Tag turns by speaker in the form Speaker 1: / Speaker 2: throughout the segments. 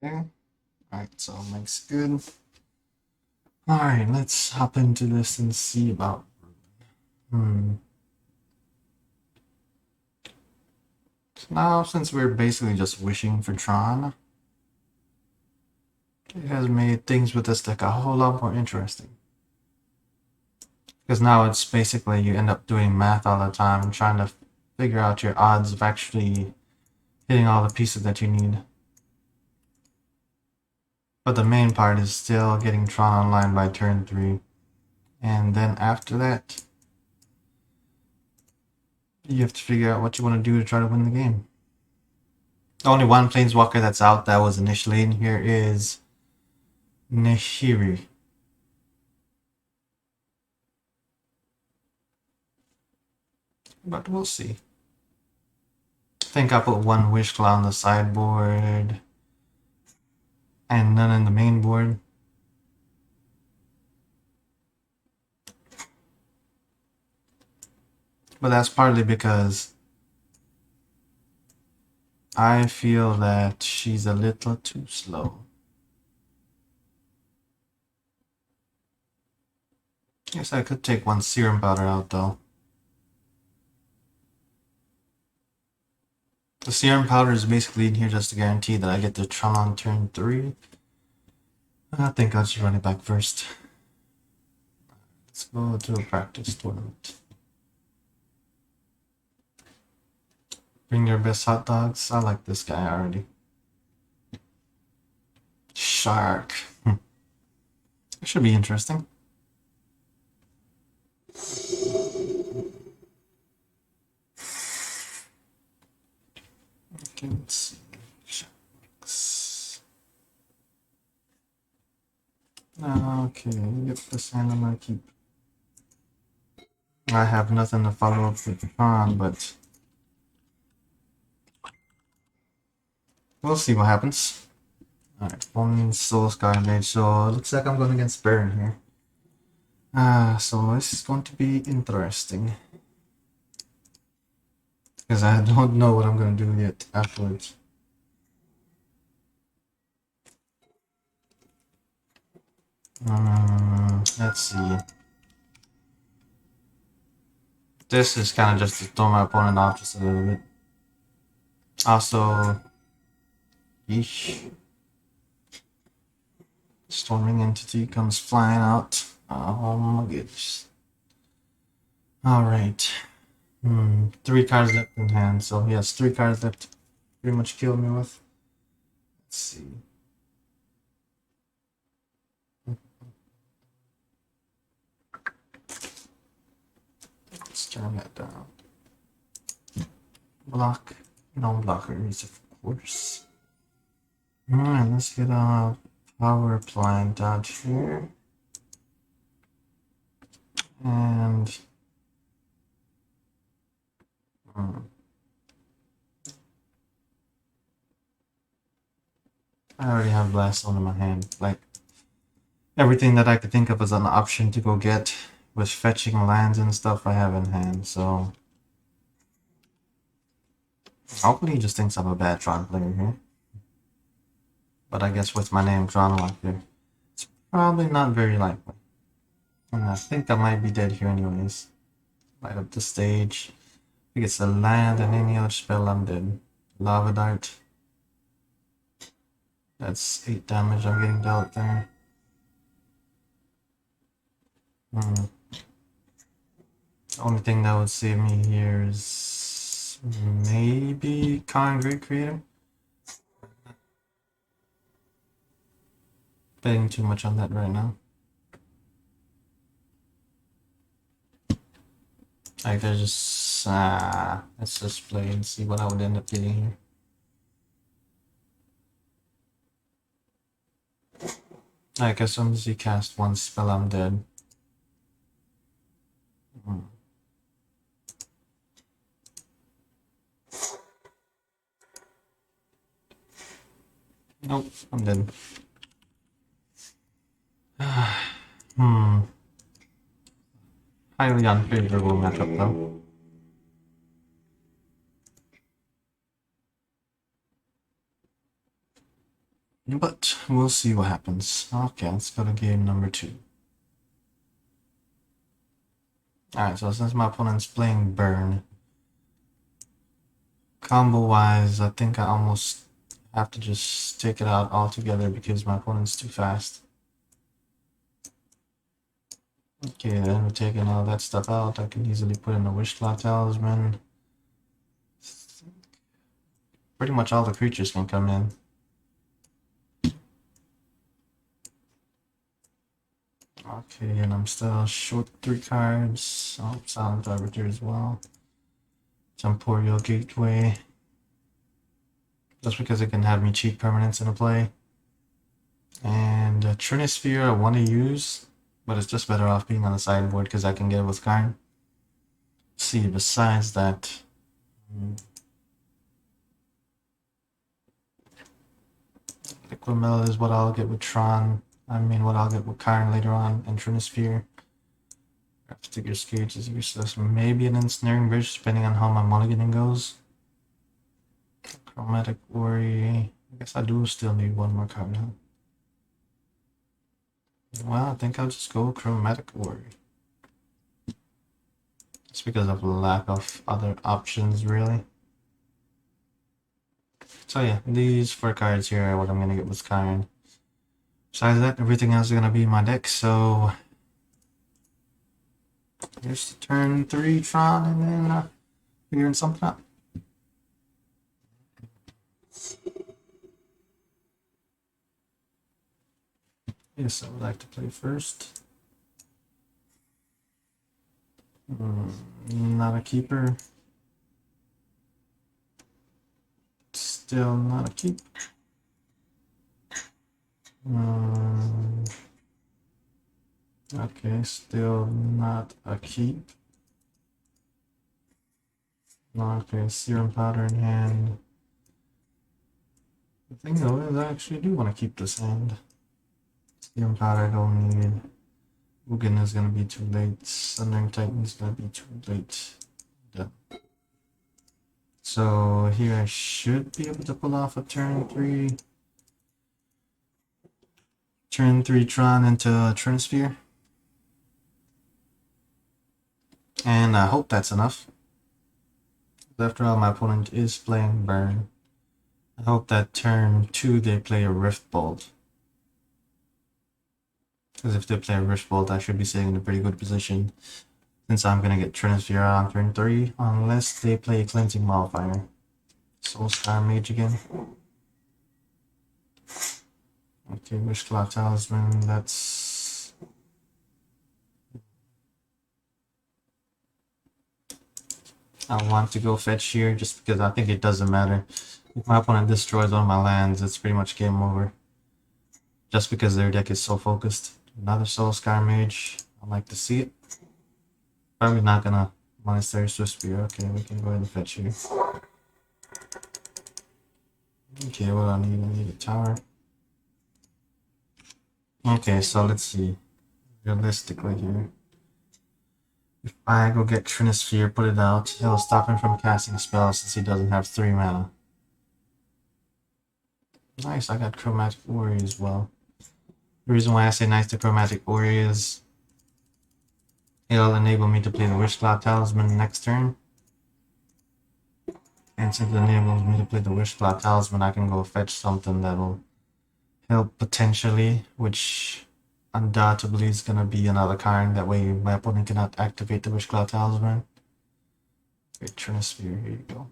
Speaker 1: Okay. Alright, so makes good. Alright, let's hop into this and see about. Hmm. So now, since we're basically just wishing for Tron, it has made things with this deck a whole lot more interesting. Because now it's basically you end up doing math all the time, trying to figure out your odds of actually hitting all the pieces that you need. But the main part is still getting Tron online by turn 3. And then after that, you have to figure out what you want to do to try to win the game. The only one Planeswalker that's out that was initially in here is Nahiri. But we'll see. I think I put one Wish Claw on the sideboard and none in the main board. But that's partly because I feel that she's a little too slow. Guess I could take one Serum Powder out though. The Serum Powder is basically in here just to guarantee that I get the Tron on turn 3. I think I'll just run it back first. Let's go to a practice tournament. Bring your best hot dogs. I like this guy already. Shark. It should be interesting. Okay, let's see. Sharks. Okay, yep, this hand I'm gonna keep. I have nothing to follow up with Tron, but we'll see what happens. Alright, one Soul Scar Mage, so it looks like I'm going against Baron here. So this is going to be interesting. Because I don't know what I'm going to do yet afterwards. Let's see. This is kind of just to throw my opponent off just a little bit. Also, yeesh. Storming Entity comes flying out. Oh my goodness. Alright. 3 cards left in hand, so he has 3 cards left to pretty much kill me with. Let's see. Let's turn that down. Block. No blockers, of course. Alright, let's get a power plant out here. And I already have Blast Zone in my hand. Like, everything that I could think of as an option to go get with fetching lands and stuff I have in hand, so hopefully he just thinks I'm a bad Tron player here. But I guess with my name Tron Locker, it's probably not very likely. And I think I might be dead here anyways. Light up the stage. If it gets a land and any other spell, I'm dead. Lava Dart. That's 8 damage I'm getting dealt there. The only thing that would save me here is maybe Great Creator. Betting too much on that right now. Like, they're just let's just play and see what I would end up getting here. Like, as soon as you cast one spell, I'm dead. Nope, I'm dead. Highly unfavorable matchup though. But we'll see what happens. Okay, let's go to game number 2. Alright, so since my opponent's playing Burn, combo-wise, I think I almost have to just take it out altogether because my opponent's too fast. Okay, then we're taking all that stuff out. I can easily put in a Wishclaw Talisman. Pretty much all the creatures can come in. Okay, and I'm still short 3 cards. Oh, Silent Arbiter as well. Temporal Gateway. Just because it can have me cheat permanents into play. And Trinisphere I want to use, but it's just better off being on the sideboard because I can get it with Karn. See, besides that, Liquimel is what I'll get with Tron. I mean, what I'll get with Karn later on, and Trinisphere. Figure Skate is useless. Maybe an Ensnaring Bridge, depending on how my mulliganing goes. Chromatic Ori. I guess I do still need one more card now. Well, I think I'll just go Chromatic Ori. It's because of lack of other options, really. So yeah, these 4 cards here are what I'm gonna get with Karn. Besides that, everything else is gonna be in my deck, so here's the turn 3 Tron, and then figuring something out. Yes, I would like to play first. Not a keeper. Still not a keep. Okay, still not a keep. Okay, Serum Powder in hand. The thing though is I actually do want to keep this hand. Serum Powder I don't need. Ugin is gonna be too late. Sundering Titan is gonna be too late. Done. So here I should be able to pull off a turn 3 Tron into Trinisphere. And I hope that's enough. After all, my opponent is playing Burn. I hope that turn 2 they play a Rift Bolt. Because if they play a Rift Bolt, I should be sitting in a pretty good position. Since I'm gonna get Trinisphere on turn 3, unless they play a Cleansing Modifier. Soulscar Mage again. Okay, Wishclaw Talisman, that's... I want to go fetch here just because I think it doesn't matter. If my opponent destroys one of my lands, it's pretty much game over. Just because their deck is so focused. Another Soulscar Mage. I like to see it. Probably not gonna Monastery Swift Spear. Okay, we can go ahead and fetch here. Okay, what do I need? I need a tower. Okay, so let's see. Realistically here. If I go get Trinisphere, put it out, he'll stop him from casting spells since he doesn't have 3 mana. Nice, I got Chromatic Ori as well. The reason why I say nice to Chromatic Ori is it'll enable me to play the Wishclaw Talisman next turn. And since it enables me to play the Wishclaw Talisman, I can go fetch something that'll help potentially, which undoubtedly is gonna be another card. That way my opponent cannot activate the Wishclaw Talisman. Okay, Trinisphere, here you go.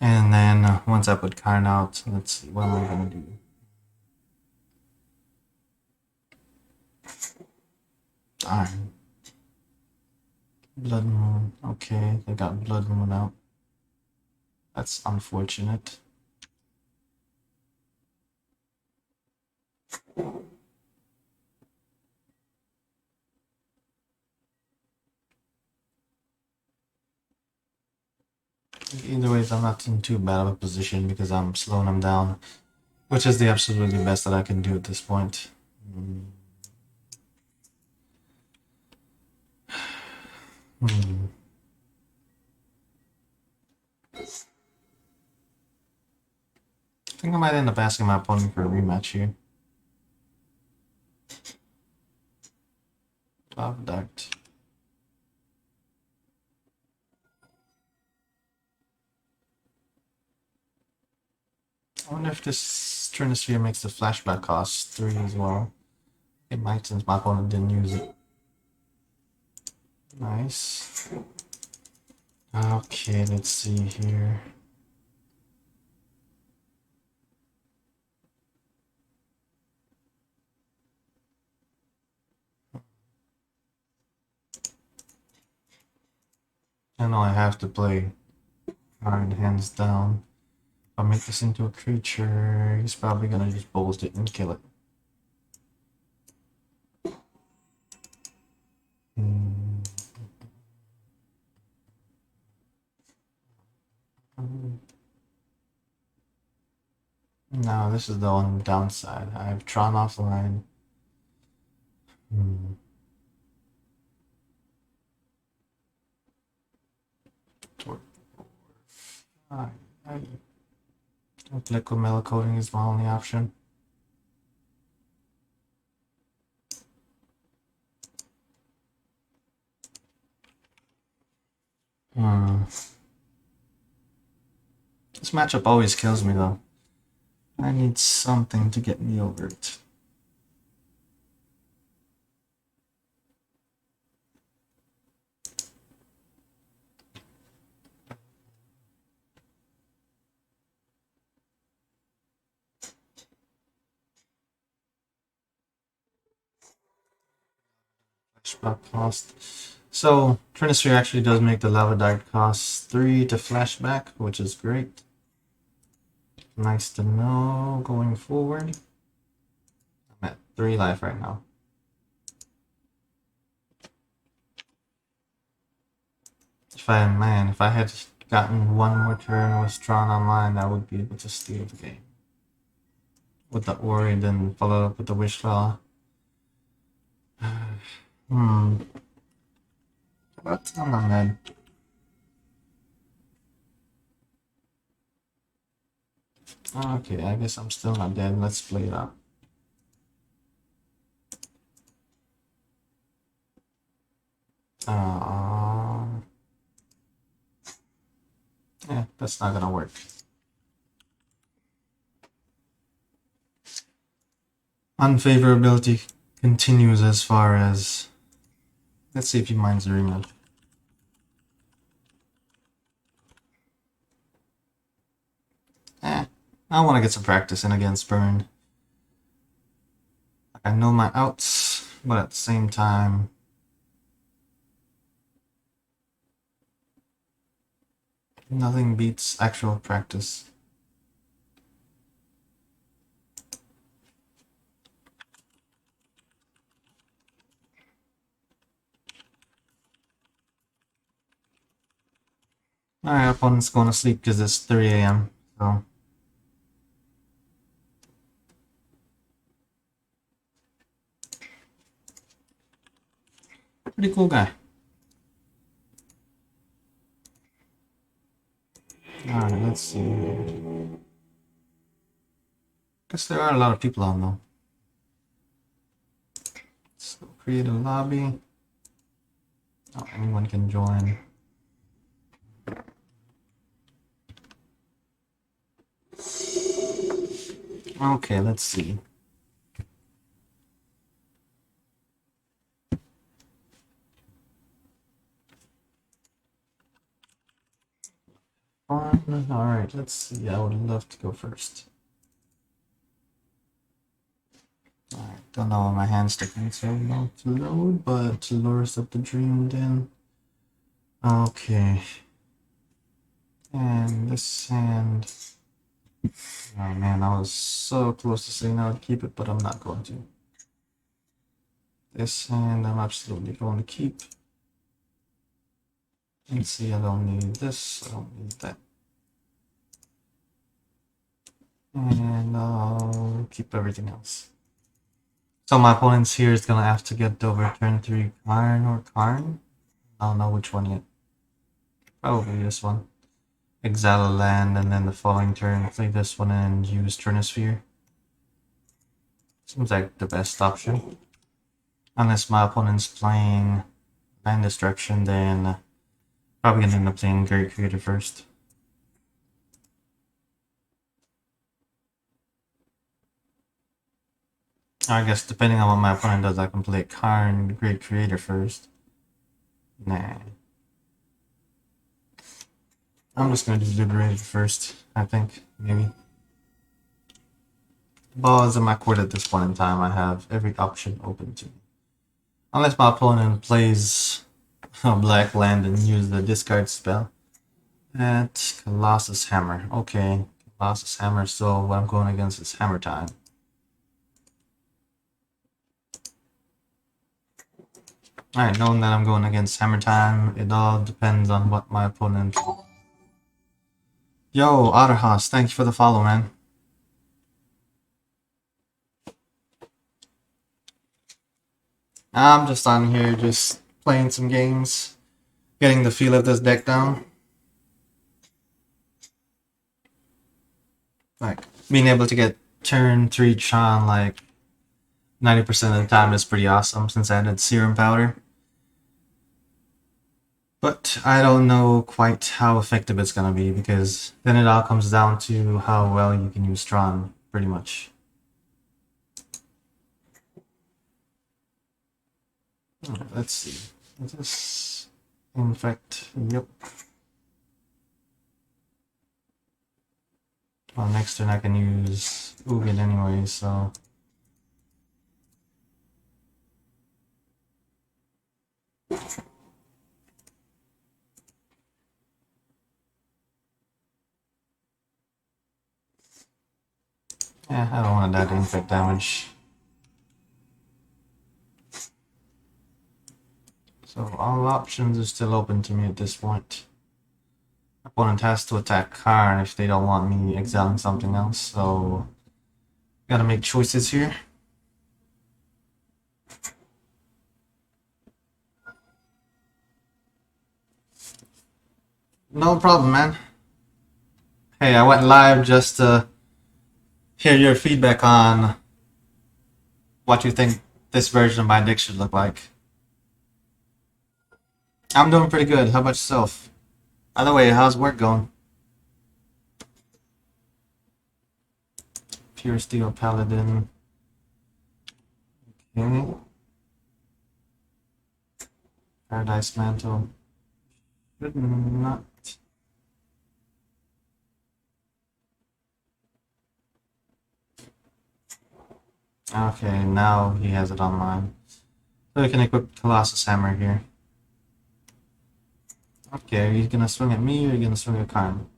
Speaker 1: And then once I put Karn out, let's see, what am I gonna do? Darn. Blood Moon. Okay, they got Blood Moon out. That's unfortunate. Either ways, I'm not in too bad of a position because I'm slowing them down, which is the absolutely best that I can do at this point. I think I might end up asking my opponent for a rematch here. Love Dart. I wonder if this Trinisphere makes the flashback cost 3 as well. It might, since my opponent didn't use it. Nice. Okay, let's see here. I know I have to play hard, hands down. If I make this into a creature, he's probably gonna just bolt it and kill it. No, this is the one downside. I have Tron offline. Liquid metal coating is my only option. This matchup always kills me though. I need something to get me over it. Flashback cost. So Trinisphere actually does make the Lava Dart cost 3 to flashback, which is great. Nice to know going forward. I'm at 3 life right now. If I had gotten one more turn with Tron online, I would be able to steal the game. With the Ori, then follow up with the Wishflower. But I'm not mad. Okay, I guess I'm still not dead. Let's play it out. Yeah, that's not gonna work. Unfavorability continues as far as... Let's see if he minds the rematch. I want to get some practice in against Burn. I know my outs, but at the same time... Nothing beats actual practice. Alright, opponent's going to sleep because it's 3 a.m. So pretty cool guy. Alright, let's see. Guess there are a lot of people on though. So create a lobby. Oh, anyone can join. Okay, let's see. Alright, let's see. I would love to go first. Alright, don't know why my hand's taking so long to load, but Lures Up the Dream Den. Okay. And this hand... Oh man, I was so close to saying I would keep it, but I'm not going to. This hand I'm absolutely going to keep. And see, I don't need this, I don't need that. And I'll keep everything else. So my opponent's here is gonna have to get over turn 3 Karn or Karn. I don't know which one yet. Probably this one. exile a land, and then the following turn play this one and use Turnosphere. Seems like the best option. Unless my opponent's playing Land Destruction, then probably gonna end up playing Great Creator first. I guess depending on what my opponent does, I can play Karn Great Creator first. Nah. I'm just gonna do Liberator first, I think, maybe. Ball is in my court at this point in time. I have every option open to me. Unless my opponent plays a black land and use the discard spell. At Colossus Hammer. Okay, Colossus Hammer, so what I'm going against is Hammer Time. Alright, knowing that I'm going against Hammer Time, it all depends on what my opponent... Yo, Otterhouse, thank you for the follow, man. I'm just on here, just playing some games, getting the feel of this deck down. Like, being able to get turn 3 Tron like 90% of the time is pretty awesome since I added Serum Powder. But I don't know quite how effective it's gonna be because then it all comes down to how well you can use Tron, pretty much. Let's see. Is this infect? Yep. Well, next turn I can use Ugin anyway, so... Yeah, I don't want to die to infect damage. So all options are still open to me at this point. Opponent has to attack Karn if they don't want me exiling something else, so gotta make choices here. No problem, man. Hey, I went live just to hear your feedback on what you think this version of my deck should look like. I'm doing pretty good. How about yourself? By the way, how's work going? Pure Steel Paladin. Okay. Paradise Mantle. Should not. Okay, now he has it online. So we can equip Colossus Hammer here. Okay, are you gonna swing at me or are you gonna swing at Karn?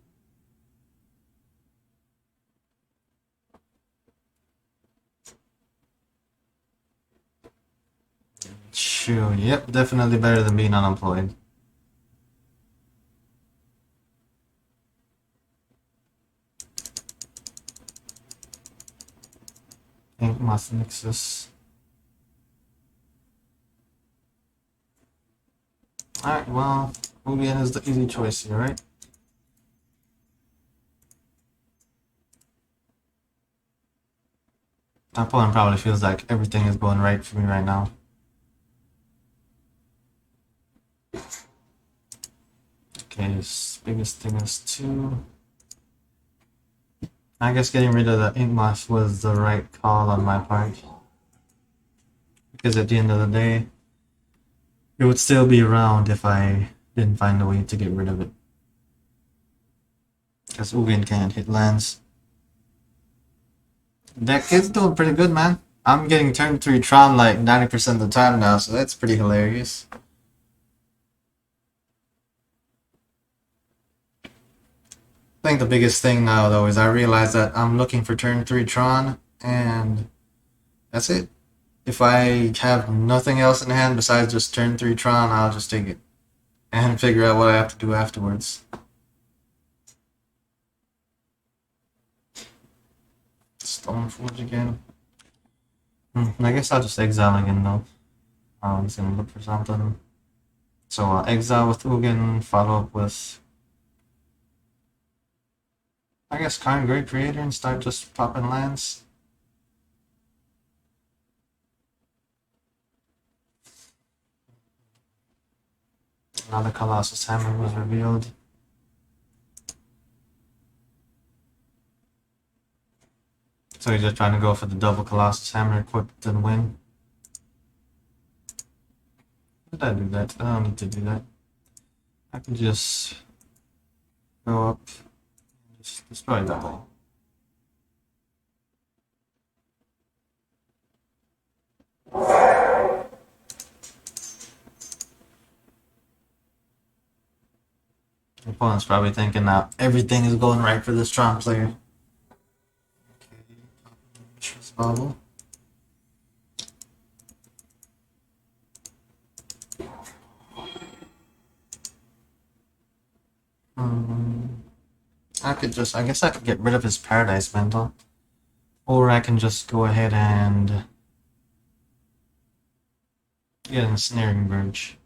Speaker 1: Sure, yep, definitely better than being unemployed. Ink Moth Nexus. Alright, well, Ugin is the easy choice here, right? My opponent probably feels like everything is going right for me right now. Okay, his biggest thing is 2. I guess getting rid of the Ink Moth was the right call on my part. Because at the end of the day, it would still be around if I didn't find a way to get rid of it. Because Ugin can't hit lands. Deck is doing pretty good, man. I'm getting turn 3 Tron like 90% of the time now, so that's pretty hilarious. I think the biggest thing now, though, is I realize that I'm looking for turn 3 Tron, and that's it. If I have nothing else in hand besides just turn 3 Tron, I'll just take it. And figure out what I have to do afterwards. Stoneforge again. I guess I'll just exile again, though. I'm just gonna look for something. So exile with Ugin, follow up with I guess Karn Great Creator and start just popping lands. Another Colossus Hammer was revealed. So he's just trying to go for the double Colossus Hammer equipped and win. Did I do that? I don't need to do that. I can just go up and just destroy that wall. The opponent's probably thinking now everything is going right for this Tron player. Okay, bubble. I guess I could get rid of his Paradise Mantle. Or I can just go ahead and get an Ensnaring Bridge.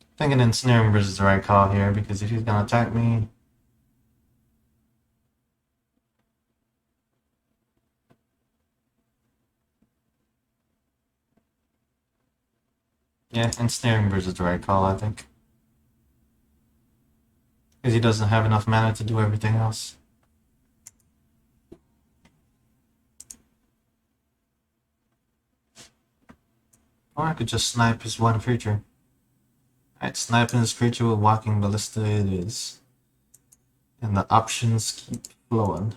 Speaker 1: I think an Ensnaring Bridge is the right call here, because if he's gonna attack me... Yeah, Ensnaring Bridge is the right call, I think. Because he doesn't have enough mana to do everything else. Or I could just snipe his one creature. Alright, sniping his creature with Walking Ballista it is. And the options keep flowing.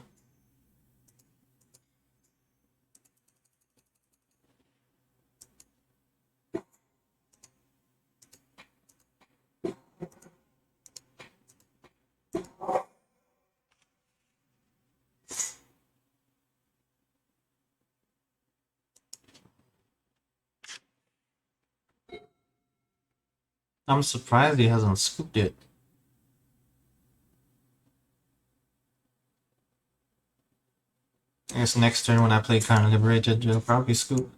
Speaker 1: I'm surprised he hasn't scooped it. I guess next turn when I play Karn Liberated, you'll probably scoop.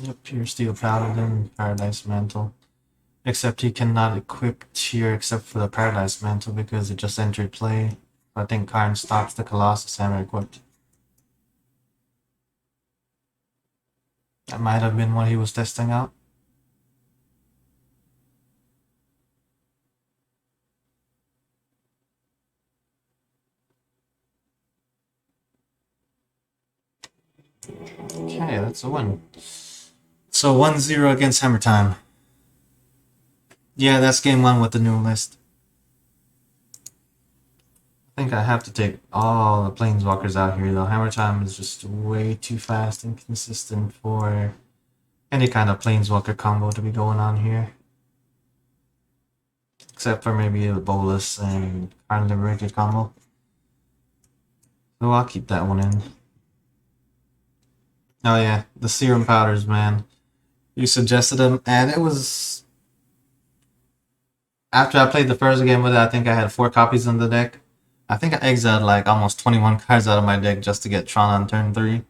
Speaker 1: Yep, Pure Steel Paladin, Paradise Mantle. Except he cannot equip Tier except for the Paradise Mantle because it just entered play. I think Karn stops the Colossus Hammer equipped. That might have been what he was testing out. Okay, that's a win. So 1-0 against Hammer Time. Yeah, that's game 1 with the new list. I think I have to take all the Planeswalkers out here though. Hammer Time is just way too fast and consistent for any kind of Planeswalker combo to be going on here. Except for maybe a Bolus and Karn Liberated combo. So I'll keep that one in. Oh yeah, the Serum powders, man. You suggested them, and it was... After I played the first game with it, I think I had 4 copies in the deck. I think I exiled like almost 21 cards out of my deck just to get Tron on turn 3.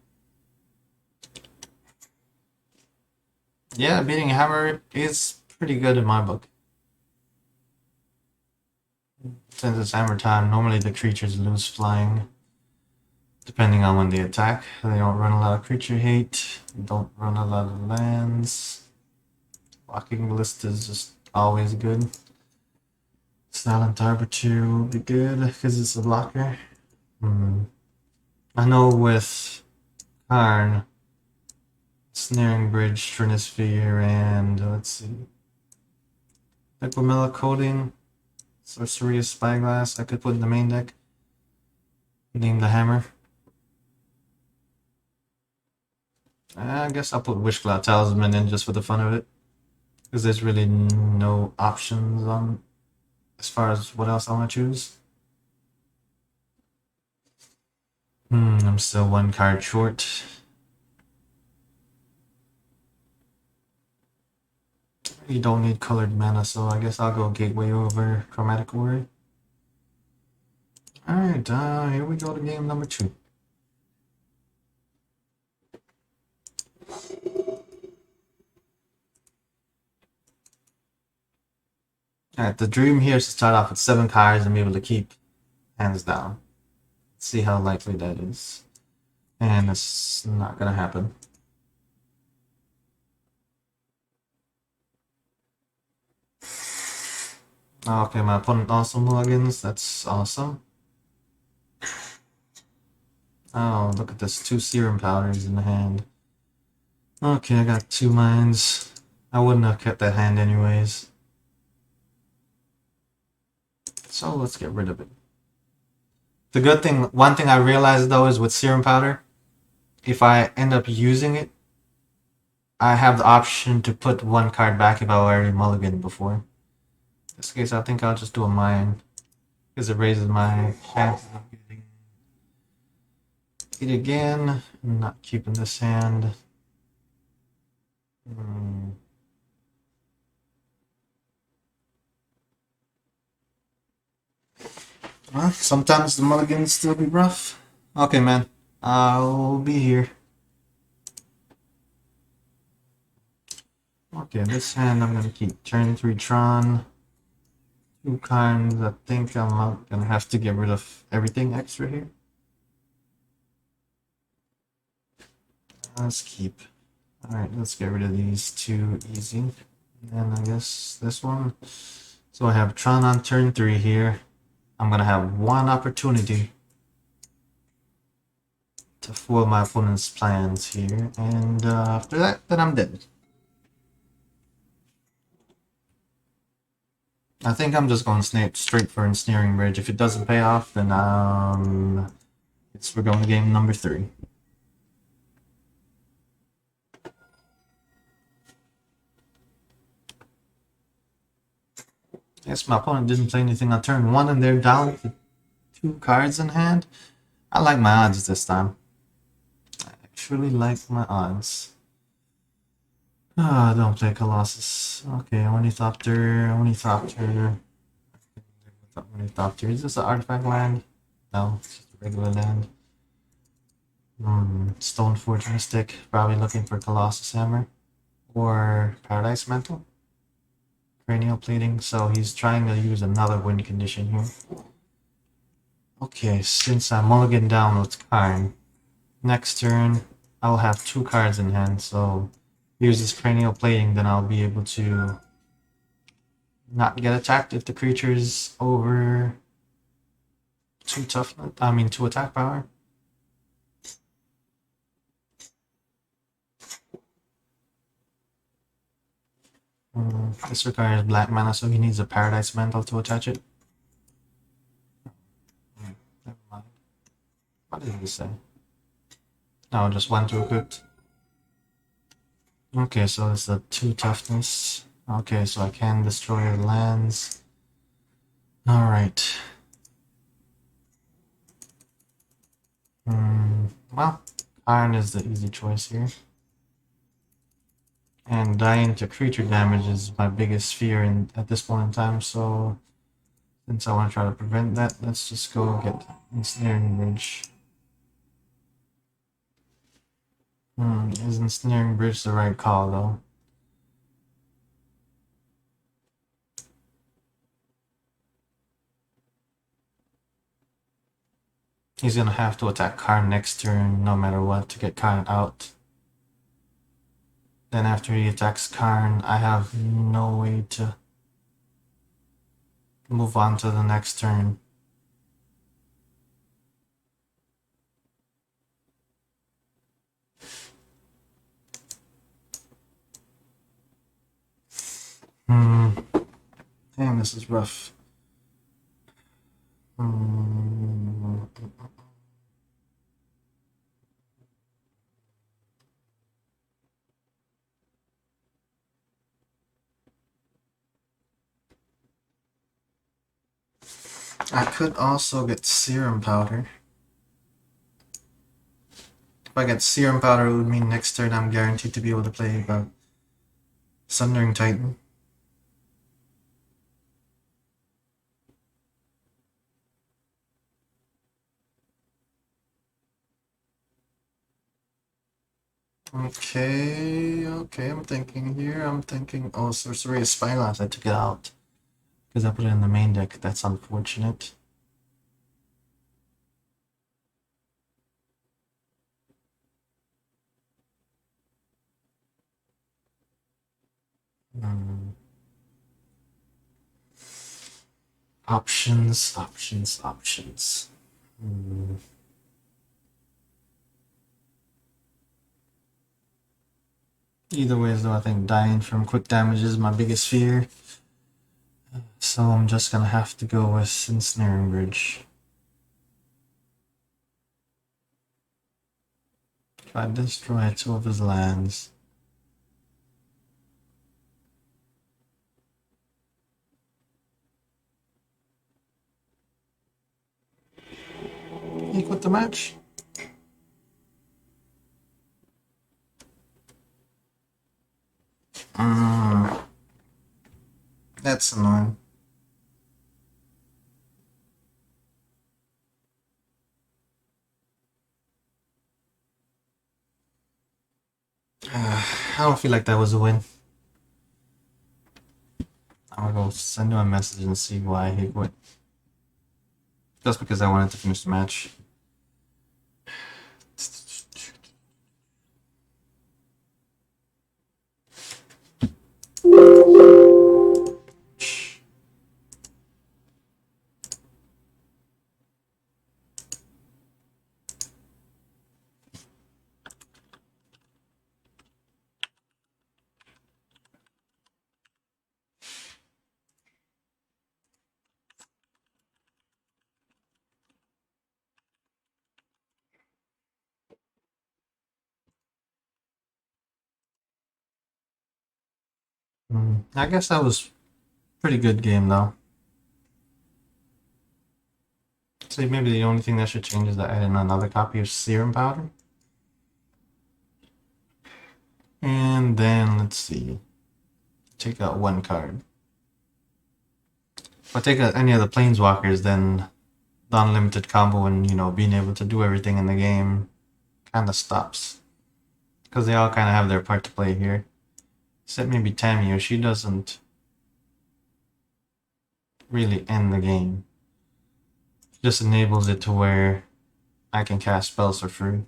Speaker 1: Yeah, beating Hammer is pretty good in my book. Since it's Hammer Time, normally the creatures lose flying. Depending on when they attack. They don't run a lot of creature hate. They don't run a lot of lands. Walking Ballista is just always good. Silent Arbiter will be good because it's a blocker. I know with Karn, Snaring Bridge, Trinisphere, and let's see. Liquimilla Coating, Sorcery of Spyglass, I could put in the main deck. Name the Hammer. I guess I'll put Wishcloud Talisman in just for the fun of it. Because there's really no options on as far as what else I want to choose. I'm still 1 card short. You don't need colored mana, so I guess I'll go Gateway over Chromatic Warrior. Alright, here we go to game number 2. Alright, the dream here is to start off with 7 cards and be able to keep hands down. See how likely that is. And it's not gonna happen. Okay, my opponent also mulligans. That's awesome. Oh, look at this. 2 serum powders in the hand. Okay, I got 2 mines. I wouldn't have kept that hand anyways. So let's get rid of it. The good thing, one thing I realized though is with serum powder, if I end up using it, I have the option to put 1 card back if I already mulliganed before. In this case, I think I'll just do a mine, because it raises my chances of getting it again. I'm not keeping this hand. Well, sometimes the mulligans still be rough. Okay, man. I'll be here. Okay, this hand I'm gonna keep. Turn 3 Tron. 2 cards. I think I'm not gonna have to get rid of everything extra here. Let's keep. Alright, let's get rid of these 2 easy. And I guess this one. So I have Tron on turn 3 here. I'm gonna have 1 opportunity to foil my opponent's plans here. And after that, then I'm dead. I think I'm just going straight for Ensnaring Bridge. If it doesn't pay off, then we're going to game number 3. Yes, my opponent didn't play anything on turn 1 and they're down to 2 cards in hand. I like my odds this time. I actually like my odds. Ah, don't play Colossus. Okay, Ornithopter. Is this an artifact land? No, it's just a regular land. Stoneforge Mystic. Probably looking for Colossus Hammer. Or Paradise Mantle. Cranial Plating. So he's trying to use another win condition here. Okay, since I'm mulligan down with Karn, next turn I'll have 2 cards in hand, so here's this Cranial Plating, then I'll be able to not get attacked if the creature is over 2 toughness, 2 attack power. This requires black mana, so he needs a Paradise Mantle to attach it. Never mind. What did he say? No, just 1 to equipped. Okay, so it's a 2 toughness. Okay, so I can destroy your lands. Alright. Well, Iron is the easy choice here. And dying to creature damage is my biggest fear at this point in time, so since I want to try to prevent that, let's just go get Ensnaring Bridge. Is Ensnaring Bridge the right call, though? He's gonna have to attack Karn next turn, no matter what, to get Karn out. Then after he attacks Karn, I have no way to move on to the next turn. Damn, this is rough. I could also get Serum Powder. If I get Serum Powder, it would mean next turn I'm guaranteed to be able to play the Sundering Titan. Okay, I'm thinking here. Oh, Sorcery of Spyglass, I took it out. Because I put it in the main deck. That's unfortunate. Hmm. Options, options, options. Either way, though, I think dying from quick damage is my biggest fear. So I'm just gonna have to go with Ensnaring Bridge. If I destroy 2 of his lands. He quit the match. That's annoying. I don't feel like that was a win. I'm gonna go send him a message and see why he quit. Just because I wanted to finish the match. I guess that was pretty good game though. So maybe the only thing that should change is that I add in another copy of Serum Powder. And then let's see. Take out 1 card. If I take out any of the Planeswalkers, then the unlimited combo and, being able to do everything in the game kind of stops. Because they all kind of have their part to play here. Except maybe Tamio, she doesn't really end the game. Just enables it to where I can cast spells for free.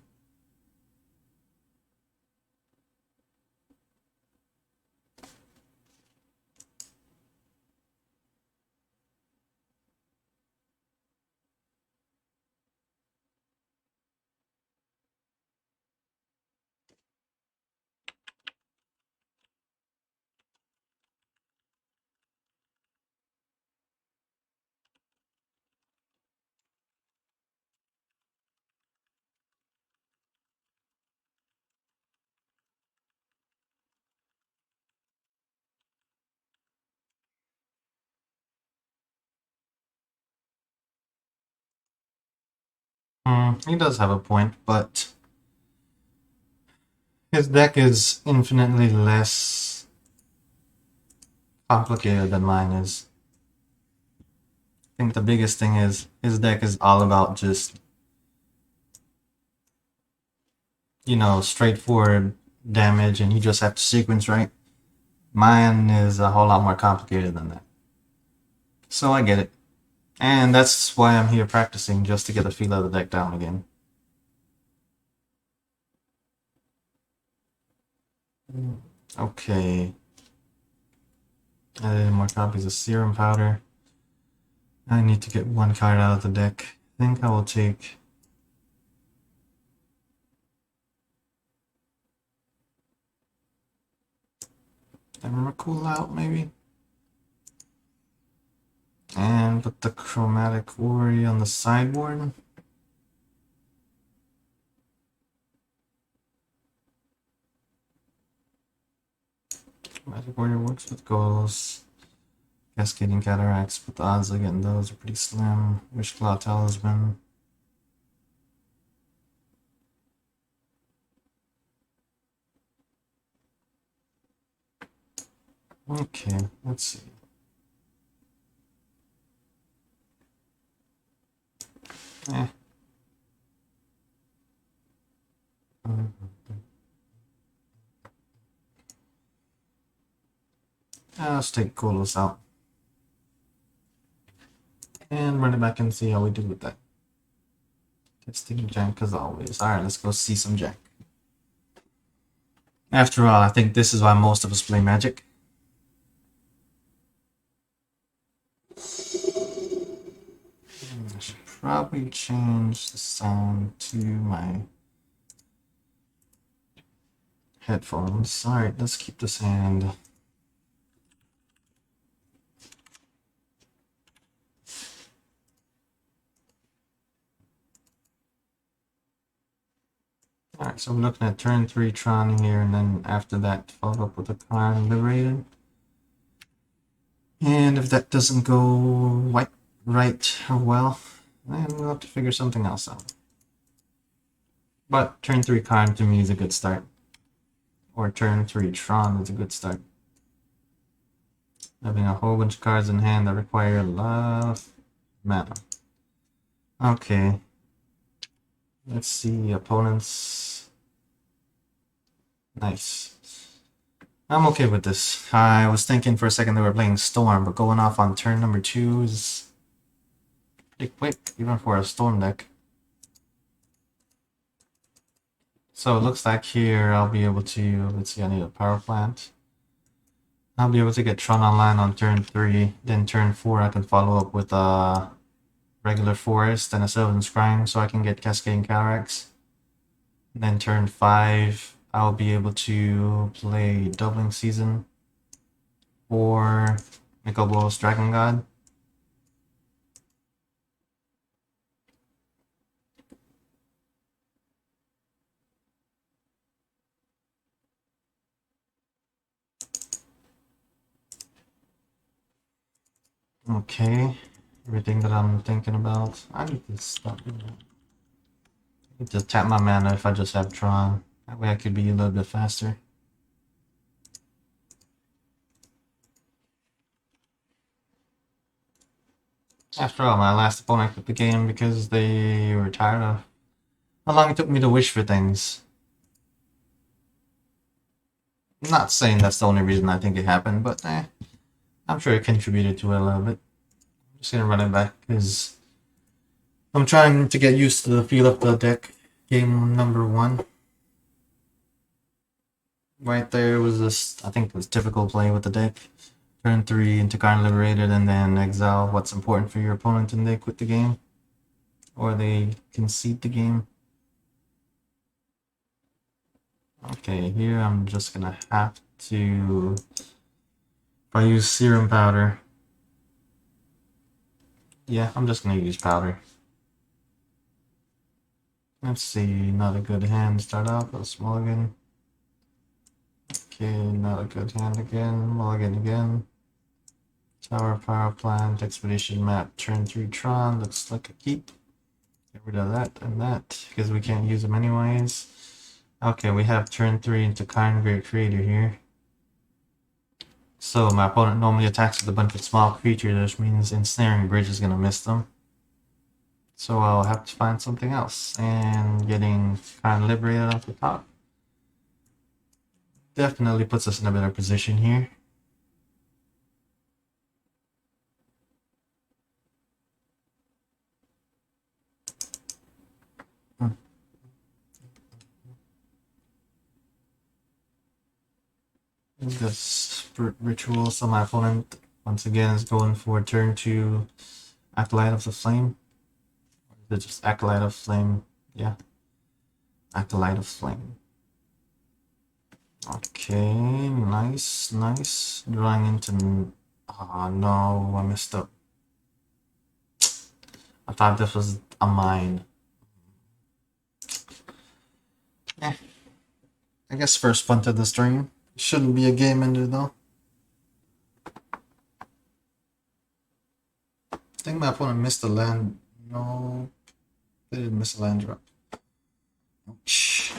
Speaker 1: He does have a point, but his deck is infinitely less complicated than mine is. I think the biggest thing is his deck is all about just, straightforward damage and you just have to sequence right. Mine is a whole lot more complicated than that. So I get it. And that's why I'm here practicing, just to get a feel of the deck down again. Okay. Added more copies of Serum Powder. I need to get 1 card out of the deck. I think I will take... Cool out, maybe? And put the Chromatic Quarry on the sideboard. Chromatic Warrior works with goals. Cascading Cataracts, but the odds of getting those are pretty slim. Wishclaw Talisman. Okay, let's see. Let's take Kolos out. And run it back and see how we do with that. Testing jank as always. Alright, let's go see some jank. After all, I think this is why most of us play Magic. I should probably change the sound to my headphones. Alright, let's keep this hand. Alright, so I'm looking at turn 3 Tron here, and then after that, followed up with a Karn Liberated. And if that doesn't go right or well, then we'll have to figure something else out. But turn 3 Karn to me is a good start. Or turn 3 Tron is a good start. Having a whole bunch of cards in hand that require a lot of mana. Okay. Let's see, opponents. Nice. I'm okay with this. I was thinking for a second they were playing Storm, but going off on turn number 2 is pretty quick, even for a Storm deck. So it looks like here I'll be able to, let's see, I need a power plant. I'll be able to get Tron online on turn 3, then turn 4 I can follow up with a regular Forest and a Sylvan Scrying so I can get Cascading Cataracts. And then turn 5 I'll be able to play Doubling Season or Nicobo's Dragon God. Okay, everything that I'm thinking about. I need to stop doing that. I need to tap my mana if I just have Tron. That way I could be a little bit faster. After all, my last opponent quit the game because they were tired of how long it took me to wish for things. I'm not saying that's the only reason I think it happened, but I'm sure it contributed to it a little bit. I'm just gonna run it back because I'm trying to get used to the feel of the deck. Game number 1. Right there was this, I think it was typical play with the deck. Turn 3 into Karn Liberated and then exile what's important for your opponent and they quit the game. Or they concede the game. Okay, here I'm just gonna have to, if I use Serum Powder, yeah, I'm just gonna use Powder. Let's see, not a good hand. Start off with a mulligan. Okay, not a good hand again. Mulligan again. Tower Power Plant, Expedition Map, turn 3 Tron. Looks like a keep. Get rid of that and that because we can't use them anyways. Okay, we have turn 3 into Karn Great Creator here. So my opponent normally attacks with a bunch of small creatures, which means Ensnaring Bridge is gonna miss them. So I'll have to find something else. And getting Karn Liberated off the top definitely puts us in a better position here. This ritual, so my opponent once again is going for turn 2 Acolyte of the Flame. Or just Acolyte of Flame, yeah. Acolyte of Flame. Okay, nice, nice. Drawing into, oh no, I messed up. I thought this was a mine. Eh. I guess first punt of the stream. Shouldn't be a game ender though. I think my opponent missed a land. No, they didn't miss a land drop. Ouch.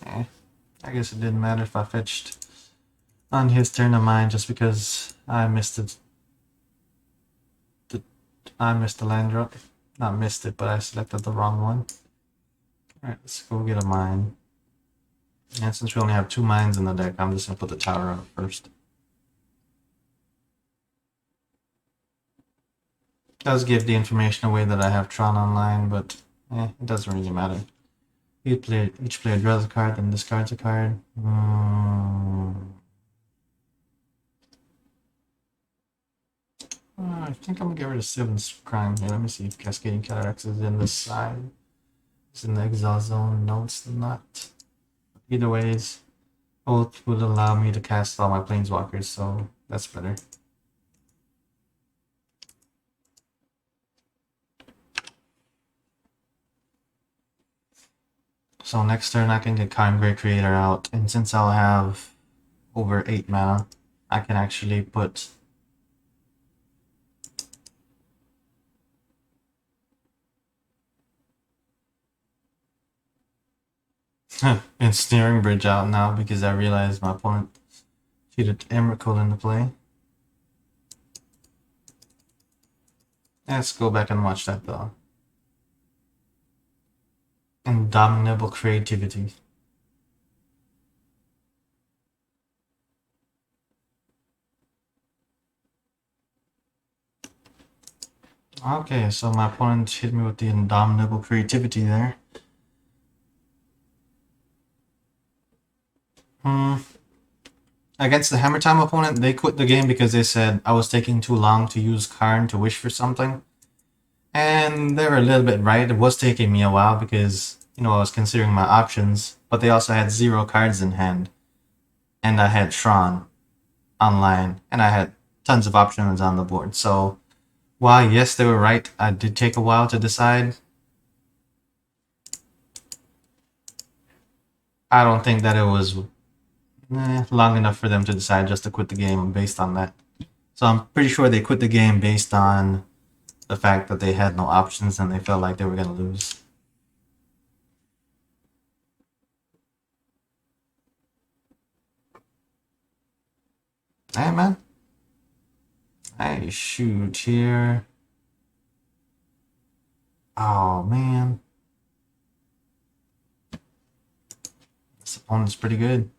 Speaker 1: Eh, I guess it didn't matter if I fetched on his turn of mine just because I missed it. I missed the land drop. Not missed it, but I selected the wrong one. Alright, let's go get a mine. And since we only have 2 mines in the deck, I'm just gonna put the tower out first. Does give the information away that I have Tron online, but it doesn't really matter. Each player draws a card, then discards a card. I think I'm gonna get rid of Seven's Crime here. Let me see if Cascading Cataracts is in this side. It's in the exile zone. No, it's not. Either ways, Oath would allow me to cast all my planeswalkers, so that's better. So next turn I can get Congrate Creator out, and since I'll have over 8 mana, I can actually put Ensnaring Bridge out now because I realized my opponent cheated Emrakul into play. Let's go back and watch that though. Indomitable creativity. Okay, so my opponent hit me with the indomitable creativity there. Against the Hammer Time opponent, they quit the game because they said I was taking too long to use Karn to wish for something. And they were a little bit right. It was taking me a while because, I was considering my options, but they also had 0 cards in hand. And I had Tron online, and I had tons of options on the board. So, while yes, they were right, I did take a while to decide. I don't think that it was long enough for them to decide just to quit the game based on that. So I'm pretty sure they quit the game based on the fact that they had no options and they felt like they were going to lose. Hey, man. Hey, shoot here. Oh, man. This opponent's pretty good.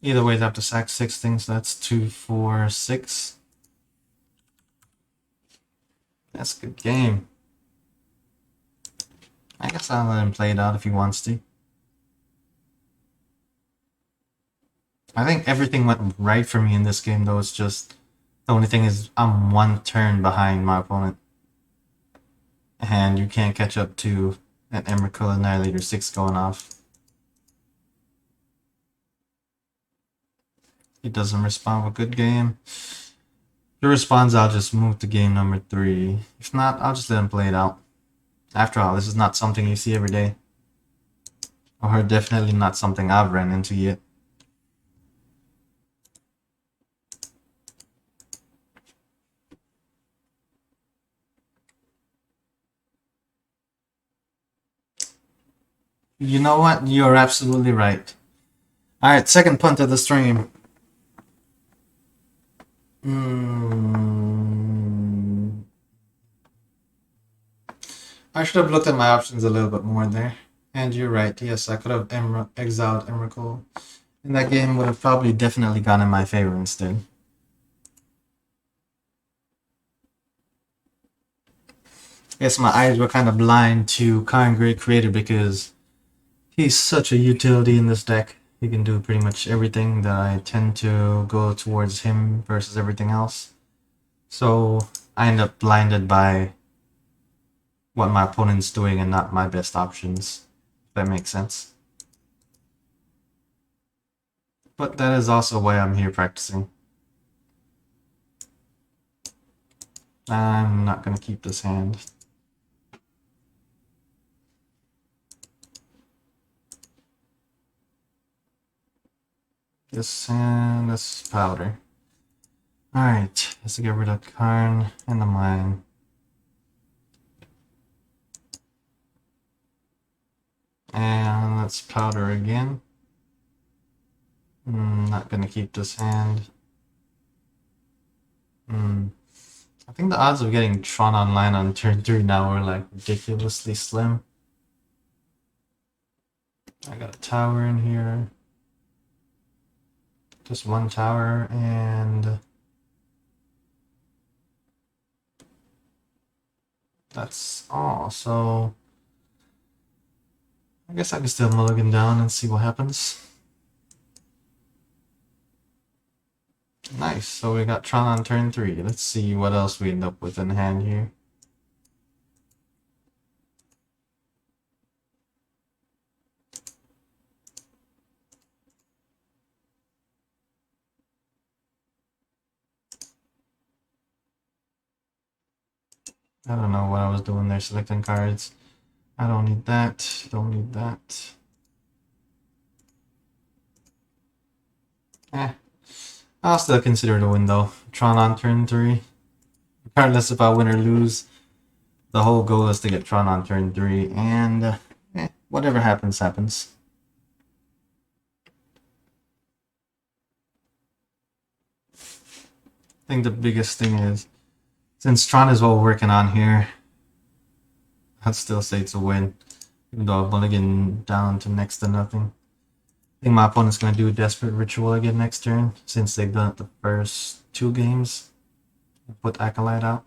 Speaker 1: Either way, they have to sack 6 things, so that's 2, 4, 6. That's a good game. I guess I'll let him play it out if he wants to. I think everything went right for me in this game, though. It's just the only thing is I'm 1 turn behind my opponent. And you can't catch up to an Emrakul Annihilator 6 going off. He doesn't respond with good game. If he responds, I'll just move to game number 3. If not, I'll just let him play it out. After all, this is not something you see every day. Or definitely not something I've ran into yet. You know what? You're absolutely right. Alright, second punt of the stream. I should have looked at my options a little bit more there. And you're right, yes, I could have exiled Emrakul. And that game would have probably definitely gone in my favor instead. Guess my eyes were kind of blind to Congrate Creator because he's such a utility in this deck. He can do pretty much everything that I tend to go towards him versus everything else. So I end up blinded by what my opponent's doing and not my best options, if that makes sense. But that is also why I'm here practicing. I'm not going to keep this hand. This and this powder. Alright, let's get rid of Karn and the mine. And let's powder again. Not gonna keep this hand. I think the odds of getting Tron online on turn 3 now are like ridiculously slim. I got a tower in here. Just one tower, and that's all. So I guess I can still mulligan down and see what happens. Nice. So we got Tron on turn 3. Let's see what else we end up with in hand here. I don't know what I was doing there, selecting cards. I don't need that. Don't need that. I'll still consider the win though. Tron on turn 3. Regardless if I win or lose, the whole goal is to get Tron on turn 3, and whatever happens, happens. I think the biggest thing is, since Tron is what we're working on here, I'd still say it's a win. Even though I'm mulligan down to next to nothing. I think my opponent's going to do a Desperate Ritual again next turn, since they've done it the first 2 games. Put Acolyte out.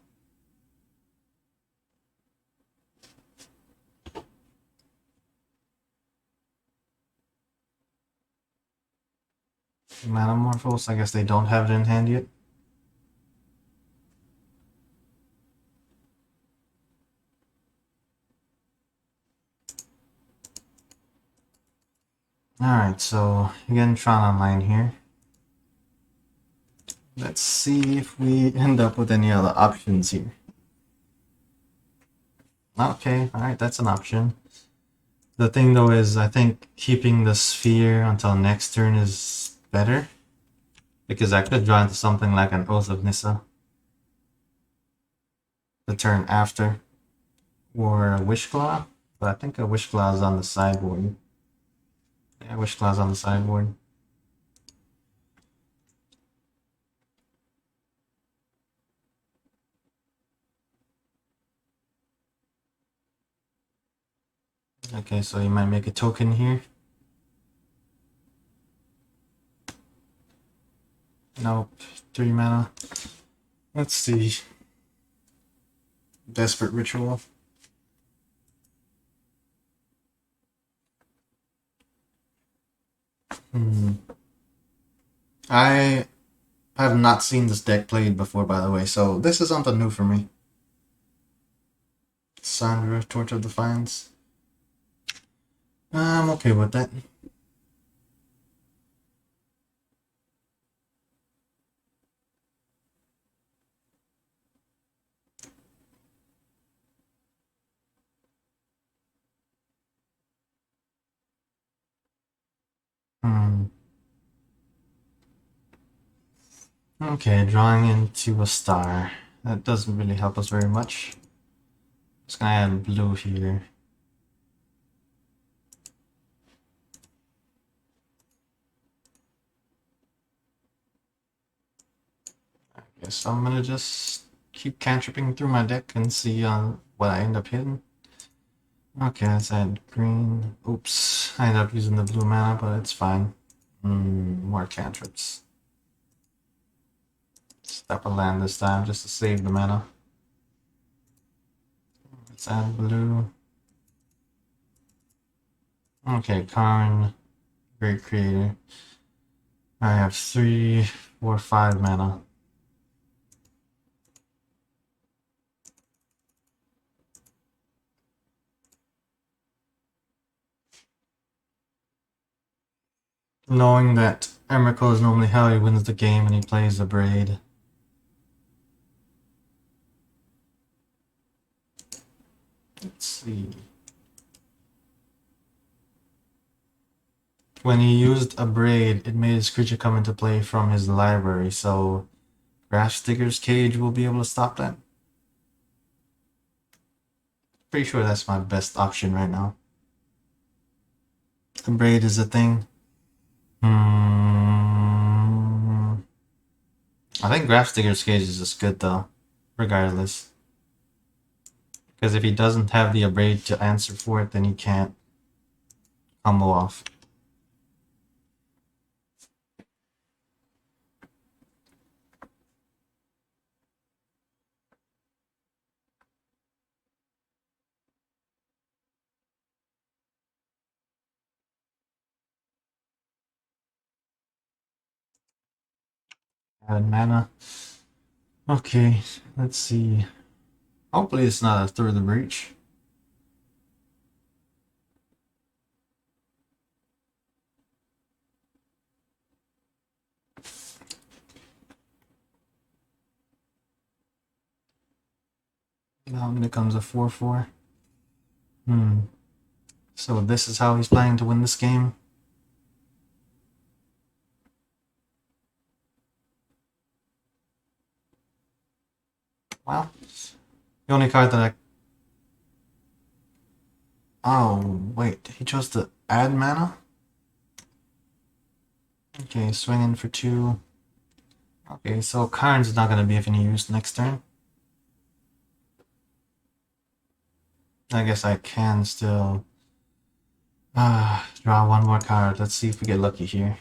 Speaker 1: Manamorphose, I guess they don't have it in hand yet. Alright, so again, Tron Online here. Let's see if we end up with any other options here. Okay, alright, that's an option. The thing though is, I think keeping the sphere until next turn is better. Because I could draw into something like an Oath of Nissa the turn after. Or a Wishclaw. But I think a Wishclaw is on the sideboard. Yeah, Wishclaw's on the sideboard. Okay, so you might make a token here. Nope, 3 mana. Let's see. Desperate Ritual. I have not seen this deck played before, by the way, so this is something new for me. Sandra, Torch of Defiance. I'm okay with that. Okay, drawing into a star. That doesn't really help us very much. Just gonna add blue here. I guess I'm gonna just keep cantripping through my deck and see what I end up hitting. Okay, let's add green. Oops, I ended up using the blue mana, but it's fine. More cantrips. Step a land this time just to save the mana. Let's add blue. Okay, Karn, great creator. I have 3, 4, 5 mana. Knowing that Emrakul is normally how he wins the game and he plays the Braid. Let's see. When he used a Braid, it made his creature come into play from his library, so Grafstigger's Cage will be able to stop that. Pretty sure that's my best option right now. The Braid is a thing. I think Grafstigger's Cage is just good though, regardless. Because if he doesn't have the Abrade to answer for it, then he can't combo off. Add mana. Okay, let's see. Hopefully it's not a Through the Breach. Now it becomes a 4/4. So this is how he's planning to win this game. Well, the only card that Oh, wait. He chose to add mana? Okay, swinging for 2. Okay, so Karn's not going to be of any use next turn. I guess I can still draw one more card. Let's see if we get lucky here.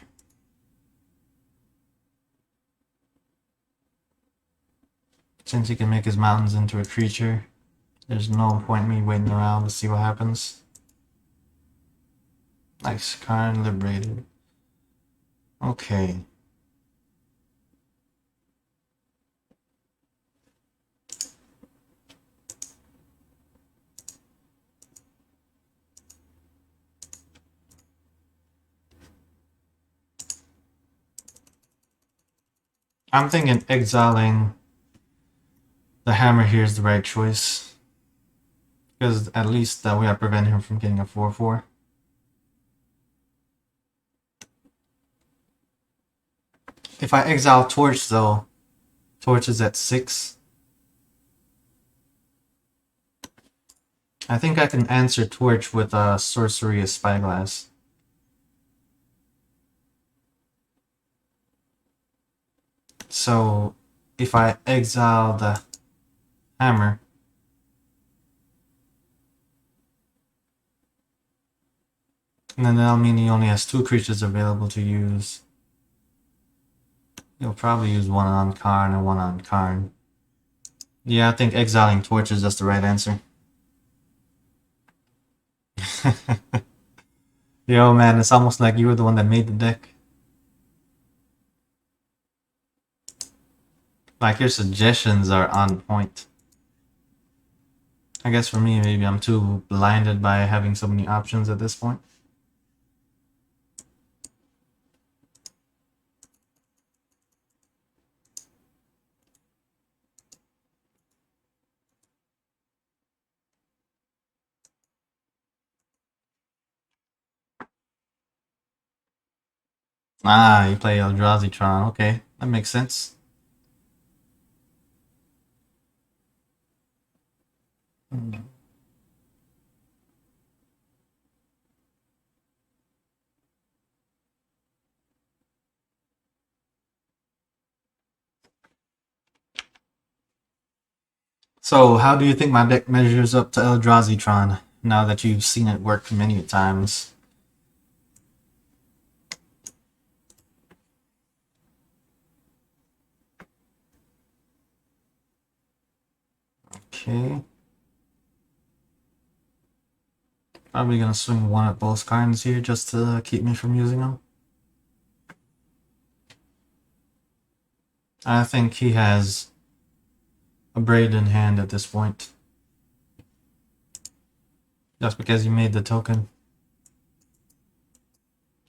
Speaker 1: Since he can make his mountains into a creature, there's no point in me waiting around to see what happens. Nice, Karn liberated. Okay. I'm thinking exiling the hammer here is the right choice. Because at least that way I prevent him from getting a 4/4. If I exile Torch though, Torch is at 6. I think I can answer Torch with a Sorcery of Spyglass. So if I exile the hammer, and then that'll mean he only has 2 creatures available to use. He'll probably use one on Karn and one on Karn. Yeah, I think exiling Torch is just the right answer. Yo, man, it's almost like you were the one that made the deck. Like, your suggestions are on point. I guess for me, maybe I'm too blinded by having so many options at this point. Ah, you play Eldrazi Tron. Okay, that makes sense. So, how do you think my deck measures up to Eldrazi Tron now that you've seen it work many times? Okay. Probably gonna swing one at both cards here just to keep me from using them. I think he has a braid in hand at this point. Just because he made the token.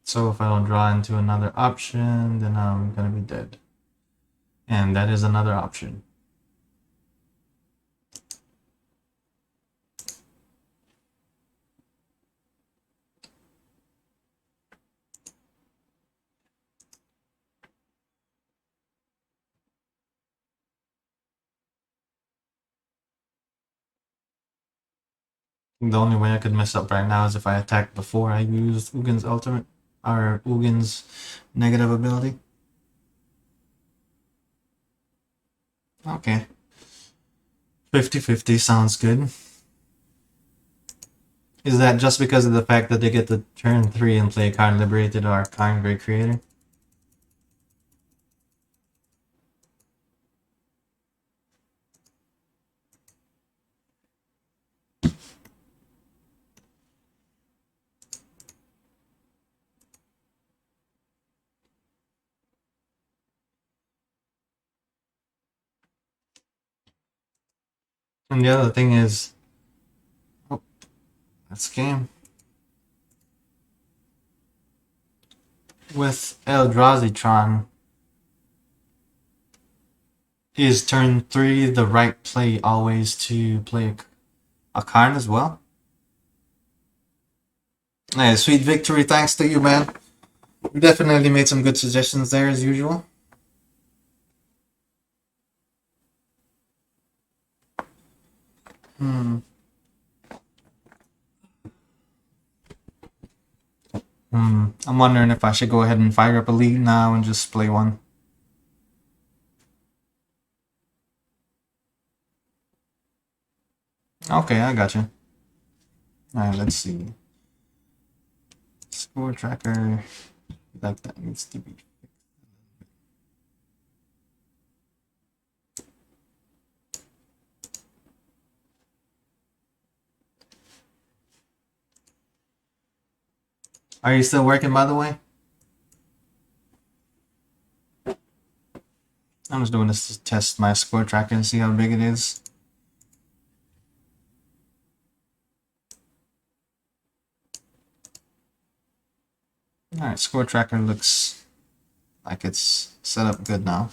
Speaker 1: So if I don't draw into another option, then I'm gonna be dead. And that is another option. The only way I could mess up right now is if I attack before I use Ugin's ultimate, or Ugin's negative ability. Okay. 50-50 sounds good. Is that just because of the fact that they get to turn 3 and play Karn Liberated or Karn Great Creator? And the other thing is, oh, that's game. With Eldrazi Tron, is turn 3 the right play always to play a Karn as well? Hey, sweet victory, thanks to you, man. You definitely made some good suggestions there as usual. Hmm. I'm wondering if I should go ahead and fire up a league now and just play one. Okay, I got you. Alright, let's see. Score tracker. Like that needs to be. Are you still working, by the way? I'm just doing this to test my score tracker and see how big it is. Alright, score tracker looks like it's set up good now.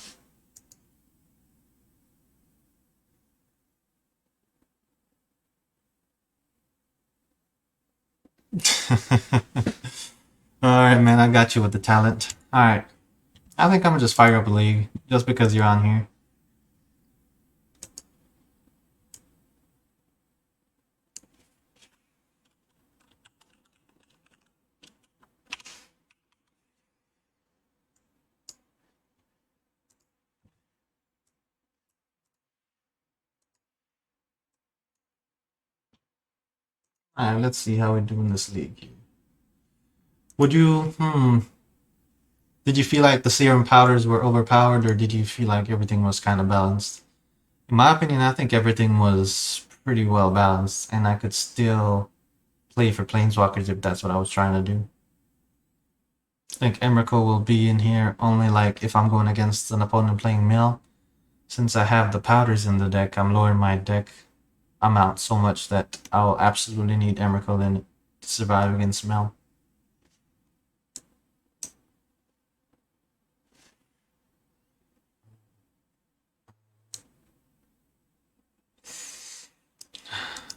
Speaker 1: Alright, man, I got you with the talent. Alright, I think I'm gonna just fire up a league just because you're on here. Alright, let's see how we do in this league. Would you, did you feel like the serum powders were overpowered, or did you feel like everything was kind of balanced? In my opinion, I think everything was pretty well balanced, and I could still play for Planeswalkers if that's what I was trying to do. I think Emrakul will be in here only like if I'm going against an opponent playing mill. Since I have the powders in the deck, I'm lowering my deck amount so much that I'll absolutely need Emrakul in it to survive against mill.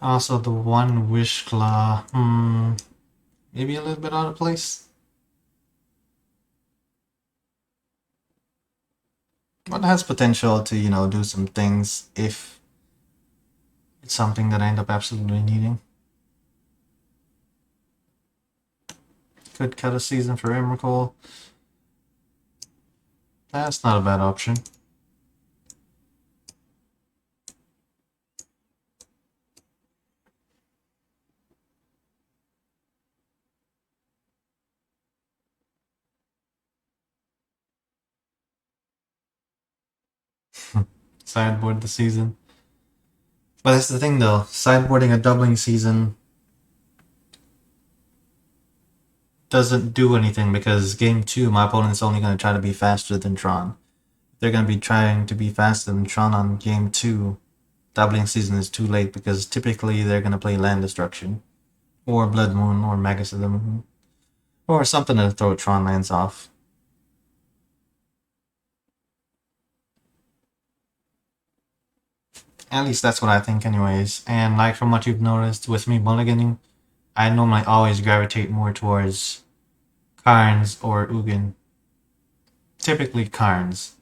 Speaker 1: Also, the one Wish Claw, maybe a little bit out of place. But it has potential to, do some things if it's something that I end up absolutely needing. Could cut a season for Emrakul. That's not a bad option. Sideboard the season. But that's the thing though, sideboarding a doubling season doesn't do anything because game 2 my opponent's only going to try to be faster than Tron. They're going to be trying to be faster than Tron on game 2. Doubling season is too late because typically they're going to play land destruction. Or Blood Moon or Magus of the Moon. Or something to throw Tron lands off. At least that's what I think anyways. And like from what you've noticed with me mulliganing, I normally always gravitate more towards Karns or Ugin. Typically Karns.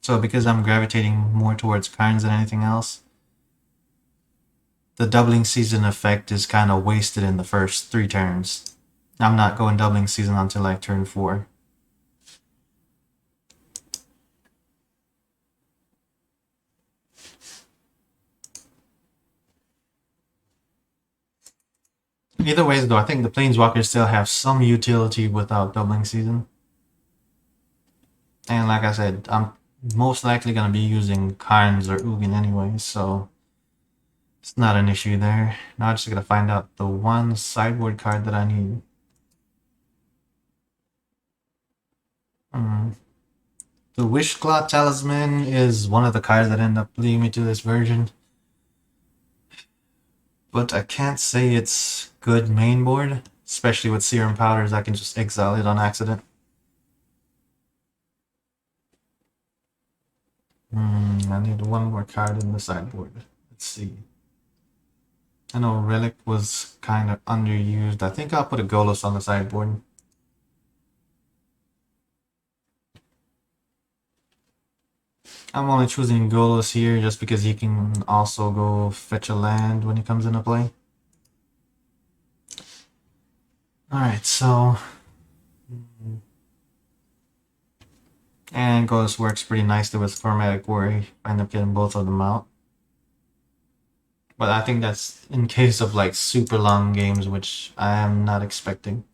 Speaker 1: So because I'm gravitating more towards Karns than anything else, the doubling season effect is kind of wasted in the first 3 turns. I'm not going doubling season until like turn 4. Either ways, though, I think the Planeswalkers still have some utility without doubling season. And like I said, I'm most likely going to be using Karns or Ugin anyway, so it's not an issue there. Now I'm just going to find out the one sideboard card that I need. Hmm. The Wishclaw Talisman is one of the cards that end up leading me to this version. But I can't say it's good main board, especially with Serum Powders. I can just exile it on accident. I need one more card in the sideboard. Let's see. I know Relic was kind of underused. I think I'll put a Golos on the sideboard. I'm only choosing Golos here just because he can also go fetch a land when he comes into play. Alright, so... And Golos works pretty nicely with Chromatic Worry. I end up getting both of them out. But I think that's in case of like super long games, which I am not expecting.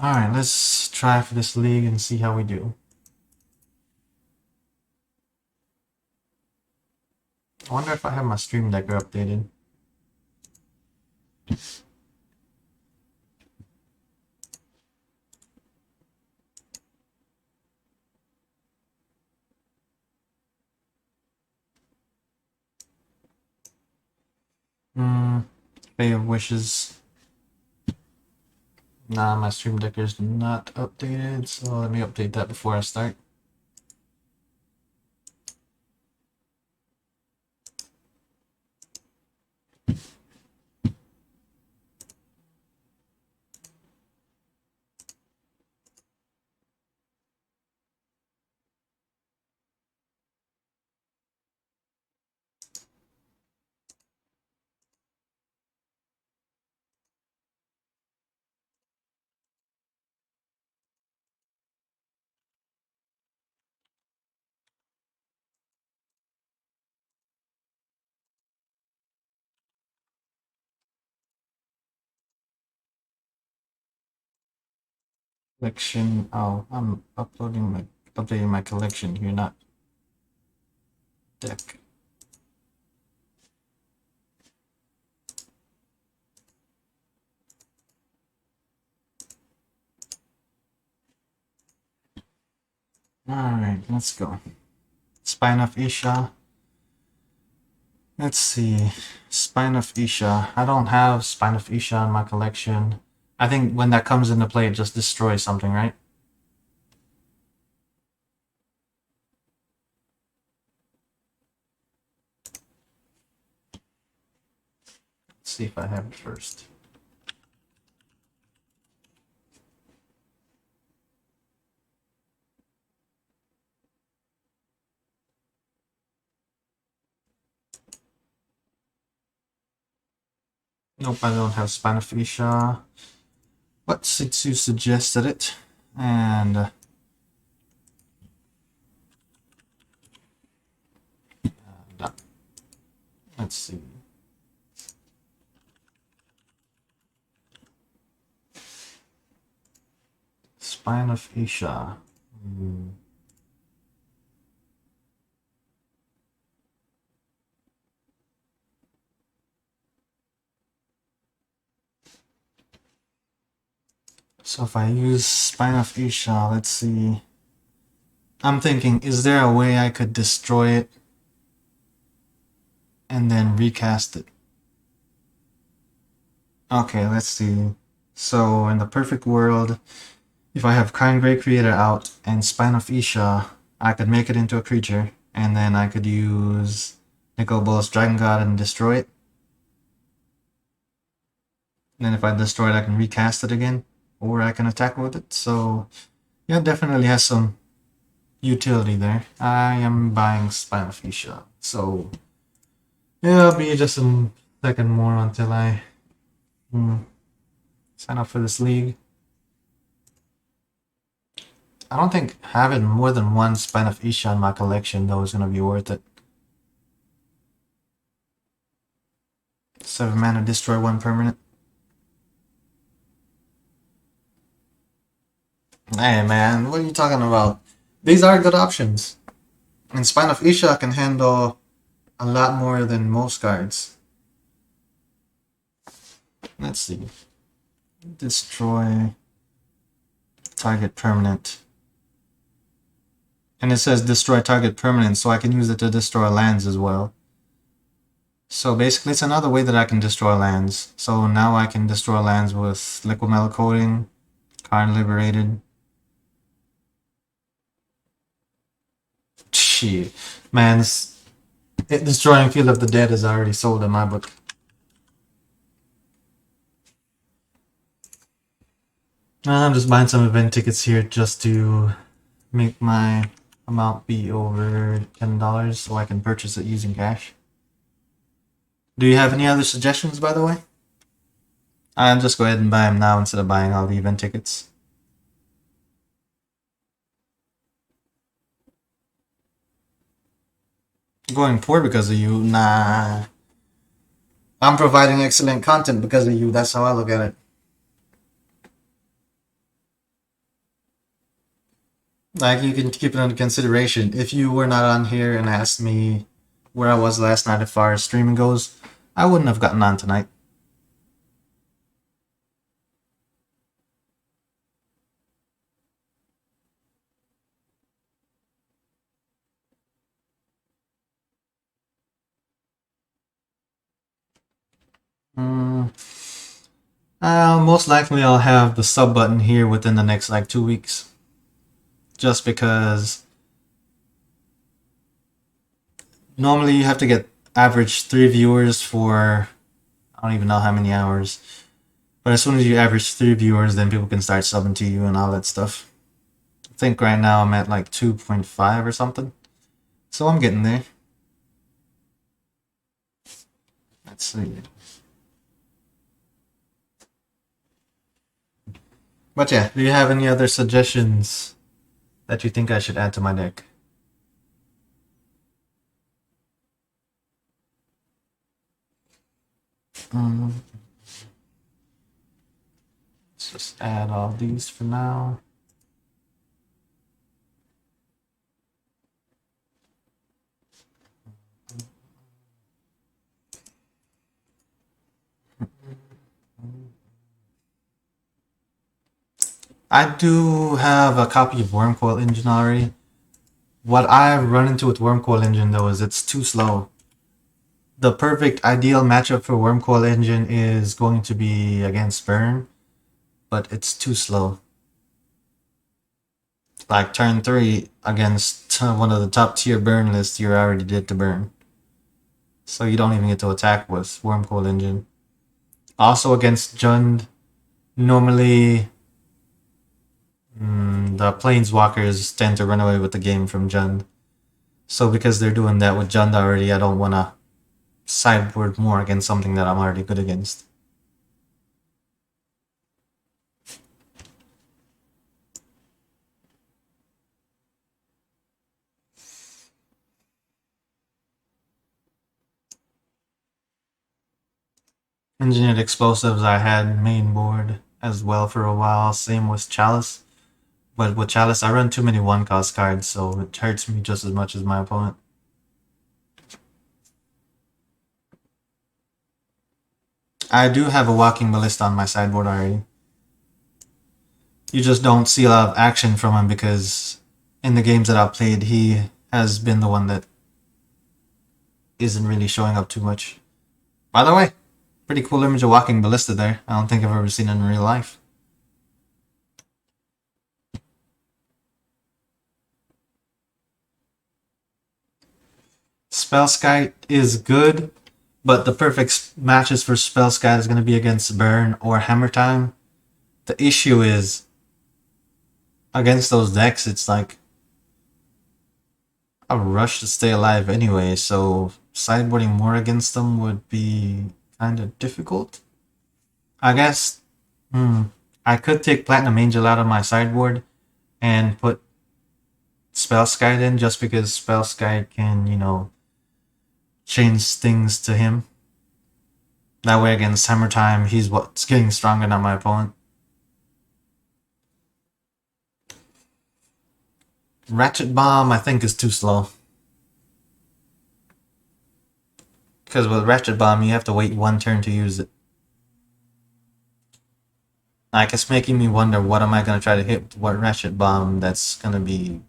Speaker 1: Alright, let's try for this league and see how we do. I wonder if I have my Stream Decker updated. Bay of Wishes. Nah, my Stream Decker is not updated, so let me update that before I start. Collection. Oh, I'm updating my collection here, not deck. Alright, let's go. Spine of Isha. Let's see. Spine of Isha. I don't have Spine of Isha in my collection. I think when that comes into play, it just destroys something, right? Let's see if I have it first. Nope, I don't have Spine of Isha. But since you suggested it, and let's see. Spine of Isha. So if I use Spine of Isha, let's see. I'm thinking, is there a way I could destroy it and then recast it? Okay, let's see. So in the perfect world, if I have Kind Grey Creator out and Spine of Isha, I could make it into a creature, and then I could use Nicol Bolas Dragon God and destroy it. And then if I destroy it, I can recast it again, or I can attack with it. So yeah, it definitely has some utility there. I am buying Spine of Isha, so yeah, it'll be just a second more until I sign up for this league. I don't think having more than one Spine of Isha in my collection though is gonna be worth it. 7 mana, destroy one permanent. Hey man, what are you talking about? These are good options. And Spine of Isha can handle a lot more than most cards. Let's see. Destroy target permanent. And it says destroy target permanent, so I can use it to destroy lands as well. So basically it's another way that I can destroy lands. So now I can destroy lands with Liquid Metal Coating, Card Liberated. Shit. Man, destroying Field of the Dead is already sold in my book. I'm just buying some event tickets here just to make my amount be over $10 so I can purchase it using cash. Do you have any other suggestions, by the way? I'll just go ahead and buy them now instead of buying all the event tickets. Going poor because of you? Nah. I'm providing excellent content because of you. That's how I look at it. Like, you can keep it under consideration. If you were not on here and asked me where I was last night as far as streaming goes, I wouldn't have gotten on tonight. Mm, most likely I'll have the sub button here within the next like 2 weeks. Just because normally you have to get average 3 viewers for I don't even know how many hours. But as soon as you average 3 viewers, then people can start subbing to you and all that stuff. I think right now I'm at like 2.5 or something. So I'm getting there. Let's see. But yeah, do you have any other suggestions that you think I should add to my deck? Let's just add all these for now. I do have a copy of Wormcoil Engine already. What I've run into with Wormcoil Engine though is it's too slow. The perfect ideal matchup for Wormcoil Engine is going to be against Burn, but it's too slow. Like turn 3 against one of the top tier Burn lists, you're already dead to Burn. So you don't even get to attack with Wormcoil Engine. Also against Jund, normally the Planeswalkers tend to run away with the game from Jund. So because they're doing that with Jund already, I don't want to sideboard more against something that I'm already good against. Engineered Explosives I had main board as well for a while, same with Chalice. But with Chalice I run too many 1-cost cards, so it hurts me just as much as my opponent. I do have a Walking Ballista on my sideboard already. You just don't see a lot of action from him because in the games that I've played, he has been the one that isn't really showing up too much. By the way, pretty cool image of Walking Ballista there. I don't think I've ever seen it in real life. Spellskite is good, but the perfect matches for Spellskite is going to be against Burn or Hammer Time. The issue is, against those decks, it's like a rush to stay alive anyway, so sideboarding more against them would be kind of difficult. I guess I could take Platinum Angel out of my sideboard and put Spellskite in just because Spellskite can, change things to him. That way against Hammer Time, he's what's getting stronger than my opponent. Ratchet Bomb, I think, is too slow. Because with Ratchet Bomb, you have to wait one turn to use it. Like, it's making me wonder what am I going to try to hit with what Ratchet Bomb that's going to be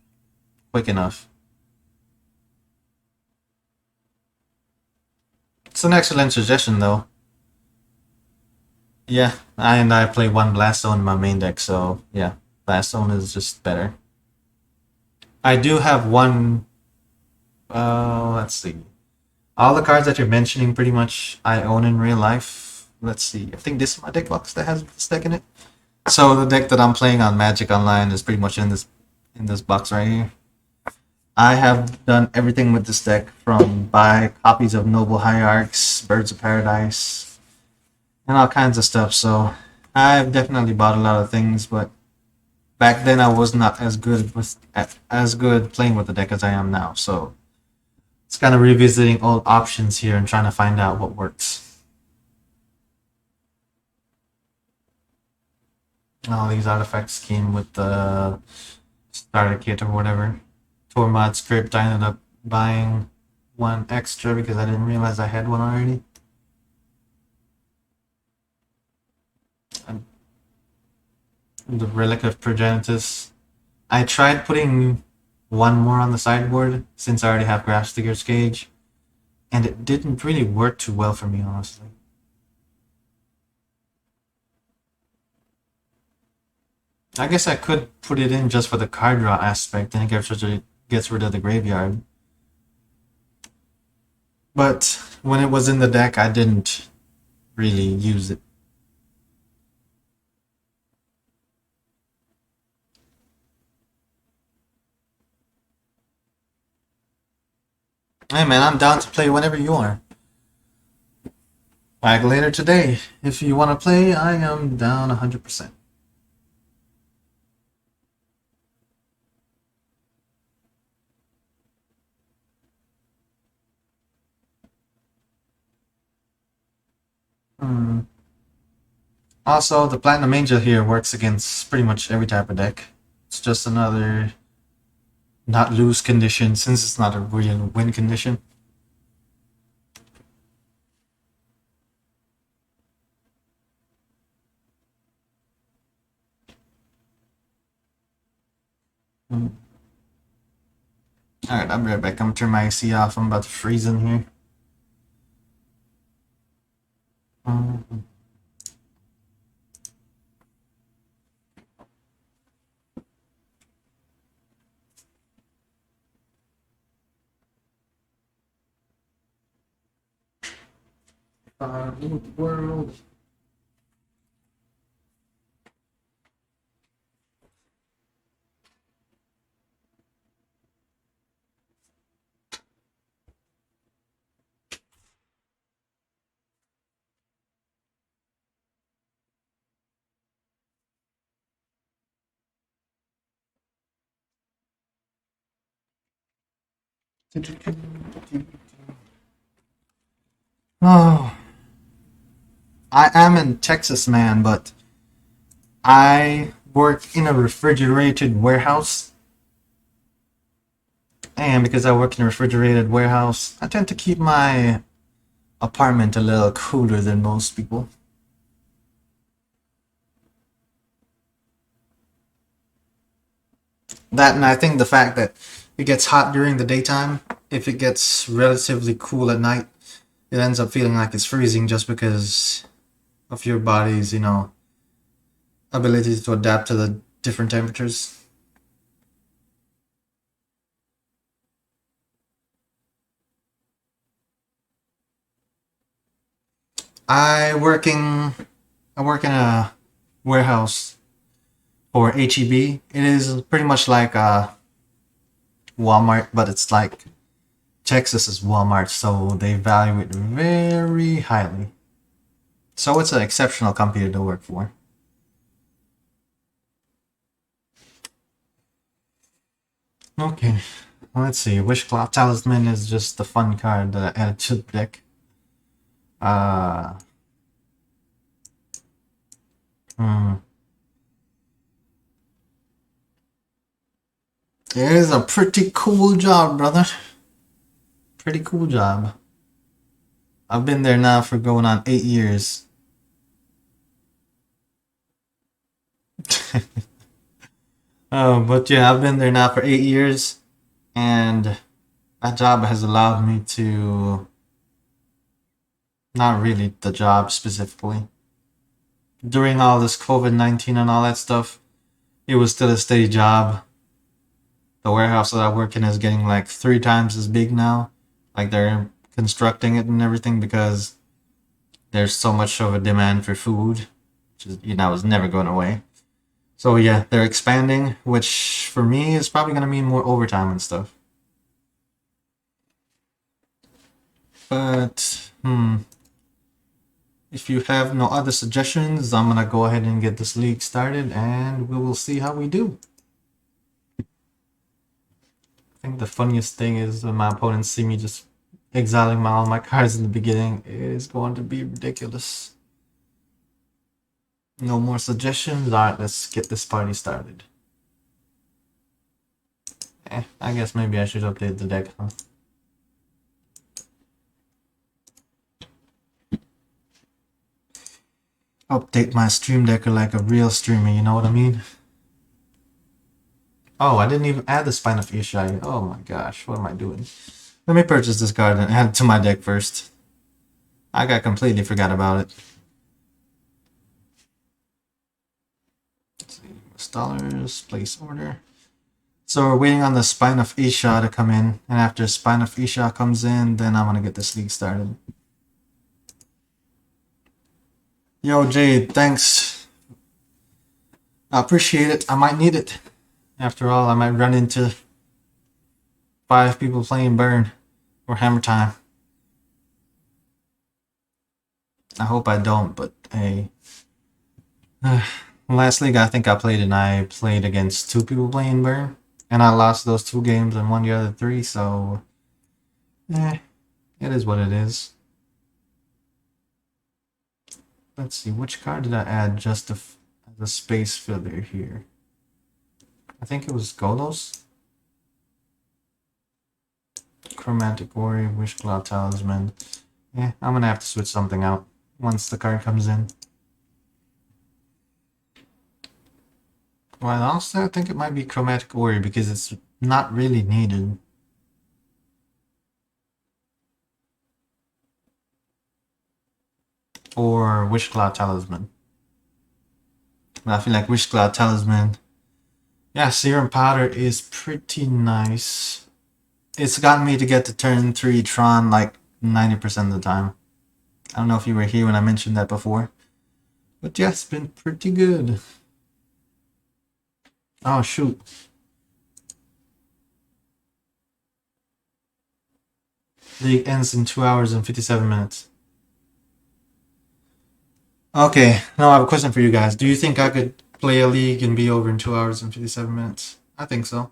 Speaker 1: quick enough. It's an excellent suggestion, though. Yeah, I play one Blast Zone in my main deck, so yeah, Blast Zone is just better. I do have one. Let's see. All the cards that you're mentioning, pretty much, I own in real life. Let's see. I think this is my deck box that has this deck in it. So the deck that I'm playing on Magic Online is pretty much in this box right here. I have done everything with this deck from buy copies of Noble Hierarchs, Birds of Paradise, and all kinds of stuff. So I've definitely bought a lot of things, but back then I was not as good playing with the deck as I am now. So it's kind of revisiting old options here and trying to find out what works. All these artifacts came with the starter kit or whatever. Tormod script, I ended up buying one extra because I didn't realize I had one already. And the Relic of Progenitus. I tried putting one more on the sideboard since I already have Grafstigger's Cage, and it didn't really work too well for me, honestly. I guess I could put it in just for the card draw aspect, and it gets rid of the graveyard. But when it was in the deck, I didn't really use it. Hey man, I'm down to play whenever you are. Like later today. If you want to play, I am down 100%. Hmm. Also, the Platinum Angel here works against pretty much every type of deck. It's just another not lose condition since it's not a real win condition. Hmm. Alright, I'll be right back. I'm gonna turn my AC off. I'm about to freeze in here. Hmm. World. Oh, I am in Texas, man, but I work in a refrigerated warehouse. And because I work in a refrigerated warehouse, I tend to keep my apartment a little cooler than most people. That and I think the fact that it gets hot during the daytime, if it gets relatively cool at night, it ends up feeling like it's freezing just because of your body's, ability to adapt to the different temperatures. I work in I work in a warehouse for HEB. It is pretty much like Walmart, but it's like Texas is Walmart, so they value it very highly. So it's an exceptional company to work for. Okay, let's see. Wishcloth Talisman is just the fun card that I added to the deck. Uh, hmm. It is a pretty cool job, brother. Pretty cool job. I've been there now for going on 8 years. But yeah, I've been there now for 8 years, and that job has allowed me to, not really the job specifically. During all this COVID-19 and all that stuff, it was still a steady job. The warehouse that I work in is getting like 3 times as big now. Like they're constructing it and everything because there's so much of a demand for food, which is, is never going away. So yeah, they're expanding, which for me is probably gonna mean more overtime and stuff. But if you have no other suggestions, I'm gonna go ahead and get this league started, and we will see how we do. I think the funniest thing is when my opponents see me just exiling all my cards in the beginning. It is going to be ridiculous. No more suggestions? Alright, let's get this party started. I guess maybe I should update the deck, huh? Update my stream deck like a real streamer, you know what I mean? Oh, I didn't even add the Spine of Ishai. Oh my gosh, what am I doing? Let me purchase this card and add it to my deck first. I completely forgot about it. Let's see, dollars, place order. So we're waiting on the Spine of Isha to come in, and after Spine of Isha comes in, then I'm gonna get this league started. Yo, Jade, thanks. I appreciate it. I might need it. After all, I might run into 5 people playing Burn or Hammer Time. I hope I don't, but hey. Last league I think I played and I played against 2 people playing Burn, and I lost those 2 games and won the other 3, so it is what it is. Let's see, which card did I add just as a space filler here? I think it was Golos. Chromatic Ori, Wish Cloud Talisman. I'm gonna have to switch something out once the card comes in. Well, honestly, I think it might be Chromatic Ori because it's not really needed. Or Wish Cloud Talisman. But I feel like Wish Cloud Talisman. Yeah, Serum Powder is pretty nice. It's gotten me to get to turn 3 Tron like 90% of the time. I don't know if you were here when I mentioned that before. But yeah, it's been pretty good. Oh, shoot. League ends in 2 hours and 57 minutes. Okay, now I have a question for you guys. Do you think I could play a league and be over in 2 hours and 57 minutes? I think so.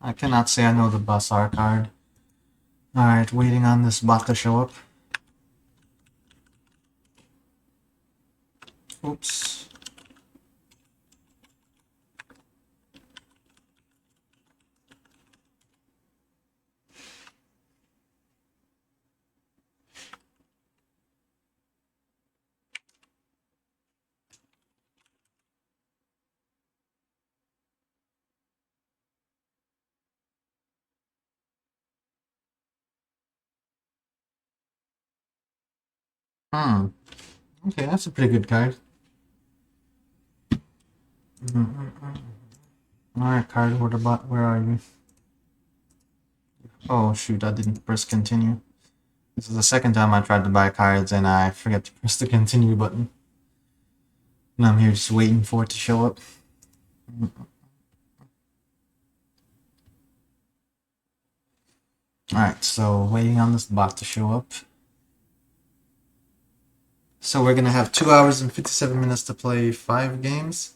Speaker 1: I cannot say I know the Bazaar card. Alright, waiting on this bot to show up. Oops. Okay, that's a pretty good card. Alright, card order bot, where are you? Oh shoot, I didn't press continue. This is the second time I tried to buy cards and I forget to press the continue button. And I'm here just waiting for it to show up. Alright, so waiting on this bot to show up. So we're gonna have 2 hours and 57 minutes to play 5 games.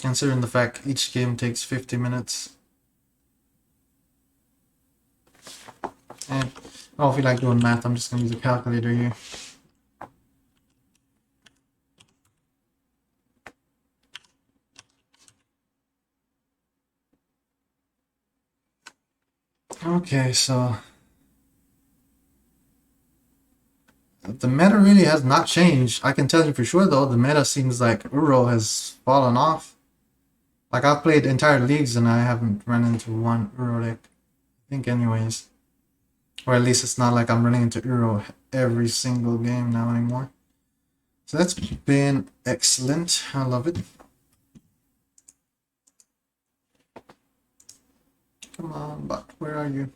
Speaker 1: considering the fact each game takes 50 minutes. And I don't feel like doing math, I'm just gonna use a calculator here. Okay, so the meta really has not changed. I can tell you for sure though, the meta seems like Uro has fallen off. Like I've played entire leagues and I haven't run into one Uro deck. I think anyways. Or at least it's not like I'm running into Uro every single game now anymore. So that's been excellent. I love it. Come on, bot, where are you?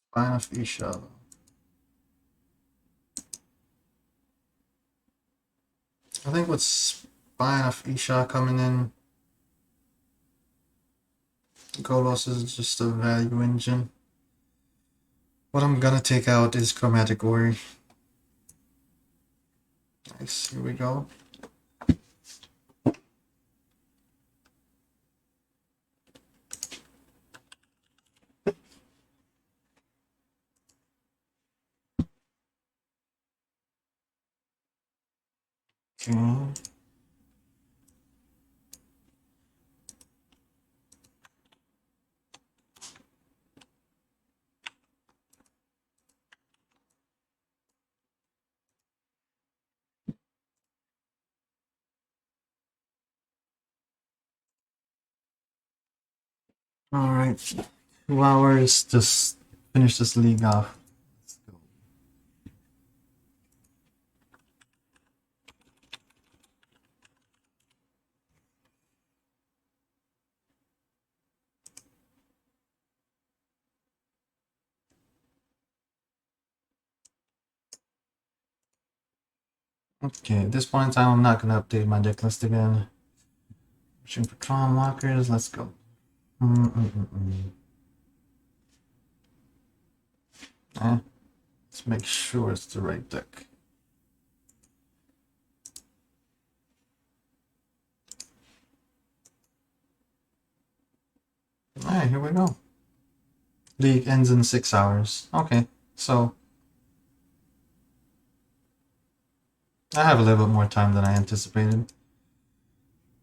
Speaker 1: Spine of Isha. I think with Spine of Isha coming in, Golos is just a value engine. What I'm gonna take out is Chromatic Ori. Nice, here we go. Okay. Alright. 2 hours, just finish this league off. Let's go. Okay, at this point in time, I'm not gonna update my deck list again. Shooting for Tron walkers, let's go. Let's make sure it's the right deck. Alright, here we go. League ends in 6 hours. Okay, so I have a little bit more time than I anticipated.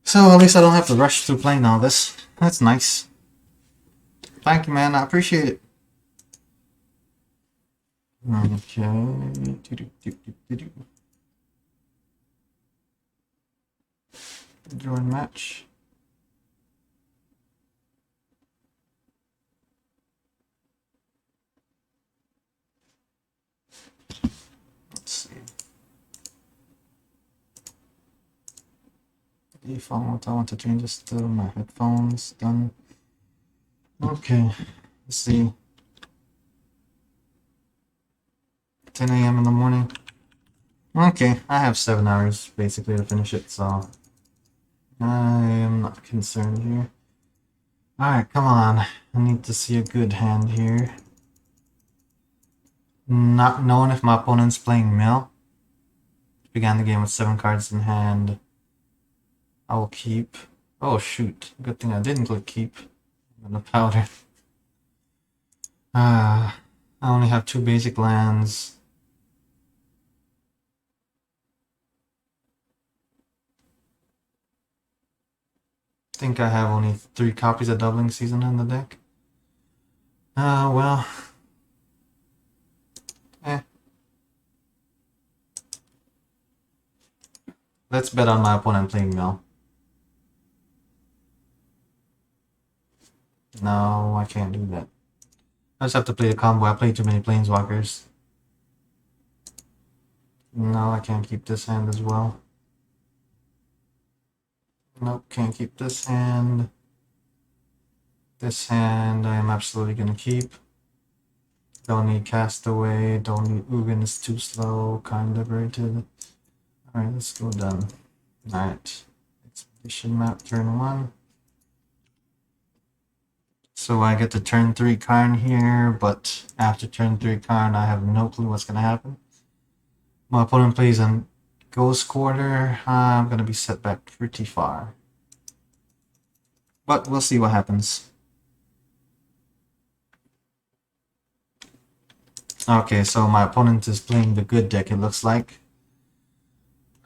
Speaker 1: So at least I don't have to rush through playing all this. That's nice. Thank you, man. I appreciate it. Okay. Join match. Let's see. Default. I want to change this to my headphones. Done. Okay. Let's see. 10 a.m. in the morning. Okay, I have 7 hours basically to finish it, so I am not concerned here. Alright, come on. I need to see a good hand here. Not knowing if my opponent's playing mill. Began the game with 7 cards in hand. I will keep. Oh shoot, good thing I didn't click keep. I'm gonna powder. I only have 2 basic lands. I think I have only 3 copies of Doubling Season in the deck. Well. Let's bet on my opponent playing mill. No, I can't do that. I just have to play the combo. I play too many planeswalkers. No, I can't keep this hand as well. Nope, can't keep this hand. This hand I am absolutely gonna keep. Don't need Castaway, don't need Ugin, is too slow, Karn liberated. Alright, let's go done. Alright. Expedition map, turn 1. So I get to turn 3 Karn here, but after turn 3 Karn, I have no clue what's gonna happen. My opponent plays on Ghost Quarter. I'm gonna be set back pretty far. But we'll see what happens. Okay, so my opponent is playing the good deck, it looks like.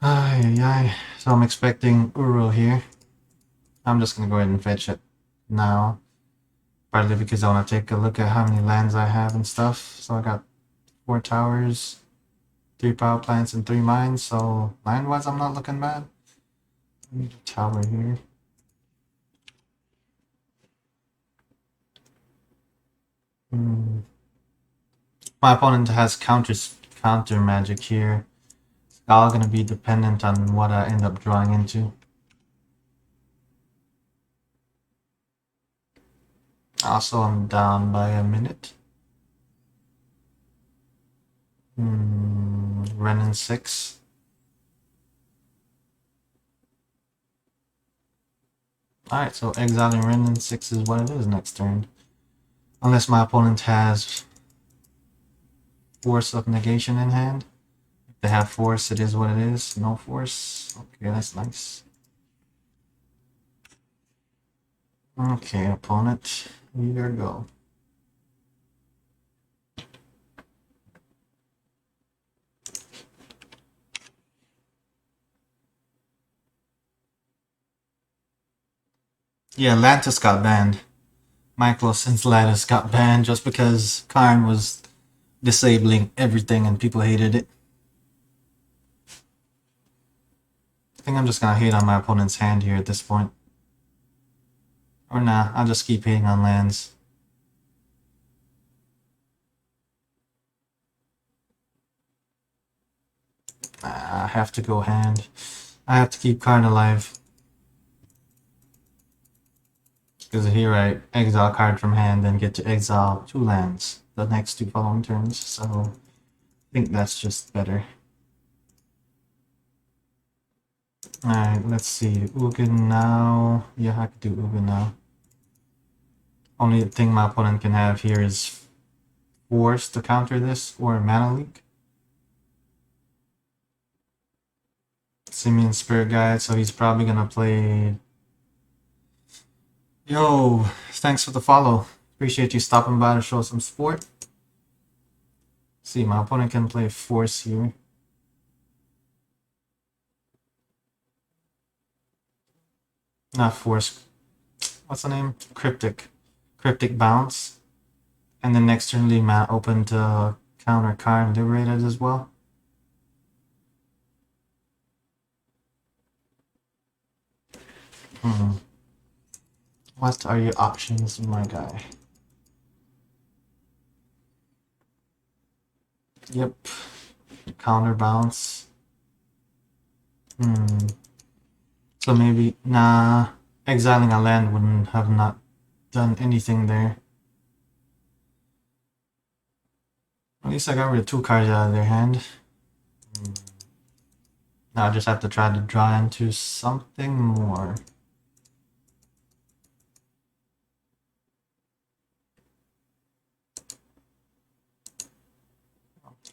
Speaker 1: Ay. So I'm expecting Uro here. I'm just gonna go ahead and fetch it now. Partly because I want to take a look at how many lands I have and stuff. So I got 4 towers, 3 power plants, and 3 mines. So land-wise, I'm not looking bad. I need a tower here. My opponent has counter magic here. It's all gonna be dependent on what I end up drawing into. Also, I'm down by a minute. Renin 6. Alright, so exiling Renin 6 is what it is next turn. Unless my opponent has Force of Negation in hand. If they have Force, it is what it is. No Force. Okay, that's nice. Okay, opponent, here you go. Yeah, Lantis got banned. Michaelos and Lattice got banned just because Karn was disabling everything and people hated it. I think I'm just gonna hate on my opponent's hand here at this point. Or nah, I'll just keep hating on lands. I have to go hand. I have to keep Karn alive. Because here I exile card from hand and get to exile 2 lands the next 2 following turns, so I think that's just better. Alright, let's see. Ugin now. Yeah, I could do Ugin now. Only thing my opponent can have here is Force to counter this, or Mana Leak. Simian Spirit Guide, so he's probably gonna play... Yo, thanks for the follow. Appreciate you stopping by to show some support. See, my opponent can play Force here. Not Force. What's the name? Cryptic Bounce. And then next turn leave mana open to counter Karn Liberated as well. What are your options, my guy? Yep. Counter bounce. So maybe, nah, exiling a land wouldn't have not done anything there. At least I got rid of 2 cards out of their hand. Now I just have to try to draw into something more.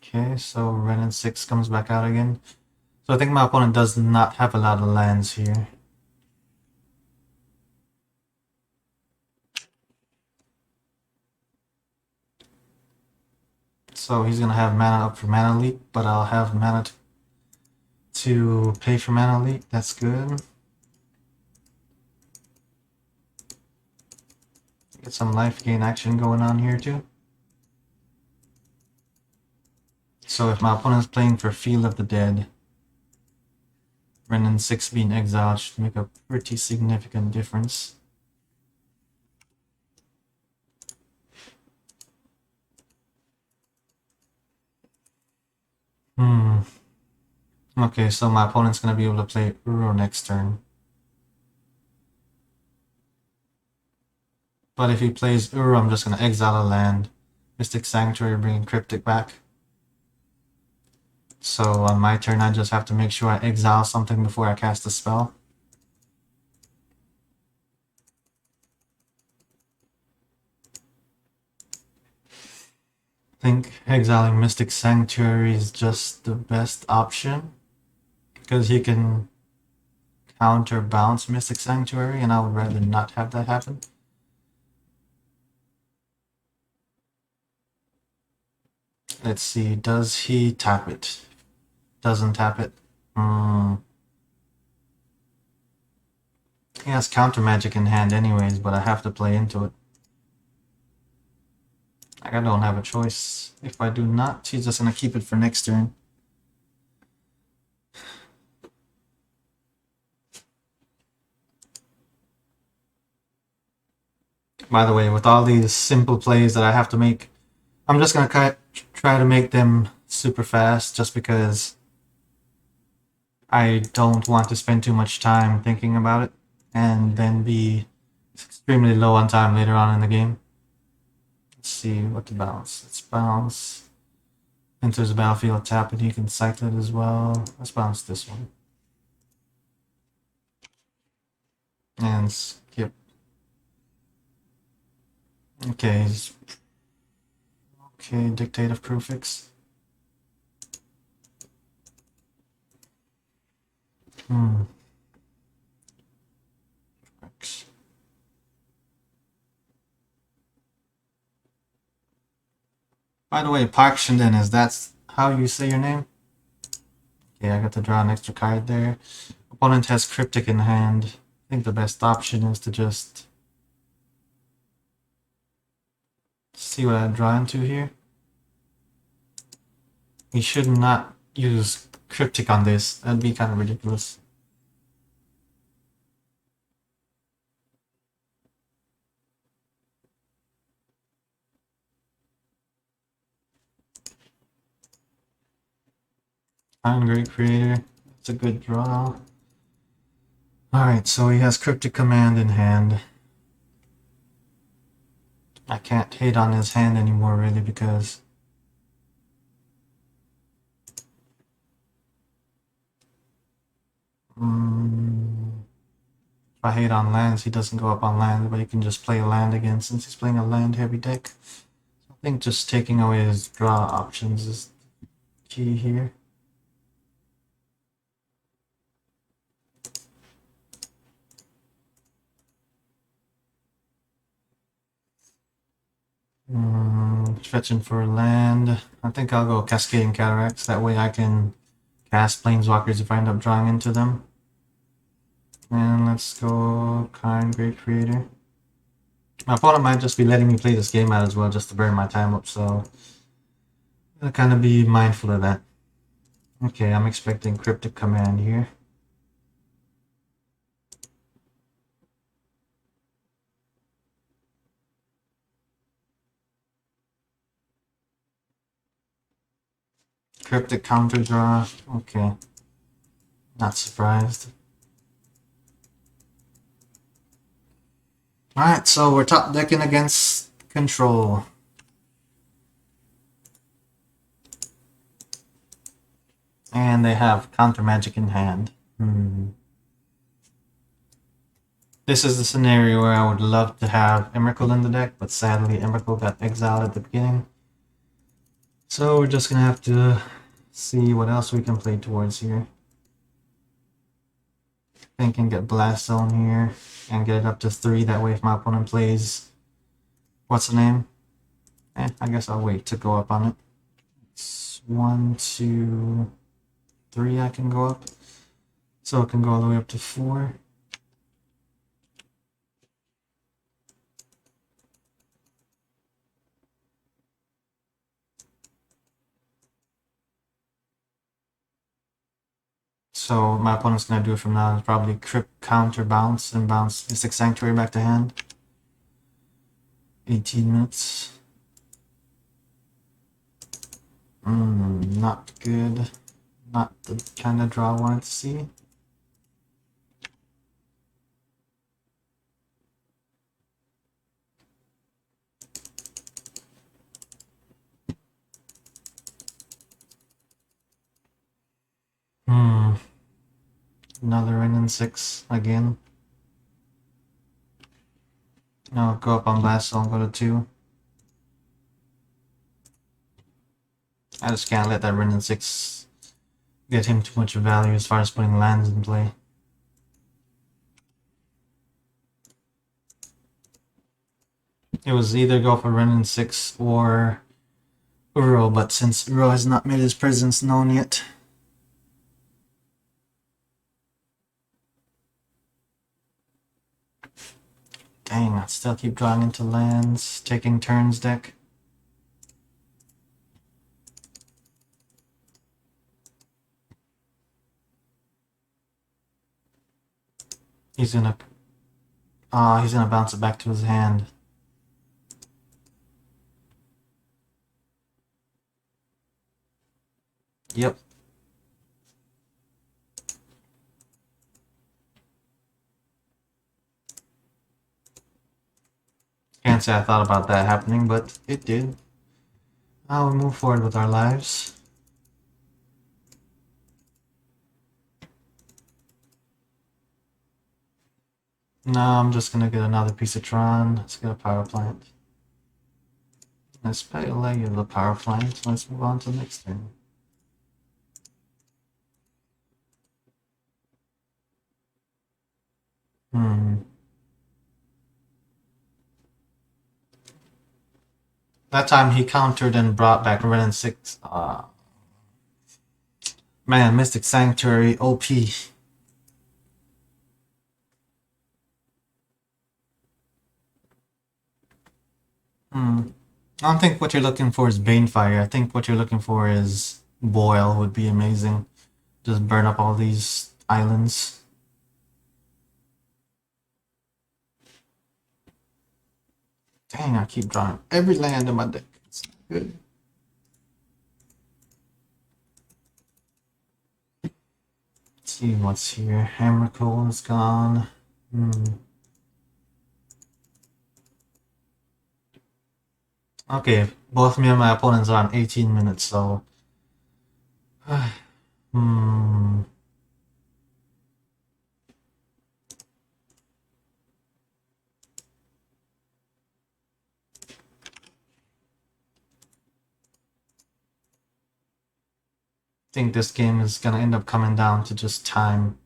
Speaker 1: Okay, so Renin 6 comes back out again. So I think my opponent does not have a lot of lands here. So he's gonna have mana up for Mana Leak, but I'll have mana to pay for Mana Leak. That's good. Get some life gain action going on here too. So if my opponent's playing for Field of the Dead, Renin 6 being exiled should make a pretty significant difference. Okay, so my opponent's gonna be able to play Uro next turn. But if he plays Uro, I'm just gonna exile a land, Mystic Sanctuary, bringing Cryptic back. So on my turn, I just have to make sure I exile something before I cast a spell. I think exiling Mystic Sanctuary is just the best option, because he can counterbalance Mystic Sanctuary, and I would rather not have that happen. Let's see, does he tap it? Doesn't tap it. He has counter magic in hand anyways, but I have to play into it. Like, I don't have a choice. If I do not, he's just gonna keep it for next turn. By the way, with all these simple plays that I have to make, I'm just gonna try to make them super fast, just because I don't want to spend too much time thinking about it and then be extremely low on time later on in the game. Let's see what to bounce. Let's bounce. Enters the battlefield, tap it. You can cycle it as well. Let's bounce this one. And skip. Okay. Okay, Dictative Prefix. By the way, Park Shinden, is that how you say your name? Okay, I got to draw an extra card there. Opponent has Cryptic in hand. I think the best option is to just see what I draw into here. He should not use Cryptic on this. That'd be kind of ridiculous. Iron Great Creator. It's a good draw. Alright, so he has Cryptic Command in hand. I can't hate on his hand anymore, really, because if I hate on lands, he doesn't go up on lands, but he can just play a land again since he's playing a land-heavy deck. So I think just taking away his draw options is key here. Fetching for land. I think I'll go Cascading Cataracts. That way I can cast Planeswalkers if I end up drawing into them. And let's go Kind Great Creator. My opponent might just be letting me play this game out as well, just to burn my time up, so I'll kind of be mindful of that. Okay, I'm expecting Cryptic Command here. Cryptic counter draw. Okay. Not surprised. Alright, so we're top decking against Control. And they have counter magic in hand. This is the scenario where I would love to have Emrakul in the deck, but sadly Emrakul got exiled at the beginning. So we're just gonna have to see what else we can play towards here. I think I can get Blast Zone here and get it up to 3. That way if my opponent plays, what's the name? I guess I'll wait to go up on it. It's 1, 2, 3 I can go up. So it can go all the way up to 4. So my opponent's gonna do it from now is probably Crypt counter bounce and bounce Mystic Sanctuary back to hand. 18 minutes. Not good. Not the kind of draw I wanted to see. Another in and 6 again. Now go up on blast, so I'll go to 2. I just can't let that Ren and 6 get him too much value as far as putting lands in play. It was either go for Ren and 6 or Uro, but since Uro has not made his presence known yet. Dang, I still keep drawing into lands, taking turns deck. He's gonna bounce it back to his hand. Yep. Can't say I thought about that happening, but it did. Now we move forward with our lives. No, I'm just gonna get another piece of Tron. Let's get a power plant. Let's pay a leg of the power plant. Let's move on to the next turn. That time he countered and brought back Ren and 6. Man, Mystic Sanctuary OP. I don't think what you're looking for is Banefire. I think what you're looking for is Boil would be amazing. Just burn up all these islands. Dang, I keep drawing every land in my deck. It's good. Let's see what's here. Hammer Coal is gone. Okay, both me and my opponents are on 18 minutes, so... I think this game is gonna end up coming down to just time.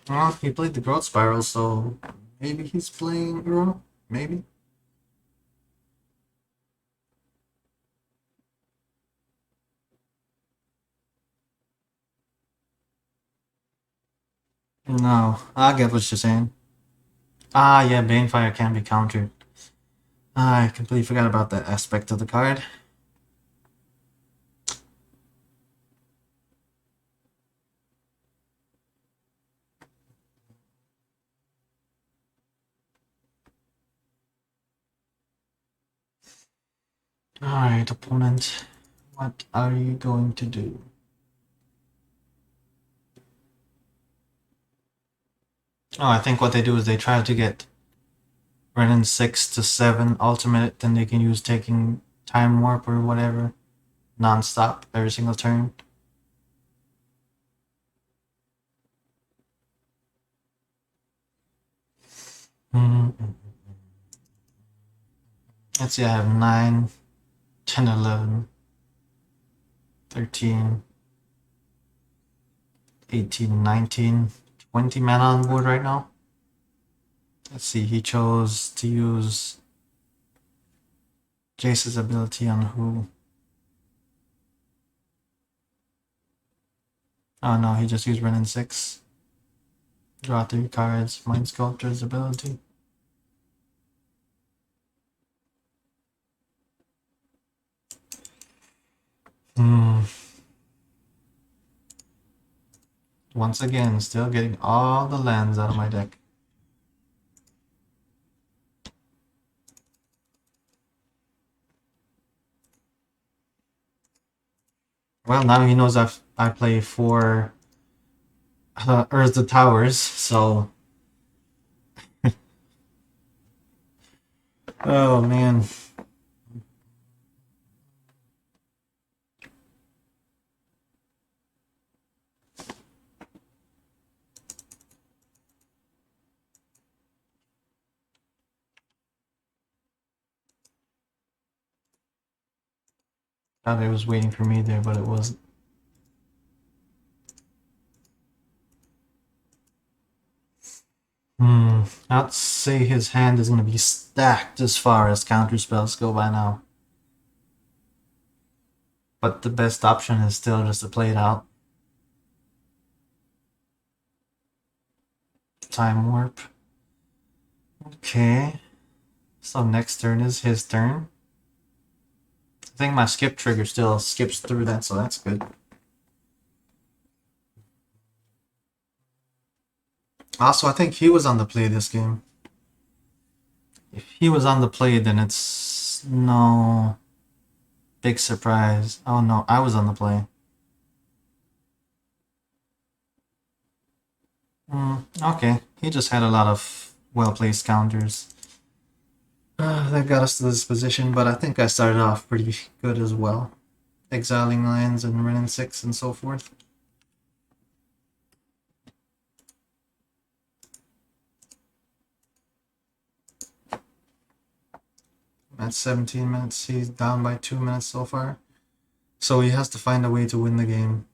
Speaker 1: Well, he played the Growth Spiral, so maybe he's playing Uro? Maybe? No, I get what you're saying. Ah, yeah, Banefire can be countered. I completely forgot about that aspect of the card. Alright, opponent. What are you going to do? Oh, I think what they do is they try to get Renin 6 to 7 ultimate, then they can use taking time warp or whatever non-stop every single turn. Let's see, I have 9, 10, 11, 13, 18, 19, 20 mana on board right now. Let's see, he chose to use Jace's ability on who? Oh no, he just used Renin 6. Draw 3 cards, Mind Sculptor's ability. Once again, still getting all the lands out of my deck. Well, now he knows I play 4 Earth the Towers, so Oh man. Thought it was waiting for me there, but it wasn't. I'd say his hand is gonna be stacked as far as counter spells go by now. But the best option is still just to play it out. Time warp. Okay. So next turn is his turn. I think my skip trigger still skips through that, so that's good. Also, I think he was on the play this game. If he was on the play, then it's no big surprise. Oh no, I was on the play. Okay, he just had a lot of well-placed counters. That got us to this position, but I think I started off pretty good as well. Exiling lands and running 6 and so forth. At 17 minutes, he's down by 2 minutes so far. So he has to find a way to win the game.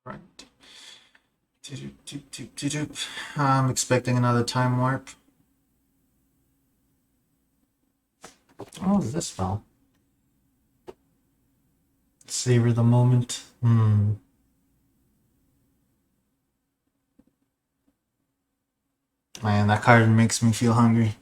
Speaker 1: Right. I'm expecting another time warp. Oh, this spell. Savor the moment. Man, that card makes me feel hungry.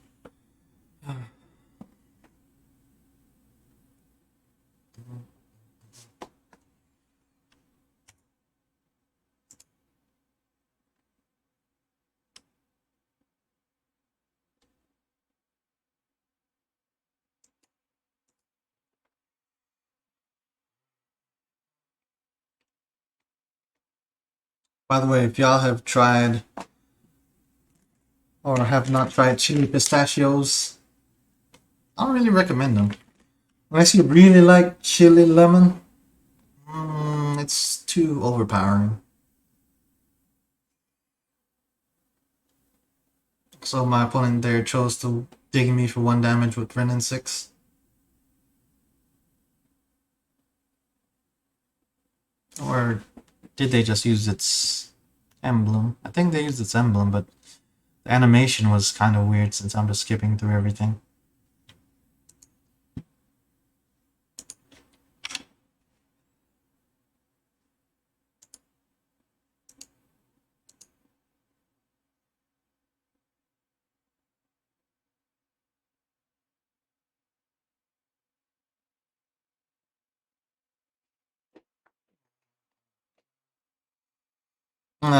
Speaker 1: By the way, if y'all have tried or have not tried chili pistachios, I don't really recommend them. Unless you really like chili lemon, it's too overpowering. So my opponent there chose to dig me for 1 damage with Ren and 6. Or did they just use its emblem? I think they used its emblem, but the animation was kind of weird since I'm just skipping through everything.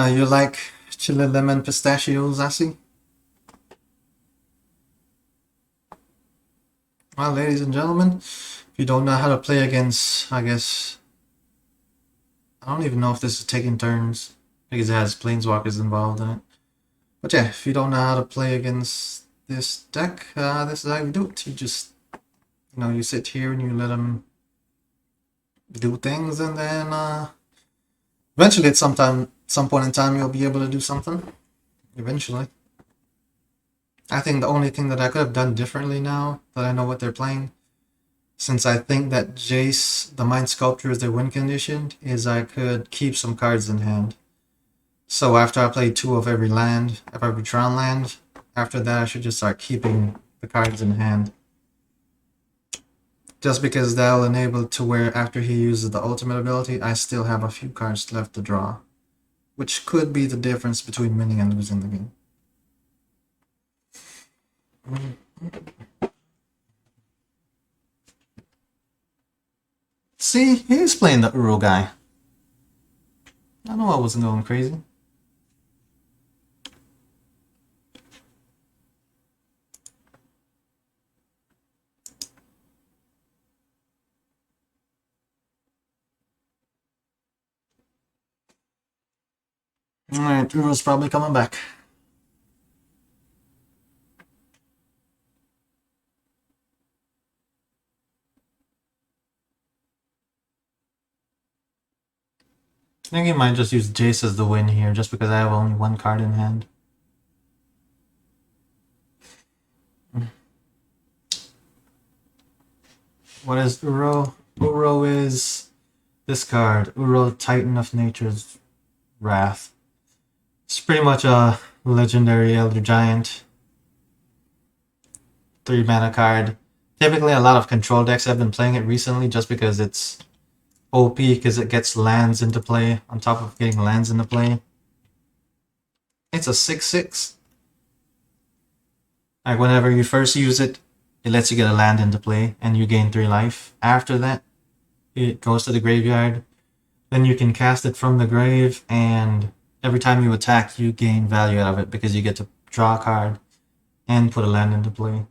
Speaker 1: You like chili lemon pistachios, I see? Well, ladies and gentlemen, if you don't know how to play against, I guess, I don't even know if this is taking turns because it has planeswalkers involved in it. But yeah, if you don't know how to play against this deck, this is how you do it. You just, you sit here and you let them do things, and then eventually at some point in time, you'll be able to do something. Eventually. I think the only thing that I could have done differently now that I know what they're playing, since I think that Jace, the Mind Sculptor, is their win condition, is I could keep some cards in hand. So after I play 2 of every land, of every Tron land, after that I should just start keeping the cards in hand. Just because that'll enable to where after he uses the ultimate ability, I still have a few cards left to draw. Which could be the difference between winning and losing the game. See, he's playing the Uro guy. I know I wasn't going crazy. Alright, Uro's probably coming back. I think he might just use Jace as the win here, just because I have only one card in hand. What is Uro? Uro is this card. Uro, Titan of Nature's Wrath. It's pretty much a legendary Elder Giant. 3 mana card. Typically a lot of control decks have been playing it recently just because it's OP, because it gets lands into play on top of getting lands into play. It's a 6/6. Like whenever you first use it, it lets you get a land into play and you gain 3 life. After that, it goes to the graveyard. Then you can cast it from the grave, and every time you attack, you gain value out of it because you get to draw a card and put a land into play.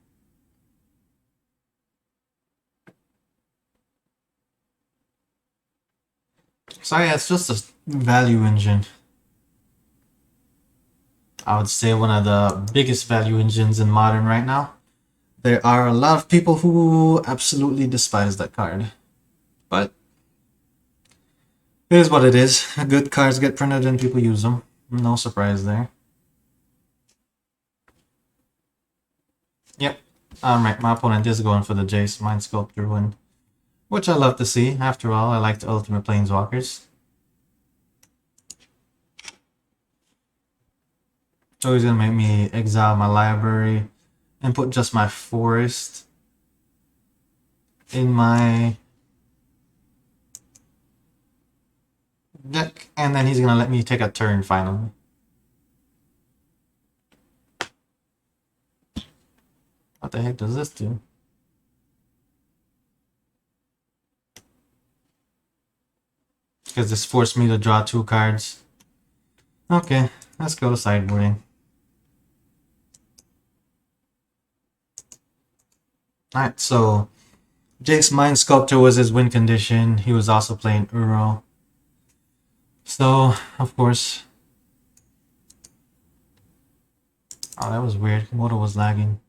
Speaker 1: So yeah, it's just a value engine. I would say one of the biggest value engines in Modern right now. There are a lot of people who absolutely despise that card. But it is what it is. Good cards get printed and people use them. No surprise there. Yep. Alright, my opponent is going for the Jace Mind Sculptor win. Which I love to see. After all, I like the Ultimate Planeswalkers. So he's gonna make me exile my library and put just my forest in my deck, and then he's gonna let me take a turn finally. What the heck does this do? Because this forced me to draw 2 cards. Okay, let's go to sideboarding. Alright, so Jace Mind Sculptor was his win condition. He was also playing Uro. So, of course... Oh, that was weird. Moto was lagging.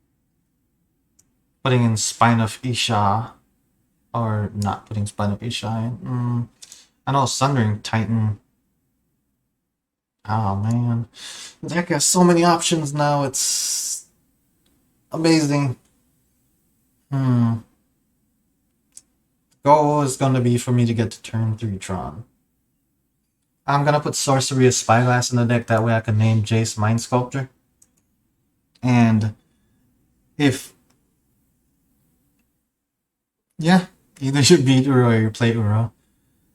Speaker 1: Putting in Spine of Isha. Or not putting Spine of Isha in. I know Sundering Titan. Oh man. The deck has so many options now. It's amazing. The goal is going to be for me to get to turn 3 Tron. I'm going to put Sorcery of Spyglass in the deck. That way I can name Jace Mind Sculptor. And if... yeah, either you beat Uro or you play Uro.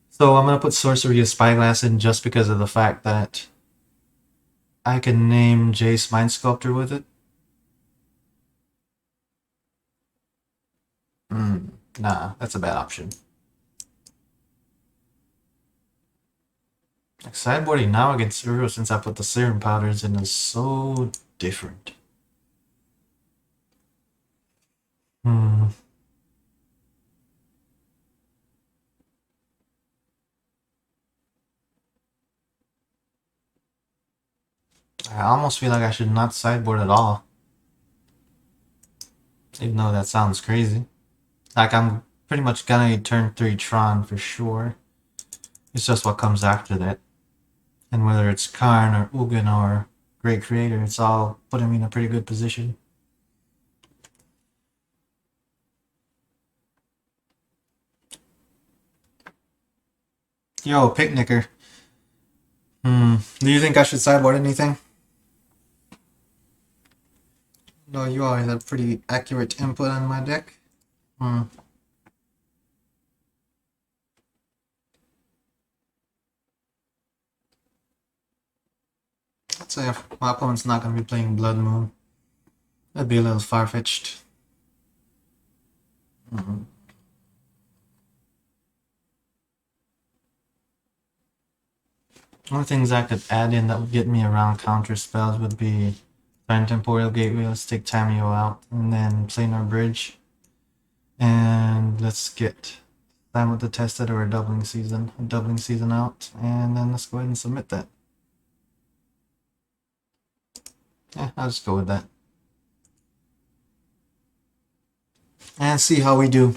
Speaker 1: So I'm going to put Sorcery of Spyglass in just because of the fact that I can name Jace Mind Sculptor with it. Nah, that's a bad option. Like sideboarding now against Uro since I put the Serum powders in is so different. I almost feel like I should not sideboard at all. Even though that sounds crazy. Like, I'm pretty much gonna turn 3 Tron for sure. It's just what comes after that. And whether it's Karn or Ugin or Great Creator, it's all putting me in a pretty good position. Yo, Picnicker. Do you think I should sideboard anything? No, you always have pretty accurate input on my deck. I'd say if my opponent's not going to be playing Blood Moon, that'd be a little far-fetched. One things I could add in that would get me around counter spells would be Threatened Temporal Gateway. Let's take Tameo out, and then Planar Bridge. And let's get Time with the Tested or a doubling season out, and then let's go ahead and submit that. Yeah, I'll just go with that. And see how we do.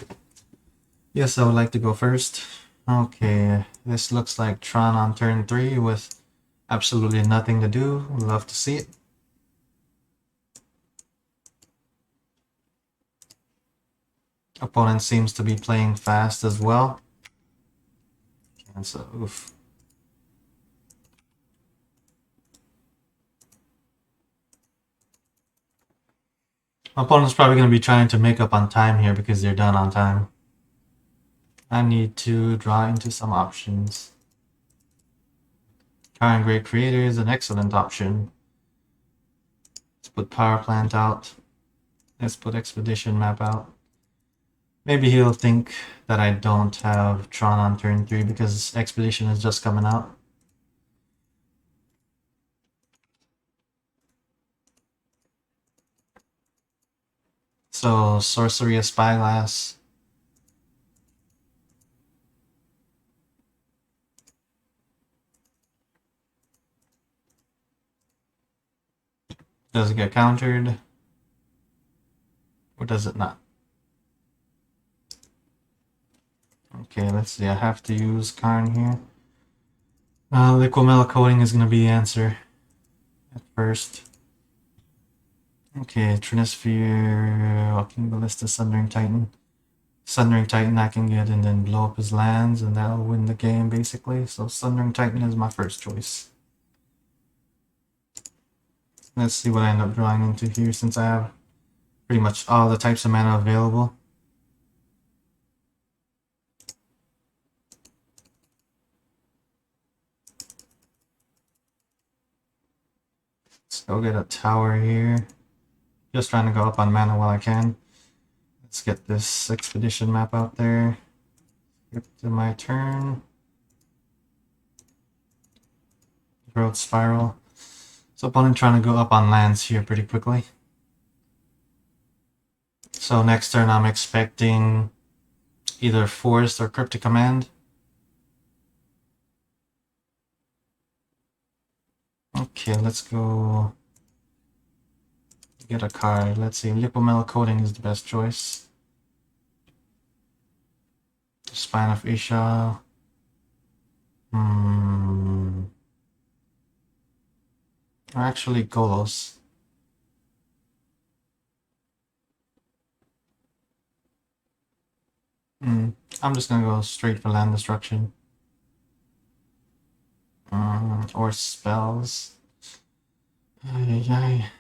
Speaker 1: Yes, I would like to go first. Okay, this looks like Tron on turn 3 with absolutely nothing to do. Love to see it. Opponent seems to be playing fast as well. And so, oof. My opponent's probably going to be trying to make up on time here because they're done on time. I need to draw into some options. Current Great Creator is an excellent option. Let's put Power Plant out. Let's put Expedition Map out. Maybe he'll think that I don't have Tron on turn 3 because Expedition is just coming out. So, Sorcery, a Spyglass. Does it get countered? Or does it not? Okay, let's see. I have to use Karn here. Liquimel Coating is going to be the answer at first. Okay, Trinisphere, Walking Ballista, Sundering Titan. Sundering Titan I can get and then blow up his lands and that'll win the game basically. So Sundering Titan is my first choice. Let's see what I end up drawing into here since I have pretty much all the types of mana available. Let's go get a tower here. Just trying to go up on mana while I can. Let's get this expedition map out there. Get to my turn. Growth Spiral. So opponent trying to go up on lands here pretty quickly. So next turn I'm expecting either Forest or Cryptic Command. Okay, let's go get a card. Let's see, Liquimel Coating is the best choice. Spine of Isha. Actually, Golos. I'm just gonna go straight for land destruction. Or spells. Ay, ay.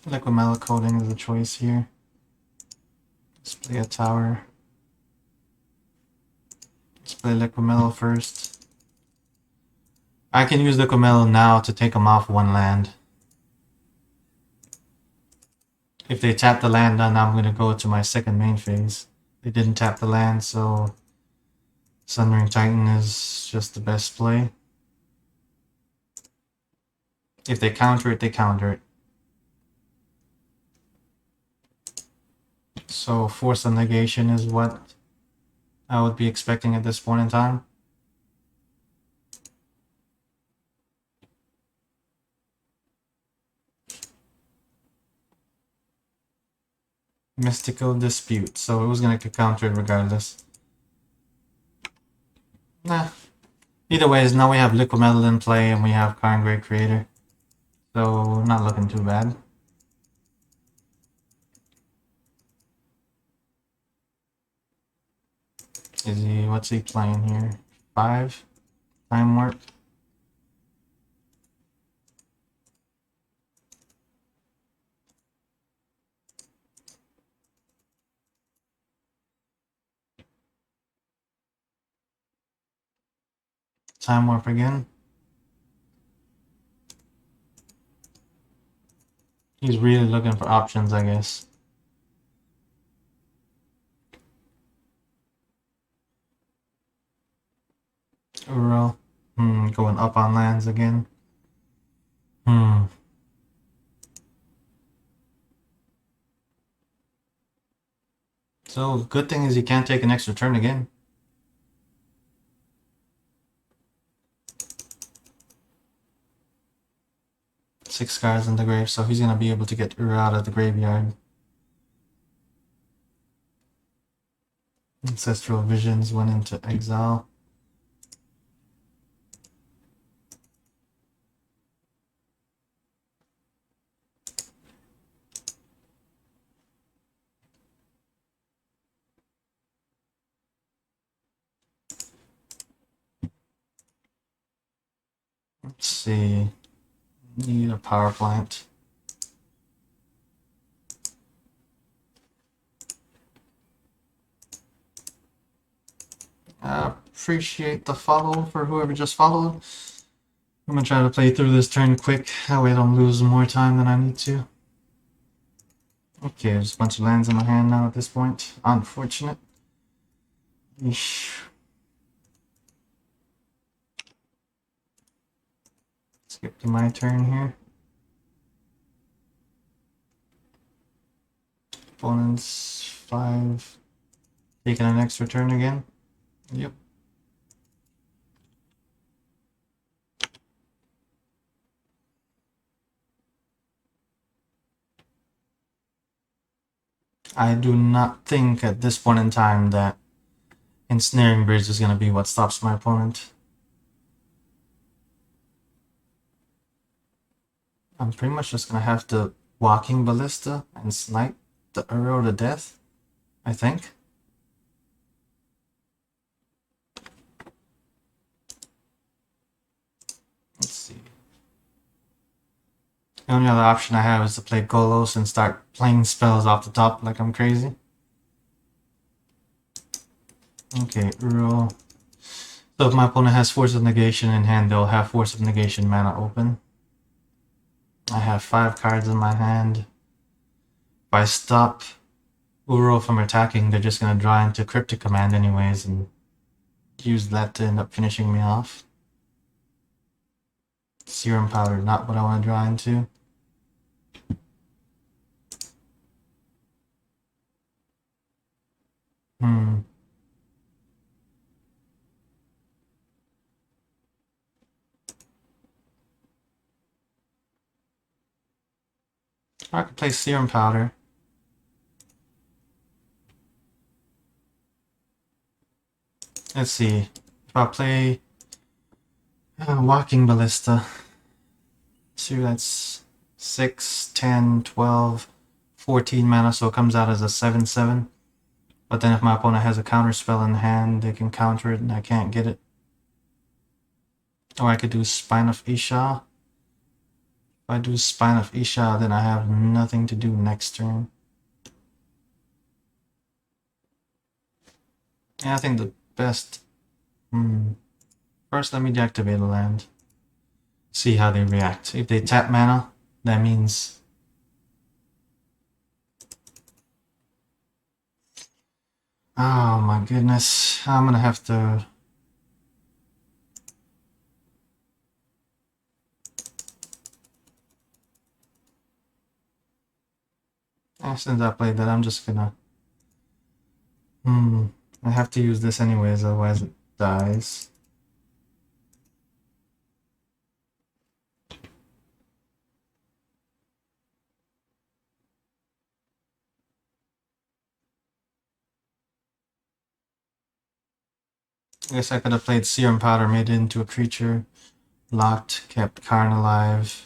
Speaker 1: Liquimel Coating is the choice here. Let's play a tower. Let's play Liquimel first. I can use Liquimel now to take them off one land. If they tap the land, then I'm going to go to my second main phase. They didn't tap the land, so Sundering Titan is just the best play. If they counter it, they counter it. So Force of Negation is what I would be expecting at this point in time. Mystical Dispute, so it was going to get countered regardless. Nah. Either ways, now we have Liquimel in play and we have Karn Great Creator. So, not looking too bad. What's he playing here? 5? Time Warp? Time Warp again? He's really looking for options, I guess. Uro. Going up on lands again. So, good thing is you can't take an extra turn again. Six cards in the grave, so he's gonna be able to get Ur out of the graveyard. Ancestral Visions went into exile. Let's see. Need a power plant. I appreciate the follow for whoever just followed. I'm gonna try to play through this turn quick, that way I don't lose more time than I need to. Okay, there's a bunch of lands in my hand now at this point. Unfortunate. Eesh. Skip to my turn here. Opponent's 5. Taking an extra turn again. Yep. I do not think at this point in time that Ensnaring Bridge is going to be what stops my opponent. I'm pretty much just going to have to Walking Ballista and snipe the Uro to death, I think. Let's see. The only other option I have is to play Golos and start playing spells off the top like I'm crazy. Okay, Uro. So if my opponent has Force of Negation in hand, they'll have Force of Negation mana open. I have 5 cards in my hand. If I stop Uro from attacking, they're just going to draw into Cryptic Command anyways and use that to end up finishing me off. Serum Powder, not what I want to draw into. I could play Serum Powder. Let's see. If I play Walking Ballista, so that's 6, 10, 12, 14 mana, so it comes out as a 7/7. But then if my opponent has a counter spell in hand, they can counter it and I can't get it. Or I could do Spine of Isha. If I do Spine of Isha, then I have nothing to do next turn. And I think the best... First, let me deactivate a land. See how they react. If they tap mana, that means... Oh my goodness. I'm gonna have to... Since I played that, I'm just gonna... I have to use this anyways, otherwise it dies. I guess I could have played Serum Powder, made it into a creature, locked, kept Karn alive.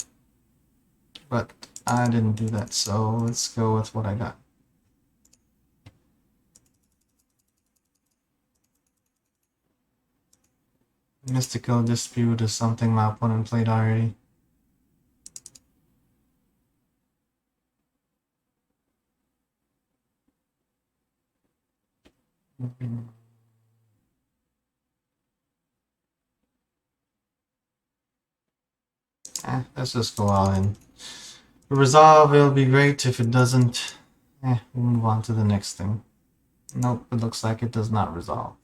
Speaker 1: But I didn't do that, so let's go with what I got. Mystical Dispute is something my opponent played already. Let's just go all in. Resolve, it'll be great. If it doesn't, we'll move on to the next thing. Nope, it looks like it does not resolve.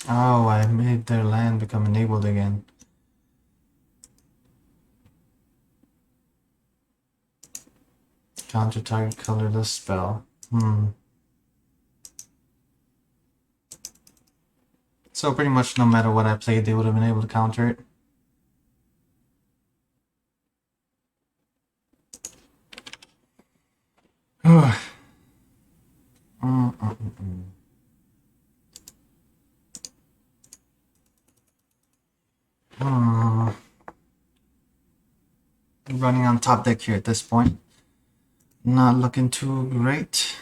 Speaker 1: Oh, I made their land become enabled again. Counter target colorless spell. So pretty much no matter what I played, they would have been able to counter it. Running on top deck here at this point. Not looking too great.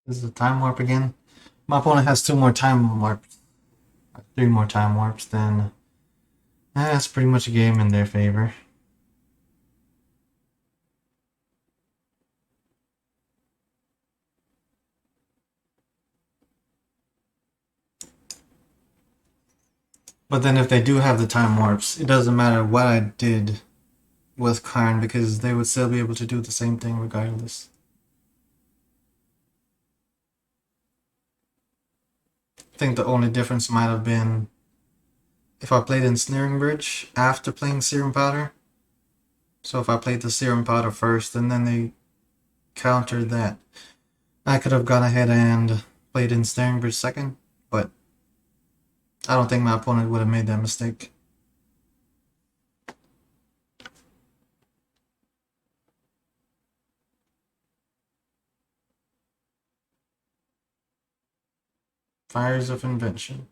Speaker 1: This is a time warp again. My opponent has 2 more time warps. 3 more time warps, then that's pretty much a game in their favor. But then if they do have the time warps, it doesn't matter what I did with Karn because they would still be able to do the same thing regardless. I think the only difference might have been if I played Ensnaring Bridge after playing Serum Powder. So if I played the Serum Powder first and then they countered that, I could have gone ahead and played Ensnaring Bridge second, but I don't think my opponent would have made that mistake. Fires of Invention.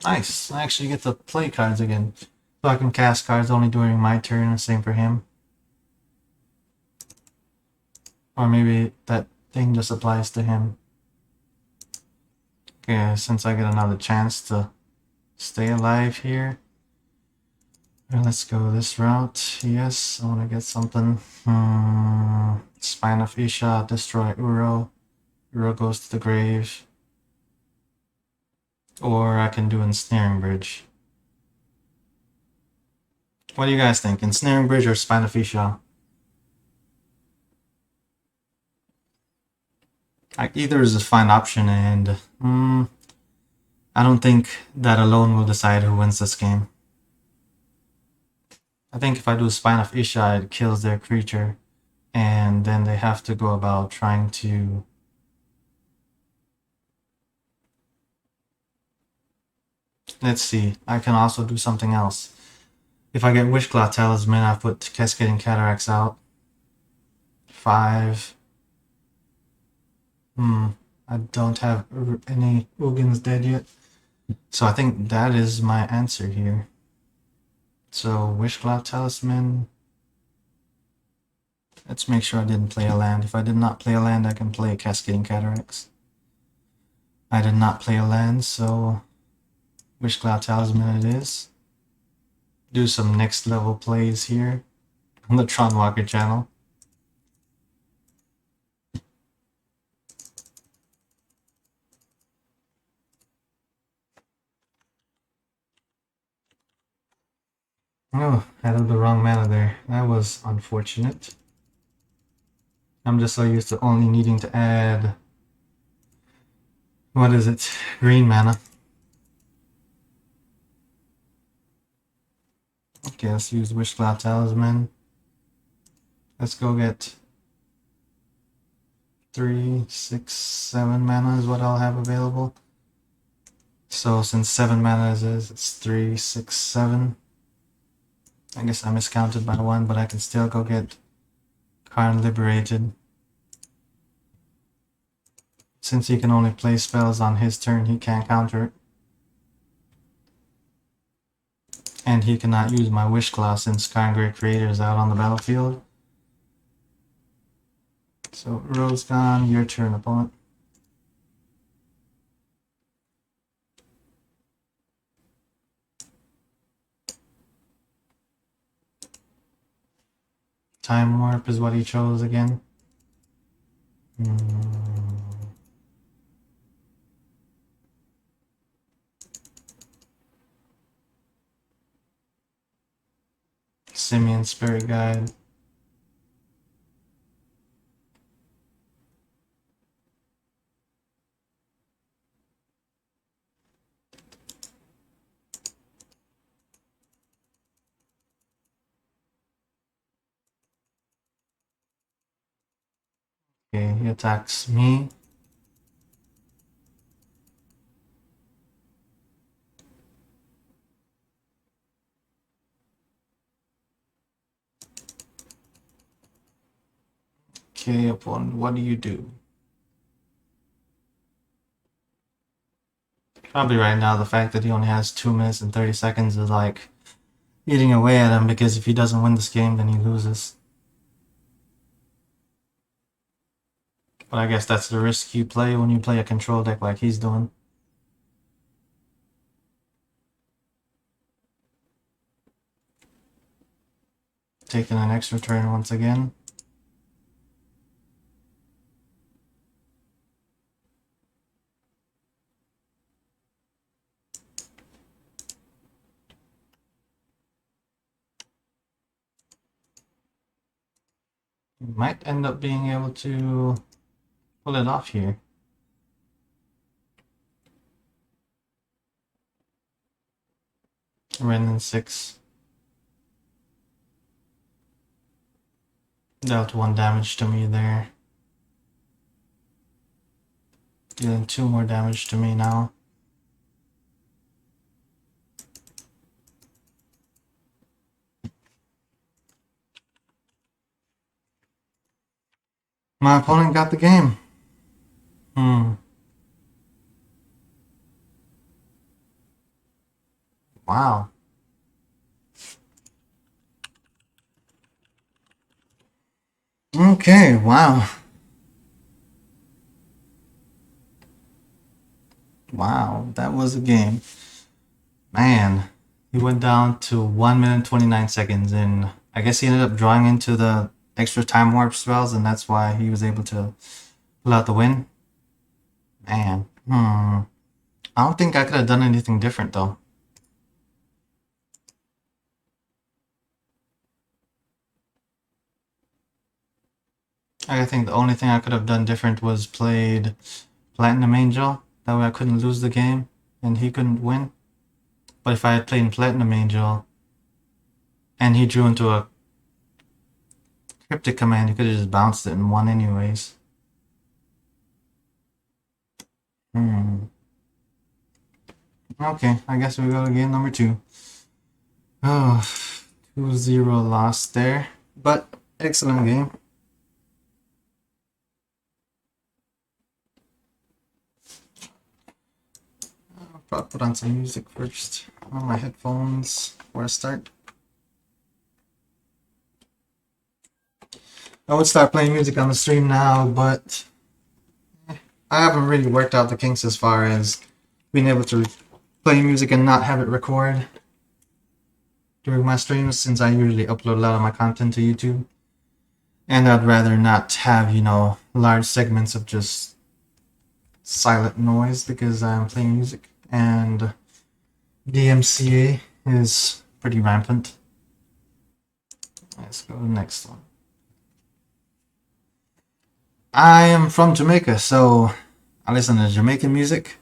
Speaker 1: Nice. I actually get to play cards again. So I can cast cards only during my turn, and same for him. Or maybe that thing just applies to him. Okay, since I get another chance to stay alive here. Let's go this route. Yes, I want to get something. Spine of Isha, destroy Uro. Uro goes to the grave. Or I can do Ensnaring Bridge. What do you guys think? Ensnaring Bridge or Spine of Isha? Either is a fine option, and I don't think that alone will decide who wins this game. I think if I do Spine of Isha, it kills their creature, and then they have to go about trying to... Let's see, I can also do something else. If I get Wishclaw Talisman, I put Cascading Cataracts out. 5. I don't have any Ugins dead yet. So I think that is my answer here. So Wishclaw Talisman. Let's make sure I didn't play a land. If I did not play a land, I can play Cascading Cataracts. I did not play a land, so Wishclaw Talisman it is. Do some next level plays here on the Tron Walker channel. Oh, I had the wrong mana there. That was unfortunate. I'm just so used to only needing to add... What is it? Green mana. Okay, let's use Wishclaw Talisman. Let's go get 3, 6, 7 mana is what I'll have available. So since 7 mana is it's 3, 6, 7. I guess I miscounted by 1, but I can still go get Karn Liberated. Since he can only play spells on his turn, he can't counter it. And he cannot use my wish class since Sky and Gray Creator is out on the battlefield. So Rose gone, your turn, opponent. Time Warp is what he chose again. Simeon Spirit Guide. Okay, he attacks me. Okay, opponent, what do you do? Probably right now the fact that he only has 2 minutes and 30 seconds is like eating away at him, because if he doesn't win this game then he loses. But I guess that's the risk you play when you play a control deck like he's doing. Taking an extra turn once again. Might end up being able to pull it off here. Renin 6. Dealt 1 damage to me there. Dealing 2 more damage to me now. My opponent got the game. Wow. Okay, wow. Wow, that was a game. Man, he went down to 1 minute 29 seconds, and I guess he ended up drawing into the extra time warp spells, and that's why he was able to pull out the win. Man, I don't think I could have done anything different though. I think the only thing I could have done different was played Platinum Angel. That way I couldn't lose the game and he couldn't win. But if I had played Platinum Angel and he drew into a Cryptic Command, he could have just bounced it and won anyways. Okay, I guess we go to game number 2. Oh, 2-0 loss there. But excellent game. I'll probably put on some music first on my headphones before I start. I would start playing music on the stream now, but I haven't really worked out the kinks as far as being able to play music and not have it record during my streams, since I usually upload a lot of my content to YouTube. And I'd rather not have, large segments of just silent noise because I'm playing music. And DMCA is pretty rampant. Let's go to the next one. I am from Jamaica, so I listen to Jamaican music,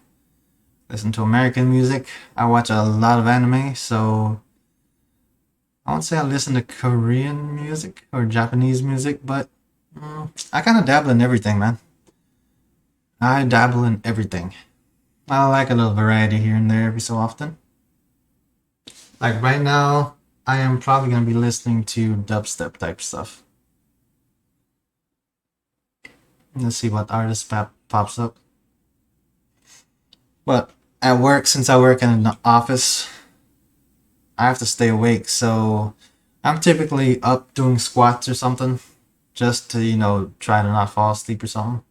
Speaker 1: listen to American music. I watch a lot of anime, so I won't say I listen to Korean music or Japanese music, but I kind of dabble in everything, man. I dabble in everything. I like a little variety here and there every so often. Like right now, I am probably going to be listening to dubstep type stuff. Let's see what artist pops up. But at work, since I work in an office, I have to stay awake, so I'm typically up doing squats or something, just to, you know, try to not fall asleep or something.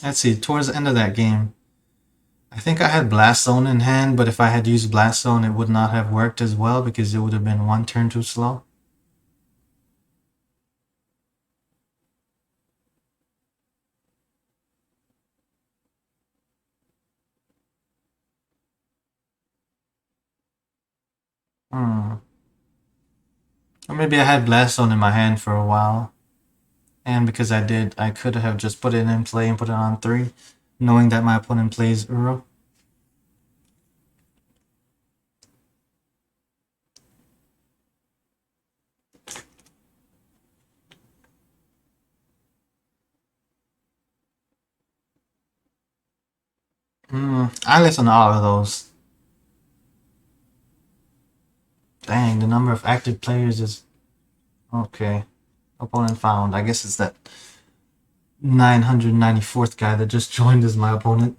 Speaker 1: Let's see, towards the end of that game, I think I had Blast Zone in hand, but if I had used Blast Zone, it would not have worked as well because it would have been one turn too slow. Hmm. Or maybe I had Blast Zone in my hand for a while. And because I did, I could have just put it in play and put it on 3, knowing that my opponent plays Uro. I listen to all of those. Dang, the number of active players is... Okay. Opponent found. I guess it's that 994th guy that just joined as my opponent.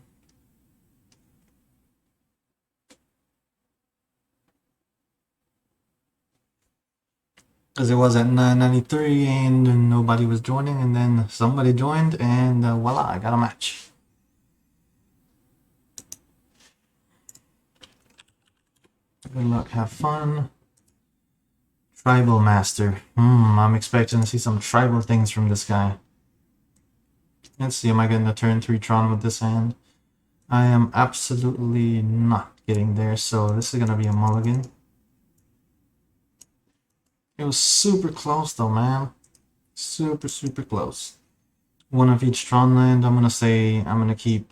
Speaker 1: Because it was at 993 and nobody was joining, and then somebody joined, and voila, I got a match. Good luck, have fun. Tribal Master. I'm expecting to see some tribal things from this guy. Let's see, am I getting a turn 3 Tron with this hand? I am absolutely not getting there, so this is going to be a mulligan. It was super close though, man. Super, super close. One of each Tron land. I'm going to say I'm going to keep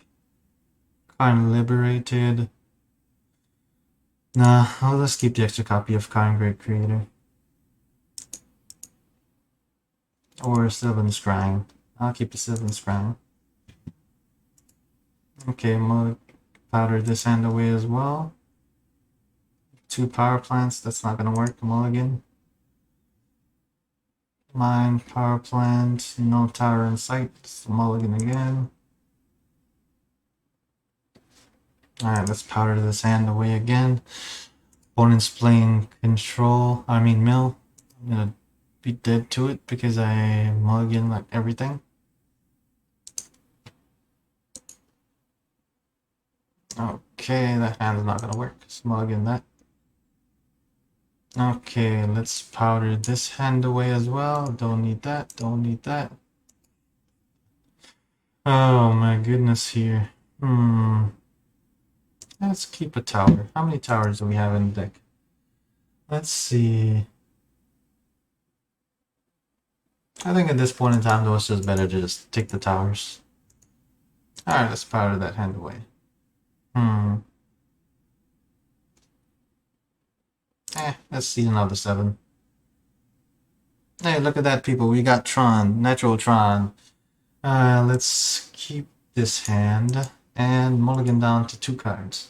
Speaker 1: Karn Liberated. Nah, I'll just keep the extra copy of Karn Great Creator. Or Sylvan Scrying. I'll keep the Sylvan Scrying. Okay, I'm going to powder this hand away as well. 2 power plants, that's not going to work. Mulligan. Mine, power plant, no tower in sight. Mulligan again. Alright, let's powder this hand away again. Opponent's playing control, mill. I'm gonna be dead to it because I mulligan like everything. Okay, that hand's not gonna work. Let's mulligan that. Okay, let's powder this hand away as well. Don't need that, don't need that. Oh my goodness here. Let's keep a tower. How many towers do we have in the deck? Let's see. I think at this point in time, though, it's just better to just take the towers. Alright, let's powder that hand away. Let's see another 7. Hey, look at that, people. We got Tron, natural Tron. Let's keep this hand and mulligan down to 2 cards.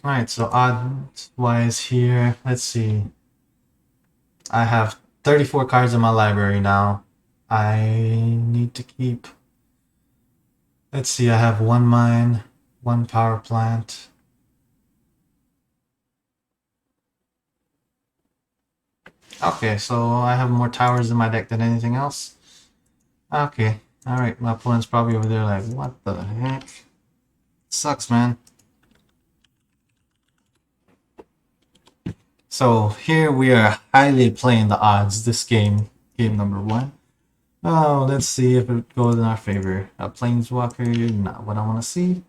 Speaker 1: Alright, so odds-wise here, let's see. I have 34 cards in my library now. I need to keep... Let's see, I have 1 mine, 1 power plant. Okay, so I have more towers in my deck than anything else. Okay, alright, my opponent's probably over there like, what the heck? Sucks, man. So here we are highly playing the odds this game, game number 1. Oh, let's see if it goes in our favor. A Planeswalker, not what I want to see.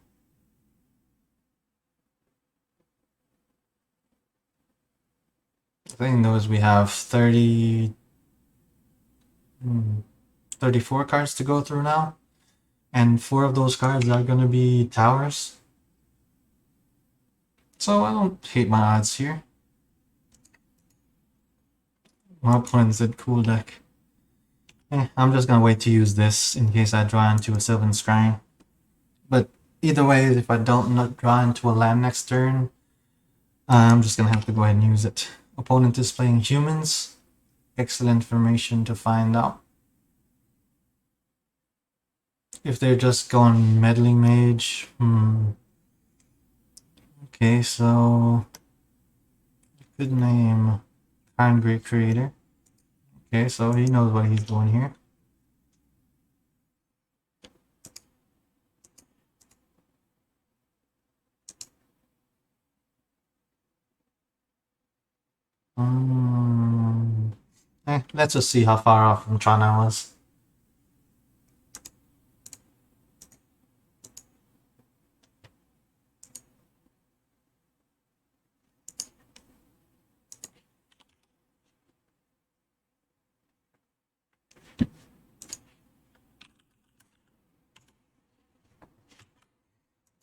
Speaker 1: The thing though is we have 34 cards to go through now. And 4 of those cards are going to be towers. So I don't hate my odds here. My opponent's a cool deck. I'm just going to wait to use this in case I draw into a Sylvan Scrying. But either way, if I don't draw into a land next turn, I'm just going to have to go ahead and use it. Opponent is playing humans. Excellent information to find out. If they're just going meddling mage, Okay, so good name, Iron Great Creator. Okay, so he knows what he's doing here. Let's just see how far off from Tron I was.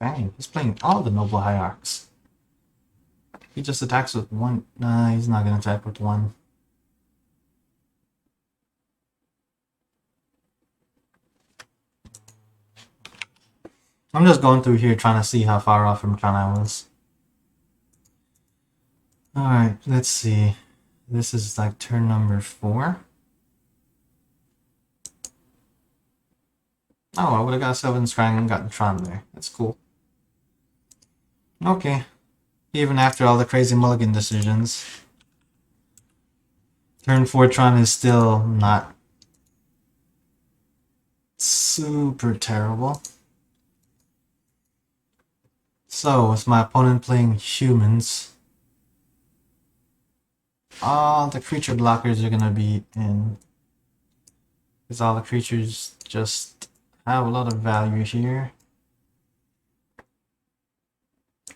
Speaker 1: Dang, he's playing all the Noble Hierarchs. He just attacks with one. Nah, he's not gonna attack with one. I'm just going through here trying to see how far off from Tron I was. Alright, let's see. This is like turn number 4. Oh, I would have got 7 Scrying and gotten Tron there. That's cool. Okay. Even after all the crazy mulligan decisions, turn 4 Tron is still not super terrible. So, with my opponent playing humans, all the creature blockers are gonna be in. Because all the creatures just have a lot of value here.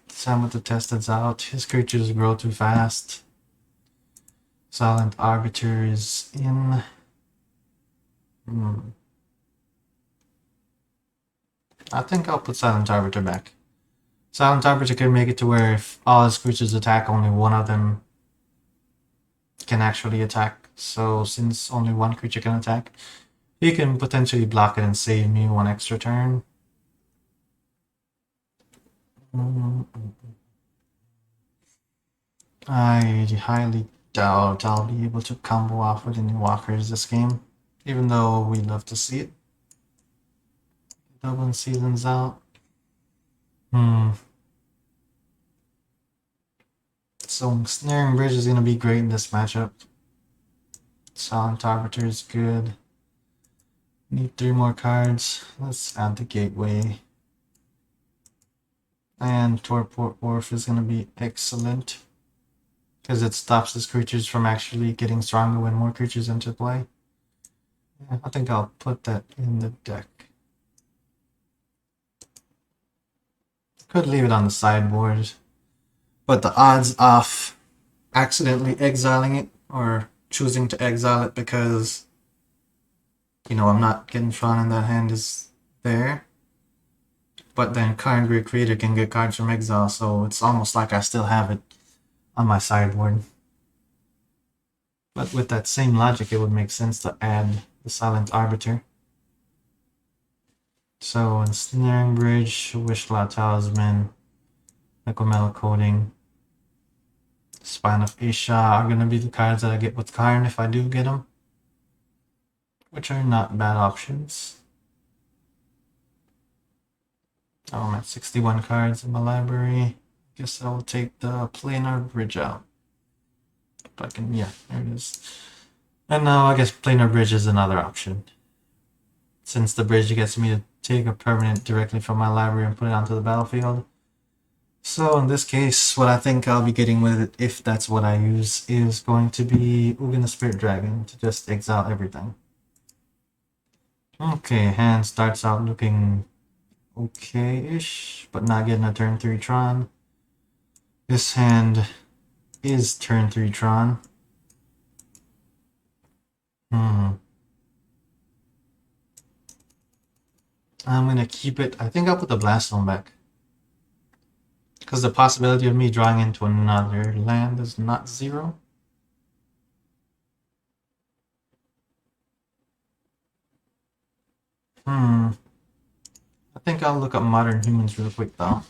Speaker 1: Sam to test it out. His creatures grow too fast. Silent Arbiter is in. I think I'll put Silent Arbiter back. Silent Arbiter can make it to where if all his creatures attack, only one of them can actually attack. So since only one creature can attack, he can potentially block it and save me 1 extra turn. I highly doubt I'll be able to combo off with any walkers this game, even though we'd love to see it. Dublin seasons out. So Snaring Bridge is going to be great in this matchup. Silent Arbiter is good. Need 3 more cards. Let's add the Gateway. And Torport Wharf is going to be excellent, because it stops his creatures from actually getting stronger when more creatures enter play. Yeah, I think I'll put that in the deck. Could leave it on the sideboard, but the odds of accidentally exiling it or choosing to exile it because, you know, I'm not getting Tron in that hand is there. But then Karn Great Creator can get cards from exile, so it's almost like I still have it on my sideboard. But with that same logic, it would make sense to add the Silent Arbiter. So, Ensnaring Bridge, Wishclaw Talisman, Necromelo Coating, Spine of Isha are going to be the cards that I get with Karn if I do get them, which are not bad options. Oh, I'm at 61 cards in my library. Guess I'll take the Planar Bridge out. If I can, yeah, there it is. And now I guess Planar Bridge is another option, since the bridge gets me to take a permanent directly from my library and put it onto the battlefield. So in this case, what I think I'll be getting with it, if that's what I use, is going to be Ugin the Spirit Dragon to just exile everything. Okay, hand starts out looking okay-ish, but not getting a turn 3 Tron. This hand is turn 3 Tron. I'm gonna keep it. I think I'll put the Blast Zone back, because the possibility of me drawing into another land is not 0. I think I'll look up Modern Humans real quick though.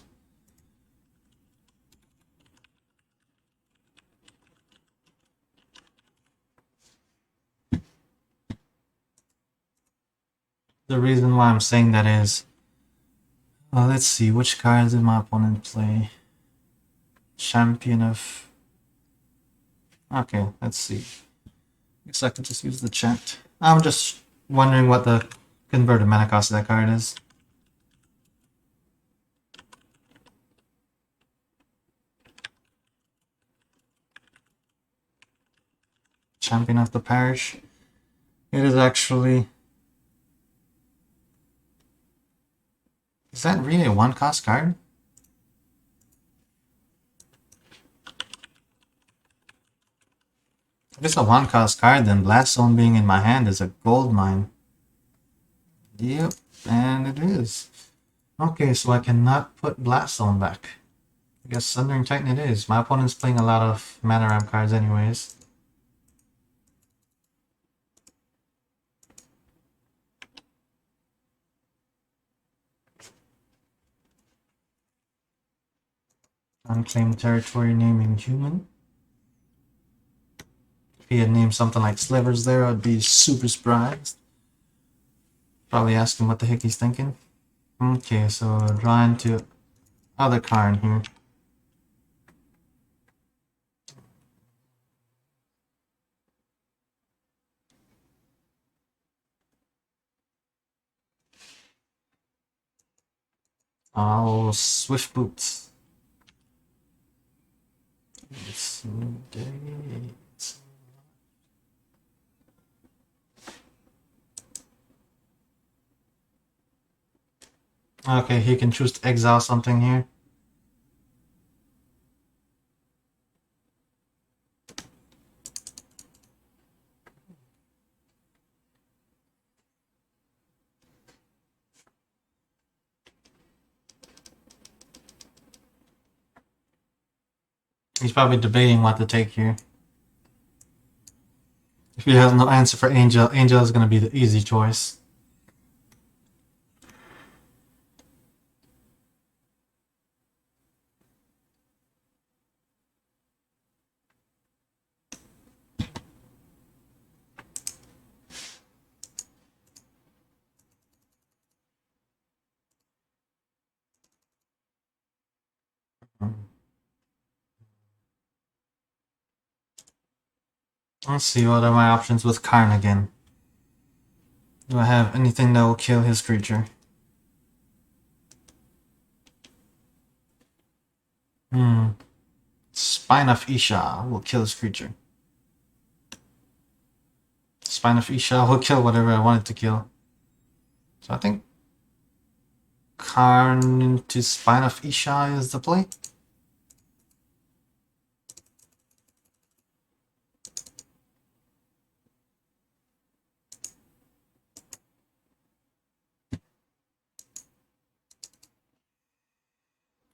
Speaker 1: The reason why I'm saying that is, let's see, which cards did my opponent play? Champion of... Okay, let's see. Guess I can just use the chat. I'm just wondering what the converted mana cost of that card is. Champion of the Parish. It is actually... Is that really a one-cost card? If it's a one-cost card, then Blast Zone being in my hand is a gold mine. Yep, and it is. Okay, so I cannot put Blast Zone back. I guess Sundering Titan it is. My opponent's playing a lot of mana ramp cards anyways. Unclaimed territory naming human. If he had named something like Slivers there, I'd be super surprised. Probably ask him what the heck he's thinking. Okay, so drawing to other card here. Oh, Swift Boots. Okay, he can choose to exile something here. He's probably debating what to take here. If he has no answer for Angel, Angel is going to be the easy choice. Let's see, what are my options with Karn again? Do I have anything that will kill his creature? Spine of Isha will kill his creature. Spine of Isha will kill whatever I want it to kill. So I think Karn into Spine of Isha is the play.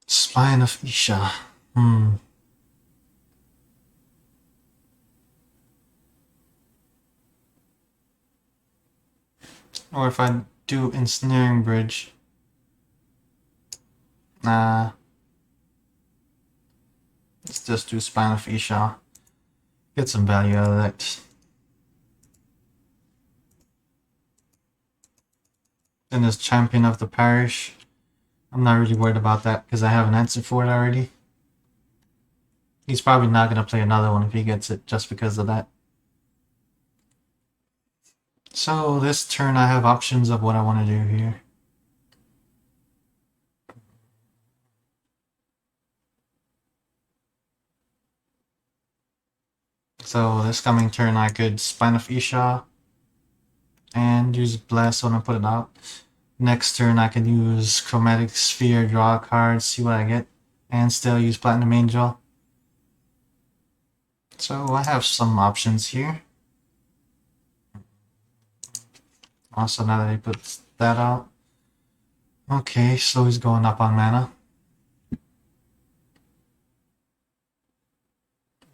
Speaker 1: Spine of Isha. Or if I do Ensnaring Bridge. Nah. Let's just do Spine of Isha. Get some value out of that. Then there's Champion of the Parish. I'm not really worried about that because I have an answer for it already. He's probably not going to play another one if he gets it just because of that. So this turn I have options of what I want to do here. So this coming turn I could Spine of Isha and use Blast Zone and put it out. Next turn I can use Chromatic Sphere, draw a card, see what I get, and still use Platinum Angel. So I have some options here. Also, now that he puts that out. Okay, so he's going up on mana.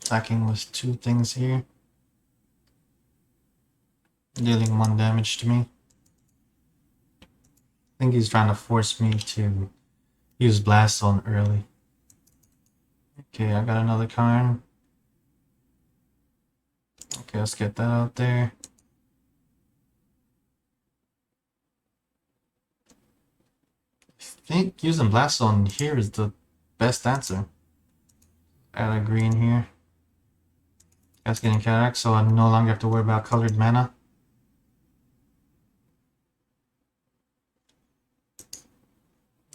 Speaker 1: Attacking with 2 things here. Dealing 1 damage to me. I think he's trying to force me to use Blast Zone early. Okay, I got another card. Okay, let's get that out there. think using Blast Zone here is the best answer. Add a green here. That's getting Cataract, so I no longer have to worry about colored mana.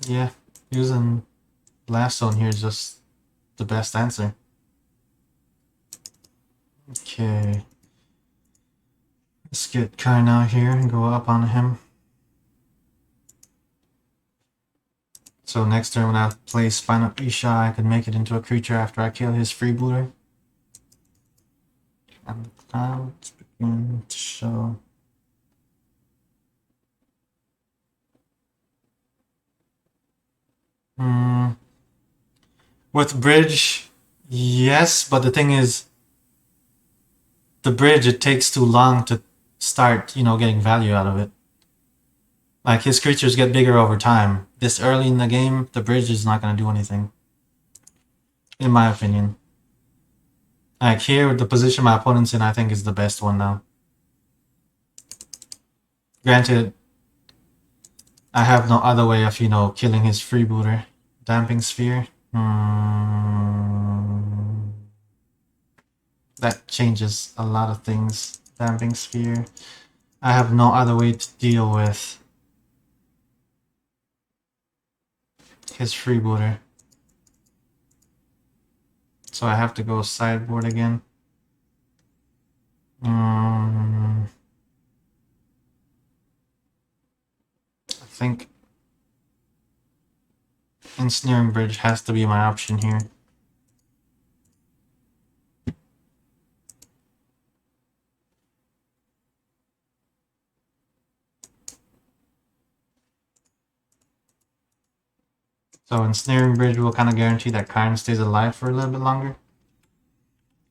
Speaker 1: Yeah, using Blast Zone here is just the best answer. Okay. Let's get Karn out here and go up on him. So next turn when I play Spinal Isha, I can make it into a creature after I kill his freebooter. And the clouds begin to show. With bridge, yes, but the thing is, the bridge, it takes too long to start, getting value out of it. Like, his creatures get bigger over time. This early in the game, the bridge is not going to do anything. In my opinion. Like, here, the position my opponent's in, I think, is the best one now. Granted, I have no other way of, killing his freebooter. Damping Sphere. That changes a lot of things. Damping Sphere. I have no other way to deal with his freebooter. So I have to go sideboard again. I think Ensnaring Bridge has to be my option here. So Ensnaring Bridge will kind of guarantee that Karn stays alive for a little bit longer.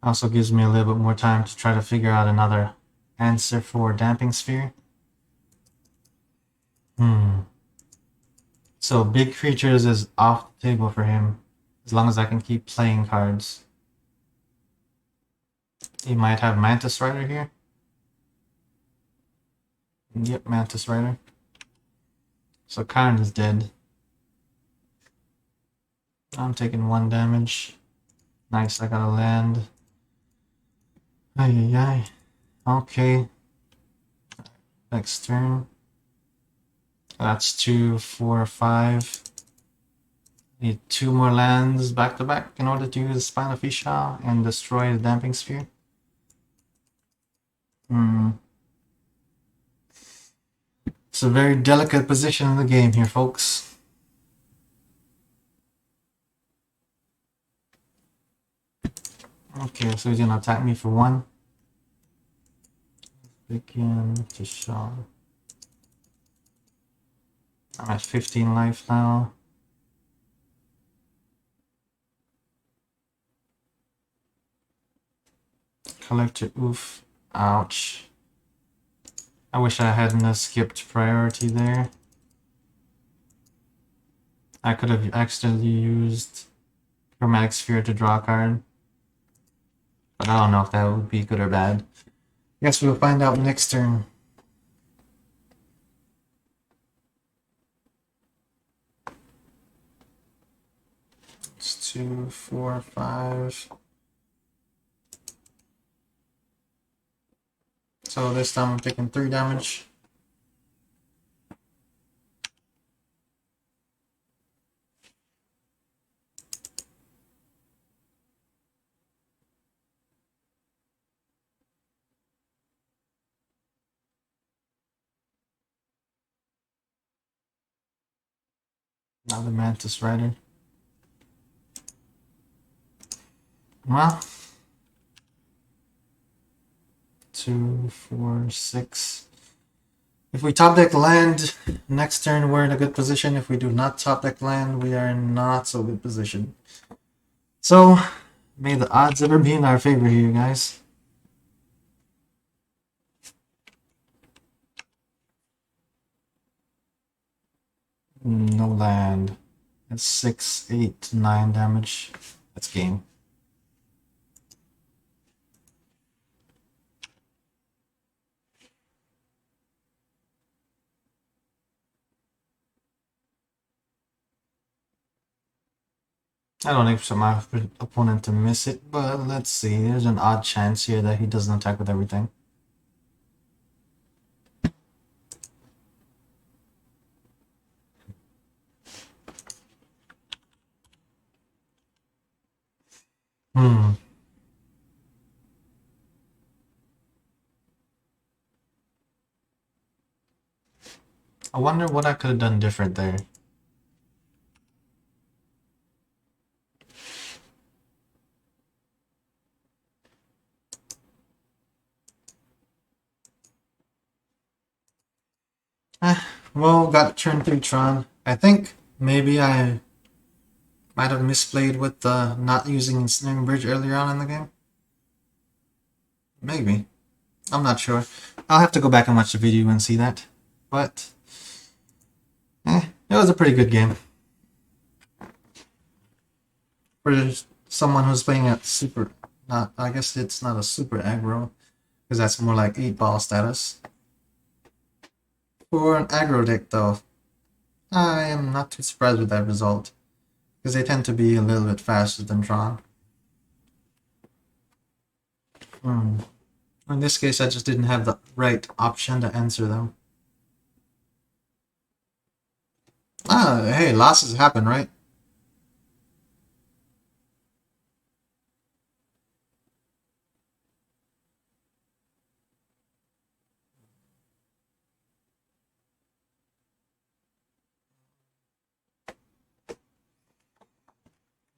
Speaker 1: Also gives me a little bit more time to try to figure out another answer for Damping Sphere. So big creatures is off the table for him, as long as I can keep playing cards. He might have Mantis Rider here. Yep, Mantis Rider. So Karn is dead. I'm taking 1 damage. Nice, I got a land. Ay. Okay. Next turn. That's 2, 4, 5. Need 2 more lands back to back in order to use Spina Fisha and destroy the Damping Sphere. It's a very delicate position in the game here, folks. Okay, so he's gonna attack me for 1. Begin to show. I'm at 15 life now. Collector, oof. Ouch. I wish I hadn't skipped priority there. I could have accidentally used Chromatic Sphere to draw a card. But I don't know if that would be good or bad. Guess we'll find out next turn. It's 2, 4, 5. So this time I'm taking 3 damage. Now the Mantis Rider. Well, 2, 4, 6. If we top deck land, next turn we're in a good position. If we do not top deck land, we are in not so good position. So, may the odds ever be in our favor here, guys. No land. That's 6, 8, 9 damage. That's game. I don't expect my opponent to miss it, but let's see. There's an odd chance here that he doesn't attack with everything. Hmm. I wonder what I could have done different there. Eh, well, got turn 3 Tron. I think maybe I might have misplayed with the not using Ensnaring Bridge earlier on in the game. Maybe. I'm not sure. I'll have to go back and watch the video and see that. But, it was a pretty good game. For someone who's playing at super... Not, I guess it's not a super aggro, because that's more like 8-ball status. For an aggro deck, though, I am not too surprised with that result, because they tend to be a little bit faster than Tron. In this case, I just didn't have the right option to answer them. Hey, losses happen, right?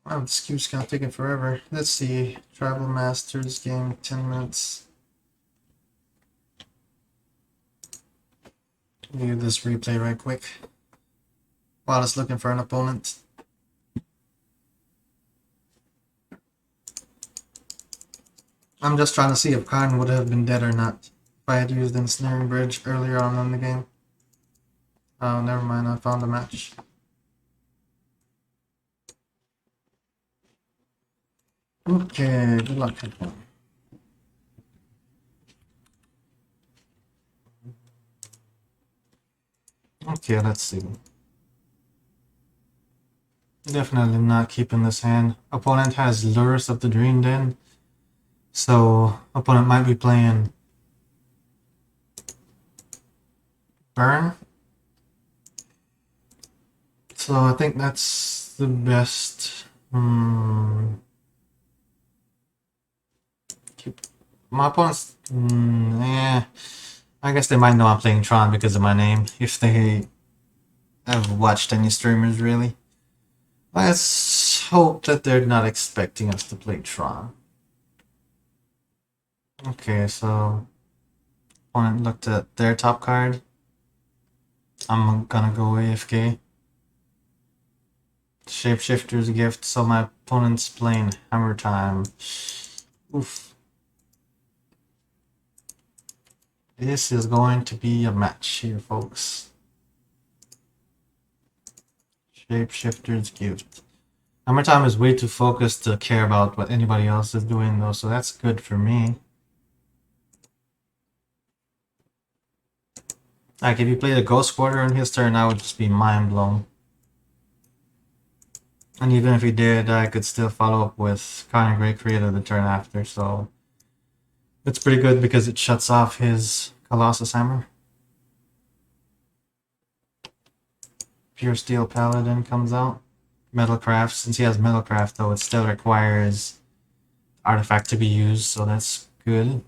Speaker 1: Wow, this cube's kind of taking forever. Let's see. Tribal Masters game, 10 minutes. Do this replay right quick while it's looking for an opponent. I'm just trying to see if Khan would have been dead or not if I had used the Ensnaring Bridge earlier on in the game. Oh, never mind, I found a match. Okay, good luck, everyone. Okay, let's see. Definitely not keeping this hand. Opponent has Lurus of the Dream Den, so opponent might be playing Burn. So I think that's the best. My opponent's... yeah. I guess they might know I'm playing Tron because of my name, if they have watched any streamers, really. Let's hope that they're not expecting us to play Tron. Okay, so opponent looked at their top card. I'm gonna go AFK. Shapeshifter's Gift, so my opponent's playing Hammer Time. Oof. This is going to be a match here, folks. Shapeshifter's Gift. Hammer Time is way too focused to care about what anybody else is doing, though, so that's good for me. Like, if he played a Ghost Quarter on his turn, I would just be mind blown. And even if he did, I could still follow up with Counter Great Creator the turn after, so it's pretty good because it shuts off his Colossus Hammer. Pure Steel Paladin comes out. Metalcraft, since he has Metalcraft though, it still requires Artifact to be used, so that's good.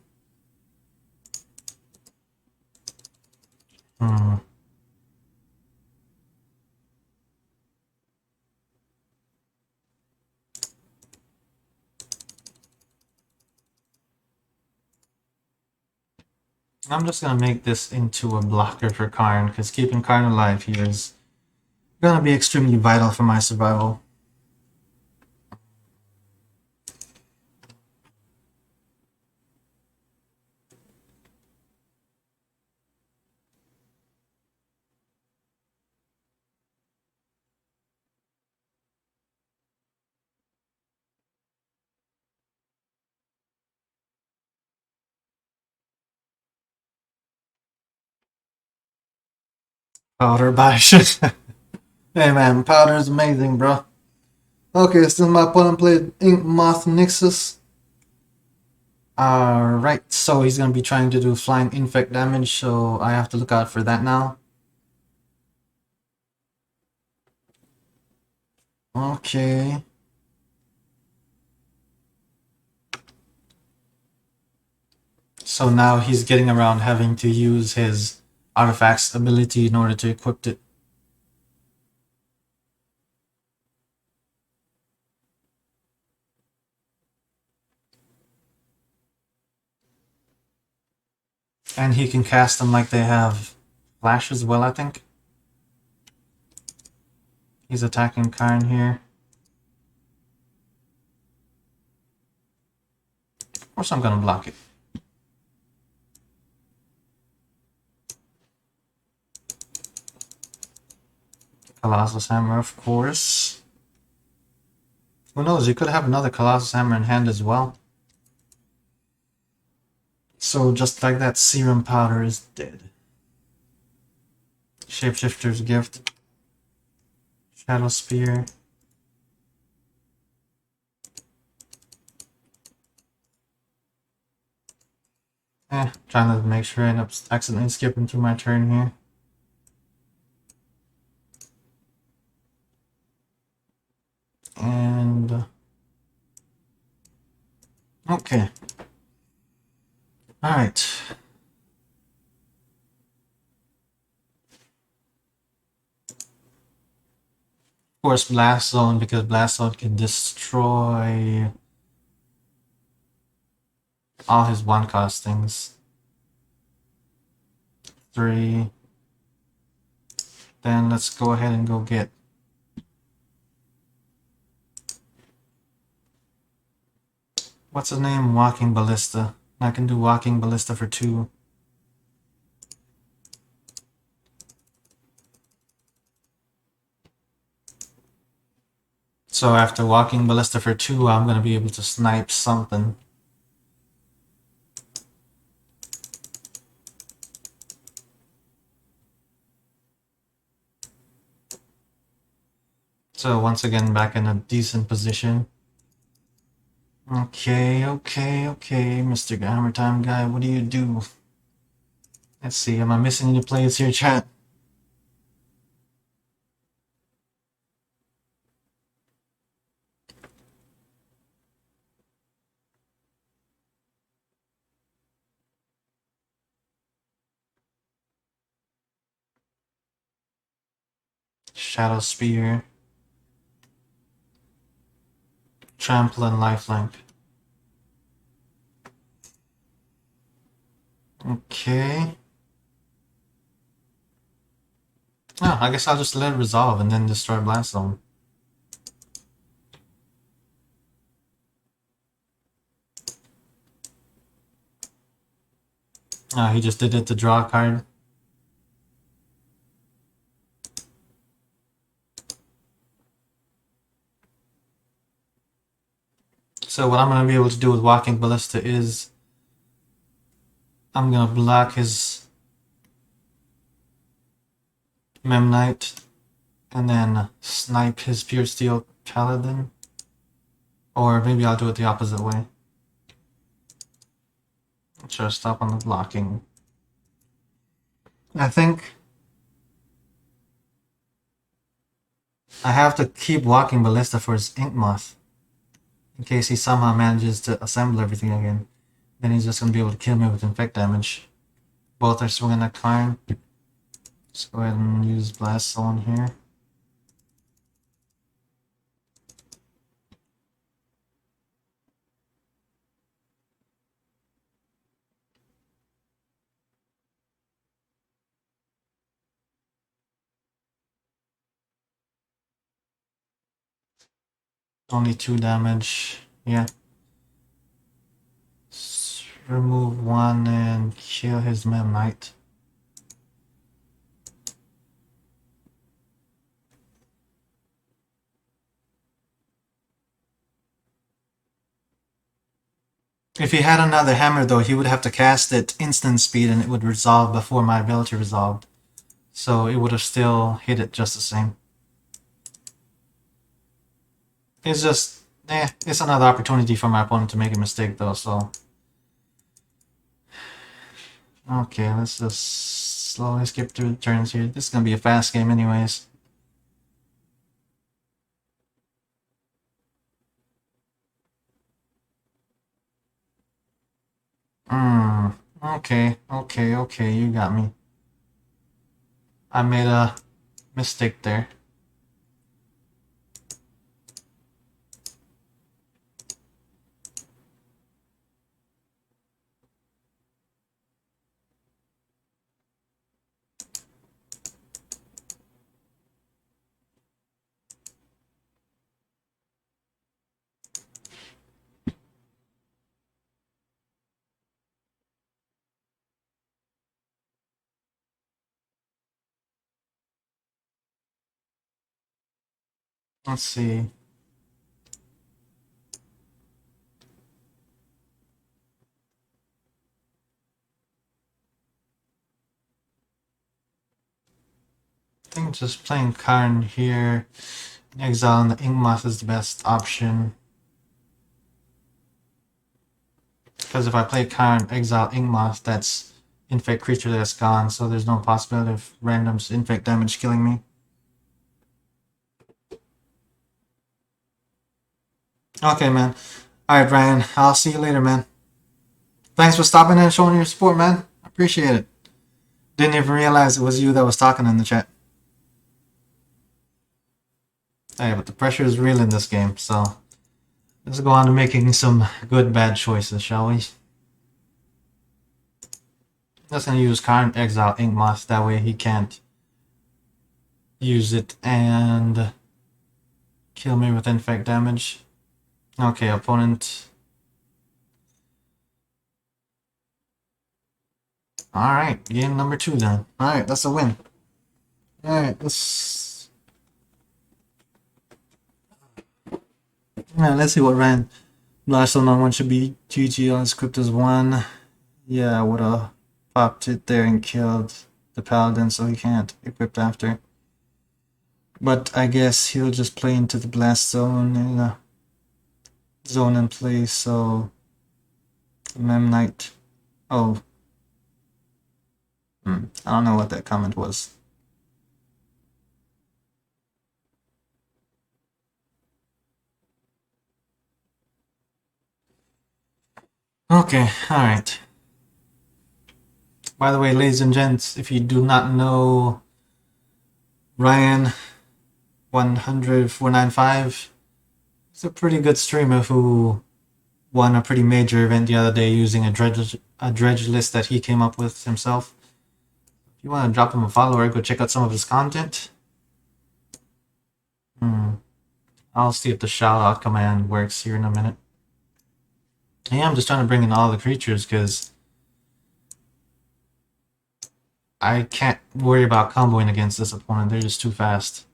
Speaker 1: I'm just gonna make this into a blocker for Karn, because keeping Karn alive here is gonna be extremely vital for my survival. Powder by shit. Hey man, powder is amazing, bro. Okay, since my opponent played Ink Moth Nixus. Alright, so he's gonna be trying to do flying infect damage, so I have to look out for that now. Okay. So now he's getting around having to use his artifact's ability in order to equip it. And he can cast them like they have flash as well, I think. He's attacking Karn here. Of course I'm gonna block it. Colossus Hammer, of course. Who knows, you could have another Colossus Hammer in hand as well. So just like that, Serum Powder is dead. Shapeshifter's Gift. Shadow Spear. Trying to make sure I end up accidentally skipping through my turn here. And okay. Alright. Of course, Blast Zone, because Blast Zone can destroy all his one-cost things. 3. Then let's go ahead and go get what's his name? Walking Ballista. I can do Walking Ballista for 2. So after Walking Ballista for 2, I'm going to be able to snipe something. So once again, back in a decent position. Okay, Mr. Hammer Time Guy, what do you do? Let's see, am I missing any plays here, chat? Shadow Spear. Trample and Lifelink. Okay. Oh, I guess I'll just let it resolve and then destroy Blast Zone. He just did it to draw a card. So what I'm going to be able to do with Walking Ballista is I'm going to block his Mem Knight and then snipe his Pure Steel Paladin. Or maybe I'll do it the opposite way. Sure, stop on the blocking. I think I have to keep Walking Ballista for his Ink Moth. In case he somehow manages to assemble everything again. Then he's just going to be able to kill me with infect damage. Both are swinging at Karn. Let's go ahead and use Blast Zone here. Only 2 damage. Yeah. Remove 1 and kill his Mem Knight. If he had another hammer though, he would have to cast it instant speed and it would resolve before my ability resolved. So it would have still hit it just the same. It's just, it's another opportunity for my opponent to make a mistake though, so. Okay, let's just slowly skip through the turns here. This is gonna be a fast game anyways. Okay, you got me. I made a mistake there. Let's see. I think just playing Karn here, Exile and the Inkmoth is the best option. Because if I play Karn, Exile, Inkmoth, that's Infect creature that's gone, so there's no possibility of random Infect damage killing me. Okay, man. Alright, Brian. I'll see you later, man. Thanks for stopping in and showing your support, man. I appreciate it. Didn't even realize it was you that was talking in the chat. Hey, but the pressure is real in this game, so let's go on to making some good bad choices, shall we? Just gonna use Karn, Exile, Inkmoth, that way he can't use it and kill me with infect damage. Okay, opponent. Alright, game number 2 then. Alright, that's a win. Alright, let's see what ran. Blast on 1 should be GG on script as 1. Yeah, I would've popped it there and killed the paladin so he can't equip after. But I guess he'll just play into the blast zone and zone in place, so Mem Knight. Oh. I don't know what that comment was. Okay, alright. By the way, ladies and gents, if you do not know Ryan 100,495, he's a pretty good streamer who won a pretty major event the other day using a dredge list that he came up with himself. If you want to drop him a follow or go check out some of his content. I'll see if the shout out command works here in a minute. Yeah, I'm just trying to bring in all the creatures because I can't worry about comboing against this opponent. They're just too fast.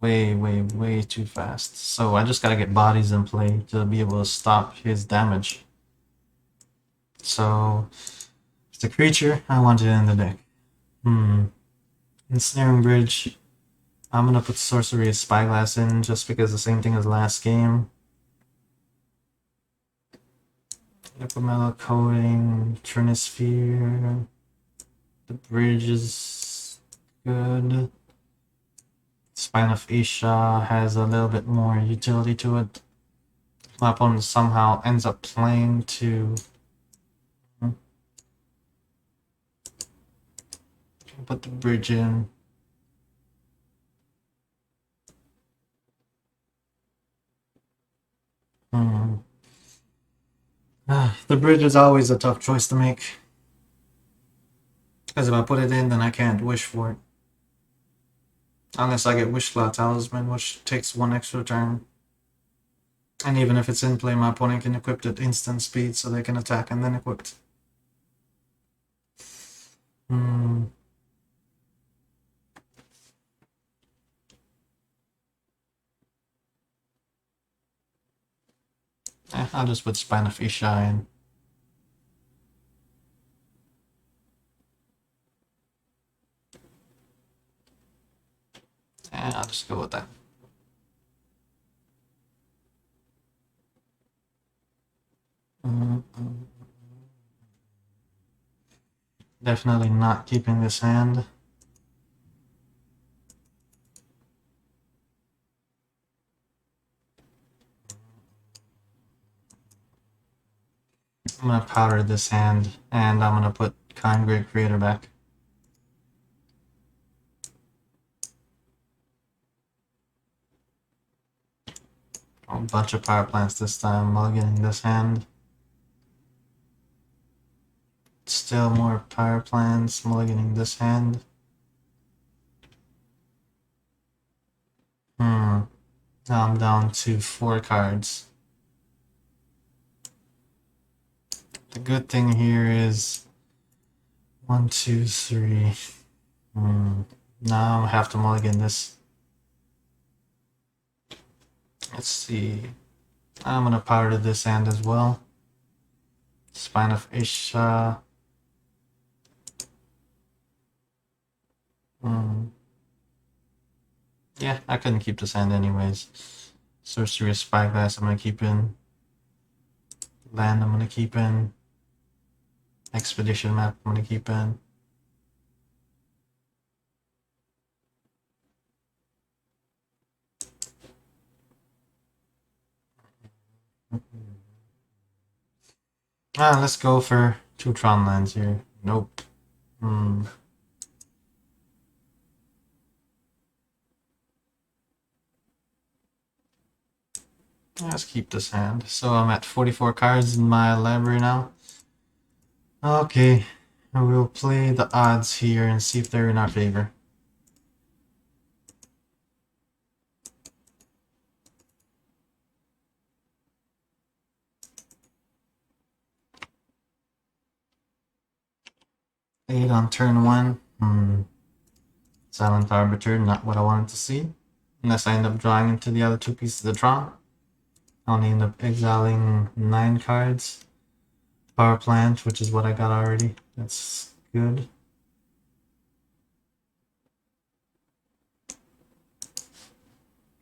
Speaker 1: Way too fast. So I just gotta get bodies in play to be able to stop his damage. So it's a creature. I want it in the deck. Ensnaring Bridge. I'm gonna put Sorcery as Spyglass in just because the same thing as last game. Liquid Coating, Trinisphere. The bridge is good. Spine of Isha has a little bit more utility to it. My opponent somehow ends up playing to put the bridge in. The bridge is always a tough choice to make. Because if I put it in, then I can't wish for it. Unless I get Wishclaw Talisman, which takes 1 extra turn. And even if it's in play, my opponent can equip it at instant speed so they can attack and then equip it. I'll just put Spine of Isha in. I'll just go with that. Definitely not keeping this hand. I'm gonna powder this hand, and I'm gonna put Kind Great Creator back. A bunch of power plants this time, mulliganing this hand. Still more power plants, mulliganing this hand. Now I'm down to 4 cards. The good thing here is 1, 2, 3. Now I have to mulligan this. Let's see. I'm gonna powder this hand as well. Spine of Isha. Yeah, I couldn't keep this hand anyways. Sorcery of Spyglass I'm gonna keep in. Land I'm gonna keep in. Expedition Map I'm gonna keep in. Let's go for 2 Tron lands here. Nope. Let's keep this hand. So I'm at 44 cards in my library now. Okay, and we'll play the odds here and see if they're in our favor. Eight on turn 1. Silent Arbiter, not what I wanted to see. Unless I end up drawing into the other 2 pieces of Tron. I'll end up exiling 9 cards. Power Plant, which is what I got already. That's good.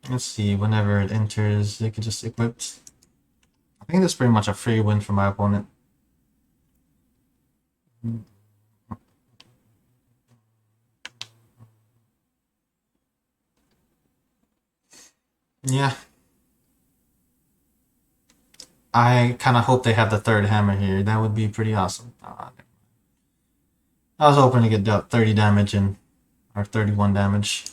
Speaker 1: Let's see, whenever it enters, it can just equip. I think that's pretty much a free win for my opponent. Yeah. I kind of hope they have the 3rd hammer here. That would be pretty awesome. I was hoping to get 30 damage in, or 31 damage.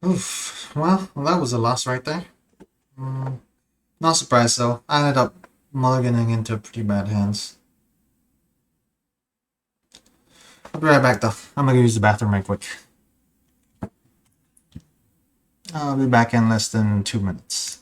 Speaker 1: Oof. Well, that was a loss right there. Not surprised though. I ended up mulliganing into pretty bad hands. I'll be right back though. I'm gonna use the bathroom right quick. I'll be back in less than 2 minutes.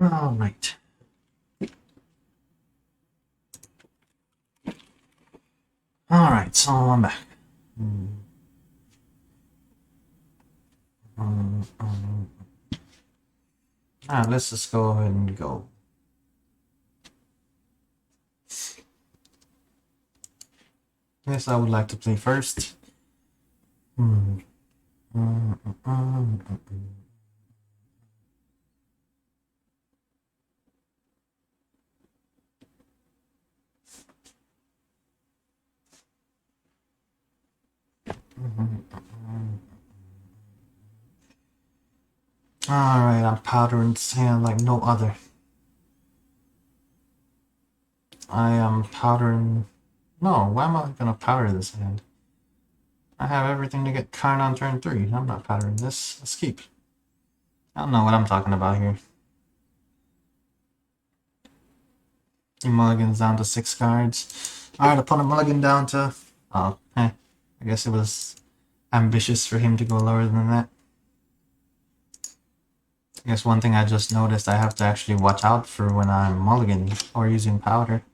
Speaker 1: All right. All right, so I'm back. Let's just go ahead and go. Yes, I would like to play first. Alright, I'm powdering this hand like no other. I am powdering... No, why am I gonna powder this hand? I have everything to get Karn on turn 3. I'm not powdering this. Let's keep. I don't know what I'm talking about here. He mulligans down to 6 cards. Alright, I put a mulligan down to... Oh, I guess it was ambitious for him to go lower than that. I guess one thing I just noticed, I have to actually watch out for when I'm mulliganing or using powder.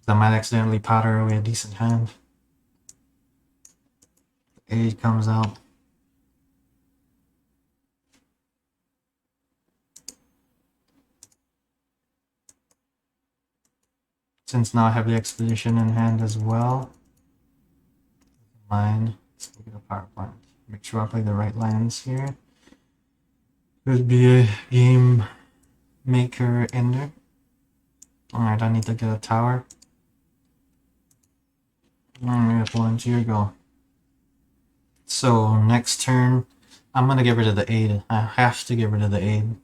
Speaker 1: I might accidentally powder away a decent hand. 8 comes out. Since now I have the Expedition in hand as well. Mine. Let's look at the power plant. Make sure I play the right lands here. Could be a game maker ender. Alright, I need to get a tower. Alright, Lawrence, here you go. So, next turn, I'm gonna get rid of the aid. I have to get rid of the aid.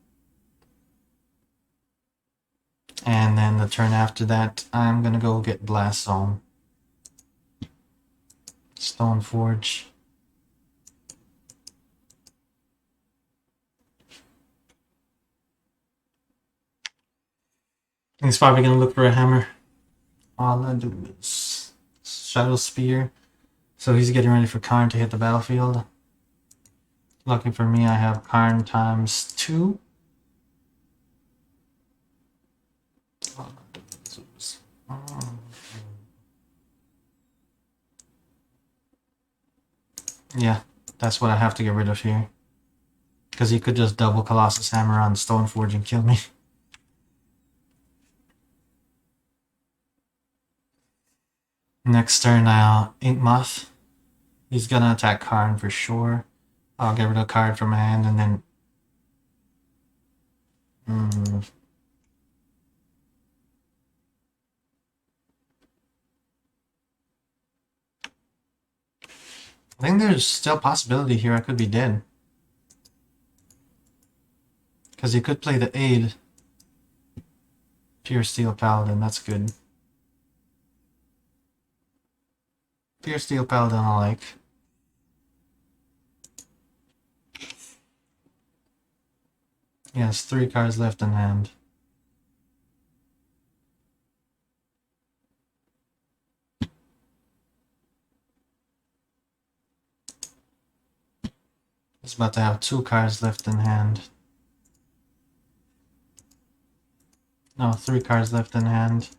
Speaker 1: And then the turn after that, I'm gonna go get Blast Zone. Stoneforge. He's probably gonna look for a hammer. All I do is Shadow Spear. So he's getting ready for Karn to hit the battlefield. Lucky for me, I have Karn times 2. Yeah, that's what I have to get rid of here. Because he could just double Colossus Hammer on Stoneforge and kill me. Next turn, Ink Moth. He's gonna attack Karn for sure. I'll get rid of a card from my hand and then... I think there's still a possibility here I could be dead. Because he could play the aid. Pure Steel Paladin, that's good. Pure Steel Paladin I like. He has 3 cards left in hand. He's about to have 2 cards left in hand. No, 3 cards left in hand.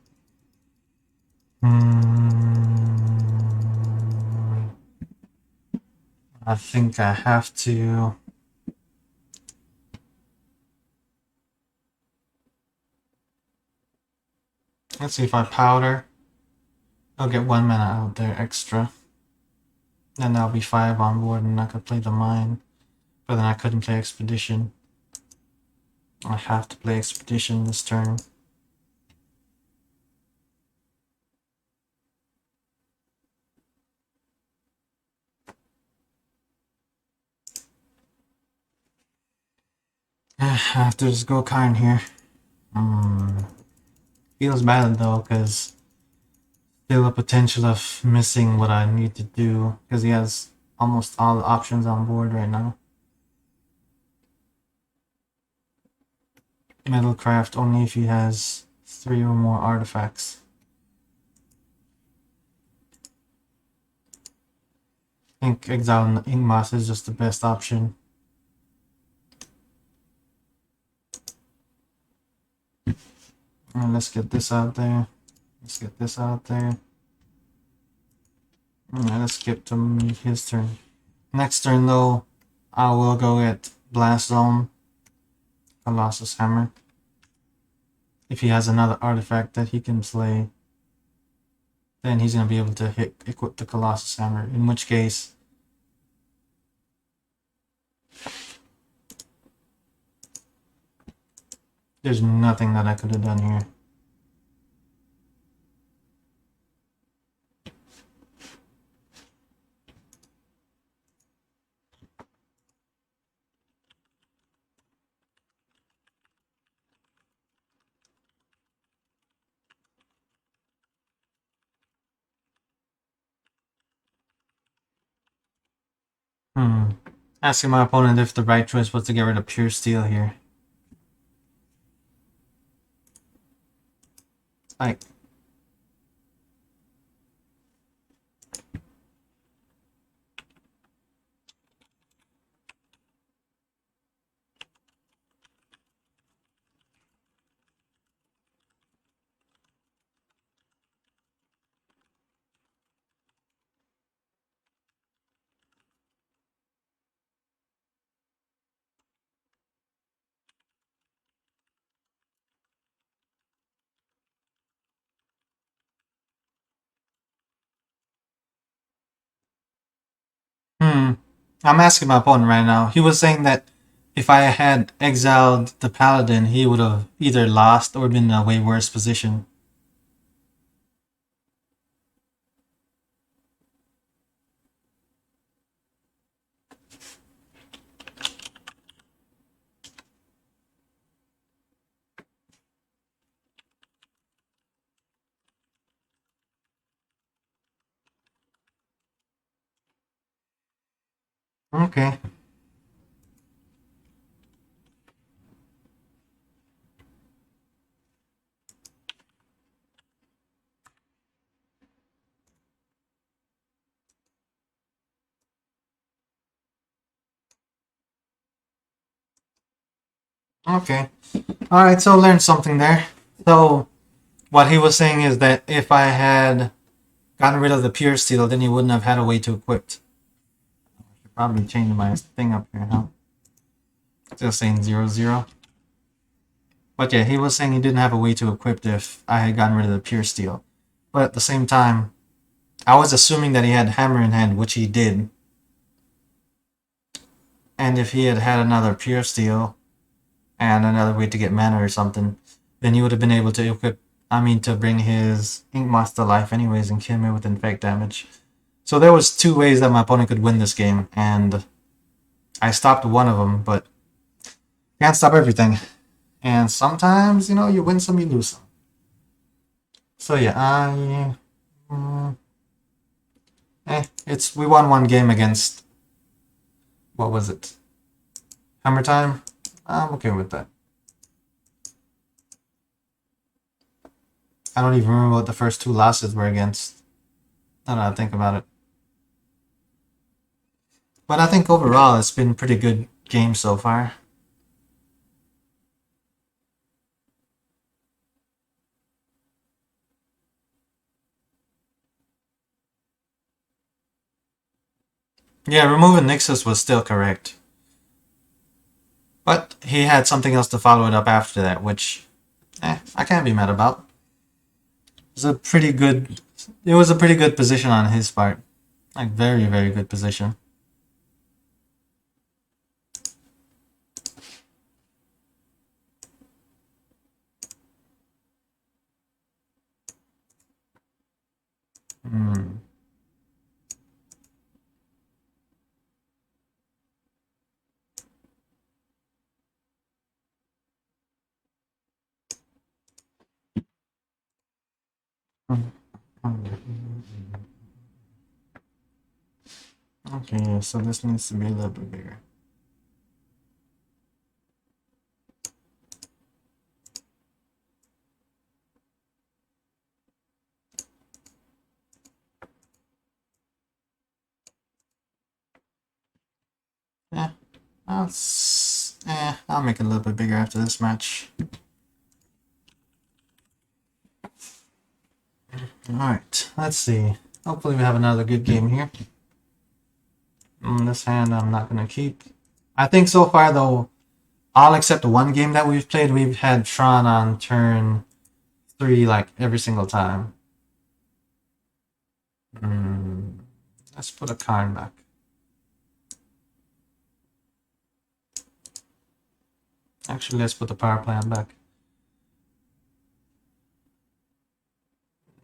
Speaker 1: I think I have to... Let's see if I powder. I'll get 1 mana out there extra. Then that'll be 5 on board and I could play the mine. But then I couldn't play Expedition. I have to play Expedition this turn. I have to just go Karn here. Feels bad though, because still a potential of missing what I need to do, because he has almost all the options on board right now. Metalcraft only if he has 3 or more artifacts. I think Exile and Inkmoth is just the best option. And let's get this out there. Let's get this out there. And let's skip to his turn. Next turn though, I will go get Blast Zone. Colossus Hammer. If he has another artifact that he can play. then he's going to be able to equip the Colossus Hammer, in which case there's nothing that I could have done here. Asking my opponent if the right choice was to get rid of pure steel here. Like, I'm asking my opponent right now. He was saying that if I had exiled the paladin, he would have either lost or been in a way worse position. Okay. Okay. Alright, so learned something there. So, what he was saying is that if I had gotten rid of the pure steel, then he wouldn't have had a way to equip. I should probably change my thing up here, huh? Still saying 0-0. But yeah, he was saying he didn't have a way to equip if I had gotten rid of the pure steel. But at the same time, I was assuming that he had hammer in hand, which he did. And if he had had another pure steel and another way to get mana or something, then he would have been able to equip, to bring his Ink Moth to life anyways and kill me with infect damage. So there was two ways that my opponent could win this game, and I stopped one of them, but can't stop everything. And sometimes, you win some, you lose some. So yeah, we won one game against, what was it? Hammer Time? I'm okay with that. I don't even remember what the first two losses were against. Now that I think about it. But I think overall it's been pretty good game so far. Yeah, removing Nixus was still correct. But he had something else to follow it up after that, which I can't be mad about. It was a pretty good position on his part. Like very, very good position. Hmm. Okay, so this needs to be a little bit bigger. Yeah, I'll make it a little bit bigger after this match. Alright, let's see. Hopefully we have another good game here. This hand I'm not going to keep. I think so far, though, all except one game that we've played, we've had Tron on turn 3 like every single time. Let's put a Karn back. Actually, let's put the power plant back.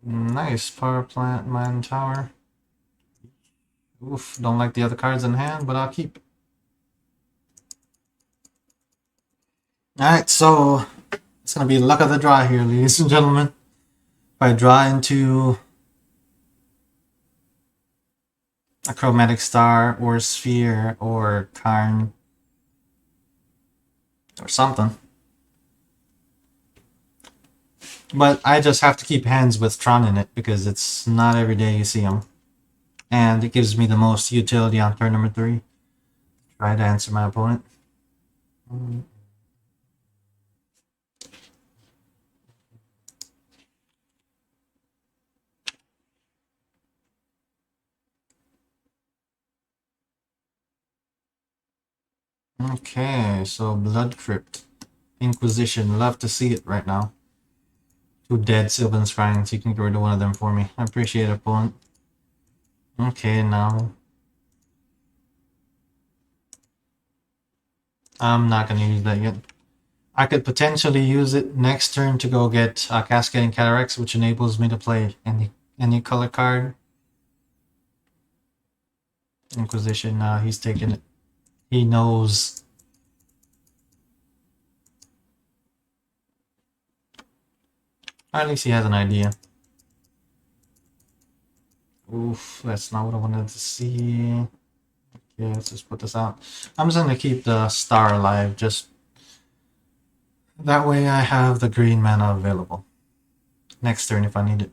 Speaker 1: Nice power plant, mine tower. Oof, don't like the other cards in hand, but I'll keep. Alright, so it's gonna be luck of the draw here, ladies and gentlemen. If I draw into a chromatic star or sphere or Karn or something. But I just have to keep hands with Tron in it because it's not every day you see him. And it gives me the most utility on turn number 3. Try to answer my opponent. Okay, so Blood Crypt. Inquisition. Love to see it right now. 2 dead Sylvan Scryings. You can get rid of one of them for me. I appreciate it, opponent. Okay, now I'm not going to use that yet. I could potentially use it next turn to go get Cascading Cataracts, which enables me to play any color card. Inquisition, he's taking it. He knows. Or at least he has an idea. Oof, that's not what I wanted to see. Okay, let's just put this out. I'm just going to keep the star alive, just that way I have the green mana available. Next turn if I need it.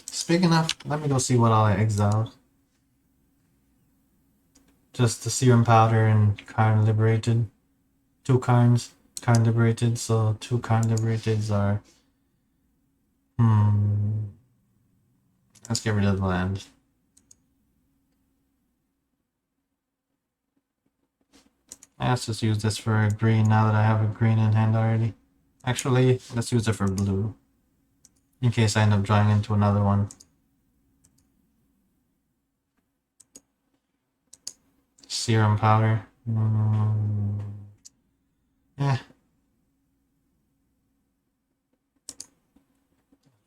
Speaker 1: Speaking of, let me go see what all I exiled. Just the Serum Powder and Karn Liberated. 2 Karns, Karn Liberated, so 2 Karn Liberateds are... Let's get rid of the land. Let's just use this for a green now that I have a green in hand already. Actually, let's use it for blue. In case I end up drawing into another one. Serum Powder. Yeah.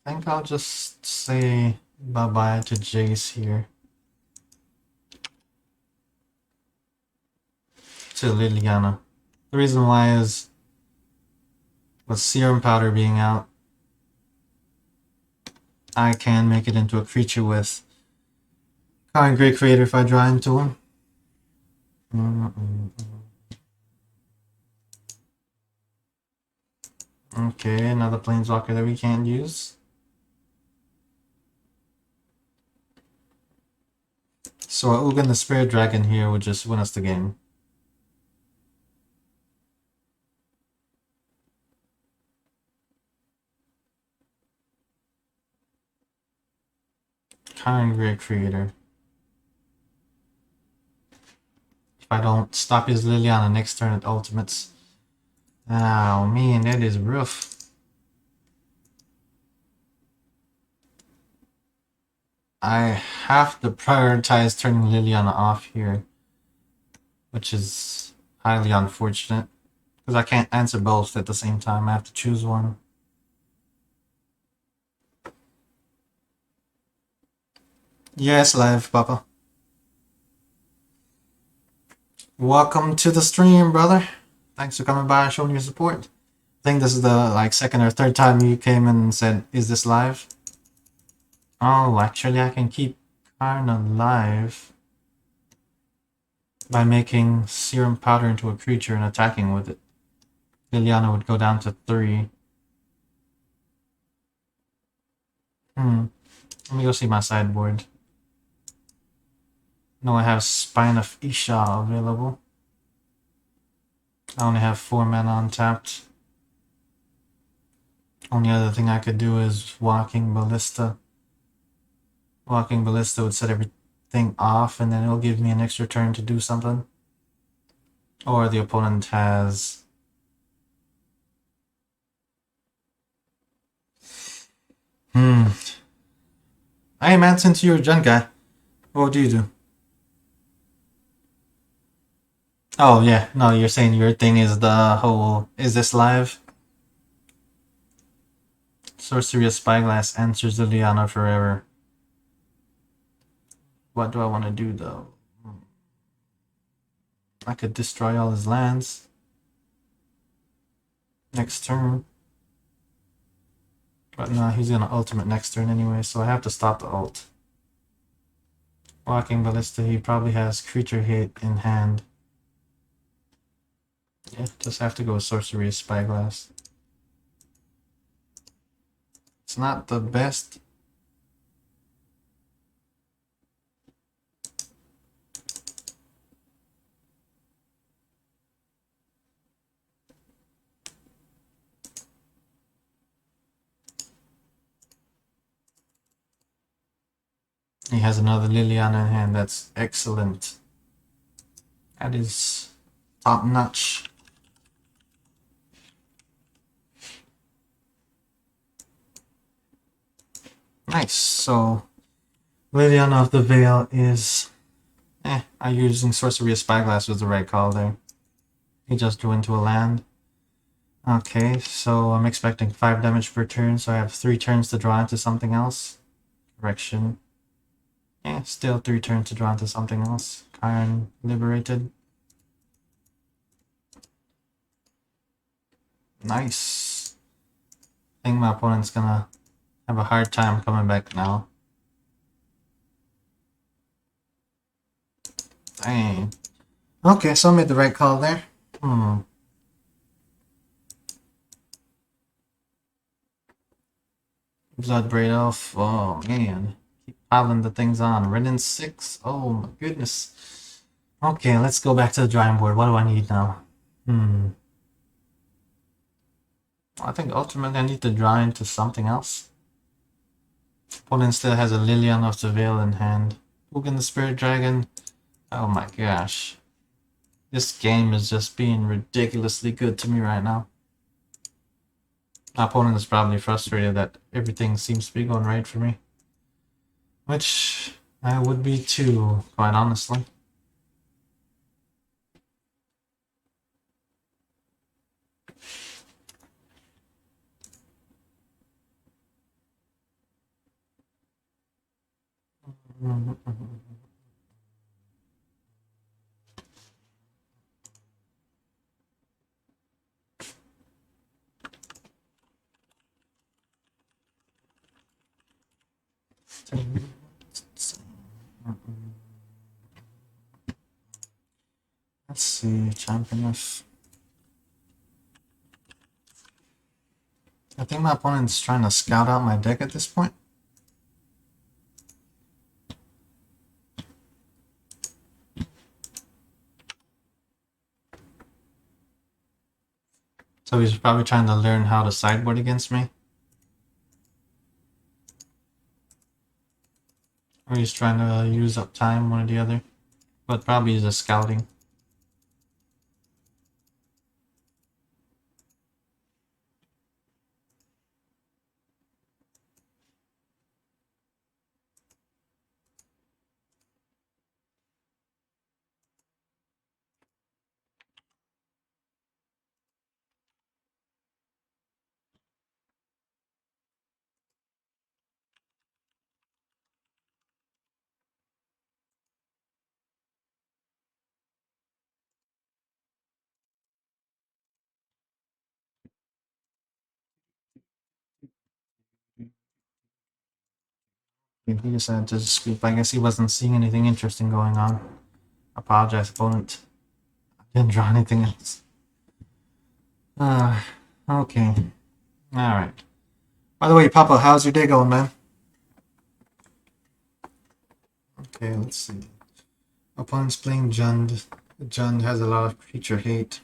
Speaker 1: I think I'll just say bye-bye to Jace here. To Liliana. The reason why is with Serum Powder being out, I can make it into a creature with Karn Great Creator if I draw into him. Okay, another Planeswalker that we can't use. So Ugin the Spirit Dragon here would just win us the game. Karn Great Creator. If I don't stop his Liliana next turn at Ultimates. Oh man, that is rough. I have to prioritize turning Liliana off here, which is highly unfortunate because I can't answer both at the same time. I have to choose one. Yes, live, Papa. Welcome to the stream, brother. Thanks for coming by and showing your support. I think this is the second or third time you came in and said, "Is this live?" Oh, actually, I can keep Karn alive by making Serum Powder into a creature and attacking with it. Liliana would go down to 3. Let me go see my sideboard. No, I have Spine of Isha available. I only have 4 mana untapped. Only other thing I could do is Walking Ballista. Walking Ballista would set everything off and then it'll give me an extra turn to do something. Or the opponent has Hmm. Hey man, since you're a Gen guy, what do you do? Oh yeah, no, you're saying your thing is the whole is this live? Sorcery of Spyglass answers Liliana forever. What do I want to do though? I could destroy all his lands next turn. But no, he's gonna ultimate next turn anyway, so I have to stop the ult. Walking Ballista, he probably has creature hit in hand. Yeah, just have to go with Sorcery of Spyglass. It's not the best. He has another Liliana in hand. That's excellent. That is top notch. Nice. So Liliana of the Veil is I'm using Sorcery of Spyglass was the right call there. He just drew into a land. Okay, so I'm expecting 5 damage per turn, so I have 3 turns to draw into something else. Correction. Yeah, still 3 turns to draw into something else. Iron liberated. Nice. I think my opponent's gonna have a hard time coming back now. Dang. Okay, so I made the right call there. Bloodbraid Elf. Oh man. Keep piling the things on. Ren 6. Oh my goodness. Okay, let's go back to the drawing board. What do I need now? I think ultimately I need to draw into something else. Opponent still has a Lilian of the Veil in hand. Ugin the Spirit Dragon. Oh my gosh. This game is just being ridiculously good to me right now. My opponent is probably frustrated that everything seems to be going right for me. Which I would be too, quite honestly. Let's see, Championess. I think my opponent's trying to scout out my deck at this point. So he's probably trying to learn how to sideboard against me. Or he's trying to use up time, one or the other. But probably he's just scouting. He decided to scoop. I guess he wasn't seeing anything interesting going on. Apologize, opponent. I didn't draw anything else. Okay. Alright. By the way, Papa, how's your day going, man? Okay, let's see. Opponent's playing Jund. Jund has a lot of creature hate.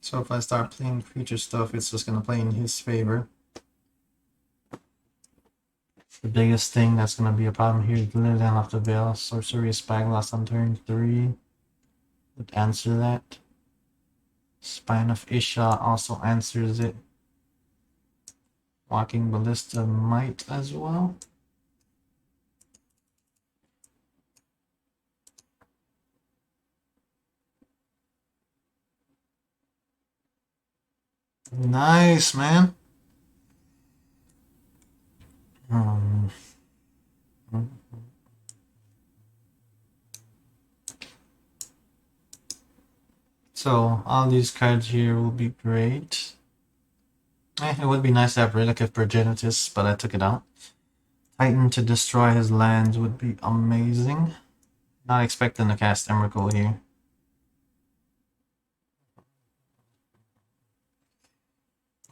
Speaker 1: So if I start playing creature stuff, it's just gonna play in his favor. The biggest thing that's gonna be a problem here is Lilian of the Veil. Sorcery of Spyglass on turn 3 would answer that. Spine of Isha also answers it. Walking Ballista might as well. Nice, man. Um, so all these cards here will be great. It would be nice to have Relic of Progenitus, but I took it out. Titan to destroy his lands would be amazing. Not expecting to cast Emrakul here.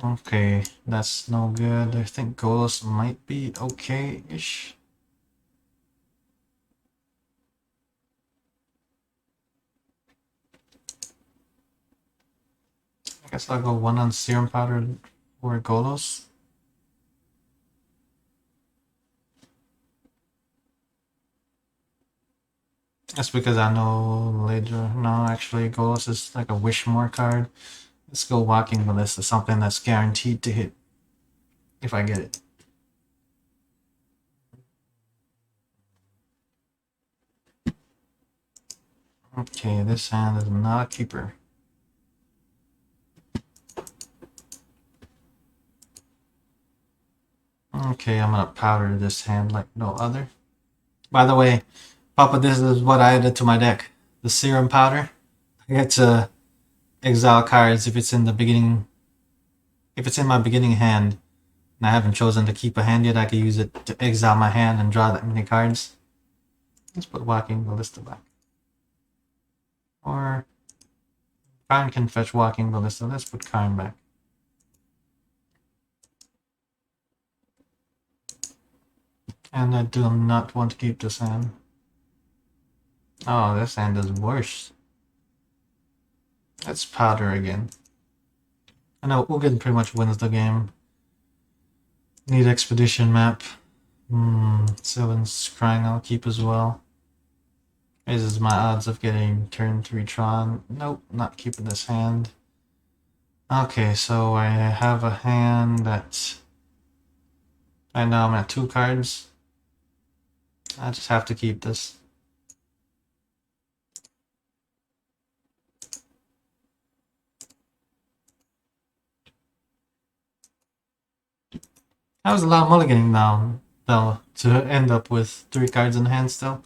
Speaker 1: Okay, that's no good. I think Golos might be okay-ish. I guess I'll go one on Serum Powder for Golos. That's because I know later. No, actually, Golos is like a Wishmore card. Let's go Walking Ballista, something that's guaranteed to hit if I get it. Okay, this hand is not a keeper. Okay, I'm gonna powder this hand like no other. By the way, Papa, this is what I added to my deck. The Serum Powder. I get to exile cards if it's in the beginning. If it's in my beginning hand, and I haven't chosen to keep a hand yet, I can use it to exile my hand and draw that many cards. Let's put Walking Ballista back. Or Karn can fetch Walking Ballista. Let's put Karn back. And I do not want to keep this hand. Oh, this hand is worse. Let's powder again. I know Ugin pretty much wins the game. Need Expedition map. Sylvan's Scrying I'll keep as well. Raises my odds of getting turn 3 Tron. Nope, not keeping this hand. Okay, so I have a hand that... Right now I'm at 2 cards. I just have to keep this. That was a lot of mulliganing now, though, to end up with 3 cards in hand still.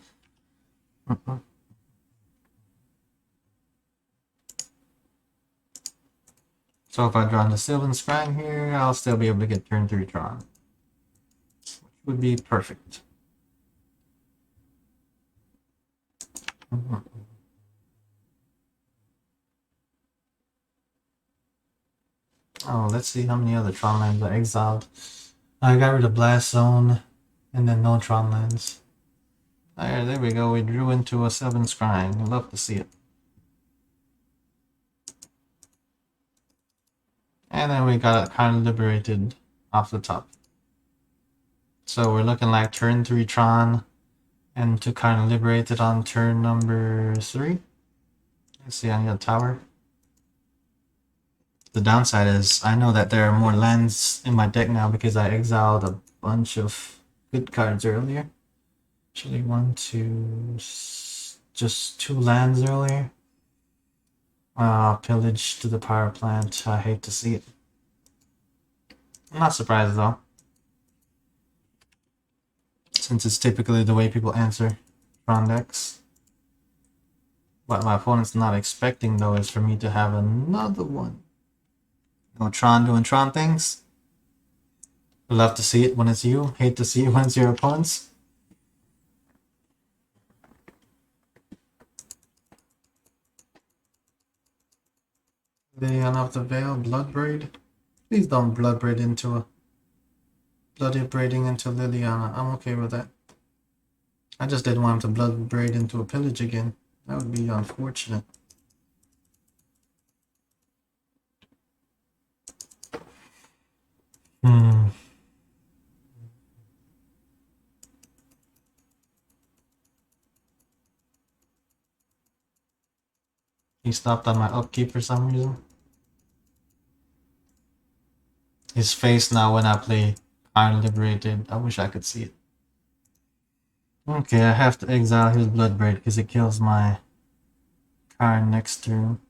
Speaker 1: So if I draw the Sylvan Scrying here, I'll still be able to get turn 3 Tron. Which would be perfect. Oh, let's see how many other Tron lands I exiled. I got rid of Blast Zone, and then no Tron lands. There we go. We drew into a Sylvan Scrying. I'd love to see it. And then we got it kind of liberated off the top. So we're looking like turn 3 Tron, and to kind of liberate it on turn number 3. Let's see, I need a tower. The downside is I know that there are more lands in my deck now because I exiled a bunch of good cards earlier. Actually, 1, 2, just 2 lands earlier. Pillage to the power plant. I hate to see it. I'm not surprised though, since it's typically the way people answer Tron decks. What my opponent's not expecting though is for me to have another one. No Tron doing Tron things. Love to see it when it's you. Hate to see it when it's your opponents. Leon of the Veil, Bloodbraid. Please don't Bloodbraid into a... Bloody Braiding into Liliana. I'm okay with that. I just didn't want him to Bloodbraid into a Pillage again. That would be unfortunate. He stopped on my upkeep for some reason. His face now when I play Iron Liberated. I wish I could see it. Okay, I have to exile his Bloodbraid because it kills my card next turn.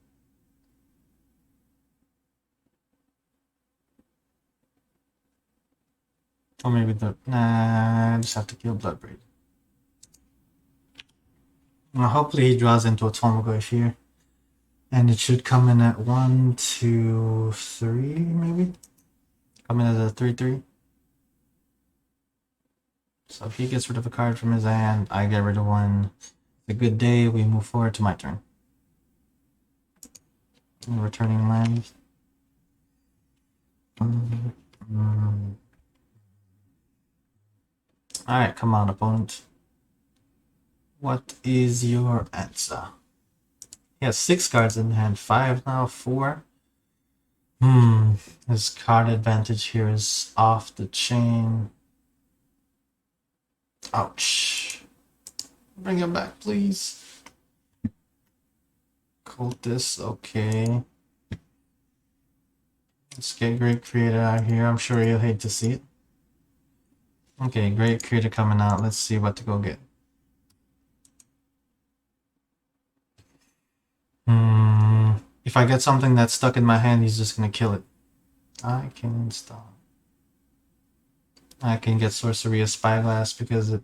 Speaker 1: Or maybe the... Nah, I just have to kill Bloodbraid. Well, hopefully he draws into a Tomoglyph here. And it should come in at 1, 2, 3, maybe? Come in as a 3/3. So if he gets rid of a card from his hand, I get rid of one. It's a good day, we move forward to my turn. Returning land. Alright, come on, opponent. What is your answer? He has 6 cards in hand, 5 now, 4. His card advantage here is off the chain. Ouch. Bring him back, please. Cultist, okay. Let's get Great Creator out here. I'm sure you'll hate to see it. Okay, Great Creator coming out. Let's see what to go get. If I get something that's stuck in my hand, he's just gonna kill it. I can stop. I can get Sorcery of Spyglass because it...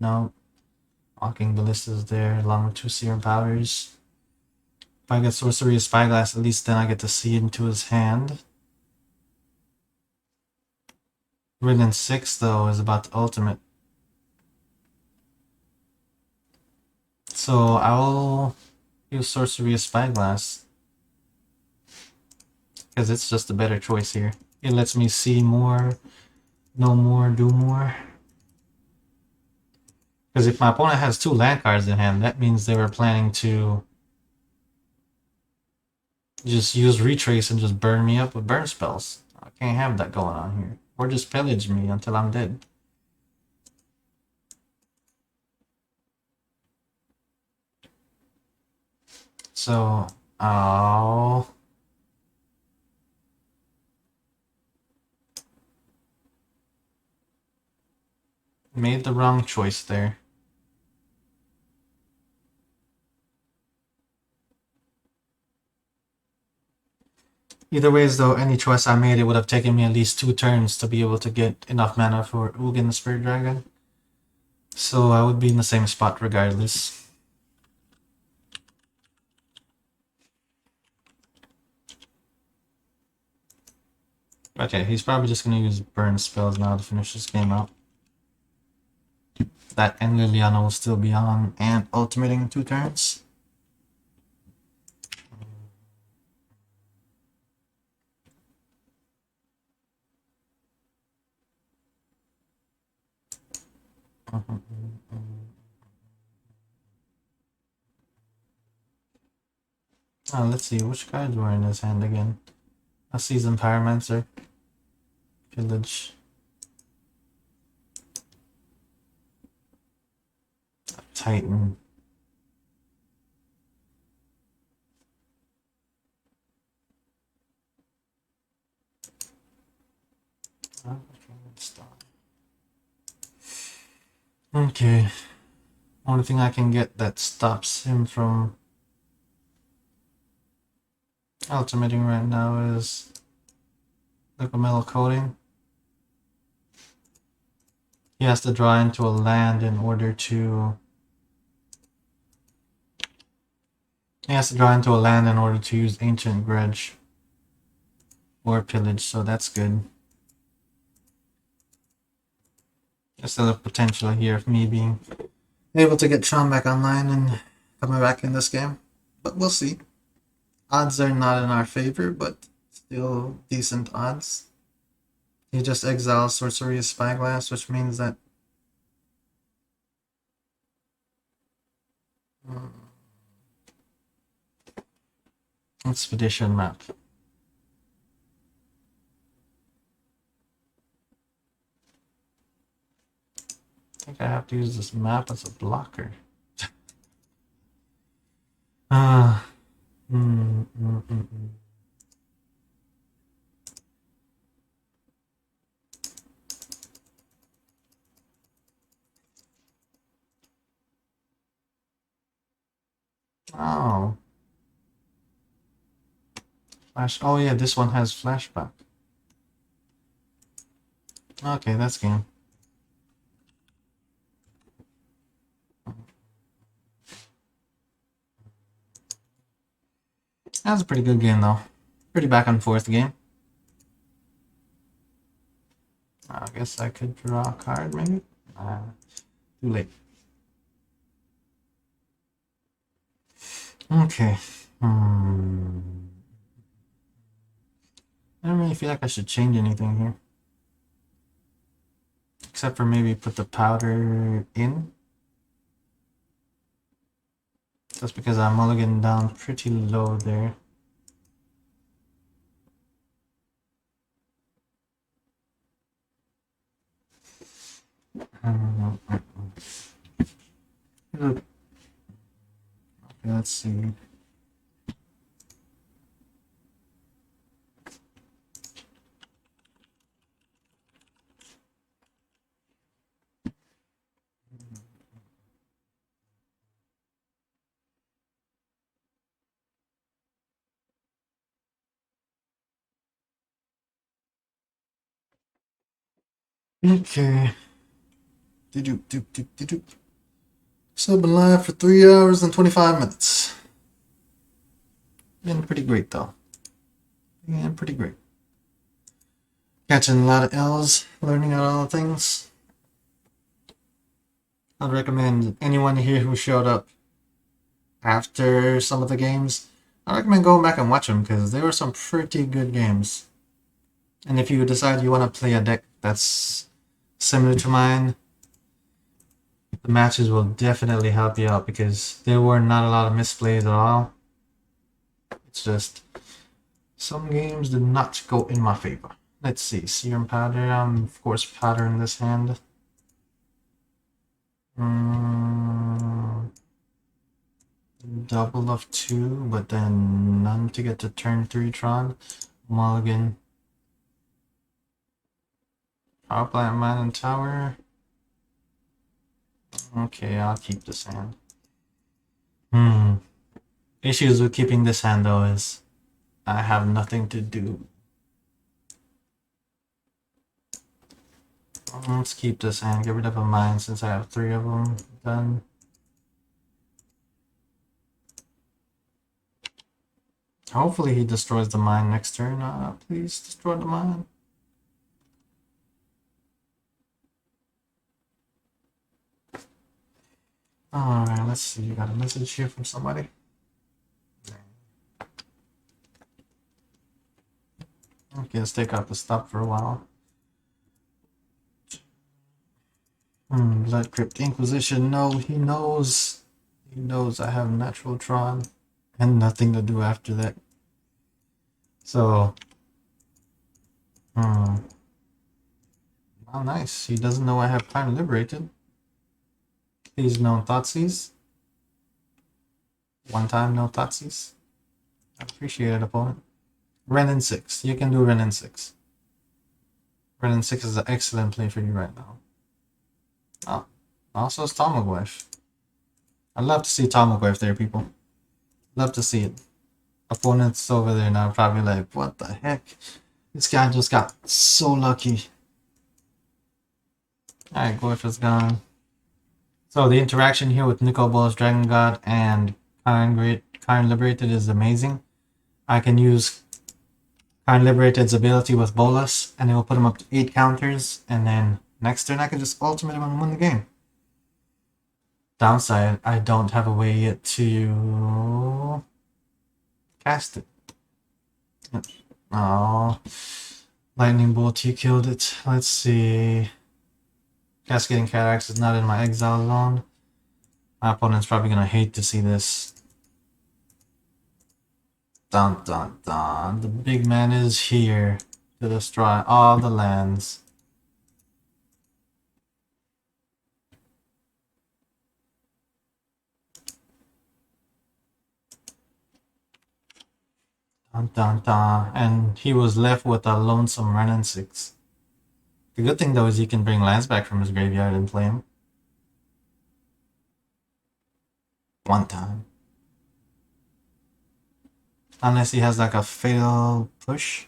Speaker 1: No. Walking Ballista is there along with 2 Serum Powders. If I get Sorcery of Spyglass, at least then I get to see into his hand. Written 6 though is about the ultimate. So I'll use Sorcery of Spyglass. Because it's just a better choice here. It lets me see more, know more, do more. Because if my opponent has 2 land cards in hand, that means they were planning to just use Retrace and just burn me up with burn spells. I can't have that going on here. Or just pillage me until I'm dead. So, I'll... Made the wrong choice there. Either ways though, any choice I made, it would have taken me at least 2 turns to be able to get enough mana for Ugin the Spirit Dragon. So I would be in the same spot regardless. Okay, he's probably just gonna use burn spells now to finish this game out. That and Liliana will still be on and ultimating in 2 turns. Let's see, which cards were in his hand again? A Seasoned Pyromancer. Village. A Titan. Okay. Only thing I can get that stops him from ultimating right now is Liquid Metal Coating. He has to draw into a land in order to... He has to draw into a land in order to use Ancient Grudge or Pillage, so that's good. There's still a potential here of me being able to get Tron back online and coming back in this game, but we'll see. Odds are not in our favor, but still decent odds. He just exiles Sorcery of Spyglass, which means that Expedition map. I think I have to use this map as a blocker. Oh. Flash. Oh yeah, this one has flashback. Okay, that's game. That's a pretty good game though. Pretty back and forth game. I guess I could draw a card maybe? Too late. Okay. I don't really feel like I should change anything here. Except for maybe put the powder in. Just because I'm mulliganing down pretty low there. Okay, let's see. Okay. So I've been live for 3 hours and 25 minutes. Been pretty great though. Yeah, pretty great. Catching a lot of L's, learning a lot of things. I'd recommend anyone here who showed up after some of the games, I recommend going back and watch them because there were some pretty good games. And if you decide you want to play a deck that's similar to mine, the matches will definitely help you out because there were not a lot of misplays at all. It's just some games did not go in my favor. Let's see, Serum powder. I'm of course powder in this hand. Double of 2, but then none to get to turn 3 Tron. Mulligan. Power plant, mine, and tower. Okay, I'll keep this hand. Issues with keeping this hand though is I have nothing to do. Let's keep this hand, get rid of a mine since I have 3 of them done. Hopefully he destroys the mine next turn. Please destroy the mine. Alright, let's see. You got a message here from somebody. Okay, let's take out the stop for a while. Blood Crypt Inquisition. No, he knows. He knows I have natural Tron and nothing to do after that. So, oh, nice. He doesn't know I have Time Liberated. Please, no Thoughtseize. One time, no Thoughtseize. I appreciate it, opponent. Ren in 6. You can do Ren in 6. Ren in 6 is an excellent play for you right now. Oh, also it's Tamagwef. I'd love to see Tamagwef there, people. Love to see it. Opponents over there now probably like, what the heck? This guy just got so lucky. Alright, Glyph is gone. So the interaction here with Nicol Bolas, Dragon God, and Karn Liberated is amazing. I can use Karn Liberated's ability with Bolas, and it will put him up to 8 counters, and then next turn I can just ultimate him and win the game. Downside, I don't have a way yet to cast it. Oh, Lightning Bolt, you killed it. Let's see. Cascading Cataracts is not in my exile zone. My opponent's probably gonna hate to see this. Dun dun dun. The big man is here to destroy all the lands. Dun dun dun. And he was left with a lonesome Renin 6. The good thing though is he can bring lands back from his graveyard and play him. One time. Unless he has like a fatal push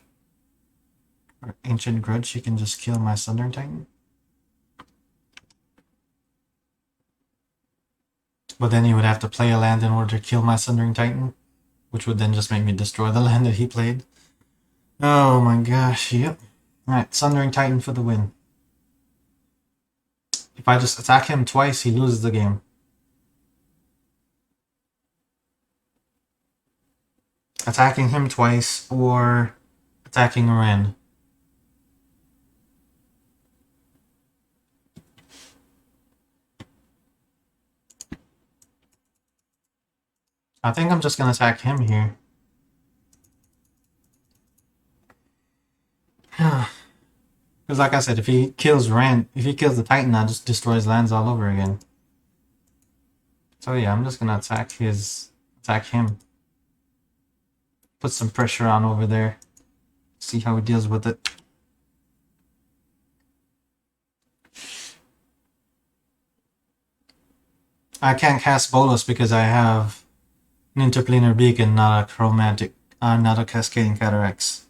Speaker 1: or ancient grudge, he can just kill my Sundering Titan. But then he would have to play a land in order to kill my Sundering Titan, which would then just make me destroy the land that he played. Oh my gosh, yep. Alright, Sundering Titan for the win. If I just attack him twice, he loses the game. Attacking him twice or attacking Ren. I think I'm just gonna attack him here. Because like I said, if he kills Ren, if he kills the Titan, that just destroys lands all over again. So yeah, I'm just gonna attack him. Put some pressure on over there. See how he deals with it. I can't cast Bolas because I have an Interplanar Beacon, not a Chromatic, not a Cascading Cataracts.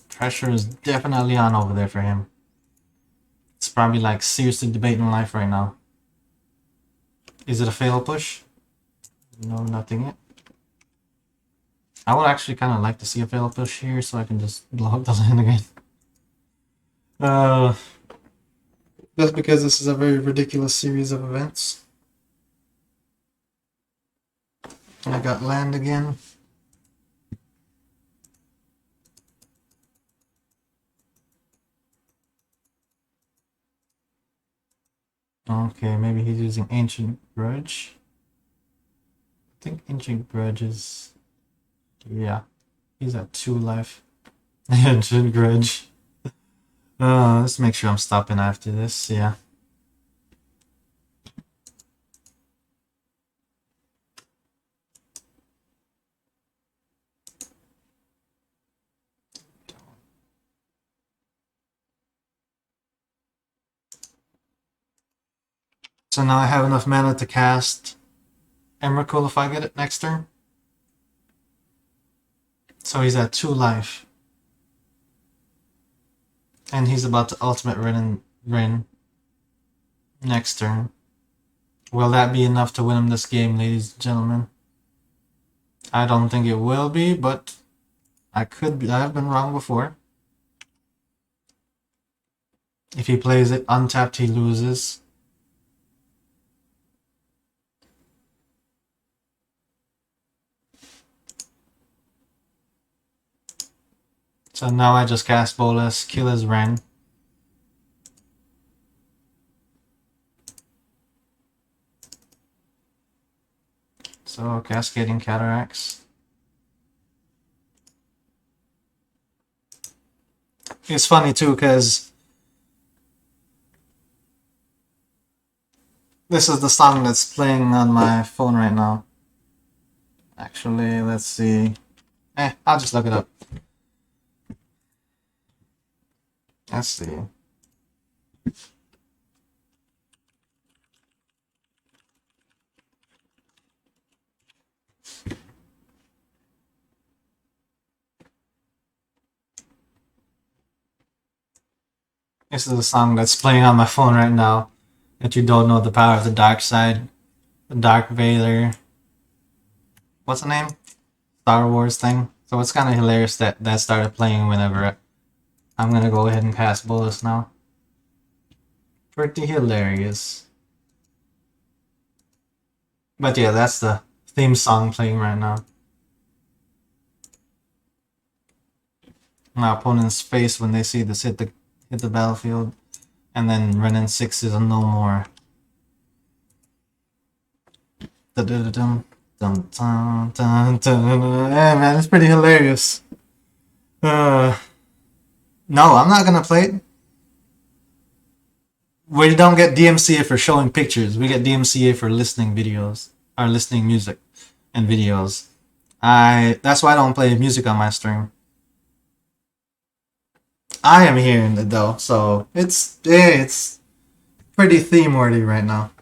Speaker 1: Pressure is definitely on over there for him. It's probably like seriously debating life right now. Is it a fail push? No, nothing yet. I would actually kind of like to see a fail push here so I can just blow up the land again. That's because this is a very ridiculous series of events. I got land again. Okay, maybe he's using Ancient Grudge. I think Ancient Grudge is... Yeah, he's at 2 life. Ancient Grudge. Let's make sure I'm stopping after this, yeah. So now I have enough mana to cast Emrakul if I get it next turn. So he's at 2 life. And he's about to ultimate Ren next turn. Will that be enough to win him this game, ladies and gentlemen? I don't think it will be, but I've been wrong before. If he plays it untapped, he loses. So now I just cast Bolas, kill his Ren. So Cascading Cataracts. It's funny too, because this is the song that's playing on my phone right now. Actually, let's see. I'll just look it up. Let's see. This is the song that's playing on my phone right now. That you don't know the power of the dark side. The Dark Vader. What's the name? Star Wars thing. So it's kind of hilarious that that started playing whenever I'm gonna go ahead and cast Bolas now. Pretty hilarious. But yeah, that's the theme song playing right now. My opponent's face when they see this hit the battlefield, and then Renin 6 is a no more. Dun-dun-dun-dun, dun-dun-dun-dun. Yeah, man, it's pretty hilarious. No, I'm not gonna play it. We don't get DMCA for showing pictures. We get DMCA for listening videos, or listening music and videos. That's why I don't play music on my stream. I am hearing it though, so it's pretty theme worthy right now.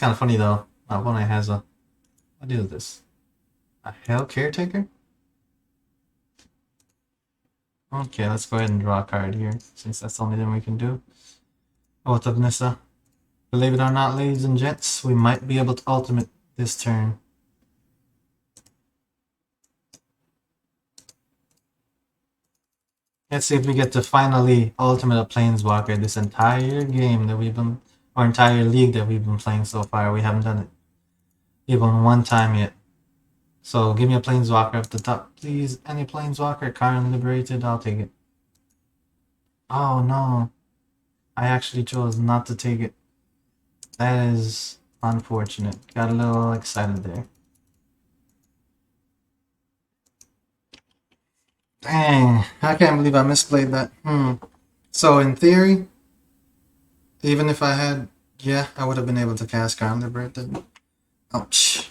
Speaker 1: kind of funny though. My opponent has a... What is this? A Hell Caretaker? Okay, let's go ahead and draw a card here, since that's the only thing we can do. Oath of Nissa. Believe it or not, ladies and gents, we might be able to ultimate this turn. Let's see if we get to finally ultimate a Planeswalker this entire game that we've been, or entire league that we've been playing so far. We haven't done it even one time yet. So give me a Planeswalker up the top, please. Any Planeswalker, Karn Liberated, I'll take it. Oh no, I actually chose not to take it. That is unfortunate. Got a little excited there. Dang, I can't believe I misplayed that. So in theory, even if I had, yeah, I would have been able to cast Karn Liberated. Ouch.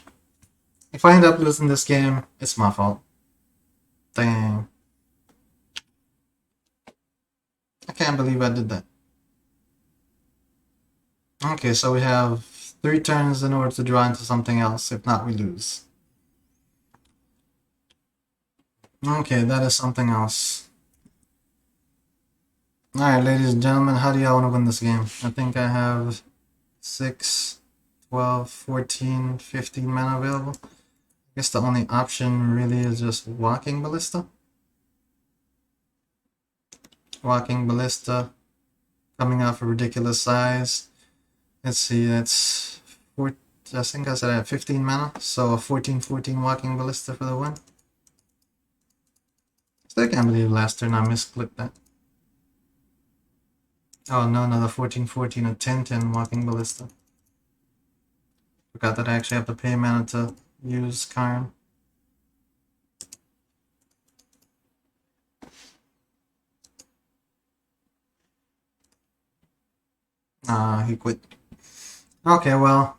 Speaker 1: If I end up losing this game, it's my fault. Dang. I can't believe I did that. Okay, so we have 3 turns in order to draw into something else. If not, we lose. Okay, that is something else. Alright, ladies and gentlemen, how do y'all want to win this game? I think I have 6, 12, 14, 15 mana available. I guess the only option really is just Walking Ballista. Walking Ballista, coming off a ridiculous size. Let's see, that's 4, I think I said I have 15 mana, so a 14/14 Walking Ballista for the win. Still can't believe last turn I misclicked that. Oh no, another 14/14, a 10/10 Walking Ballista. Forgot that I actually have to pay mana to use Karn. He quit. Okay, well,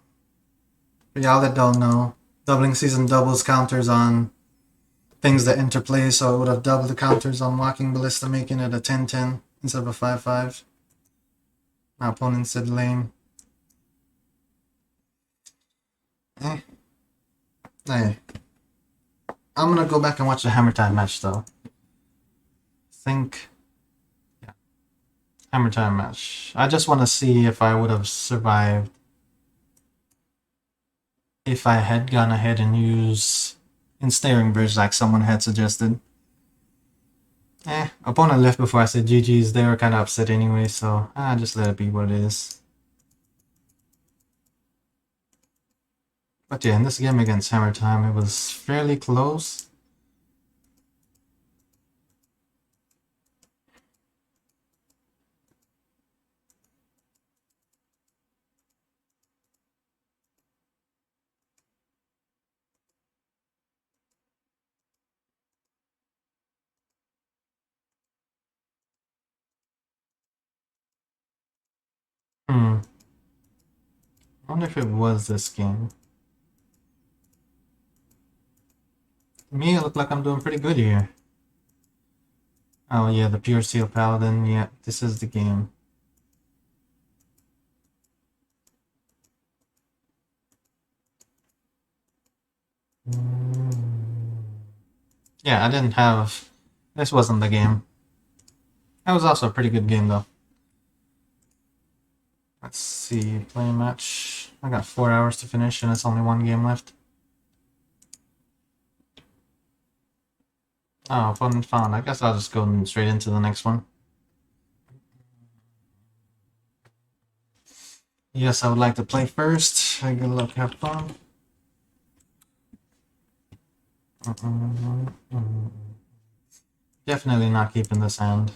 Speaker 1: for y'all that don't know, doubling season doubles counters on things that interplay, so it would have doubled the counters on Walking Ballista, making it a 10/10 instead of a 5/5. My opponent said lame. Hey. I'm gonna go back and watch the Hammer Time match though. Yeah. Hammer Time match. I just want to see if I would have survived if I had gone ahead and used Ensnaring Bridge like someone had suggested. Opponent left before I said GG's. They were kind of upset anyway, so I just let it be what it is. But yeah, in this game against Hammer Time, it was fairly close. I wonder if it was this game. To me, it looked like I'm doing pretty good here. Oh yeah, the Pure Steel Paladin. Yeah, this is the game. Yeah, I didn't have... This wasn't the game. That was also a pretty good game though. Let's see, play a match. I got 4 hours to finish and it's only 1 game left. Oh, opponent found. I guess I'll just go straight into the next one. Yes, I would like to play first. Good luck, have fun. Definitely not keeping this hand.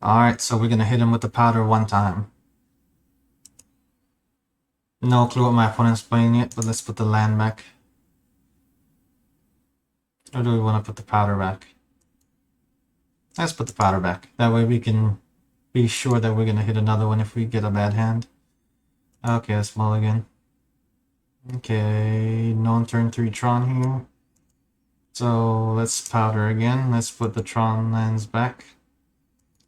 Speaker 1: Alright, so we're gonna hit him with the powder 1 time. No clue what my opponent's playing yet, but let's put the land back. Or do we want to put the powder back? Let's put the powder back. That way we can be sure that we're gonna hit another one if we get a bad hand. Okay, let's mulligan. Okay, non-turn 3 Tron here. So let's powder again. Let's put the Tron lands back.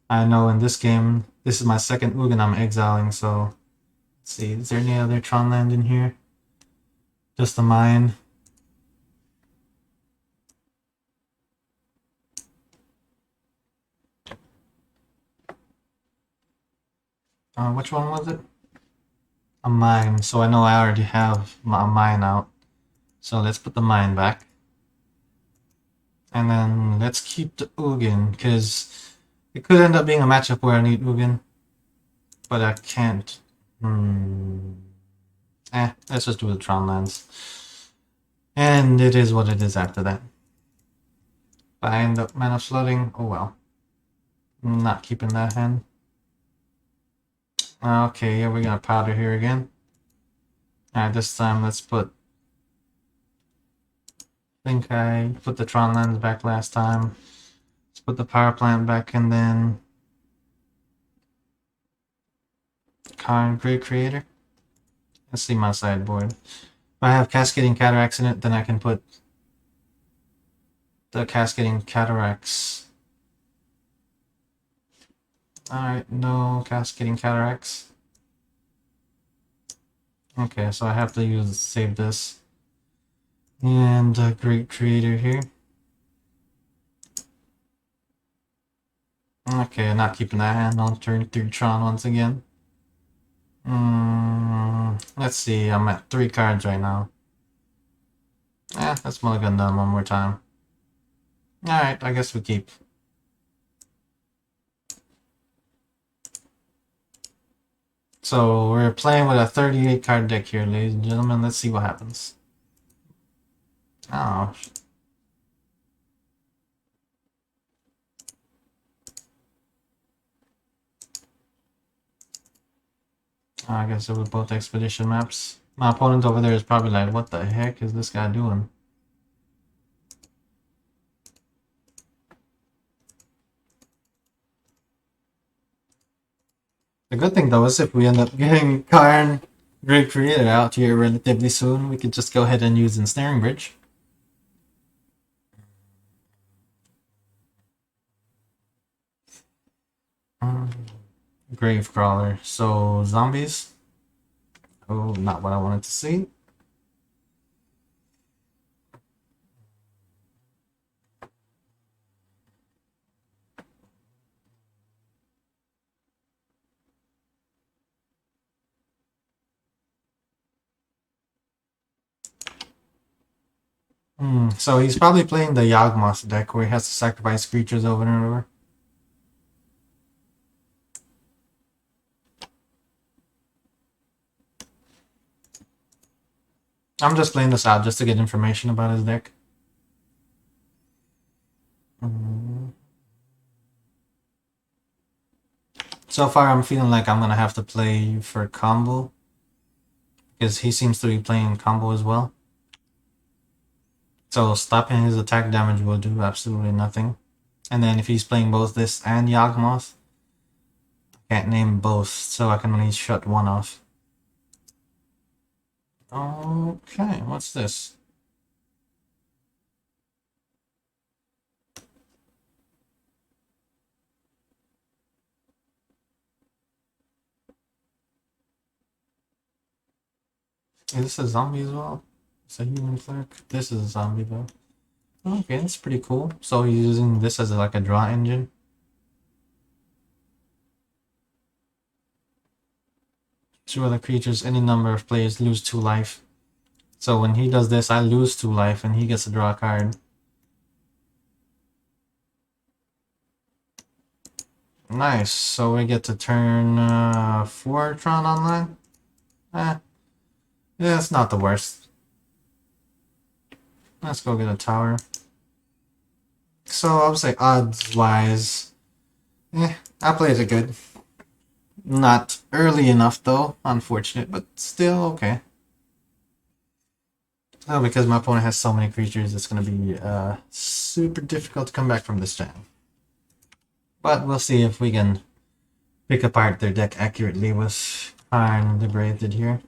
Speaker 1: I know in this game, this is my second Ugin I'm exiling, so Let's see, is there any other Tron land in here? Just a mine. Which one was it? A mine. So I know I already have a mine out. So let's put the mine back. And then let's keep the Ugin, because it could end up being a matchup where I need Ugin. But I can't. Let's just do the Tron lands. And it is what it is after that. If I end up mana flooding, oh well. I'm not keeping that hand. Okay, yeah, we're gonna powder here again. Alright, this time let's put... I think I put the Tron lands back last time. Let's put the power plant back and then... Karn Grid Creator. Let's see my sideboard. If I have Cascading Cataracts in it, then I can put the Cascading Cataracts. Alright, no Cascading Cataracts. Okay, so I have to save this. And a Great Creator here. Okay, not keeping that hand on turn 3 Tron once again. Let's see, I'm at 3 cards right now. Let's mulligan them one more time. Alright, I guess we keep. So we're playing with a 38 card deck here, ladies and gentlemen. Let's see what happens. Oh. I guess it was both expedition maps. My opponent over there is probably like, what the heck is this guy doing? The good thing though is if we end up getting Karn Great Creator out here relatively soon, we could just go ahead and use Ensnaring Bridge. Gravecrawler. So zombies. Oh, not what I wanted to see. So he's probably playing the Yawgmoth deck where he has to sacrifice creatures over and over. I'm just playing this out just to get information about his deck. So far I'm feeling like I'm gonna have to play for combo, because he seems to be playing combo as well. So stopping his attack damage will do absolutely nothing. And then if he's playing both this and Yawgmoth, I can't name both, so I can only shut one off. Okay, what's this? Is this a zombie as well? It's a human clerk. This is a zombie though. Okay, that's pretty cool. So he's using this as like a draw engine. Two other creatures, any number of players lose 2 life. So when he does this, I lose 2 life and he gets to draw a card. Nice, so we get to turn 4 Tron online? Yeah, it's not the worst. Let's go get a tower. So I would say odds-wise, I played it good. Not early enough though, unfortunate, but still okay. Oh, because my opponent has so many creatures, it's going to be super difficult to come back from this jam. But we'll see if we can pick apart their deck accurately with Karn Liberated here.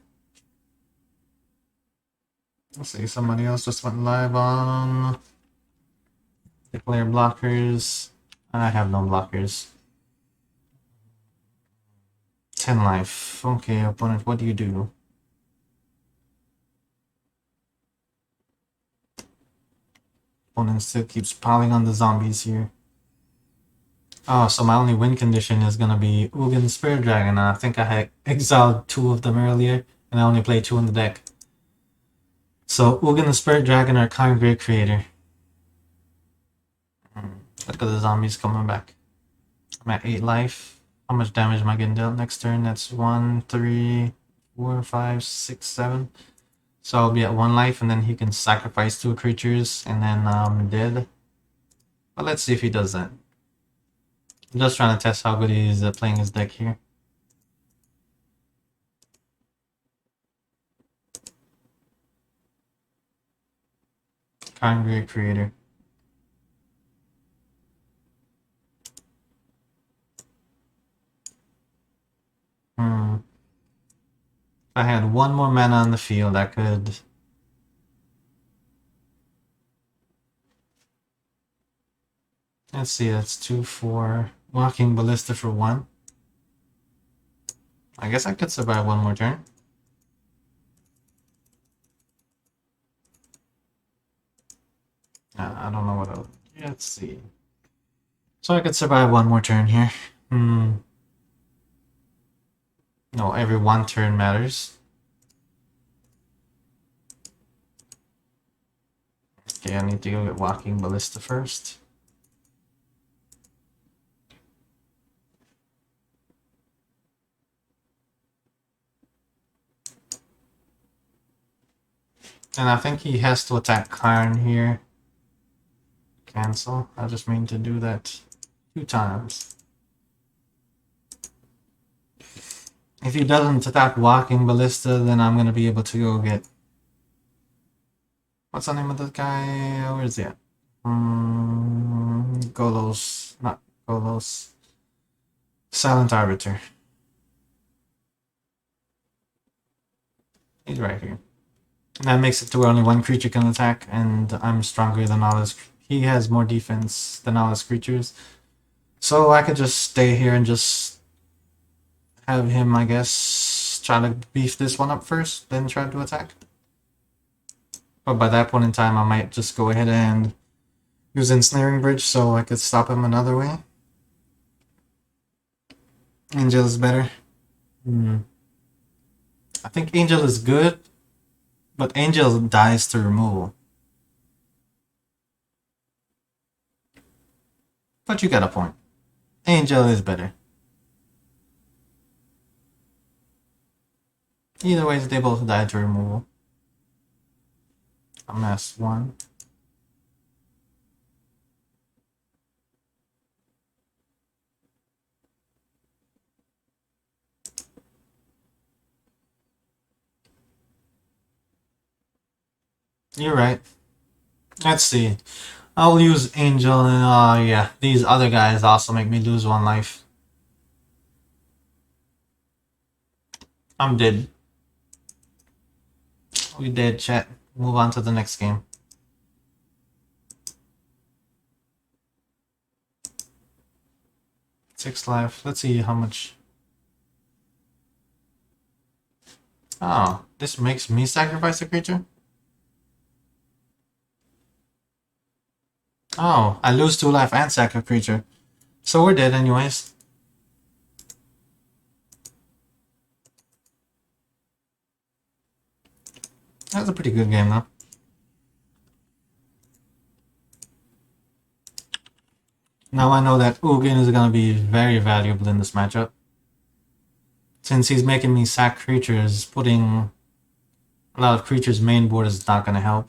Speaker 1: Let's see, somebody else just went live on declare blockers. I have no blockers. 10 life. Okay, opponent, what do you do? Opponent still keeps piling on the zombies here. Oh, so my only win condition is gonna be Ugin Spirit Dragon. I think I had exiled 2 of them earlier, and I only played 2 in the deck. So Ugin the Spirit Dragon or Congregate Creator. Look at the zombies coming back. I'm at 8 life. How much damage am I getting dealt next turn? That's 1, 3, 4, 5, 6, 7. So I'll be at 1 life, and then he can sacrifice 2 creatures, and then I'm dead. But let's see if he does that. I'm just trying to test how good he is at playing his deck here. Congregate Creator. If I had 1 more mana on the field, I could... Let's see, that's 2, 4. Walking Ballista for 1. I guess I could survive 1 more turn. I don't know what else. Let's see. So I could survive 1 more turn here. No, every 1 turn matters. Okay, I need to go get Walking Ballista first. And I think he has to attack Karn here. Cancel. I just mean to do that 2 times. If he doesn't attack Walking Ballista, then I'm gonna be able to go get... What's the name of this guy? Where is he at? Golos. Not Golos. Silent Arbiter. He's right here. And that makes it to where only 1 creature can attack, and I'm stronger than all his... He has more defense than all his creatures. So I could just stay here and just have him, I guess, try to beef this one up first, then try to attack. But by that point in time, I might just go ahead and use Ensnaring Bridge so I could stop him another way. Angel is better. I think Angel is good, but Angel dies to removal. But you got a point. Angel is better. Either way, they both die to removal. Amass 1. You're right. Let's see. I'll use Angel, and yeah, these other guys also make me lose 1 life. I'm dead. We dead, chat. Move on to the next game. Six life. Let's see how much. Oh, this makes me sacrifice a creature? Oh, I lose 2 life and sack a creature. So we're dead anyways. That's a pretty good game though. Now I know that Ugin is going to be very valuable in this matchup. Since he's making me sack creatures, putting a lot of creatures main board is not going to help.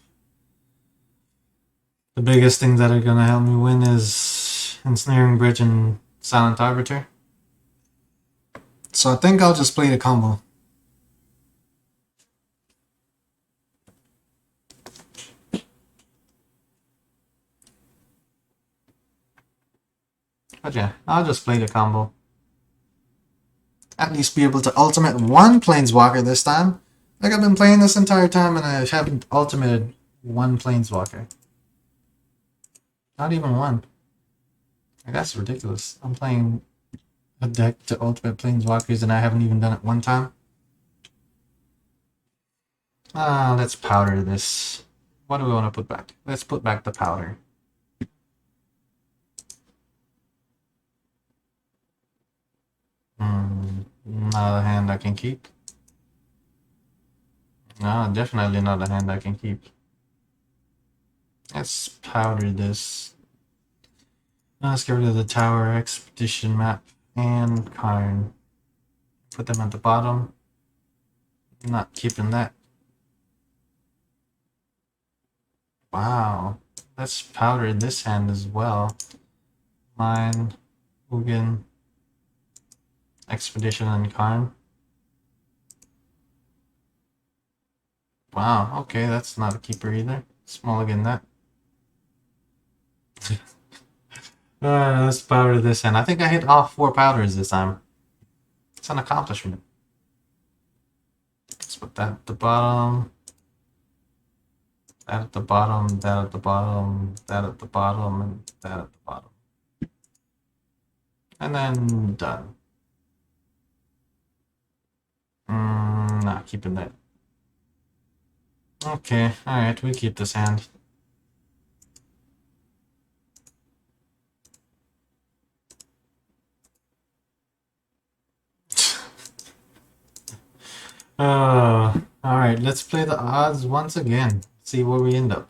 Speaker 1: The biggest things that are going to help me win is Ensnaring Bridge and Silent Arbiter. So I think I'll just play the combo. But yeah, I'll just play the combo. At least be able to ultimate 1 Planeswalker this time. Like I've been playing this entire time and I haven't ultimated 1 Planeswalker. Not even 1. Like that's ridiculous. I'm playing a deck to Ultimate Planeswalkers and I haven't even done it one time. Let's powder this. What do we want to put back? Let's put back the powder. Not a hand I can keep. No, definitely not a hand I can keep. Let's powder this. Let's get rid of the tower, expedition map, and Karn. Put them at the bottom. Not keeping that. Wow. Let's powder this hand as well. Mine, Ugin, Expedition, and Karn. Wow, okay, that's not a keeper either. Small again that. Let's powder this hand. I think I hit all 4 powders this time. It's an accomplishment. Let's put that at the bottom. That at the bottom, that at the bottom, that at the bottom, and that at the bottom. And then done. Not keeping that. Okay, alright, we keep this hand. Alright, let's play the odds once again. See where we end up.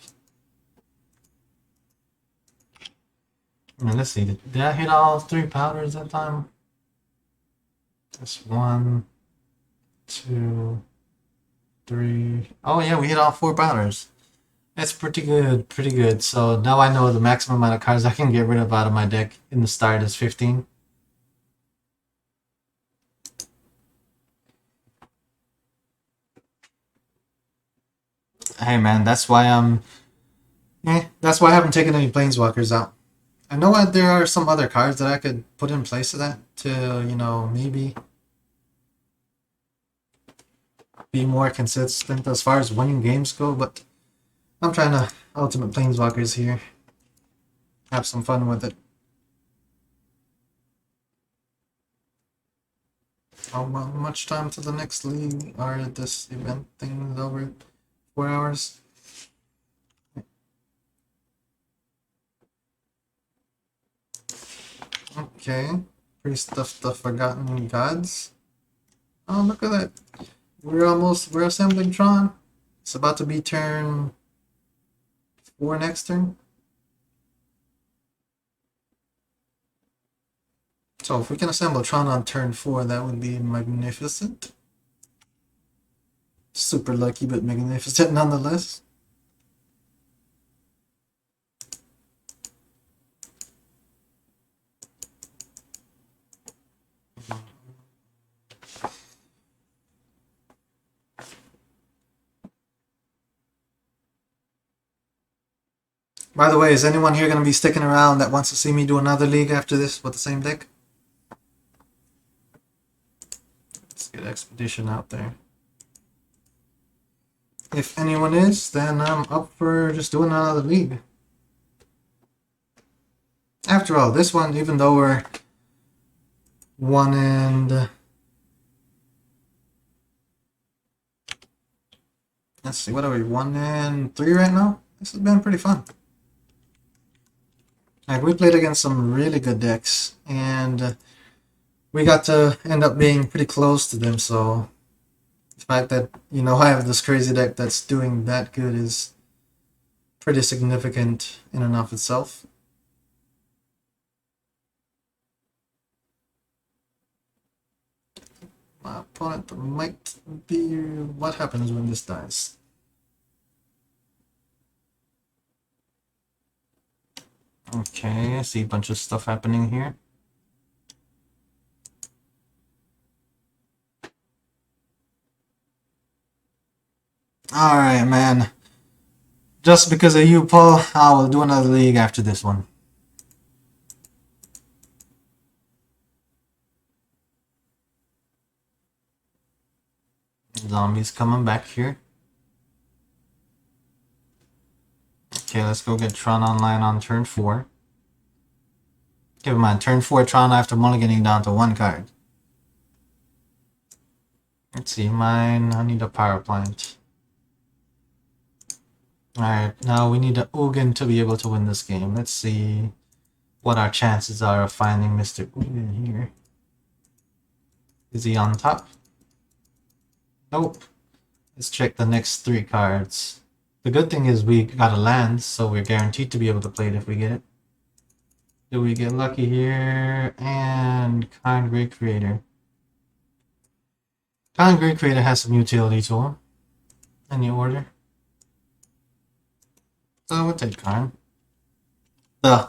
Speaker 1: Let's see, did I hit all 3 powders that time? That's 1, 2, 3. Oh yeah, we hit all 4 powders. That's pretty good, pretty good. So now I know the maximum amount of cards I can get rid of out of my deck in the start is 15. Hey man, that's why that's why I haven't taken any Planeswalkers out. I know there are some other cards that I could put in place of that to, you know, maybe be more consistent as far as winning games go, but I'm trying to Ultimate Planeswalkers here. Have some fun with it. How much time to the next league or this event thing is over? 4 hours? Okay. Priest of the Forgotten Gods. Oh, look at that. We're assembling Tron. It's about to be turn 4 next turn. So if we can assemble Tron on turn 4, that would be magnificent. Super lucky, but magnificent nonetheless. By the way, is anyone here going to be sticking around that wants to see me do another league after this with the same deck? Let's get Expedition out there. If anyone is, then I'm up for just doing another league. After all, this one, even though we're 1 and... let's see, what are we, 1 and 3 right now? This has been pretty fun. Like, we played against some really good decks, and we got to end up being pretty close to them, so the fact that, you know, I have this crazy deck that's doing that good is pretty significant in and of itself. My opponent might be... what happens when this dies? Okay, I see a bunch of stuff happening here. Alright, man. Just because of you, Paul, I will do another league after this one. Zombies coming back here. Okay, let's go get Tron online on turn 4. Keep in mind, turn 4 Tron after mulliganing down to 1 card. Let's see, mine, I need a power plant. Alright, now we need an Ugin to be able to win this game. Let's see what our chances are of finding Mr. Ugin here. Is he on top? Nope. Let's check the next 3 cards. The good thing is we got a land, so we're guaranteed to be able to play it if we get it. Do we get lucky here? And Kind Great Creator. Kind Great Creator has some utility to him. Any order? So we'll take Kind. I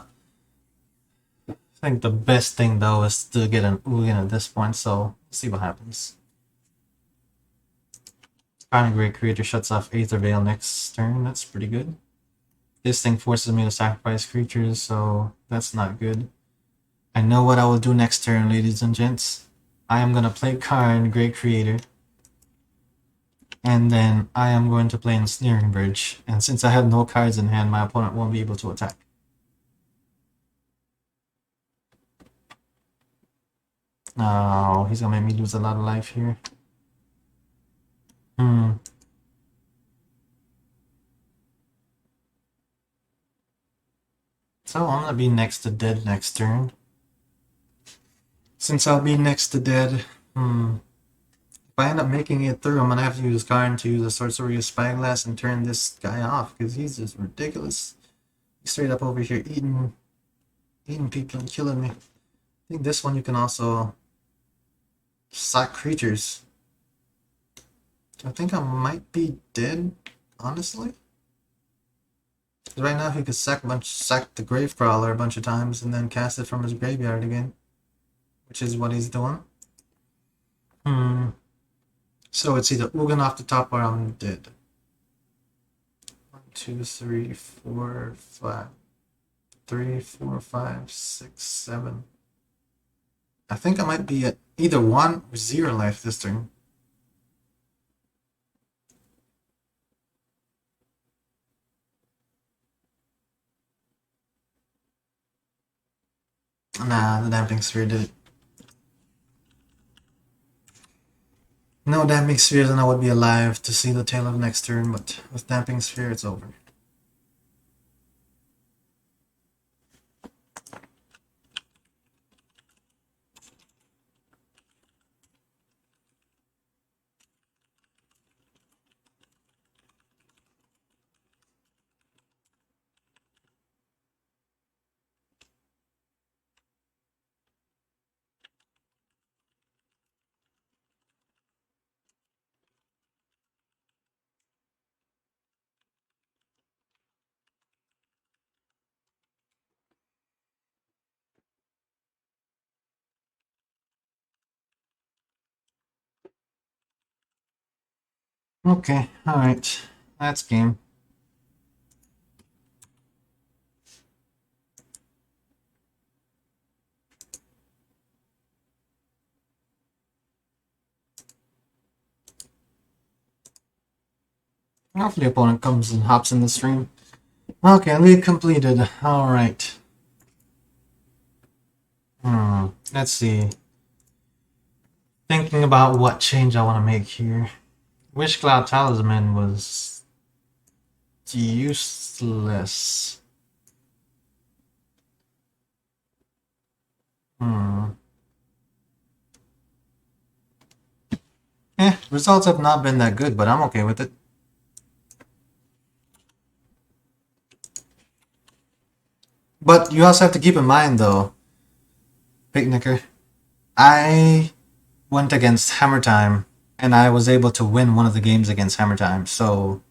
Speaker 1: think the best thing though is to get an Ugin at this point, so let's see what happens. Kind Great Creator shuts off Aether Veil next turn, that's pretty good. This thing forces me to sacrifice creatures, so that's not good. I know what I will do next turn, ladies and gents. I am gonna play Kind Great Creator. And then I am going to play Ensnaring Bridge. And since I have no cards in hand, my opponent won't be able to attack. Oh, he's gonna make me lose a lot of life here. So I'm gonna be next to dead next turn. Since I'll be next to dead, if I end up making it through, I'm gonna have to use Karn to use a Sorcery Spyglass and turn this guy off, because he's just ridiculous. He's straight up over here eating people and killing me. I think this one you can also sack creatures. I think I might be dead, honestly. Right now he could sack the Gravecrawler a bunch of times and then cast it from his graveyard again, which is what he's doing. So it's either Ugin off the top or I'm dead. 1, 2, 3, 4, 5. 3, 4, 5, 6, 7. I think I might be at either 1 or 0 life this turn. Nah, the Damping Sphere did it. No Damping Spheres and I would be alive to see the tail of next turn, but with Damping Sphere it's over. Okay, alright. That's game. Hopefully the opponent comes and hops in the stream. Okay, lead completed. Alright. Let's see. Thinking about what change I want to make here. Wish Cloud Talisman was useless. Results have not been that good, but I'm okay with it. But you also have to keep in mind, though, Picnicker, I went against Hammer Time, and I was able to win one of the games against Hammer Time, so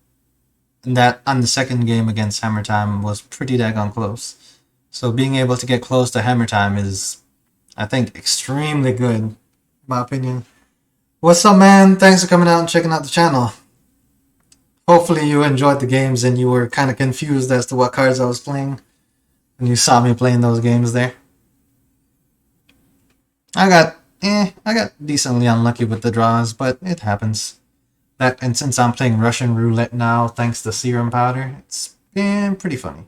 Speaker 1: that on the second game against Hammer Time was pretty daggone close. So being able to get close to Hammer Time is, I think, extremely good, in my opinion. What's up, man? Thanks for coming out and checking out the channel. Hopefully you enjoyed the games and you were kind of confused as to what cards I was playing when you saw me playing those games there. I got decently unlucky with the draws, but it happens. And since I'm playing Russian roulette now, thanks to Serum powder, it's been pretty funny.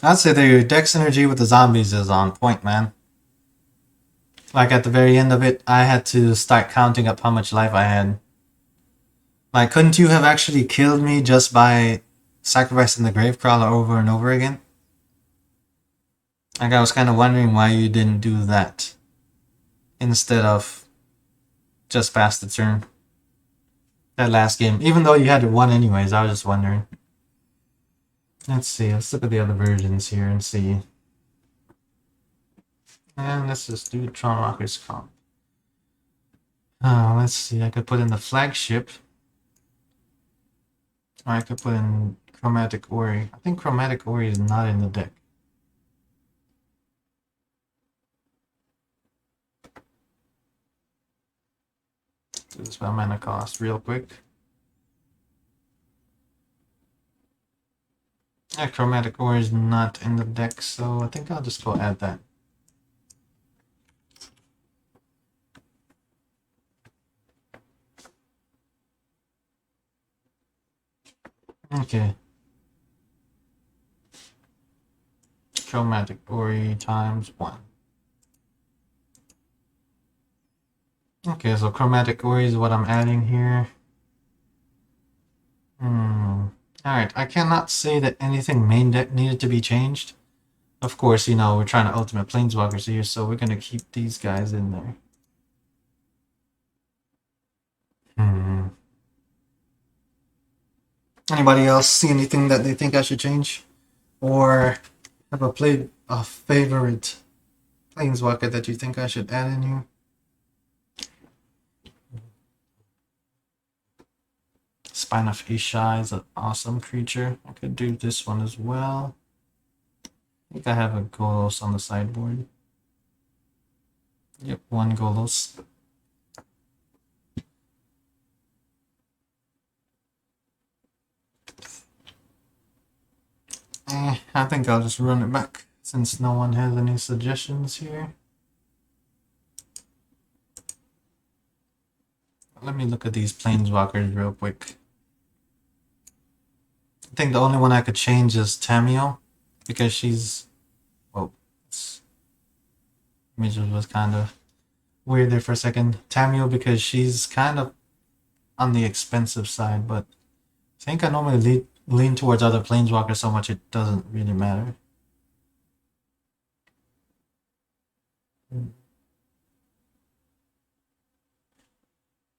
Speaker 1: I'd say the deck synergy with the zombies is on point, man. Like at the very end of it, I had to start counting up how much life I had. Like, couldn't you have actually killed me just by sacrificing the Gravecrawler over and over again? Like, I was kind of wondering why you didn't do that instead of just pass the turn. That last game, even though you had it won anyways, I was just wondering. Let's see, let's look at the other versions here and see. And let's just do Tron Rockers comp. Let's see, I could put in the flagship. Or I could put in Chromatic Ori. I think Chromatic Ori is not in the deck. Do this by mana cost real quick. Yeah, Chromatic Ore is not in the deck, so I think I'll just go add that. Okay. Chromatic Ore times 1. Okay, so Chromatic Ore is what I'm adding here. Alright, I cannot say that anything main deck needed to be changed. Of course, you know, we're trying to ultimate Planeswalkers here, so we're going to keep these guys in there. Anybody else see anything that they think I should change? Or have a favorite Planeswalker that you think I should add in here? Spine of Ishai is an awesome creature. I could do this one as well. I think I have a Golos on the sideboard. Yep, 1 Golos. I think I'll just run it back since no one has any suggestions here. Let me look at these Planeswalkers real quick. I think the only one I could change is Tamio because she's... Whoa. Image was kind of weird there for a second. Tamio because she's kind of on the expensive side, but I think I normally lean towards other Planeswalkers so much it doesn't really matter.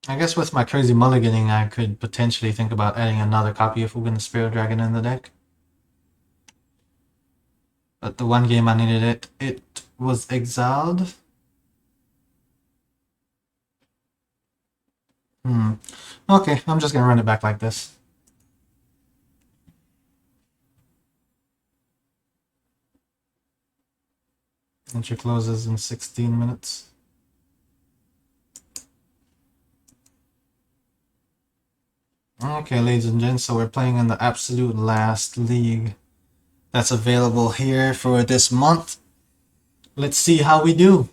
Speaker 1: I guess with my crazy mulliganing, I could potentially think about adding another copy of Ugin the Spirit Dragon in the deck. But the one game I needed it was exiled. Okay, I'm just gonna run it back like this. Entry closes in 16 minutes. Okay, ladies and gents, so we're playing in the absolute last league that's available here for this month. Let's see how we do.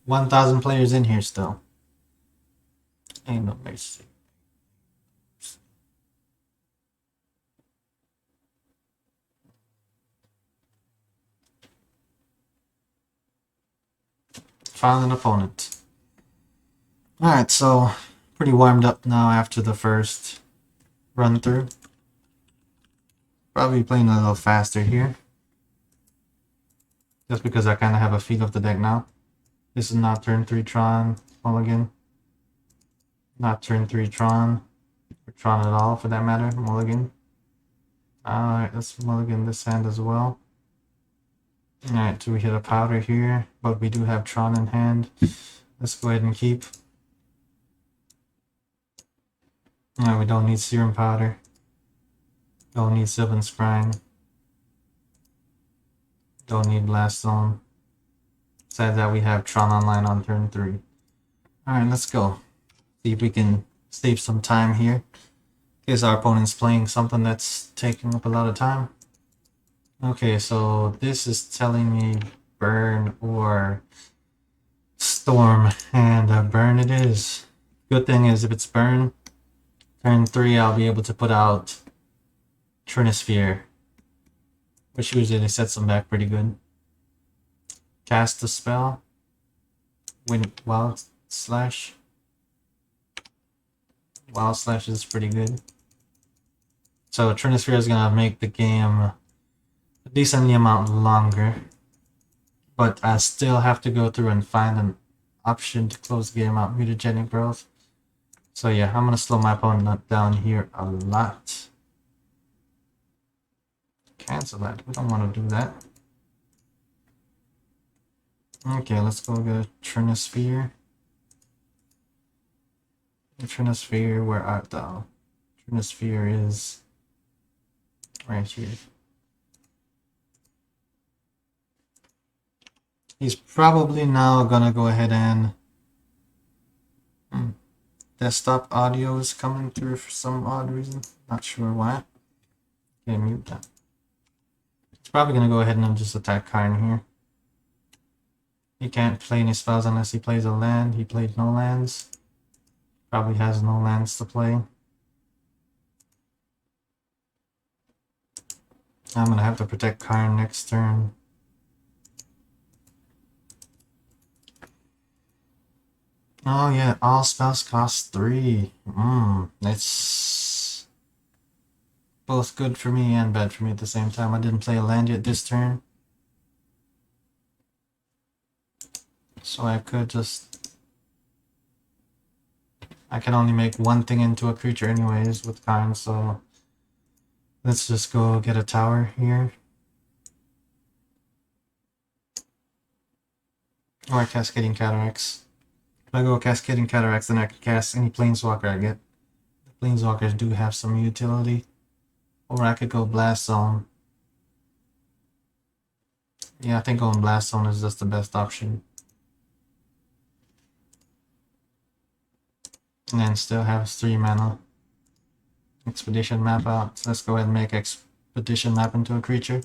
Speaker 1: 1,000 players in here still. Ain't no mercy. Found an opponent. Alright, so pretty warmed up now after the first run through. Probably playing a little faster here. Just because I kind of have a feel of the deck now. This is not turn 3 Tron mulligan. Not turn 3 Tron. Or Tron at all for that matter. Mulligan. Alright, let's mulligan this hand as well. Alright, so we hit a powder here, but we do have Tron in hand. Let's go ahead and keep. Alright, we don't need Serum powder. Don't need Sylvan Scrying. Don't need Blast Zone. Besides that, we have Tron online on turn 3. Alright, let's go. See if we can save some time here. In case our opponent's playing something that's taking up a lot of time. Okay, so this is telling me burn or storm, and burn it is. Good thing is if it's burn, turn 3 I'll be able to put out Trinisphere, which usually sets them back pretty good. Cast the spell. Win Wild Slash. Wild Slash is pretty good. So Trinisphere is gonna make the game a decently amount longer. But I still have to go through and find an option to close the game out. Mutagenic growth. So yeah, I'm gonna slow my opponent down here a lot. Cancel that. We don't want to do that. Okay, let's go get a Trinisphere. Trinisphere, where art thou? Trinisphere is right here. He's probably now gonna go ahead and desktop audio is coming through for some odd reason. Not sure why. Okay, mute that. He's probably gonna go ahead and just attack Karn here. He can't play any spells unless he plays a land. He played no lands. Probably has no lands to play. I'm gonna have to protect Karn next turn. Oh yeah, all spells cost 3. That's both good for me and bad for me at the same time. I didn't play a land yet this turn. So I could just... I can only make one thing into a creature anyways with Karn, so... Let's just go get a tower here. Or Cascading Cataracts. If I go Cascading Cataracts, then I can cast any Planeswalker I get. The Planeswalkers do have some utility. Or I could go Blast Zone. Yeah, I think going Blast Zone is just the best option. And then still have 3 mana. Expedition map out. So let's go ahead and make Expedition map into a creature.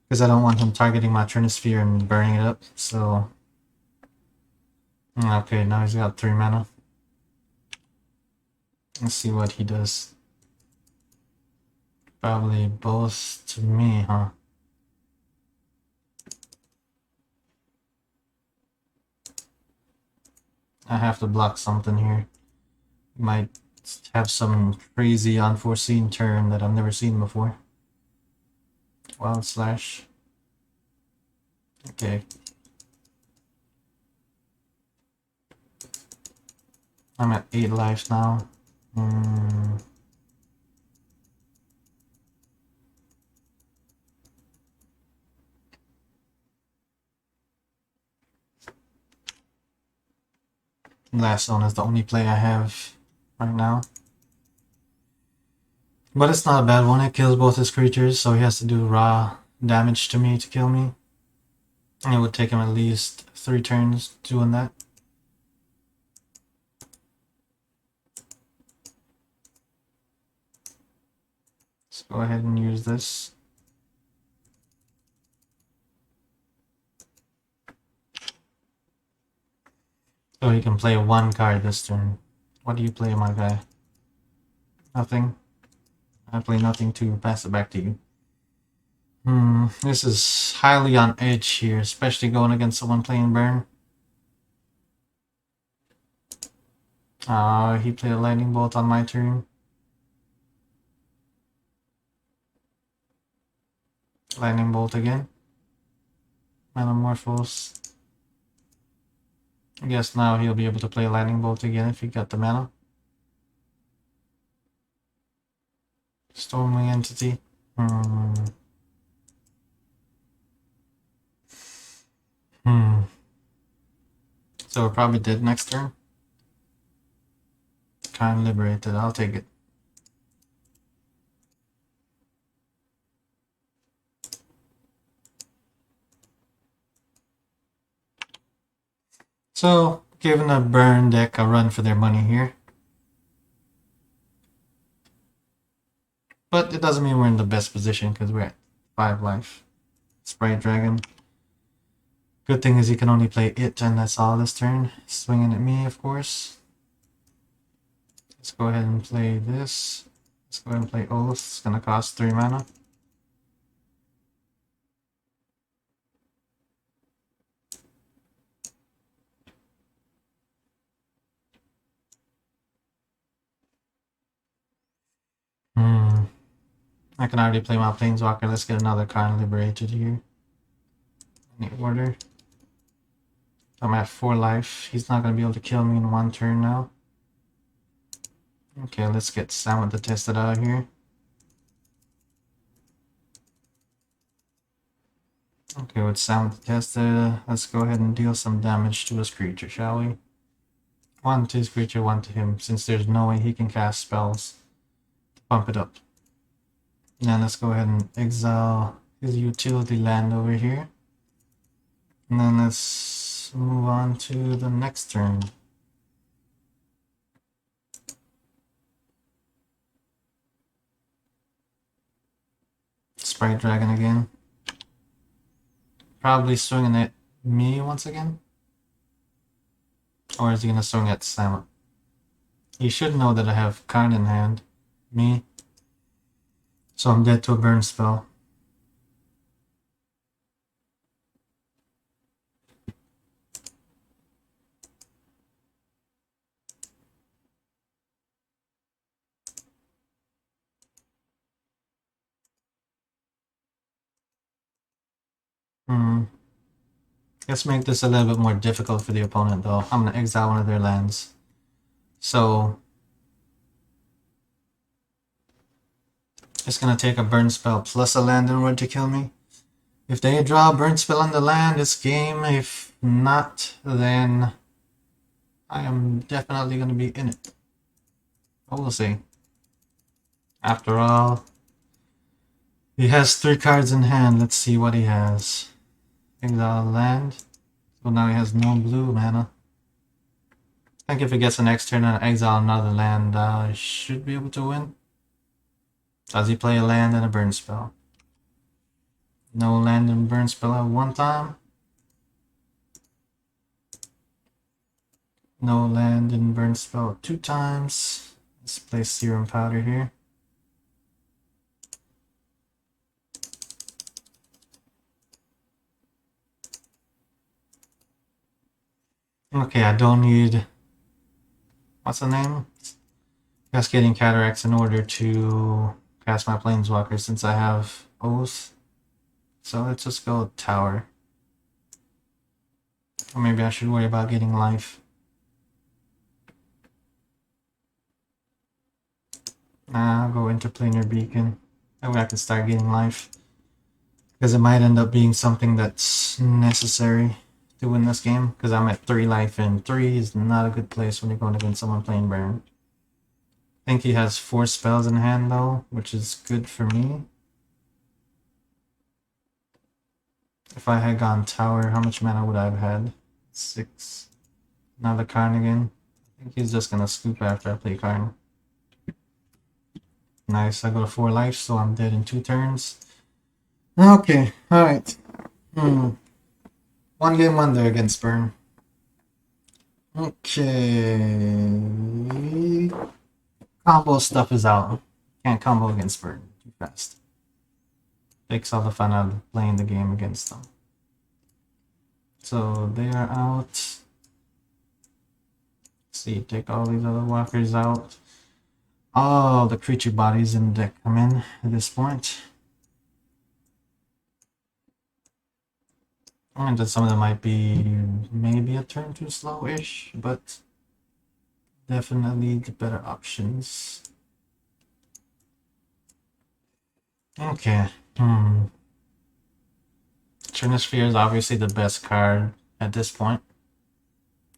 Speaker 1: Because I don't want him targeting my Trinisphere and burning it up, so... Okay, now he's got 3 mana. Let's see what he does. Probably both to me, huh? I have to block something here. Might have some crazy unforeseen turn that I've never seen before. Wild Slash. Okay. I'm at 8 lives now. Last Zone is the only play I have right now. But it's not a bad one. It kills both his creatures, so he has to do raw damage to me to kill me. And it would take him at least 3 turns doing that. Let's go ahead and use this. So he can play 1 card this turn. What do you play, my guy? Nothing? I play nothing to pass it back to you. This is highly on edge here, especially going against someone playing burn. He played a lightning bolt on my turn. Lightning bolt again. Metamorphose. I guess now he'll be able to play lightning bolt again if he got the mana. Stormwing Entity. So we're probably dead next turn. Karn liberated. I'll take it. So, giving a burn deck a run for their money here. But it doesn't mean we're in the best position because we're at 5 life. Sprite Dragon. Good thing is he can only play it and that's all this turn. Swinging at me, of course. Let's go ahead and play this. Let's go ahead and play Oath. It's gonna cost 3 mana. I can already play my Planeswalker. Let's get another card liberated here. Any order. I'm at 4 life. He's not going to be able to kill me in 1 turn now. Okay, let's get Sam to test it out here. Okay, with Sam to test it, let's go ahead and deal some damage to his creature, shall we? 1 to his creature, 1 to him, since there's no way he can cast spells to pump it up. Now let's go ahead and exile his utility land over here. And then let's move on to the next turn. Sprite Dragon again. Probably swinging at me once again. Or is he gonna swing at Sam? He should know that I have card in hand. Me. So I'm dead to a burn spell. Let's make this a little bit more difficult for the opponent though. I'm gonna exile one of their lands. So it's gonna take a burn spell plus a land in order to kill me. If they draw a burn spell on the land, it's game. If not, then I am definitely gonna be in it. But we'll see. After all, he has 3 cards in hand. Let's see what he has. Exile land. So now he has no blue mana. I think if he gets the next turn and exile another land, I should be able to win. Does he play a land and a burn spell? No land and burn spell at 1 time. No land and burn spell 2 times. Let's play Serum Powder here. Okay, I don't need... What's the name? Cascading Cataracts in order to cast my Planeswalker since I have Oath. So let's just go Tower. Or maybe I should worry about getting life. Nah, I'll go Interplanar Beacon. That way I can start getting life. Because it might end up being something that's necessary to win this game. Because I'm at 3 life and 3 is not a good place when you're going against someone playing burn. I think he has 4 spells in hand though, which is good for me. If I had gone Tower, how much mana would I have had? 6. Another Karn again. I think he's just gonna scoop after I play Karn. Nice, I go to 4 life, so I'm dead in 2 turns. Okay, alright. 1 game wonder against Burn. Okay. Combo stuff is out. Can't combo against Burn too fast. Takes all the fun out of playing the game against them. So they are out. Let's see, take all these other walkers out. All the creature bodies in the deck come in at this point. And then some of them might be maybe a turn too slow-ish, but definitely the better options. Okay. Trinisphere is obviously the best card at this point.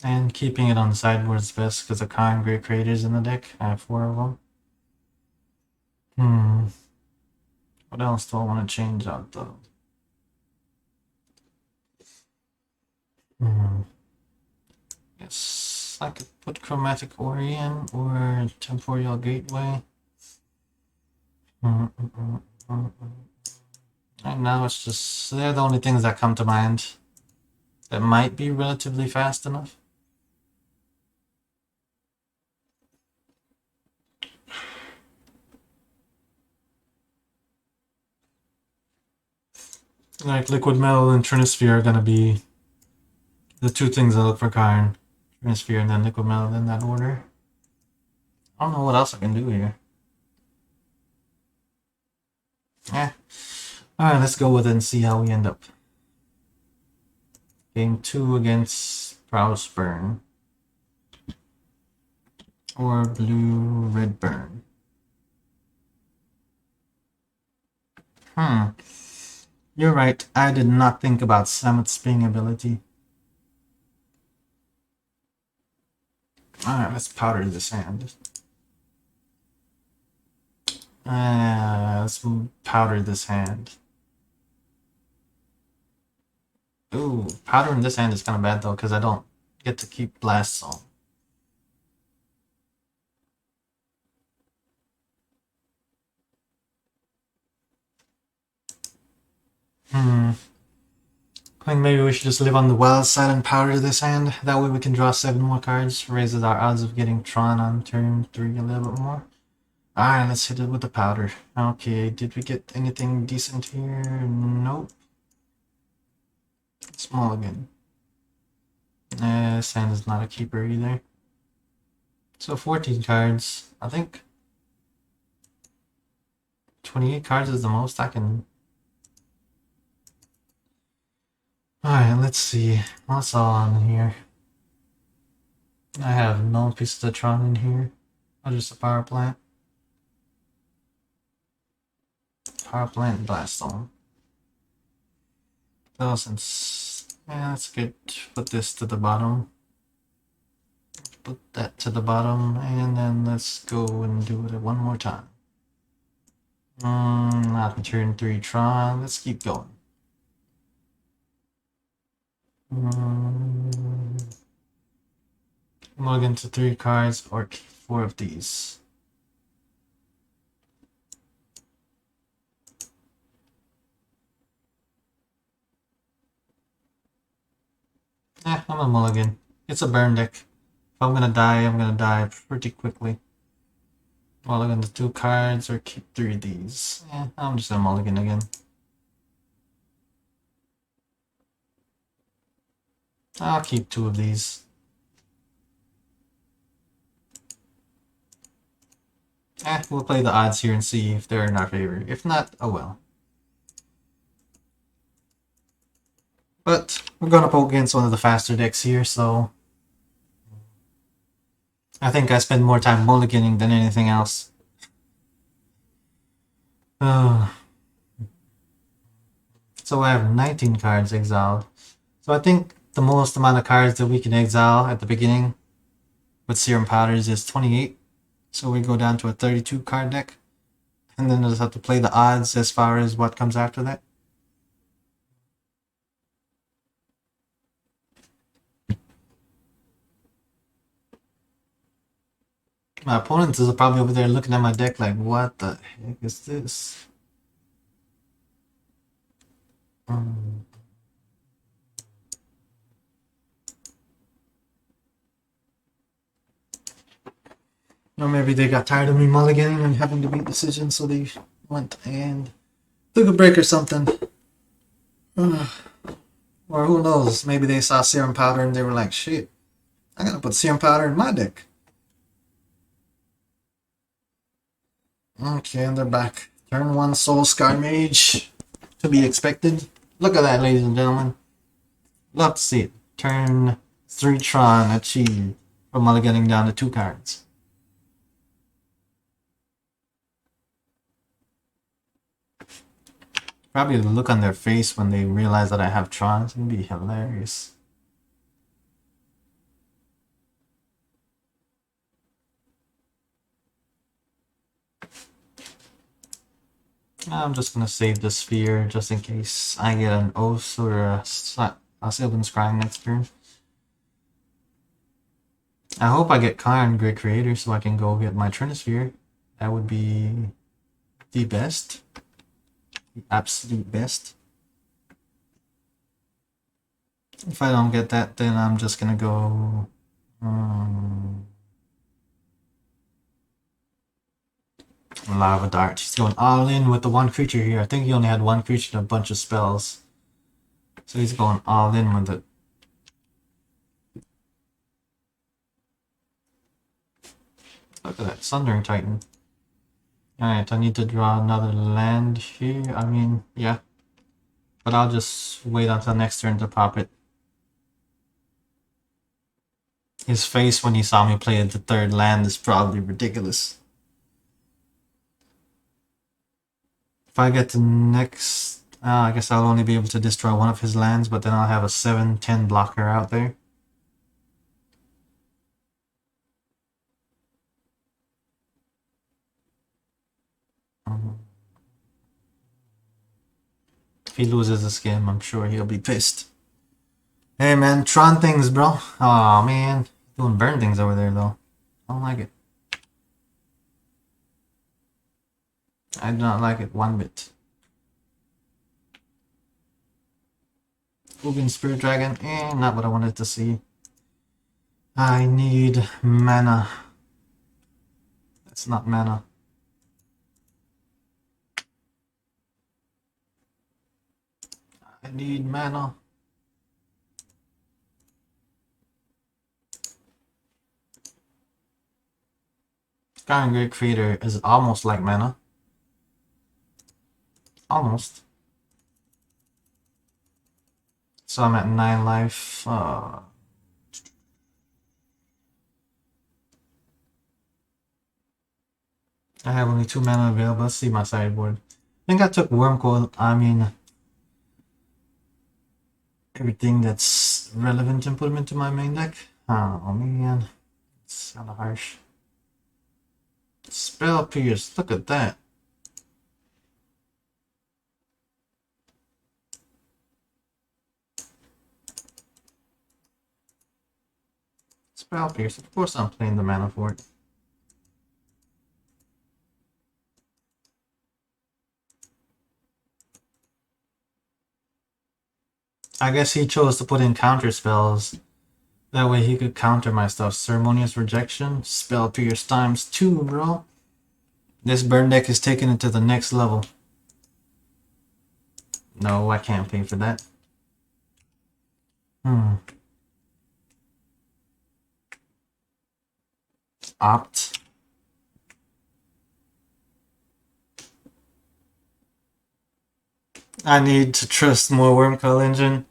Speaker 1: And keeping it on the sideboard is best because the Khan Great Creators in the deck. I have 4 of them. What else do I want to change out though? Yes, I could put Chromatic Orient or Temporal Gateway. Right now it's just, they're the only things that come to mind that might be relatively fast enough. Like Liquid Metal and Trinisphere are gonna be the 2 things I look for Karn. Trinisphere and then Liquid Metal in that order. I don't know what else I can do here. Eh. Alright, let's go with it and see how we end up. Game 2 against Browsburn. Or Blue Redburn. You're right, I did not think about Samet's spring ability. Alright, let's powder this hand. Let's powder this hand. Ooh, powdering this hand is kind of bad though, because I don't get to keep Blast Zone. I think maybe we should just live on the wild side and powder this hand. That way we can draw 7 more cards. Raises our odds of getting Tron on turn 3 a little bit more. Alright, let's hit it with the powder. Okay, did we get anything decent here? Nope. It's mulligan. This hand is not a keeper either. So 14 cards. I think 28 cards is the most I can... Alright, let's see. What's all on here? I have no pieces of Tron in here. Or just a power plant. Power plant and blast zone. So since... Yeah, that's good. Put this to the bottom. Put that to the bottom. And then let's go and do it one more time. Not turn 3 Tron. Let's keep going. Log into 3 cards or 4 of these. I'm a mulligan. It's a burn deck. If I'm gonna die pretty quickly. Mulligan to 2 cards or keep 3 of these. I'm just a mulligan again. I'll keep 2 of these. We'll play the odds here and see if they're in our favor. If not, oh well. But we're gonna poke against one of the faster decks here, so... I think I spend more time mulliganing than anything else. So I have 19 cards exiled. So I think the most amount of cards that we can exile at the beginning with Serum Powders is 28. So we go down to a 32 card deck. And then we'll just have to play the odds as far as what comes after that. My opponent is probably over there looking at my deck like, what the heck is this? Or maybe they got tired of me mulliganing and having to make decisions, so they went and took a break or something. Or who knows, maybe they saw Serum Powder and they were like, shit, I gotta put Serum Powder in my deck. Okay, and they're back. Turn 1 Soul Scar Mage. To be expected. Look at that, ladies and gentlemen. Love to see it. Turn 3 Tron achieved from mulliganing down to 2 cards. Probably the look on their face when they realize that I have Tron is gonna be hilarious. I'm just gonna save the sphere just in case I get an Oath or a Sylvan Scrying next turn. I hope I get Karn, Great Creator, so I can go get my Trinisphere. That would be the best. The absolute best. If I don't get that, then I'm just gonna go... Lava Dart. He's going all in with the 1 creature here. I think he only had 1 creature and a bunch of spells. So he's going all in with it. Look at that, Sundering Titan. Alright, I need to draw another land here. I mean, yeah. But I'll just wait until next turn to pop it. His face when he saw me play the third land is probably ridiculous. If I get the next... I guess I'll only be able to destroy one of his lands, but then I'll have a 7-10 blocker out there. If he loses this game, I'm sure he'll be pissed. Hey man, Tron things, bro. Aw, man. Doing burn things over there, though. I don't like it. I do not like it one bit. Ugin Spirit Dragon, not what I wanted to see. I need mana. That's not mana. I need mana. Sky Great Creator is almost like mana. Almost. So I'm at 9 life. I have only 2 mana available. Let's see my sideboard. I think I took Wormcoil. I mean, everything that's relevant and put them into my main deck. Oh man, it's kind of harsh. Spell Pierce, look at that. Spell Pierce, of course I'm playing the mana for it. I guess he chose to put in counter spells. That way he could counter my stuff. Ceremonious Rejection, Spell Pierce times 2, bro. This burn deck is taking it to the next level. No, I can't pay for that. Opt. I need to trust more Wormcoil Engine.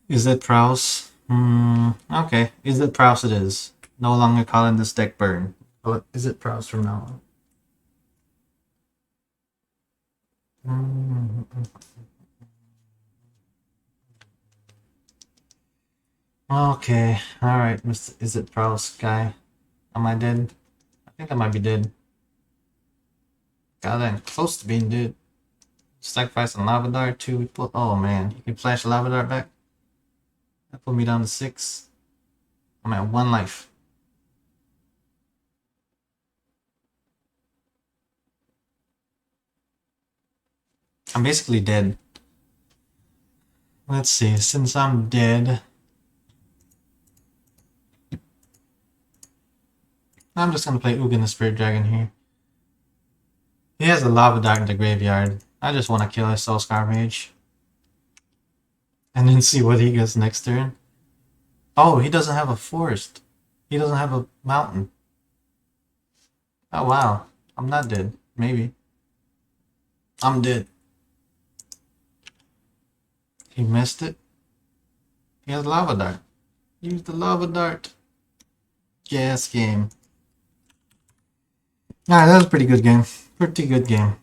Speaker 1: Is it Prowse? Okay. Is it Prowse it is. No longer calling this deck burn. But is it Prowse from now on? Okay. Alright, Mr. Is it Prowse guy? Am I dead? I think I might be dead. God, I'm close to being dead. Sacrifice a Lava Dart, 2. Oh man, you can flash a Lava Dart back? That put me down to 6. I'm at 1 life. I'm basically dead. Let's see, since I'm dead, I'm just gonna play Ugin the Spirit Dragon here. He has a Lava Dart in the graveyard. I just want to kill his Soulscar Mage. And then see what he gets next turn. Oh, he doesn't have a forest. He doesn't have a mountain. Oh wow, I'm not dead. Maybe. I'm dead. He missed it. He has Lava Dart. Use the Lava Dart. Yes, game. Alright, that was a pretty good game. Pretty good game.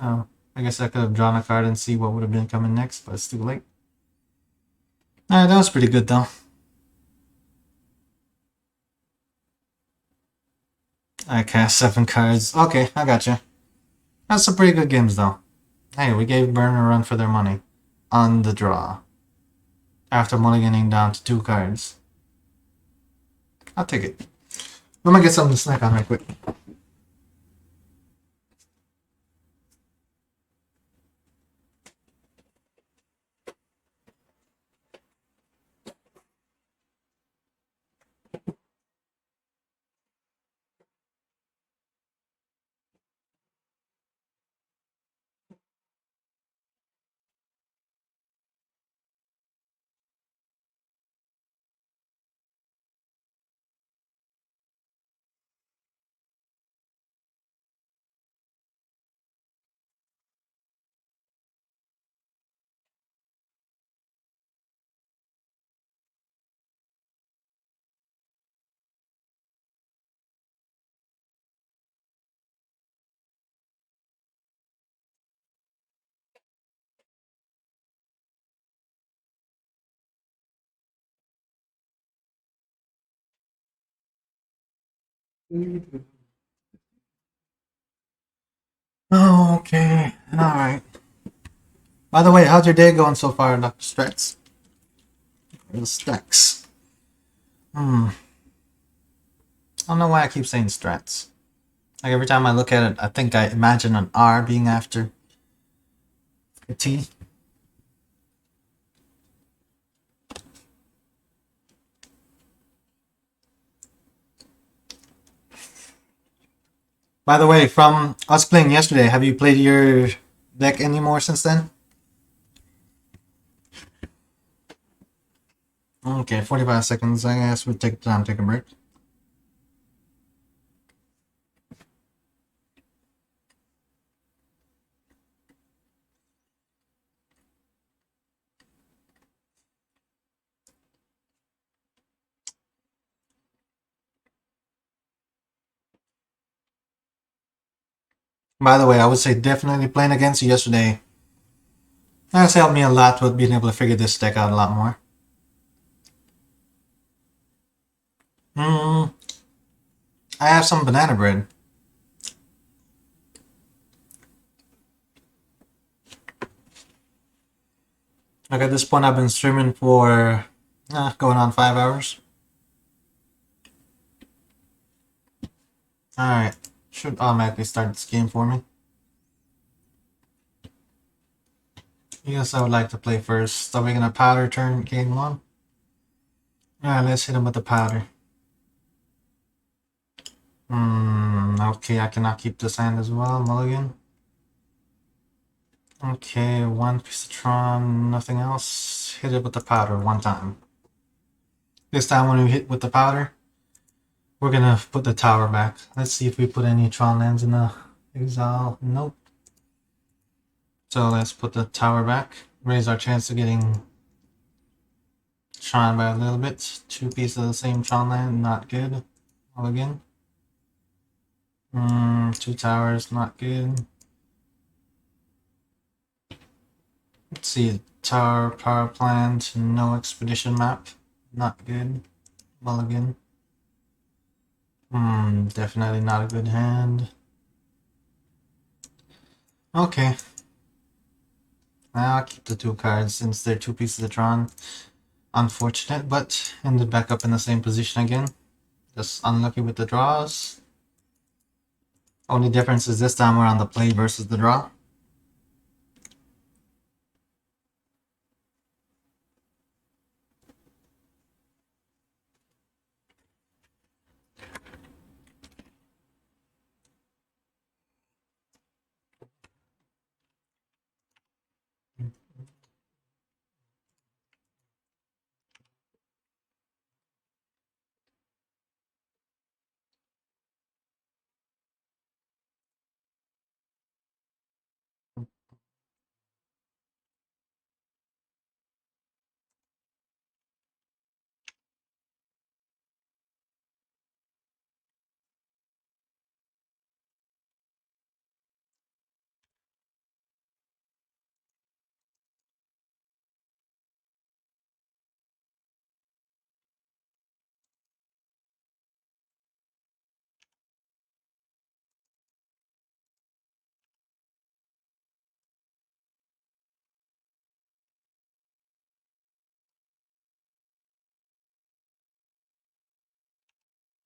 Speaker 1: Oh, I guess I could have drawn a card and see what would have been coming next, but it's too late. Alright, that was pretty good though. I cast 7 cards. Okay, I gotcha. That's some pretty good games though. Hey, we gave Burn a run for their money. On the draw. After mulliganing down to 2 cards. I'll take it. I'm gonna get something to snack on right quick. Okay, alright. By the way, how's your day going so far, Dr. Stretz? The Stretz. I don't know why I keep saying Stretz. Like every time I look at it, I think I imagine an R being after a T. By the way, from us playing yesterday, have you played your deck anymore since then? Okay, 45 seconds. I guess we'll take time to take a break. By the way, I would say definitely playing against you yesterday has helped me a lot with being able to figure this deck out a lot more. I have some banana bread. Like at this point, I've been streaming for going on 5 hours. Alright, should automatically start this game for me. Yes, I would like to play first. Are we gonna powder turn game one? Alright, let's hit him with the powder. Okay, I cannot keep this hand as well. Mulligan. Okay, one piece of Tron, nothing else. Hit it with the powder one time. This time when we hit with the powder, we're gonna put the tower back. Let's see if we put any Tron lands in the exile. Nope. So let's put the tower back. Raise our chance of getting Tron by a little bit. Two pieces of the same Tron land, not good. Mulligan. Two towers, not good. Let's see, tower, power plant, no expedition map, not good. Mulligan. Definitely not a good hand. Okay. I'll keep the two cards since they're two pieces of Tron. Unfortunate, but ended back up in the same position again. Just unlucky with the draws. Only difference is this time we're on the play versus the draw.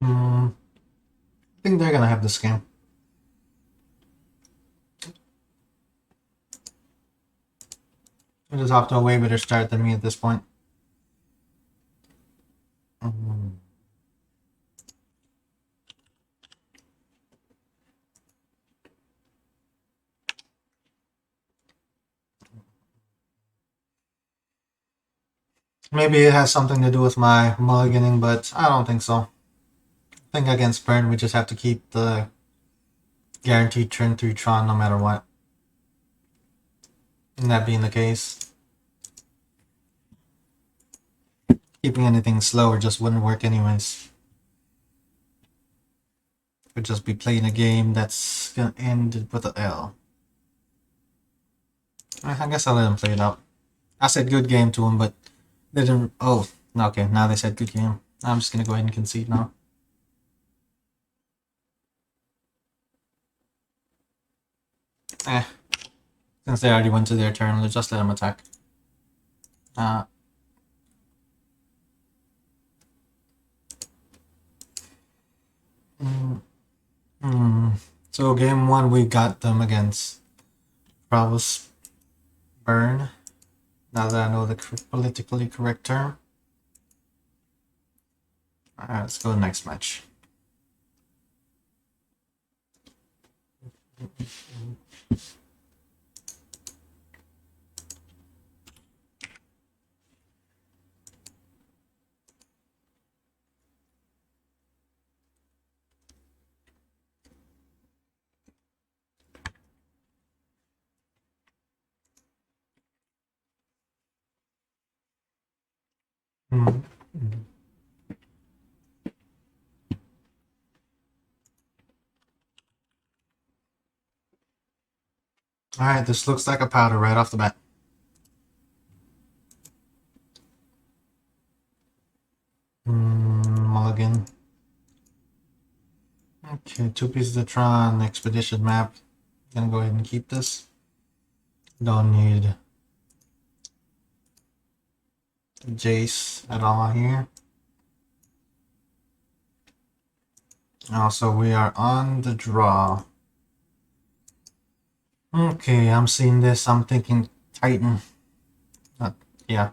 Speaker 1: I think they're gonna have this game. They're just off to a way better start than me at this point. Maybe it has something to do with my mulliganing, but I don't think so. I think against Burn, we just have to keep the guaranteed turn 3 Tron no matter what. And that being the case, keeping anything slower just wouldn't work anyways. We'd just be playing a game that's gonna end with an L. I guess I'll let him play it out. I said good game to him, but they didn't. Oh, okay, now they said good game. I'm just gonna go ahead and concede now. Since they already went to their turn, let's just let them attack. So game 1 we got them against Prowess Burn. Now that I know the politically correct term. Alright, let's go to the next match. Alright, this looks like a powder right off the bat. Mulligan. Okay, 2 pieces of Tron, Expedition map. Gonna go ahead and keep this. Don't need Jace at all here. Also, we are on the draw. Okay, I'm seeing this. I'm thinking Titan. Yeah.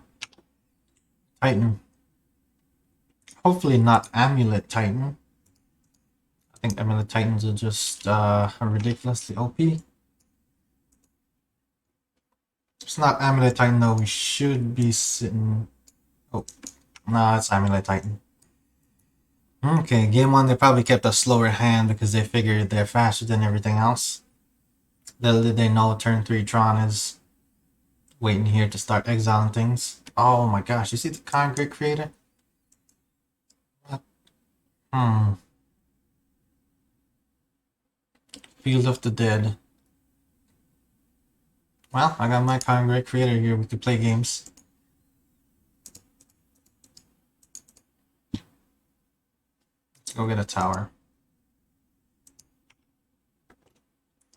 Speaker 1: Titan. Hopefully not Amulet Titan. I think Amulet Titans are just ridiculously OP. If it's not Amulet Titan though, we should be sitting... Oh, no, it's Amulet Titan. Okay, game 1 they probably kept a slower hand because they figured they're faster than everything else. Little did they know turn 3 Tron is waiting here to start exiling things. Oh my gosh, you see the Concrete Creator? What? Field of the Dead. Well, I got my Concrete Creator here, we could play games. Let's go get a tower.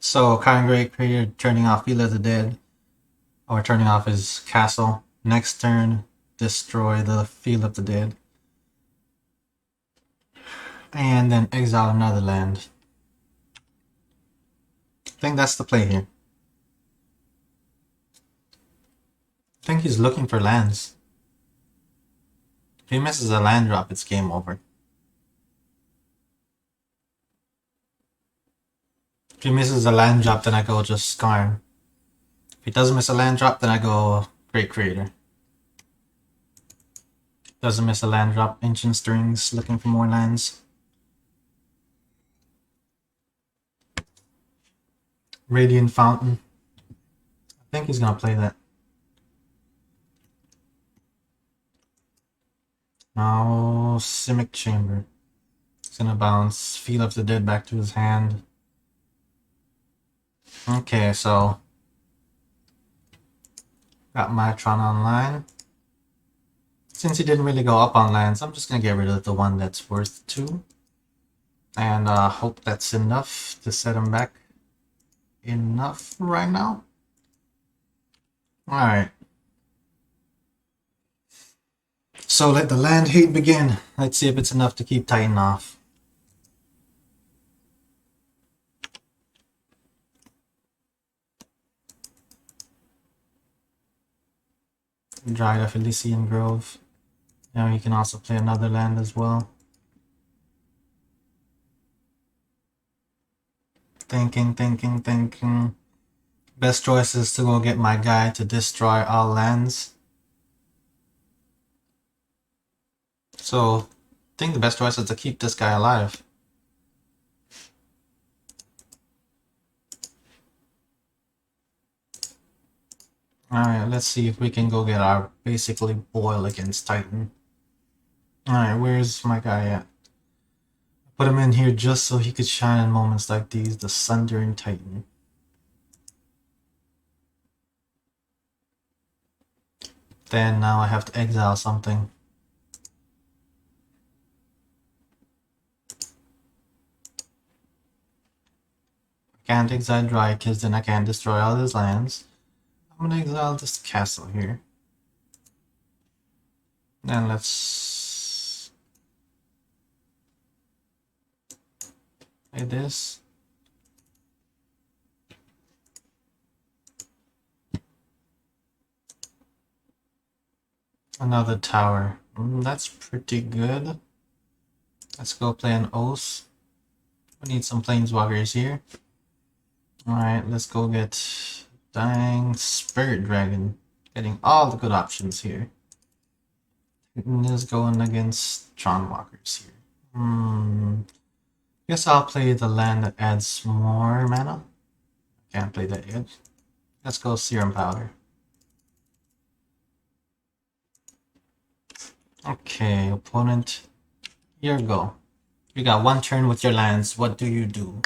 Speaker 1: So, Concrete Creator turning off Field of the Dead, or turning off his castle. Next turn, destroy the Field of the Dead. And then exile another land. I think that's the play here. I think he's looking for lands. If he misses a land drop, it's game over. If he misses a land drop, then I go just Skarn. If he doesn't miss a land drop, then I go Great Creator. Doesn't miss a land drop, Ancient Strings, looking for more lands. Radiant Fountain. I think he's gonna play that. Now, Simic Chamber. He's gonna bounce Field of the Dead back to his hand. Okay, so got my Tron online. Since he didn't really go up on lands, I'm just gonna get rid of the one that's worth 2. And hope that's enough to set him back enough right now. Alright. So let the land hate begin. Let's see if it's enough to keep Titan off. Dryad of Elysian Grove. Now you can also play another land as well. Thinking. Best choice is to go get my guy to destroy all lands. So, I think the best choice is to keep this guy alive. Alright, let's see if we can go get our basically boil against Titan. Alright, where's my guy at? Put him in here just so he could shine in moments like these, the Sundering Titan. Then now I have to exile something. Can't exile Dry because then I can't destroy all his lands. I'm gonna exile this castle here. Then let's play this. Another tower. That's pretty good. Let's go play an Oath. We need some planeswalkers here. Alright, let's go get Dying Spirit Dragon. Getting all the good options here. Is going against Tron walkers here. Guess I'll play the land that adds more mana. Can't play that yet. Let's go Serum Powder. Okay, opponent. Here you go. You got one turn with your lands. What do you do?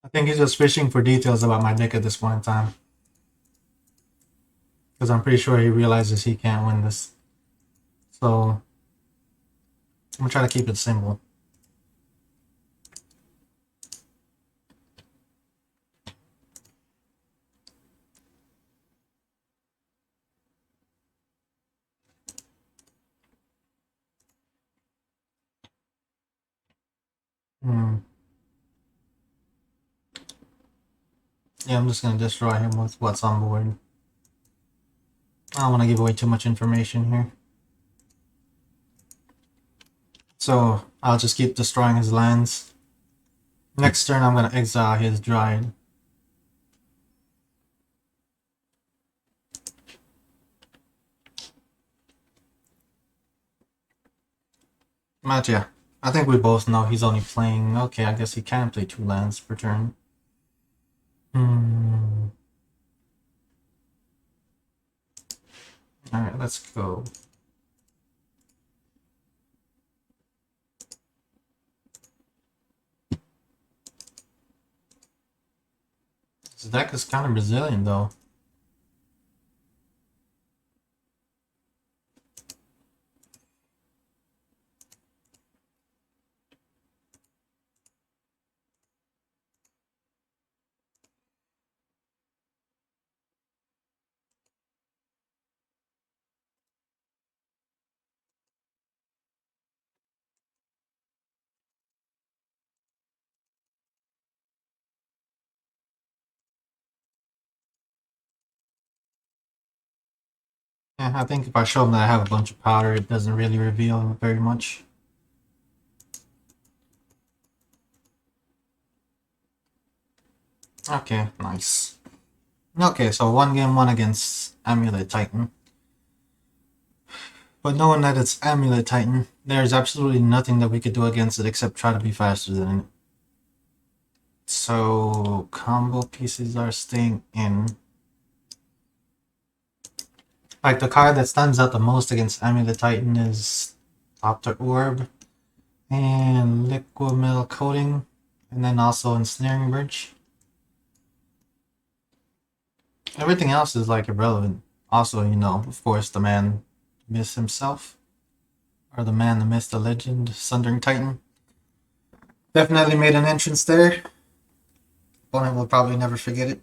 Speaker 1: I think he's just fishing for details about my deck at this point in time. Because I'm pretty sure he realizes he can't win this. So, I'm going to try to keep it simple. Yeah, I'm just going to destroy him with what's on board. I don't want to give away too much information here. So, I'll just keep destroying his lands. Next turn, I'm going to exile his Dryad. But yeah, I think we both know he's only playing... Okay, I guess he can play 2 lands per turn. Alright, let's go. This deck is kind of Brazilian, though. Yeah, I think if I show him that I have a bunch of powder, it doesn't really reveal very much. Okay, nice. Okay, so 1-1 against Amulet Titan. But knowing that it's Amulet Titan, there's absolutely nothing that we could do against it except try to be faster than it. So, combo pieces are staying in. Like, the card that stands out the most against Amulet Titan is Opter Orb and Liquid Metal Coating, and then also Ensnaring Bridge. Everything else is like irrelevant. Also, you know, of course, the man Myth himself, or the man, the myth, the legend, Sundering Titan. Definitely made an entrance there. Opponent will probably never forget it.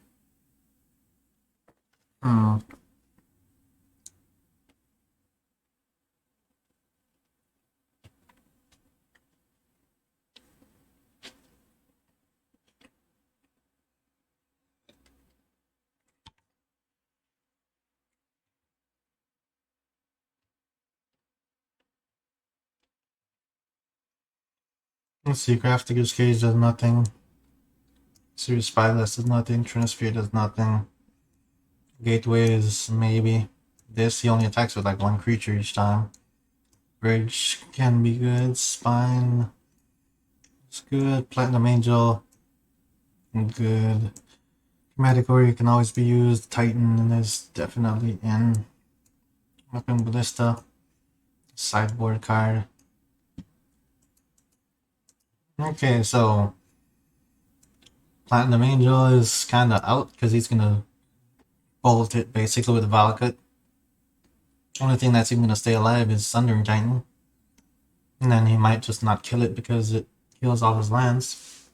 Speaker 1: Let's see, Craftiger's Cage does nothing. Serious Spyless does nothing. Trinosphere does nothing. Gateways, maybe. This, he only attacks with like one creature each time. Bridge can be good. Spine is good. Platinum Angel, good. Chromatic Warrior can always be used. Titan is definitely in. Weapon Ballista. Sideboard card. Okay, so Platinum Angel is kind of out because he's going to bolt it basically with Valakut. Only thing that's even going to stay alive is Sundering Titan. And then he might just not kill it because it kills all his lands.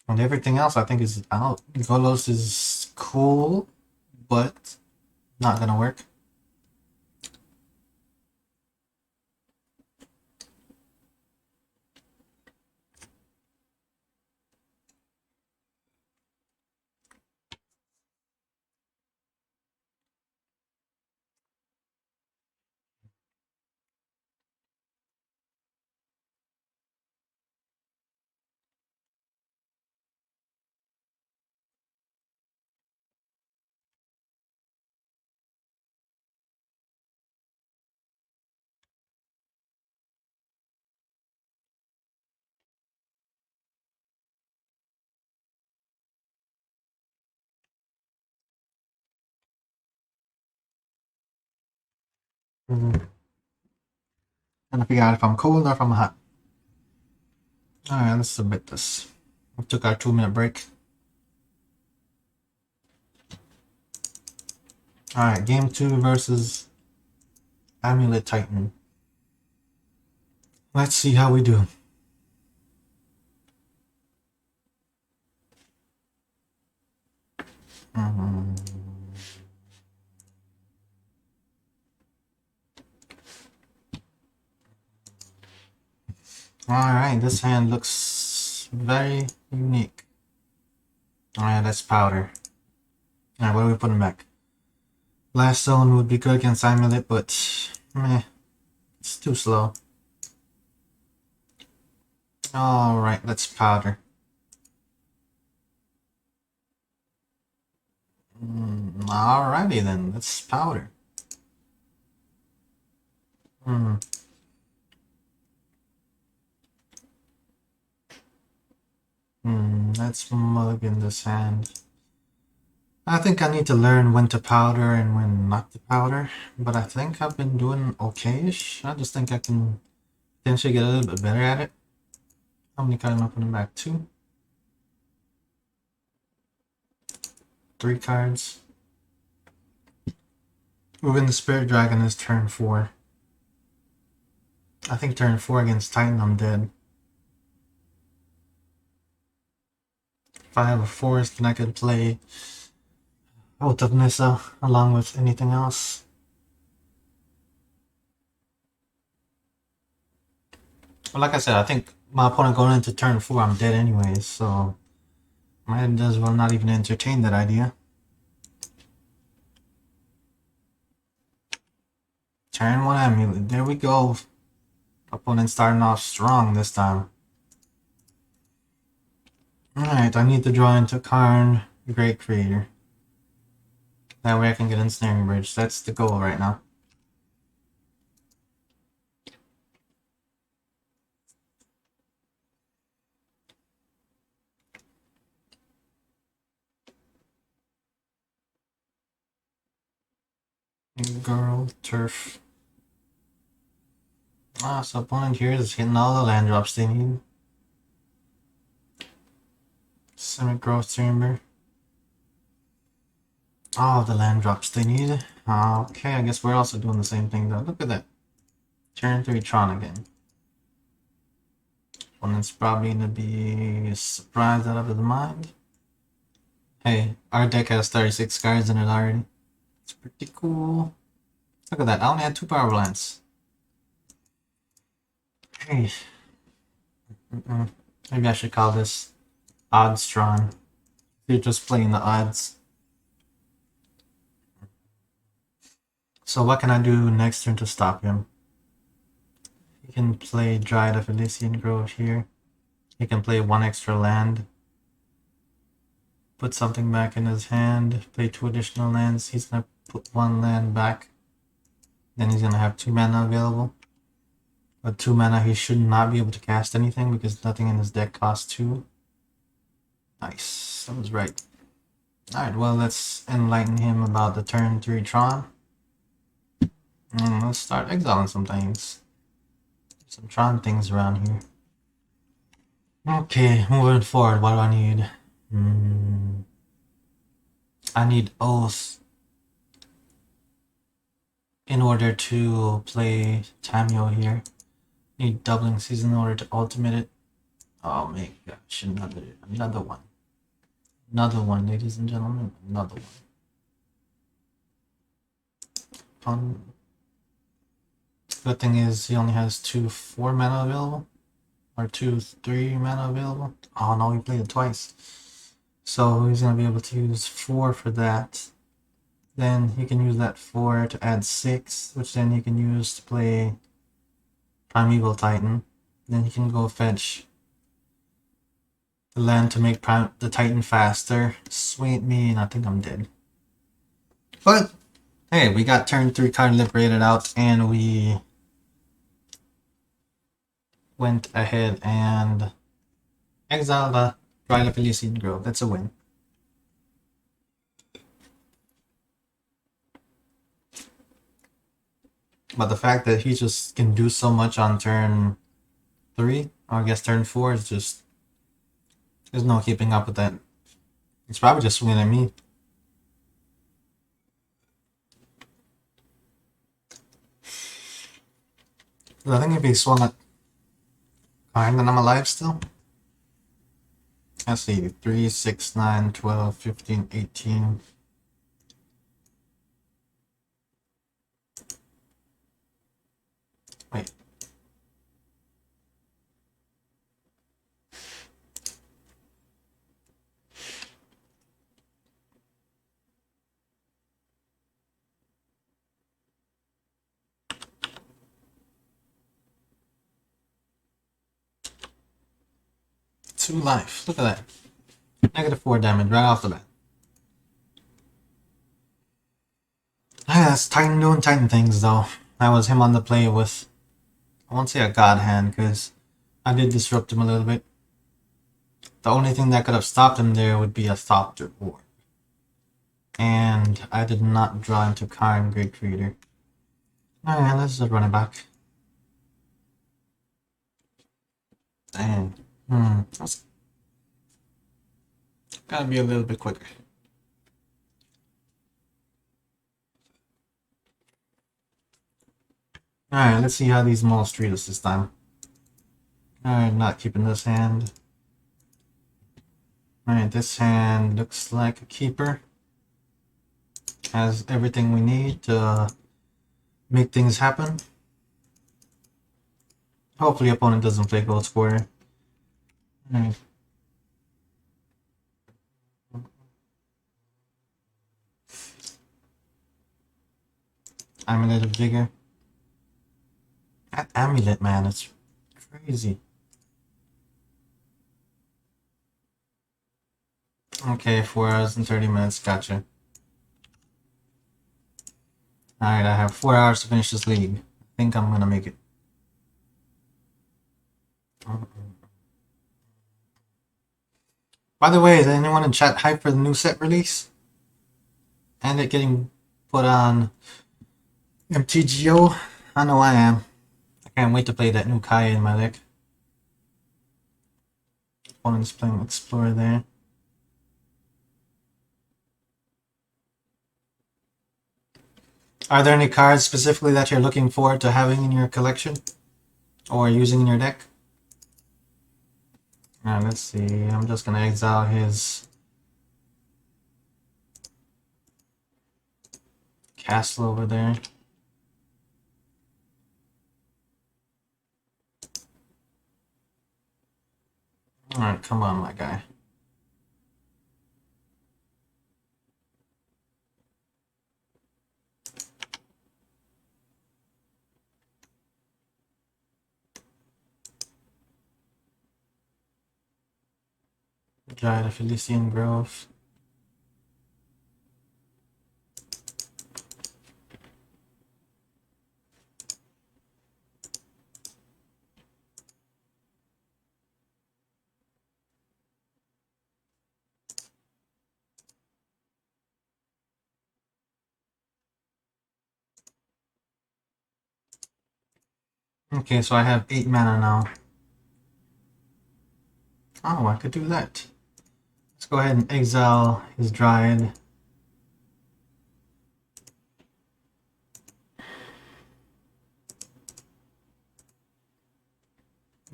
Speaker 1: And everything else I think is out. Golos is cool, but not going to work. Trying to figure out if I'm cold or if I'm hot. Alright, let's submit this. We took our 2-minute break. Alright, game 2 versus Amulet Titan. Let's see how we do. Alright, this hand looks very unique. Alright, that's powder. Alright, what are we putting back? Last zone would be good against Amulet, but meh, it's too slow. Alright, let's powder. Alrighty then, let's powder. Let's mulligan this hand. I think I need to learn when to powder and when not to powder, but I think I've been doing okay-ish. I just think I can potentially get a little bit better at it. How many cards am I putting back? 2? 3 cards. Moving the Spirit Dragon is turn 4. I think turn 4 against Titan I'm dead. If I have a forest, then I could play out of Nissa along with anything else. But like I said, I think my opponent going into turn 4, I'm dead anyways, so might as well not even entertain that idea. Turn 1 Amulet, there we go. Opponent starting off strong this time. Alright, I need to draw into Karn, Great Creator. That way I can get Ensnaring Bridge. That's the goal right now. Girl, Turf. So opponent here is hitting all the land drops they need. Simic Growth Chamber. All the land drops they need. Okay, I guess we're also doing the same thing though. Look at that. Turn 3 Tron again. Opponent's probably gonna be surprised out of his mind. Hey, our deck has 36 cards in it already. It's pretty cool. Look at that, I only had 2 power plants. Hey. Maybe I should call this Odds Tron. You're just playing the odds. So what can I do next turn to stop him? He can play Dryad of Elysian Grove here. He can play 1 extra land. Put something back in his hand. Play 2 additional lands. He's gonna put 1 land back. Then he's gonna have 2 mana available. With 2 mana, he should not be able to cast anything because nothing in his deck costs 2. Nice. That was right. Alright, well, let's enlighten him about the turn 3 Tron. And let's start exiling some things. Some Tron things around here. Okay, moving forward, what do I need? I need Oath in order to play Tamio here. Need Doubling Season in order to ultimate it. Oh my gosh, another one. Another one, ladies and gentlemen, another one. Good thing is he only has 2 4 mana available. Or 2 3 mana available. Oh no, he played it twice. So he's gonna be able to use 4 for that. Then he can use that 4 to add 6, which then he can use to play Primeval Titan. Then he can go fetch the land to make the Titan faster. Sweet me, and I think I'm dead. But hey, we got turn 3 card liberated out, and we went ahead and exiled the Dryad of Elysian Grove. That's a win. But the fact that he just can do so much on turn 3, or I guess turn 4, is just... There's no keeping up with that. He's probably just swinging at me. I think if he swung at Karn, then I'm alive still. Let's see, 3, 6, 9, 12, 15, 18... Wait. Two life. Look at that. -4 damage right off the bat. Yeah, that's Titan doing Titan things though. That was him on the play with, I won't say a god hand, because I did disrupt him a little bit. The only thing that could have stopped him there would be a Thopter Orb. And I did not draw into Karn Great Creator. Alright, let's just run it back. Dang. That's gotta be a little bit quicker. Alright, let's see how these mulls treat us this time. Alright, not keeping this hand. Alright, this hand looks like a keeper. Has everything we need to make things happen. Hopefully opponent doesn't play Gold Square. Alright. Amulet of Vigor. That amulet, man, it's crazy. Okay, 4 hours and 30 minutes, gotcha. Alright, I have 4 hours to finish this league. I think I'm gonna make it. By the way, is anyone in chat hyped for the new set release? And it getting put on MTGO? I know I am. I can't wait to play that new Kaya in my deck. Opponent's playing Explorer there. Are there any cards specifically that you're looking forward to having in your collection? Or using in your deck? Let's see. I'm just gonna exile his castle over there. Alright, come on, my guy. Dryad of Elysian Grove. Okay, so I have 8 mana now. Oh, I could do that. Let's go ahead and exile his Dryad.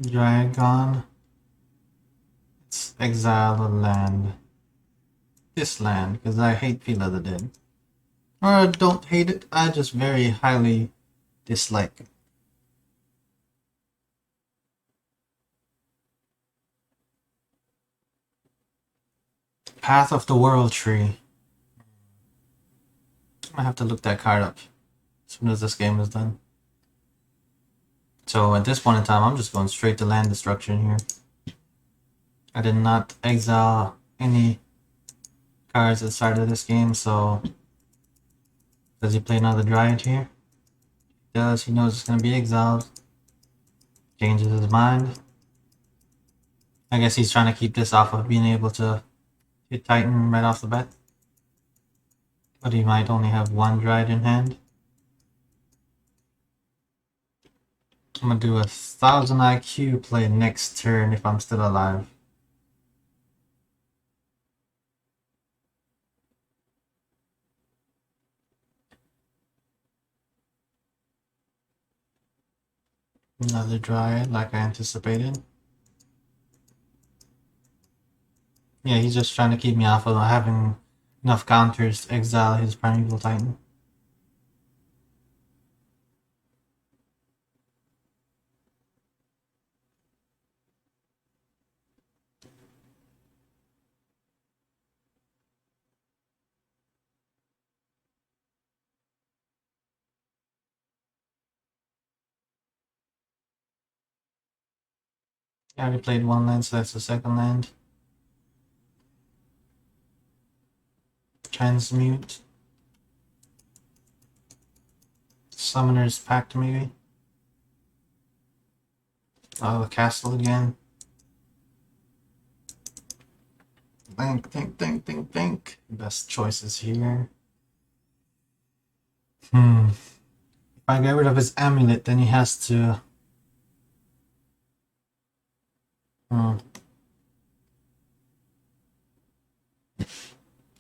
Speaker 1: Dryad gone. Let's exile a land. This land, because I hate Feel of the Dead. Or I don't hate it, I just very highly dislike it. Path of the World Tree. I have to look that card up as soon as this game is done. So at this point in time, I'm just going straight to land destruction here. I did not exile any cards at the start of this game, so does he play another Dryad here? He does. He knows it's going to be exiled. Changes his mind. I guess he's trying to keep this off of being able to hit Titan right off the bat. But he might only have one Dryad in hand. I'm going to do a 1000 IQ play next turn if I'm still alive. Another Dryad like I anticipated. Yeah, he's just trying to keep me off of having enough counters to exile his Primeval Titan. I already played one land, so that's the second land. Transmute. Summoner's Pact, maybe. Oh, the castle again. Think. Best choices here. If I get rid of his amulet, then he has to...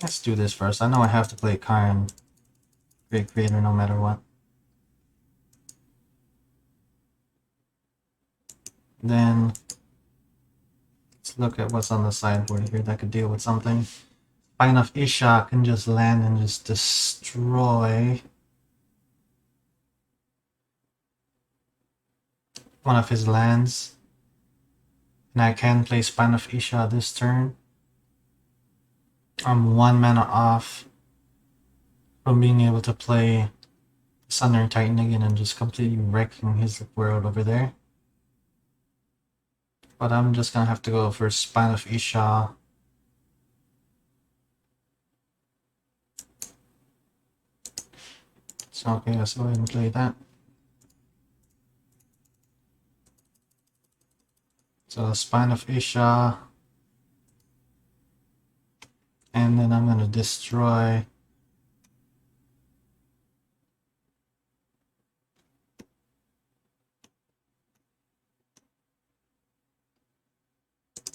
Speaker 1: Let's do this first. I know I have to play Karn Great Creator no matter what. Then let's look at what's on the sideboard here that could deal with something. Spine of Isha can just land and just destroy one of his lands. And I can play Spine of Isha this turn. I'm 1 mana off from being able to play Sundering Titan again and just completely wrecking his world over there. But I'm just gonna have to go for Spine of Isha. So okay, let's go ahead and play that. So Spine of Isha. And then I'm gonna destroy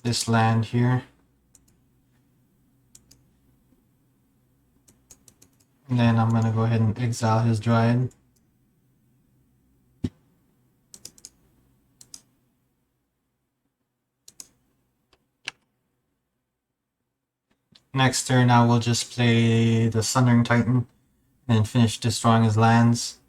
Speaker 1: this land here. And then I'm gonna go ahead and exile his Dryad. Next turn I will just play the Sundering Titan and finish destroying his lands.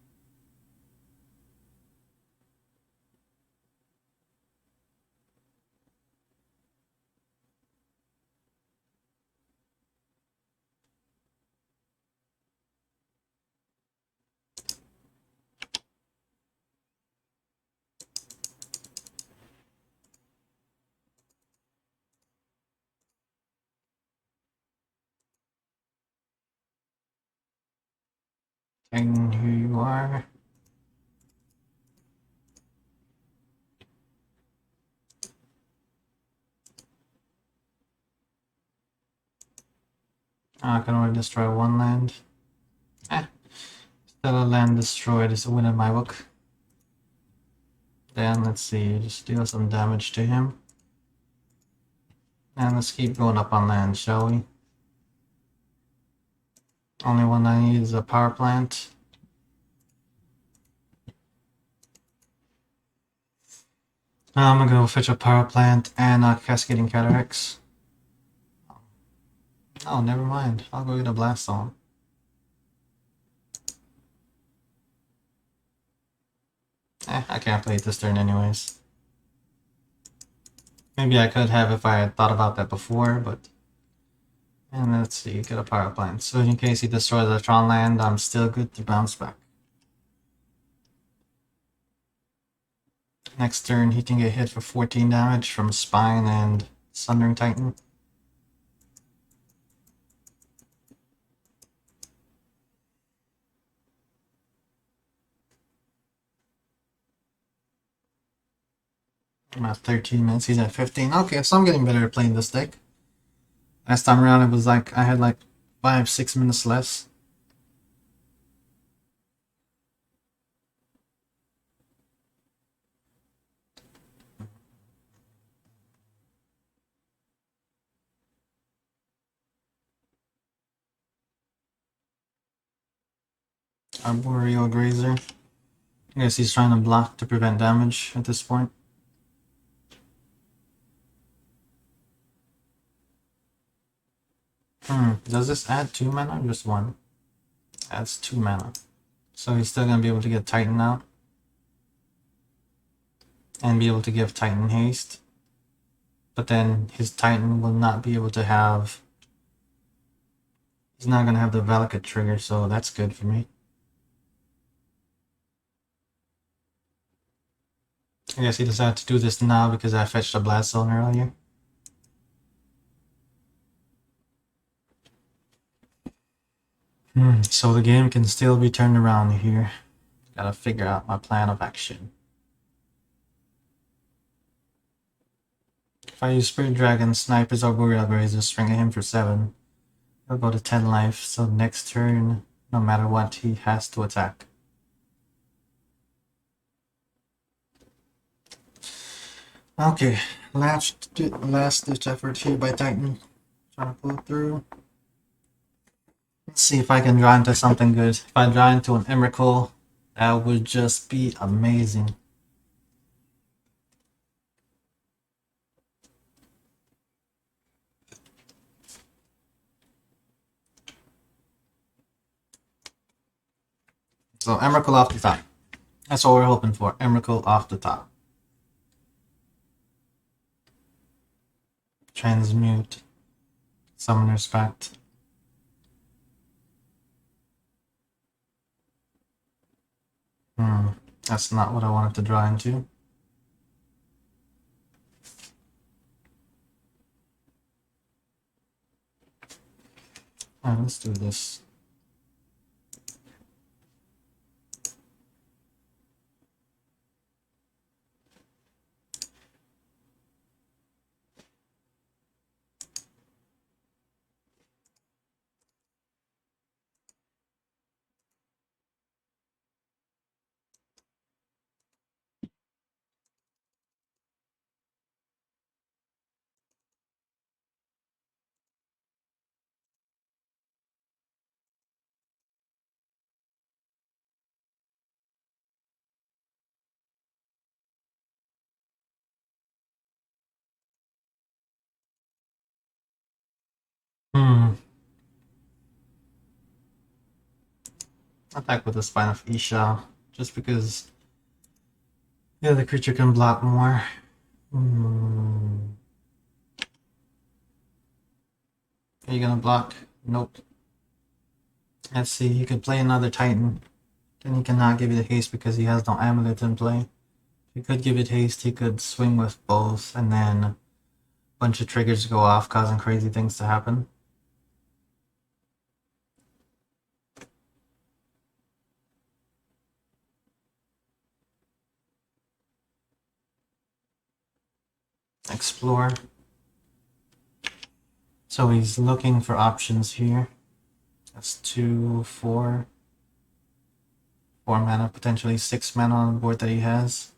Speaker 1: Titan, here you are. I can only destroy one land. Still a land destroyed is a win in my book. Then let's see, just deal some damage to him. And let's keep going up on land, shall we? Only one I need is a power plant. I'm gonna go fetch a power plant and a cascading cataracts. Oh, never mind. I'll go get a blast on. I can't play it this turn anyways. Maybe I could have if I had thought about that before, but... And let's see, get a power plant. So in case he destroys the Tron land, I'm still good to bounce back. Next turn, he can get hit for 14 damage from Spine and Sundering Titan. I'm at 13 minutes, he's at 15. Okay, so I'm getting better at playing this deck. Last time around, it was like I had like 5-6 minutes less. Arboreal Grazer. I guess he's trying to block to prevent damage at this point. Does this add 2 mana or just 1? Adds 2 mana. So he's still gonna be able to get Titan out. And be able to give Titan haste. But then his Titan will not be able to have... He's not gonna have the Valakut trigger, so that's good for me. I guess he decided to do this now because I fetched a Blast Zone earlier. So the game can still be turned around here. Gotta figure out my plan of action. If I use Spirit Dragon, Snipers, or Arboreal Grazer, string him for 7. He'll go to 10 life, so next turn, no matter what, he has to attack. Okay, last ditch effort here by Titan. Trying to pull through. Let's see if I can draw into something good. If I draw into an Emrakul, that would just be amazing. So Emrakul off the top. That's what we're hoping for. Emrakul off the top. Transmute. Summoner's Pact. That's not what I wanted to draw into. Alright, let's do this. Attack with the Spine of Isha, just because the other creature can block more. Are you gonna block? Nope. Let's see, he could play another Titan. Then he cannot give it haste because he has no amulet in play. If he could give it haste, he could swing with both, and then a bunch of triggers go off, causing crazy things to happen. explore. So he's looking for options here. That's 2, 4. 4 mana, potentially 6 mana on the board that he has.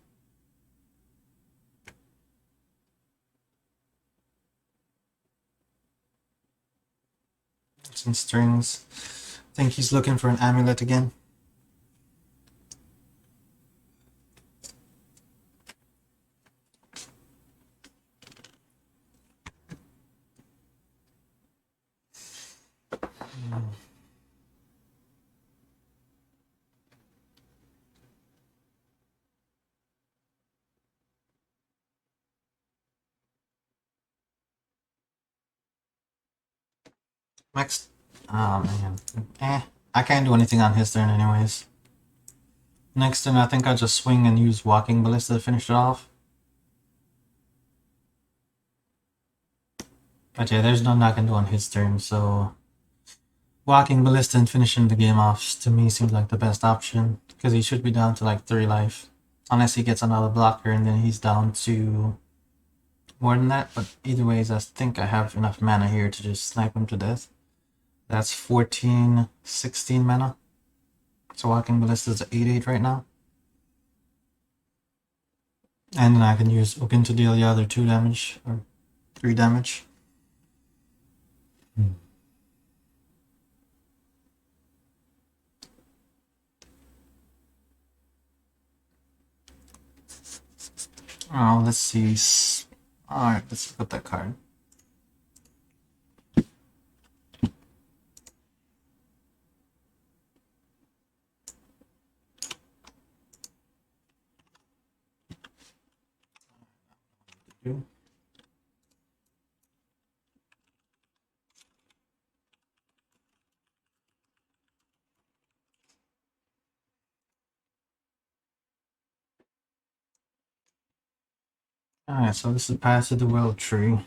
Speaker 1: Some strings. I think he's looking for an amulet again. Next. Oh man. I can't do anything on his turn anyways. Next turn I think I'll just swing and use Walking Ballista to finish it off. But yeah, there's nothing I can do on his turn, so Walking Ballista and finishing the game off to me seems like the best option, because he should be down to like 3 life. Unless he gets another blocker and then he's down to more than that, but either ways I think I have enough mana here to just snipe him to death. That's 14, 16 mana. So Walking Ballista's at 8/8 right now. And then I can use Oaken to deal the other 2 damage, or 3 damage. Oh, let's see. Alright, let's look at that card. Alright, so this is Path to the World Tree.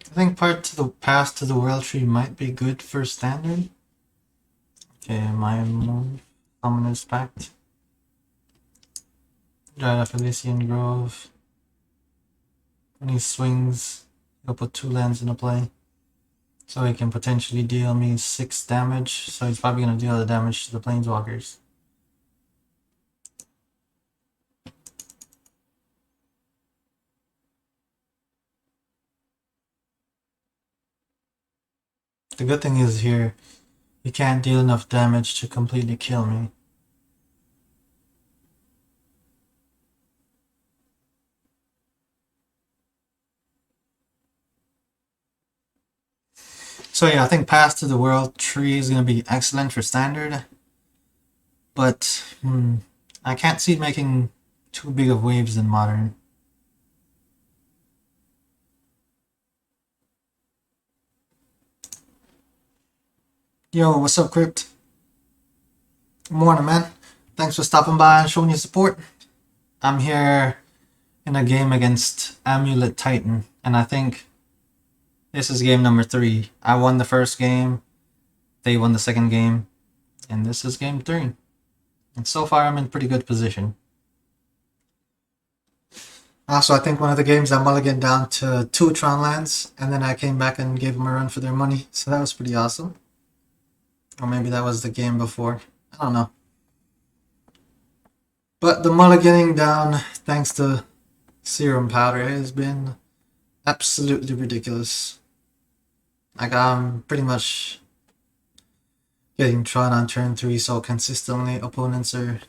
Speaker 1: I think Path to the World Tree might be good for standard. Okay, my move. Summoner's Pact. Dried up Elysian Grove. When he swings, he'll put 2 lands into play. So he can potentially deal me 6 damage. So he's probably going to deal the damage to the Planeswalkers. The good thing is here, he can't deal enough damage to completely kill me. So yeah, I think Path to the World Tree is going to be excellent for standard. But I can't see it making too big of waves in modern. Yo, what's up, Crypt? Good morning, man. Thanks for stopping by and showing your support. I'm here in a game against Amulet Titan, and I think this is game number 3. I won the first game, they won the second game, and this is game 3. And so far, I'm in pretty good position. Also, I think one of the games I mulliganed down to 2 Tron lands, and then I came back and gave them a run for their money, so that was pretty awesome. Or maybe that was the game before. I don't know. But the mulliganing down, thanks to Serum Powder, has been absolutely ridiculous. Like, I'm pretty much getting Tron on turn 3 so consistently. Opponents are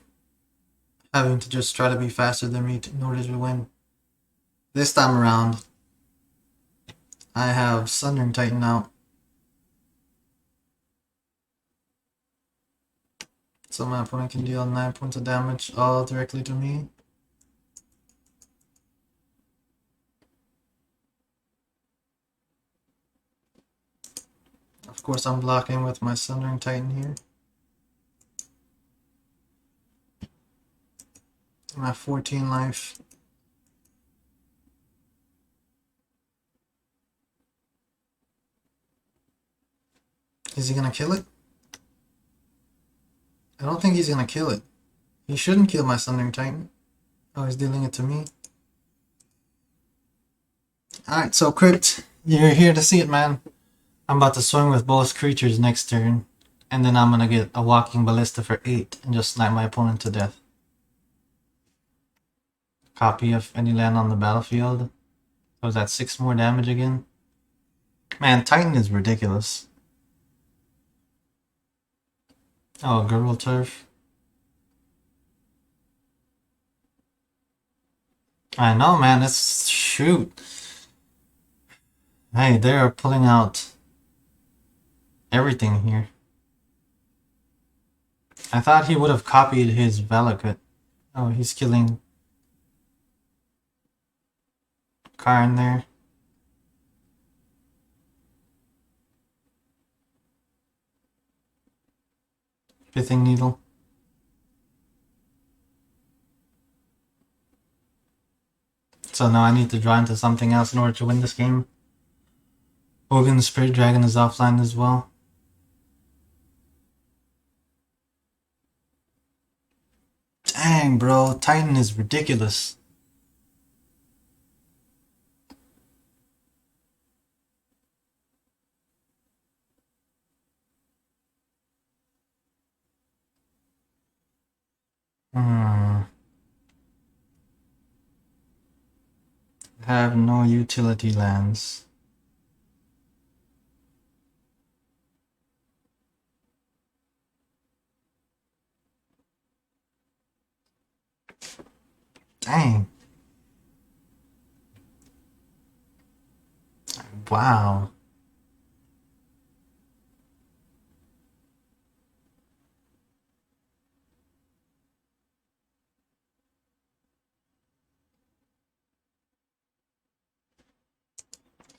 Speaker 1: having to just try to be faster than me in order to win. This time around, I have Southern Titan out. So my opponent can deal 9 points of damage all directly to me. Of course, I'm blocking with my Sundering Titan here. I'm at 14 life. Is he gonna kill it? I don't think he's gonna kill it. He shouldn't kill my Sundering Titan. Oh, he's dealing it to me. Alright, so Crypt, you're here to see it, man. I'm about to swing with both creatures next turn. And then I'm gonna get a Walking Ballista for 8 and just snipe my opponent to death. Copy of any land on the battlefield. So is that 6 more damage again? Man, Titan is ridiculous. Oh, Girl Turf. I know, man. Let's shoot. Hey, they're pulling out everything here. I thought he would have copied his Valakut. Oh, he's killing Karn there. Pithing Needle. So now I need to draw into something else in order to win this game. Hogan the Spirit Dragon is offline as well. Dang, bro. Titan is ridiculous. Hmm. Have no utility lands. Dang. Wow.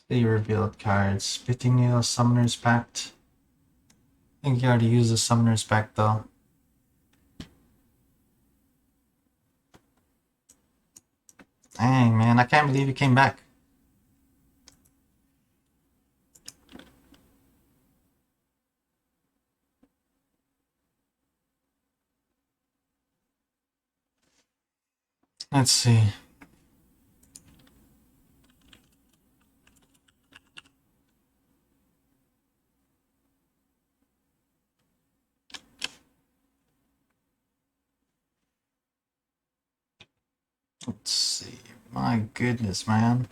Speaker 1: The revealed cards. Spitting Needle, Summoner's Pact. I think you already used the Summoner's Pact though. Dang, man. I can't believe he came back. Let's see. Let's see. My goodness, man.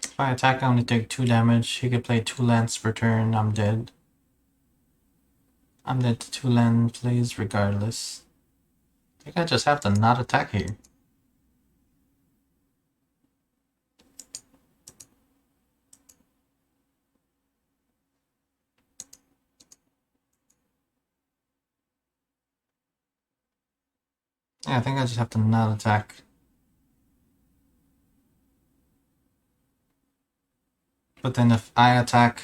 Speaker 1: If I attack, I only take 2 damage. He could play 2 lands per turn. I'm dead. I'm dead to 2 land plays regardless. I think I just have to not attack here. Yeah, I think I just have to not attack. But then if I attack...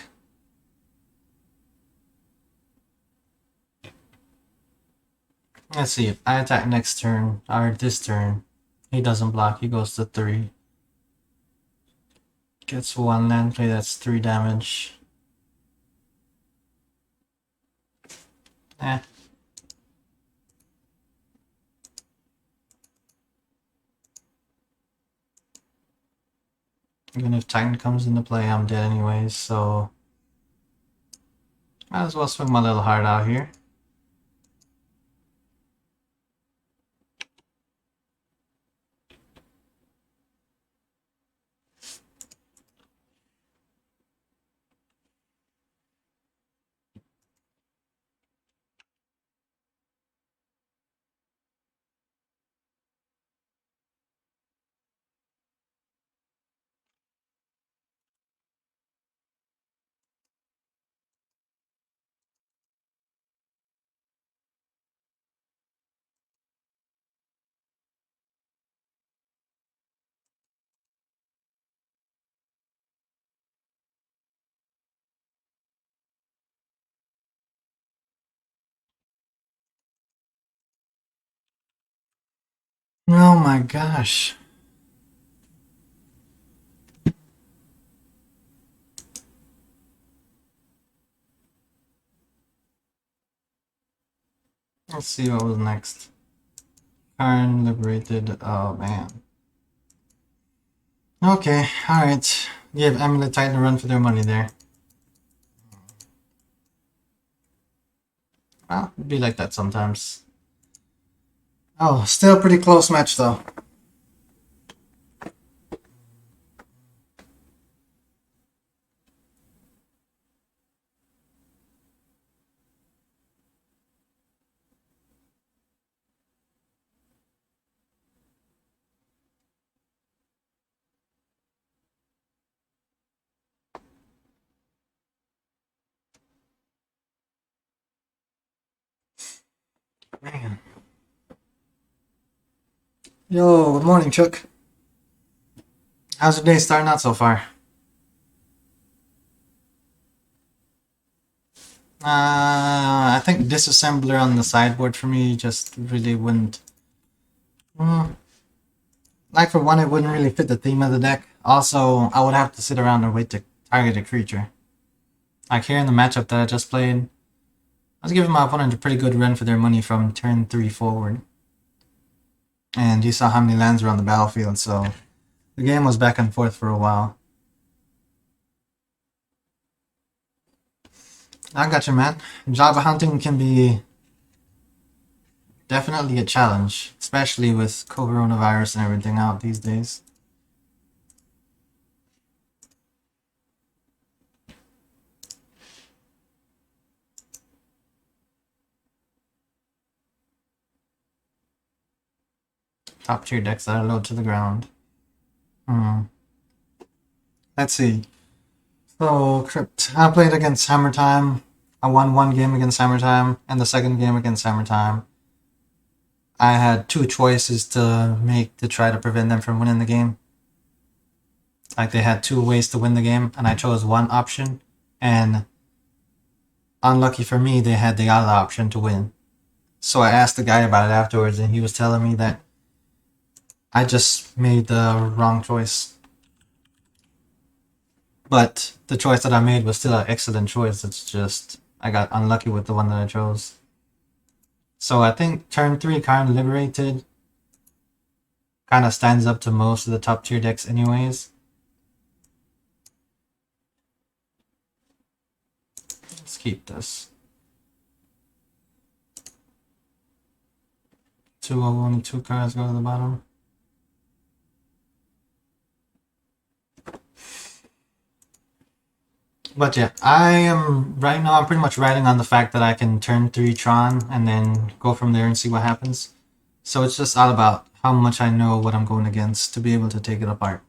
Speaker 1: Let's see, if I attack next turn, or this turn, he doesn't block, he goes to 3. Gets 1 land play, that's 3 damage. Eh. Even if Titan comes into play, I'm dead anyways, so... Might as well swing my little heart out here. Oh my gosh. Let's see what was next. Karn liberated. Oh man. Okay, alright. Give Amulet Titan a run for their money there. Well, it'd be like that sometimes. Oh, still pretty close match though. Man. Yo, good morning, Chuck. How's your day starting out so far? I think disassembler on the sideboard for me just really wouldn't. Mm, like for one, it wouldn't really fit the theme of the deck. Also, I would have to sit around and wait to target a creature. Like here in the matchup that I just played, I was giving my opponent a pretty good run for their money from turn 3 forward. And you saw how many lands were on the battlefield, so the game was back and forth for a while. I got you, man. Job hunting can be definitely a challenge, especially with coronavirus and everything out these days. Top tier decks that are low to the ground. Let's see. So, Crypt. I played against Hammer Time. I won one game against Hammer Time, and the second game against Hammer Time, I had two choices to make to try to prevent them from winning the game. Like they had two ways to win the game, and I chose one option. And unlucky for me, they had the other option to win. So I asked the guy about it afterwards, and he was telling me that I just made the wrong choice. But the choice that I made was still an excellent choice. It's just I got unlucky with the one that I chose. So I think turn 3 Karn Liberated kind of stands up to most of the top tier decks anyways. Let's keep this. Only two cards go to the bottom. But yeah, I am right now. I'm pretty much riding on the fact that I can turn 3 Tron and then go from there and see what happens. So it's just all about how much I know what I'm going against to be able to take it apart.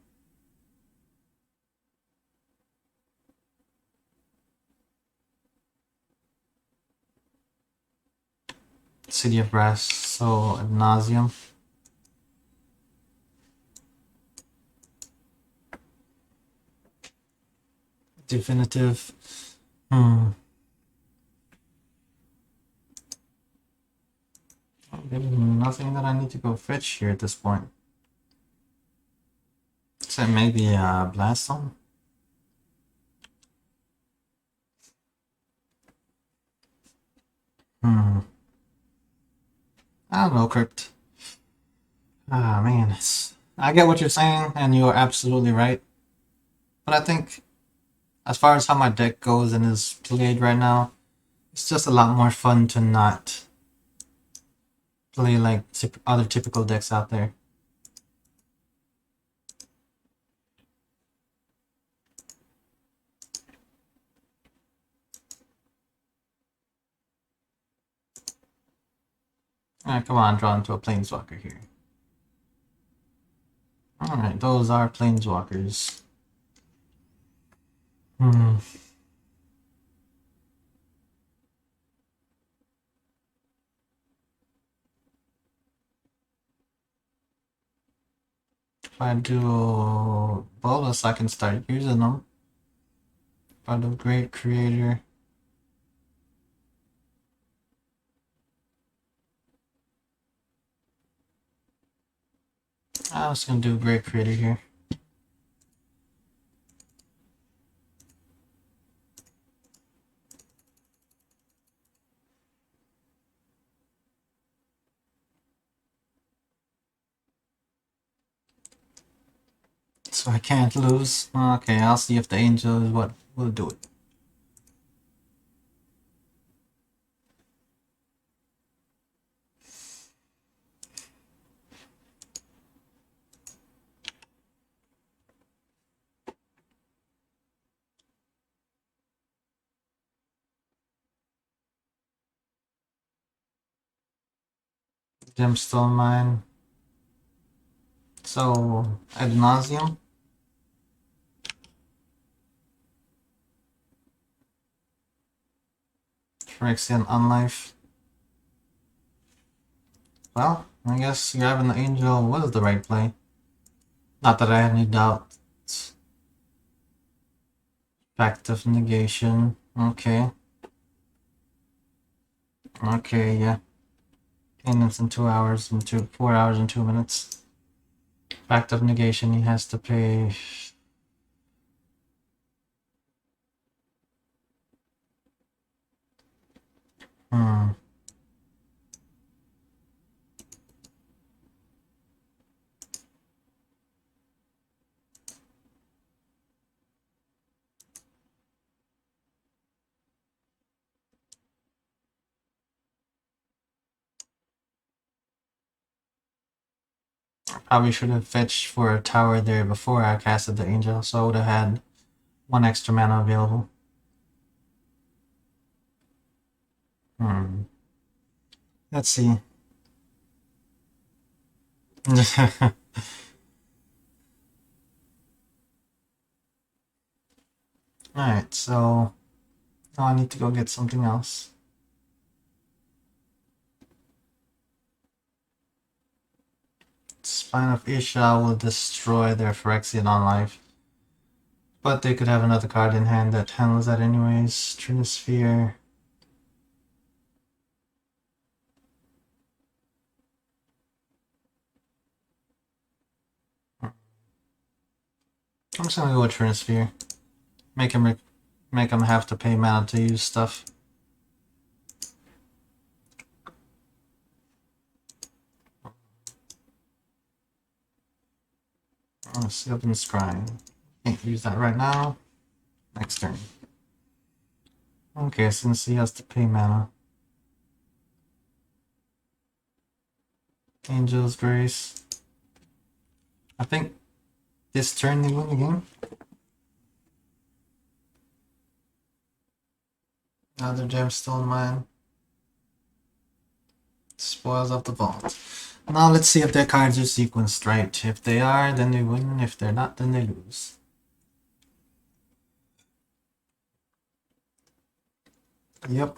Speaker 1: City of Brass, so ad nauseum. Definitive. There's nothing that I need to go fetch here at this point. Except maybe a Blast Zone. I don't know, Crypt. Ah, man. I get what you're saying, and you're absolutely right. But I think, as far as how my deck goes and is played right now, it's just a lot more fun to not play like other typical decks out there. Alright, come on, draw into a Planeswalker here. Alright, those are Planeswalkers. If I do Bolus, I can start using them. If I do Great Creator. I was gonna do Great Creator here. So I can't lose. Okay, I'll see if the angel is what will do it. Gemstone mine. So, ad nauseum. Phyrexian Unlife. Well, I guess grabbing the angel was the right play. Not that I had any doubt. Fact of negation. Okay. Okay, yeah. Payments in 2 hours and 4 hours and 2 minutes. Fact of negation, he has to pay. Hmm. Probably should have fetched for a tower there before I casted the angel, so I would have had 1 extra mana available. Hmm. Let's see. Alright, so now I need to go get something else. Spine of Isha will destroy their Phyrexian Unlife. But they could have another card in hand that handles that anyways. Trinisphere. I'm just gonna go with Trinisphere. Make him have to pay mana to use stuff. Sylvan Scrying. Can't use that right now. Next turn. Okay, since he has to pay mana. Angel's Grace. I think this turn they win the game. Another gemstone mine. Spoils of the vault. Now let's see if their cards are sequenced right. If they are, then they win. If they're not, then they lose. Yep.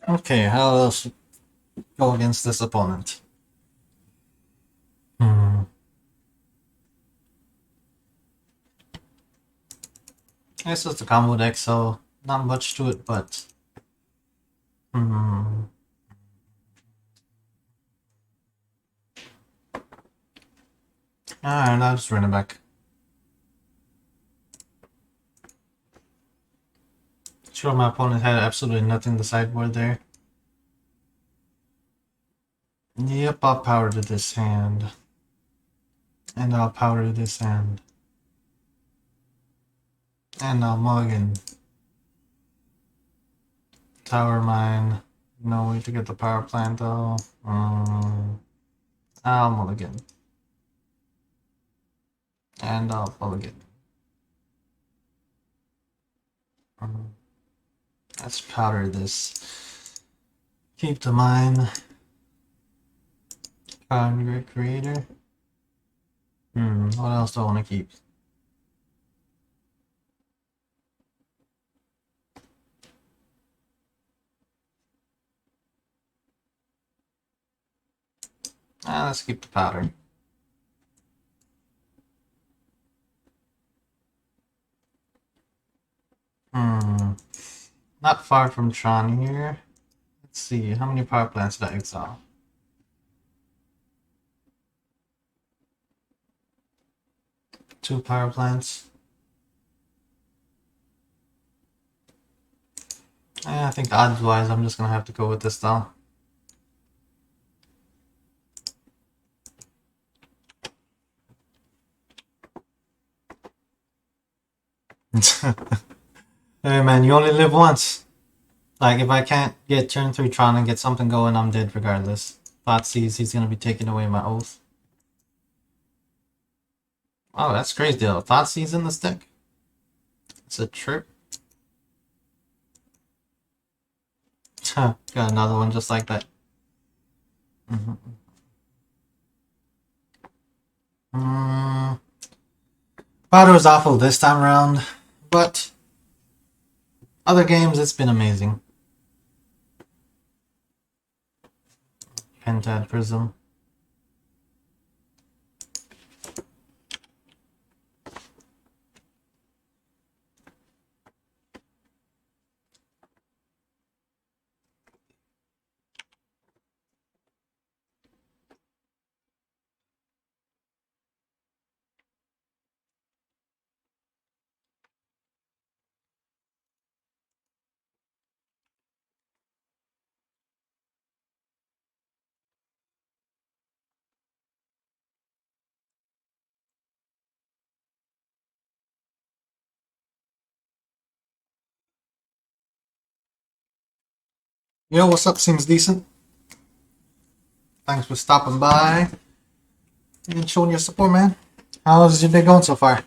Speaker 1: Okay, how else go against this opponent? This is the combo deck, so not much to it, but alright, I'll just run it back. Sure, my opponent had absolutely nothing to sideboard there. Yep, I'll power to this hand. And I'll power to this hand. And I'll mulligan. Tower mine. No way to get the power plant though. I'll mulligan. And I'll mulligan. Let's powder this. Keep the mine. Great Creator. What else do I want to keep? Let's keep the powder. Not far from Tron here. Let's see, how many power plants did I exile? Two power plants. I think odds-wise, I'm just gonna have to go with this though. Hey man, you only live once. Like, if I can't get turn 3 Tron and get something going, I'm dead regardless. Thought sees he's gonna be taking away my oath. Oh, that's crazy though. Thought sees in the stick. It's a trip. Got another one just like that. Powder was awful this time around, but other games it's been amazing. Pentad Prism. Yo, what's up? Seems decent. Thanks for stopping by and showing your support, man. How's your day going so far?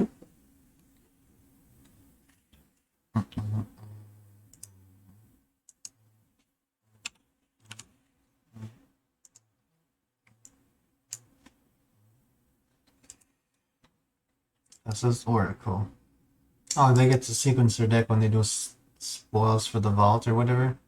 Speaker 1: This is Oracle. Oh, they get to sequence their deck when they do spoils for the vault or whatever.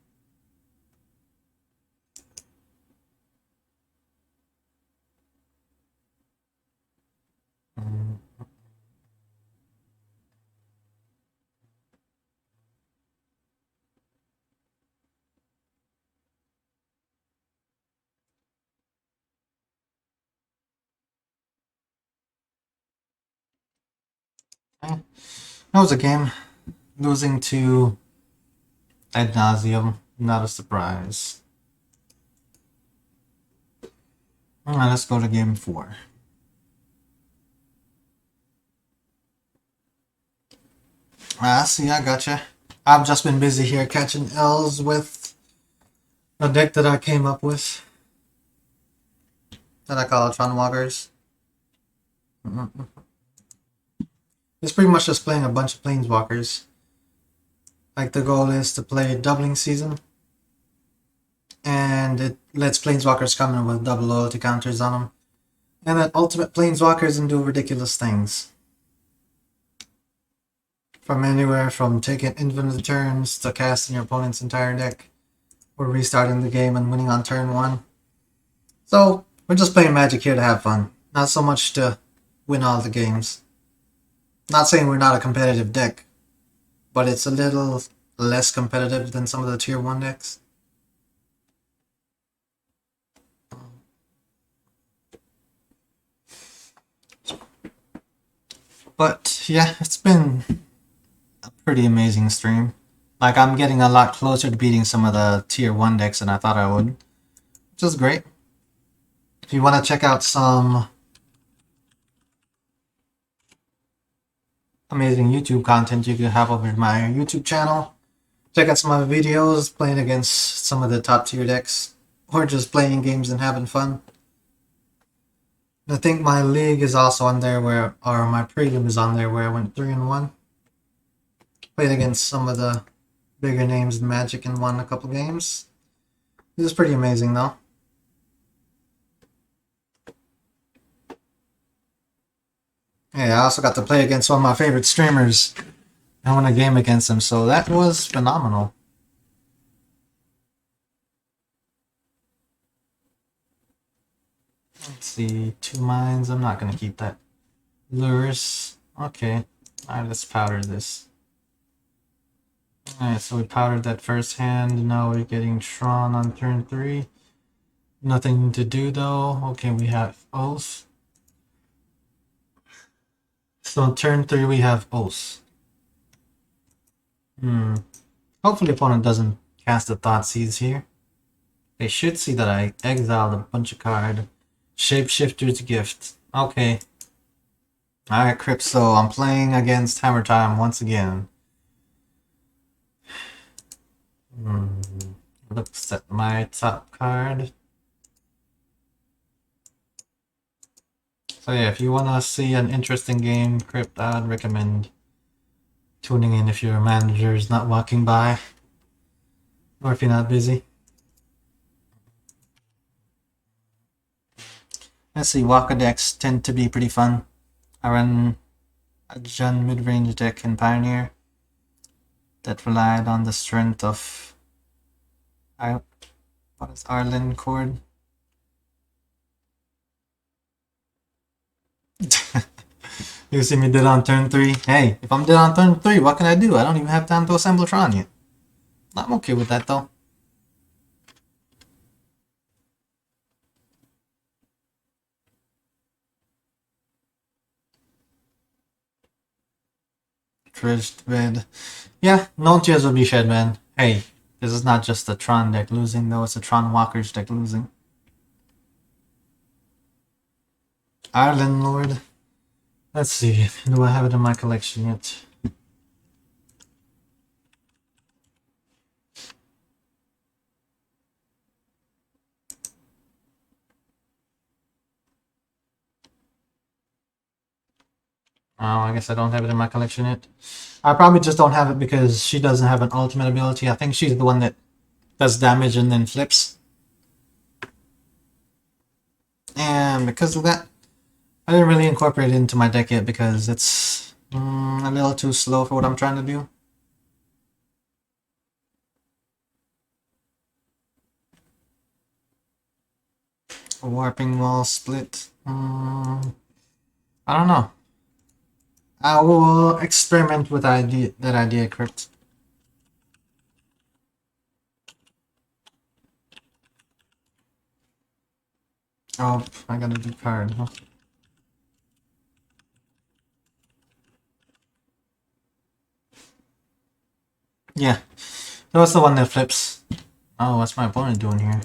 Speaker 1: That was a game. Losing to ad nauseum, not a surprise. Alright, let's go to game 4. See, I gotcha. I've just been busy here catching L's with a deck that I came up with. That I call Tron Walkers. It's pretty much just playing a bunch of Planeswalkers. Like, the goal is to play doubling season. And it lets Planeswalkers come in with double loyalty counters on them. And then ultimate Planeswalkers and do ridiculous things. From anywhere from taking infinite turns to casting your opponent's entire deck. Or restarting the game and winning on turn 1. So, we're just playing Magic here to have fun. Not so much to win all the games. Not saying we're not a competitive deck, but it's a little less competitive than some of the tier 1 decks. But yeah, it's been a pretty amazing stream. Like, I'm getting a lot closer to beating some of the tier 1 decks than I thought I would, which is great. If you want to check out some amazing YouTube content, you can have over my YouTube channel. Check out some of my videos playing against some of the top tier decks, or just playing games and having fun. I think my league is also on there or my prelim is on there where I went 3-1. Played against some of the bigger names in Magic and won a couple games. It was pretty amazing though. Yeah, I also got to play against one of my favorite streamers. I won a game against him, so that was phenomenal. Let's see, 2 mines. I'm not gonna keep that. Lures. Okay. Alright, let's powder this. Alright, so we powdered that first hand. Now we're getting Tron on turn 3. Nothing to do though. Okay, we have Oath. So on turn 3 we have Oath. Hopefully opponent doesn't cast the Thought Seeds here. They should see that I exiled a bunch of cards. Shapeshifter's Gift. Okay. Alright, Crypt, so I'm playing against Hammer Time once again. Looks at my top card. So yeah, if you want to see an interesting game, Crypt, I'd recommend tuning in if your manager is not walking by. Or if you're not busy. Let's see, Walker decks tend to be pretty fun. I run a Jun mid-range deck in Pioneer that relied on the strength of what is Arlen Cord? You see me dead on turn 3? Hey, if I'm dead on turn 3, what can I do? I don't even have time to assemble Tron yet. I'm okay with that though. Dredged bed. Yeah, no tears will be shed, man. Hey, this is not just a Tron deck losing, though. It's a Tron Walker's deck losing. Ireland Lord. Let's see. Do I have it in my collection yet? Oh, I guess I don't have it in my collection yet. I probably just don't have it because she doesn't have an ultimate ability. I think she's the one that does damage and then flips. And because of that, I didn't really incorporate it into my deck yet because it's a little too slow for what I'm trying to do. A warping wall split. I don't know. I will experiment with that idea, Crypt. Oh, I gotta do card, huh? Yeah. So what's the one that flips? Oh, what's my opponent doing here?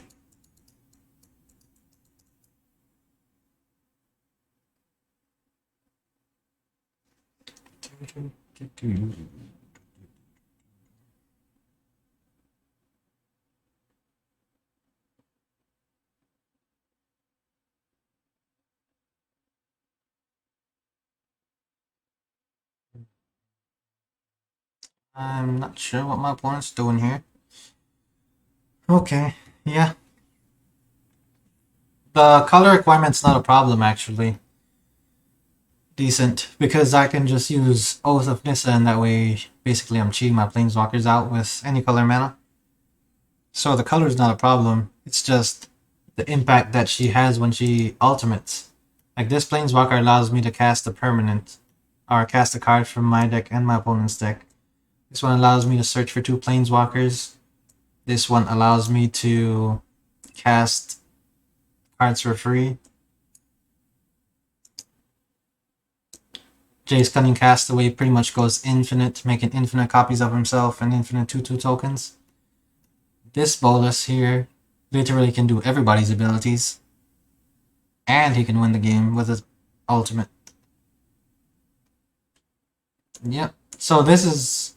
Speaker 1: I'm not sure what my opponent's doing here. Okay, yeah. The color requirement's not a problem, actually. Decent, because I can just use Oath of Nissa, and that way, basically, I'm cheating my Planeswalkers out with any color mana. So the color's not a problem. It's just the impact that she has when she ultimates. Like, this Planeswalker allows me to cast a permanent, or cast a card from my deck and my opponent's deck. This one allows me to search for 2 Planeswalkers. This one allows me to cast cards for free. Jay's Cunning Castaway pretty much goes infinite, making infinite copies of himself and infinite 2/2 tokens. This Bolus here literally can do everybody's abilities. And he can win the game with his ultimate. Yep. So this is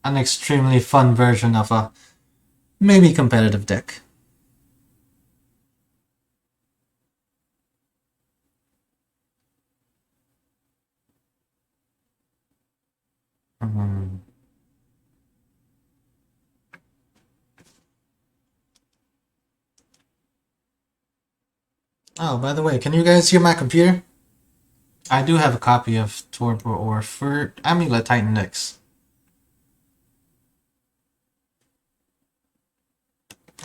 Speaker 1: an extremely fun version of a maybe competitive deck. Oh, by the way, can you guys hear my computer? I do have a copy of Torpor Ore for Amulet Titan decks.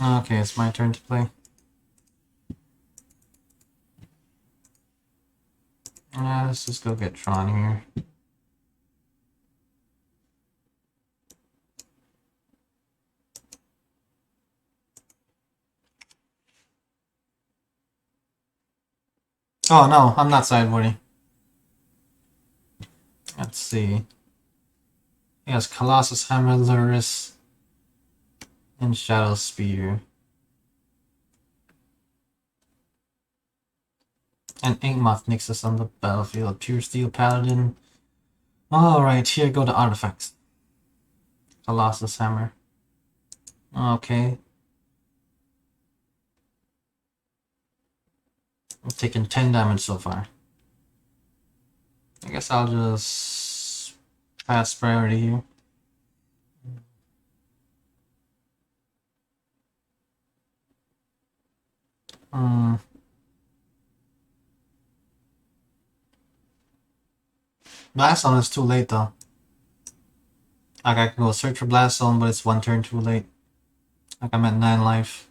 Speaker 1: Okay, it's my turn to play. Let's just go get Tron here. Oh no, I'm not sideboarding. Let's see. He has Colossus Hammer, Luris, and Shadow Spear. And Inkmoth Nixus on the battlefield. Pure Steel Paladin. Alright, here go the artifacts. Colossus Hammer. Okay. I'm taking 10 damage so far. I guess I'll just pass priority here. Blast Zone is too late though. Like I can go search for Blast Zone, but it's one turn too late. Like I'm at 9 life.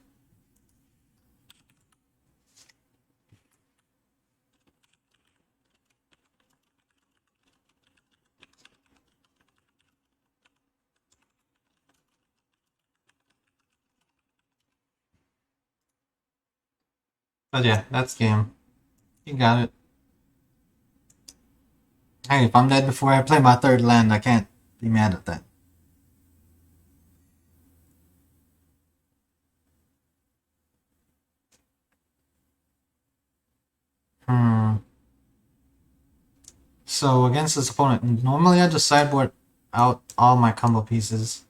Speaker 1: But yeah, that's game. You got it. Hey, if I'm dead before I play my third land, I can't be mad at that. So against this opponent, normally I just sideboard out all my combo pieces.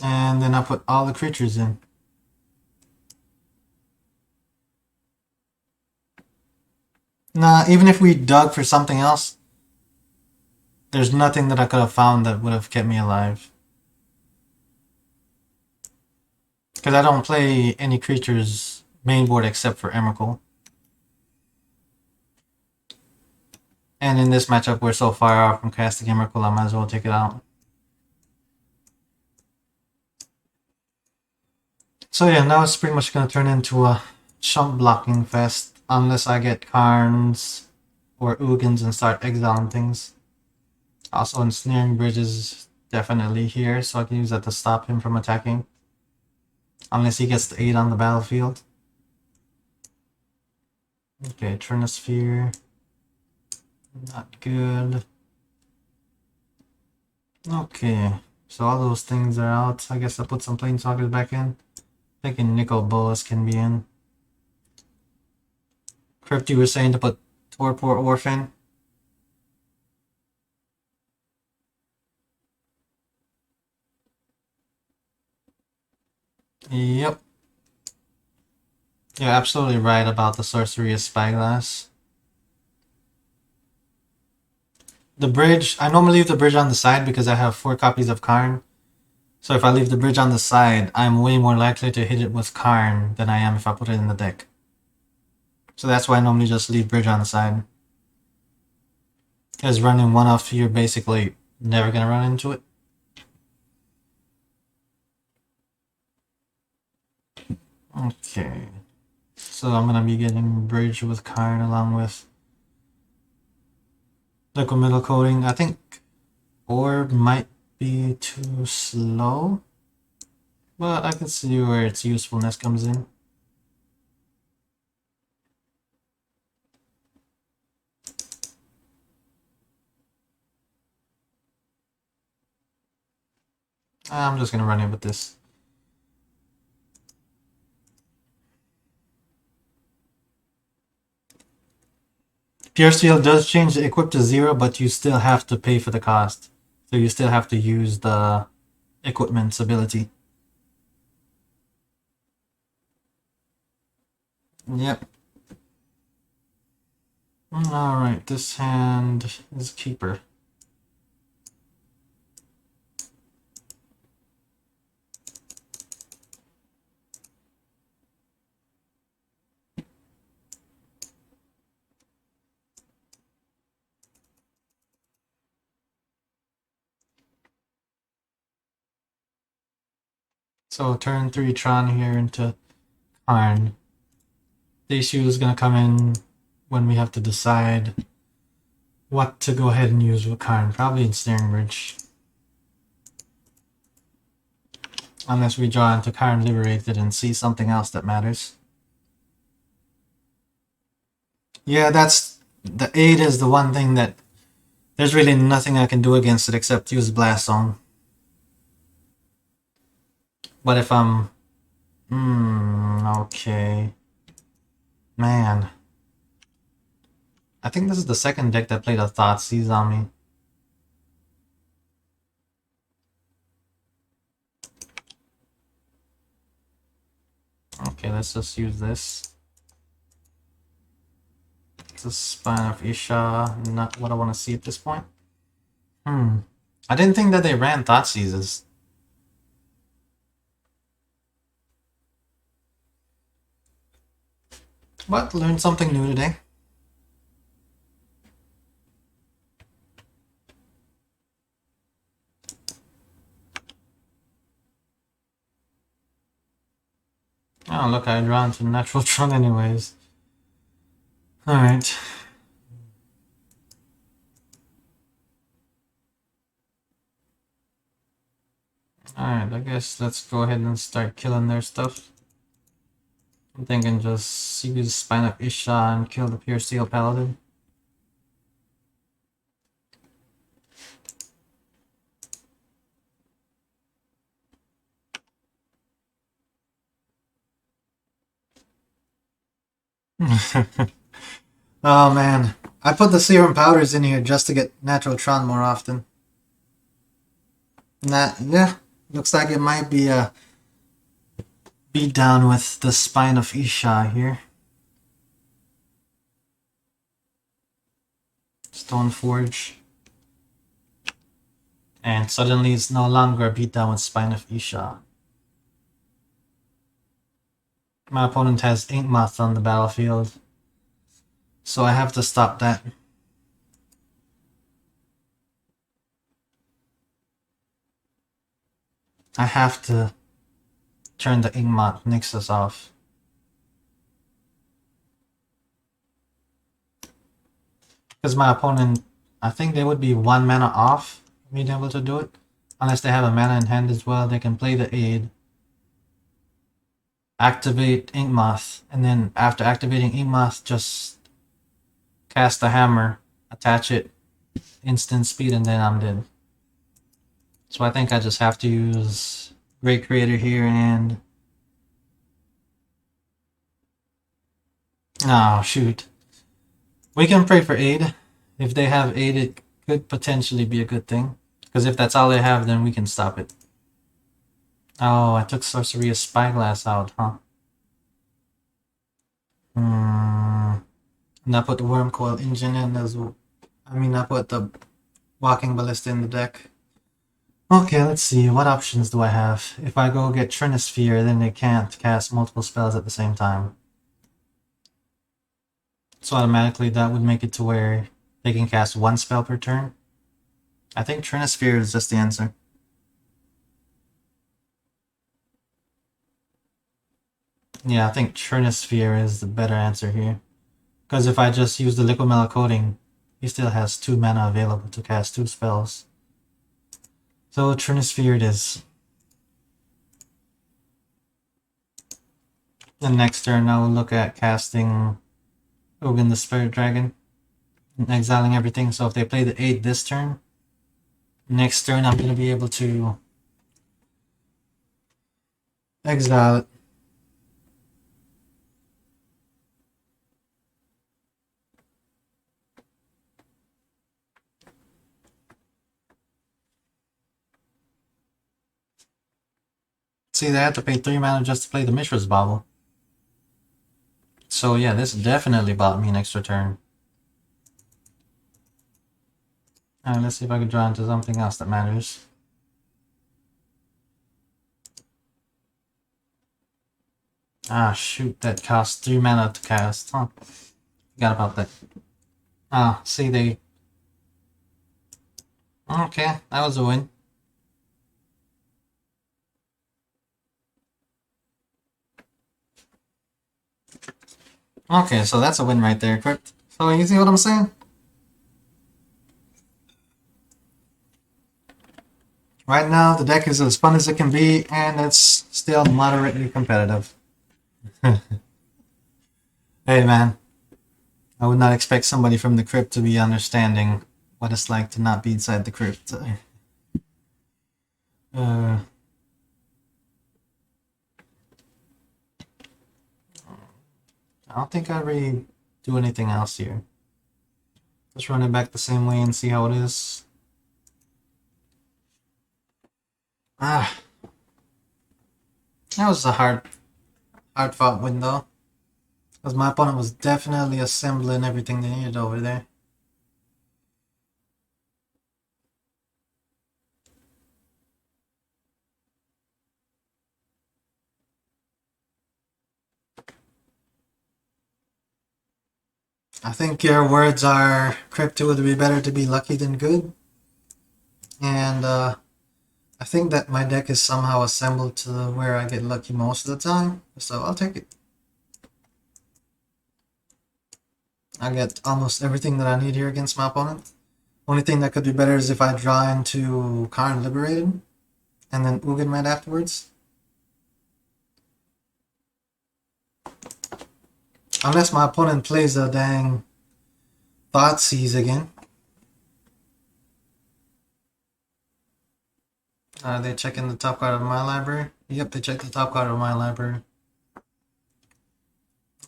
Speaker 1: And then I put all the creatures in. Nah, even if we dug for something else, there's nothing that I could have found that would have kept me alive. Because I don't play any creatures main board except for Emrakul. And in this matchup, we're so far off from casting Emrakul, I might as well take it out. So yeah, now it's pretty much going to turn into a chump blocking fest, unless I get Karns or Ugins and start exiling things. Also, Ensnaring Bridge is definitely here, so I can use that to stop him from attacking. Unless he gets the 8 on the battlefield. Okay, Trinosphere. Not good. Okay, so all those things are out. I guess I'll put some Planeswalkers back in. Thinking Nicol Bolas can be in. Crypt, you were saying to put Torpor Orphan. Yep. You're absolutely right about the Sorcery of Spyglass. The bridge, I normally leave the bridge on the side because I have 4 copies of Karn. So if I leave the bridge on the side, I'm way more likely to hit it with Karn than I am if I put it in the deck. So that's why I normally just leave bridge on the side. Because running one off, you're basically never going to run into it. Okay. So I'm going to be getting bridge with Karn along with liquid metal coating. I think Orb might be too slow, but I can see where its usefulness comes in. I'm just gonna run it with this. Pure Steel does change the equip to 0, but you still have to pay for the cost. So you still have to use the equipment's ability. Yep. Alright, this hand is Keeper. So turn 3 Tron here into Karn. The issue is gonna come in when we have to decide what to go ahead and use with Karn. Probably Ensnaring Bridge. Unless we draw into Karn Liberated and see something else that matters. Yeah, that's... The 8 is the one thing that... There's really nothing I can do against it except use Blast Zone. But if I'm... okay. Man. I think this is the second deck that played a Thoughtseize on me. Okay, let's just use this. It's a Spine of Isha, not what I want to see at this point. I didn't think that they ran Thoughtseizes. But learned something new today. Oh, look, I draw into Natural Tron anyways. Alright. Alright, I guess let's go ahead and start killing their stuff. I'm thinking just use Spine of Isha and kill the Pure Steel Paladin. Oh man, I put the Serum powders in here just to get Natural Tron more often. Yeah, looks like it might be a beat down with the Spine of Isha here. Stoneforge. And suddenly it's no longer a beatdown with Spine of Isha. My opponent has Inkmoth on the battlefield, so I have to stop that. I have to turn the Inkmoth Nixus off. Because my opponent, I think they would be 1 mana off being able to do it. Unless they have a mana in hand as well, they can play the aid, activate Inkmoth, and then after activating Inkmoth, just cast the hammer, attach it, instant speed, and then I'm dead. So I think I just have to use Great Creator here and... Oh, shoot. We can pray for aid. If they have aid, it could potentially be a good thing. Because if that's all they have, then we can stop it. Oh, I took Sorcery of Spyglass out, huh? And I put the Wormcoil Engine in as well. I mean, I put the Walking Ballista in the deck. Okay, let's see. What options do I have? If I go get Trinisphere, then they can't cast multiple spells at the same time. So automatically that would make it to where they can cast 1 spell per turn. I think Trinisphere is just the answer. Yeah, I think Trinisphere is the better answer here. Because if I just use the Liquid Metal Coating, he still has 2 mana available to cast 2 spells. So Trinisphere it is. The next turn I will look at casting Ugin the Spirit Dragon and exiling everything. So if they play the 8 this turn, next turn I'm going to be able to exile it. See, they had to pay 3 mana just to play the Mishra's Bauble. So yeah, this definitely bought me an extra turn. Alright, let's see if I can draw into something else that matters. Ah, shoot, that costs 3 mana to cast, huh? Forgot about that. Ah, see, they... Okay, that was a win. Okay, so that's a win right there, Crypt. So you see what I'm saying? Right now, the deck is as fun as it can be, and it's still moderately competitive. Hey man, I would not expect somebody from the crypt to be understanding what it's like to not be inside the crypt. Uh, I don't think I really do anything else here. Just run it back the same way and see how it is. Ah, that was a hard fought win though. Because my opponent was definitely assembling everything they needed over there. I think your words are, Crypt, it would be better to be lucky than good. And I think that my deck is somehow assembled to where I get lucky most of the time. So I'll take it. I get almost everything that I need here against my opponent. Only thing that could be better is if I draw into Karn Liberated and then Ugin right afterwards. Unless my opponent plays a dang Thoughtseize again. Are they checking the top card of my library? Yep, they checked the top card of my library.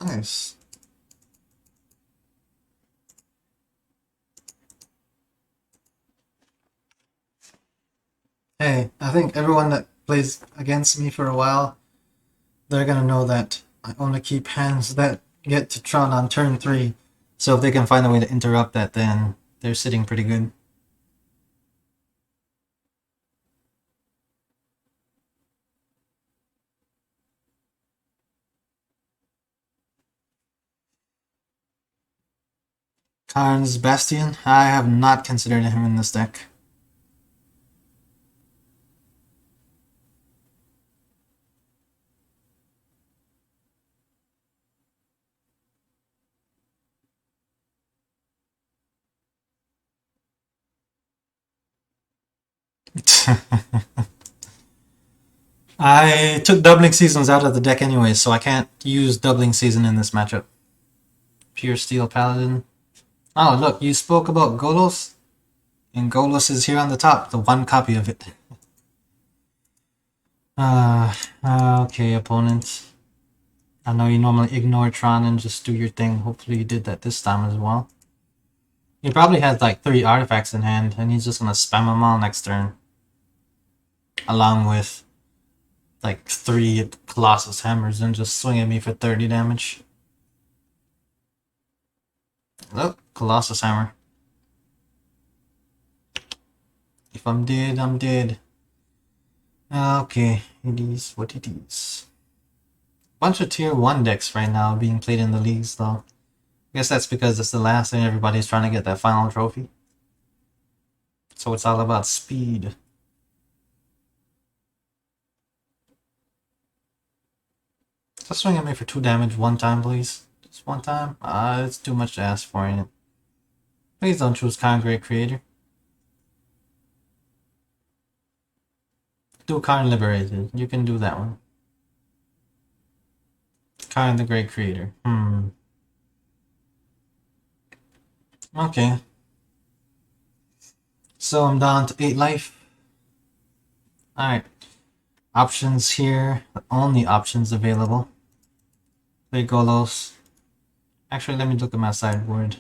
Speaker 1: Nice. Hey, I think everyone that plays against me for a while, they're gonna know that I only keep hands that get to Tron on turn 3. So if they can find a way to interrupt that, then they're sitting pretty good. Karn's Bastion, I have not considered him in this deck. I took Doubling Seasons out of the deck anyway, so I can't use Doubling Season in this matchup. Pure Steel Paladin. Oh, look, you spoke about Golos, and Golos is here on the top, the one copy of it. Okay, opponent. I know you normally ignore Tron and just do your thing. Hopefully you did that this time as well. He probably has like 3 artifacts in hand, and he's just gonna spam them all next turn. Along with like 3 Colossus Hammers and just swing at me for 30 damage. Look, Colossus Hammer. If I'm dead, I'm dead. Okay, it is what it is. Bunch of tier 1 decks right now being played in the leagues though. I guess that's because it's the last thing everybody's trying to get that final trophy. So it's all about speed. Just swing at me for 2 damage one time, please. Just one time? It's too much to ask for, ain't it? Please don't choose Karn Great Creator. Do Karn Liberated. You can do that one. Karn the Great Creator. Okay. So I'm down to 8 life. Alright. Options here. The only options available. Play Golos. Actually, let me look at my sideboard.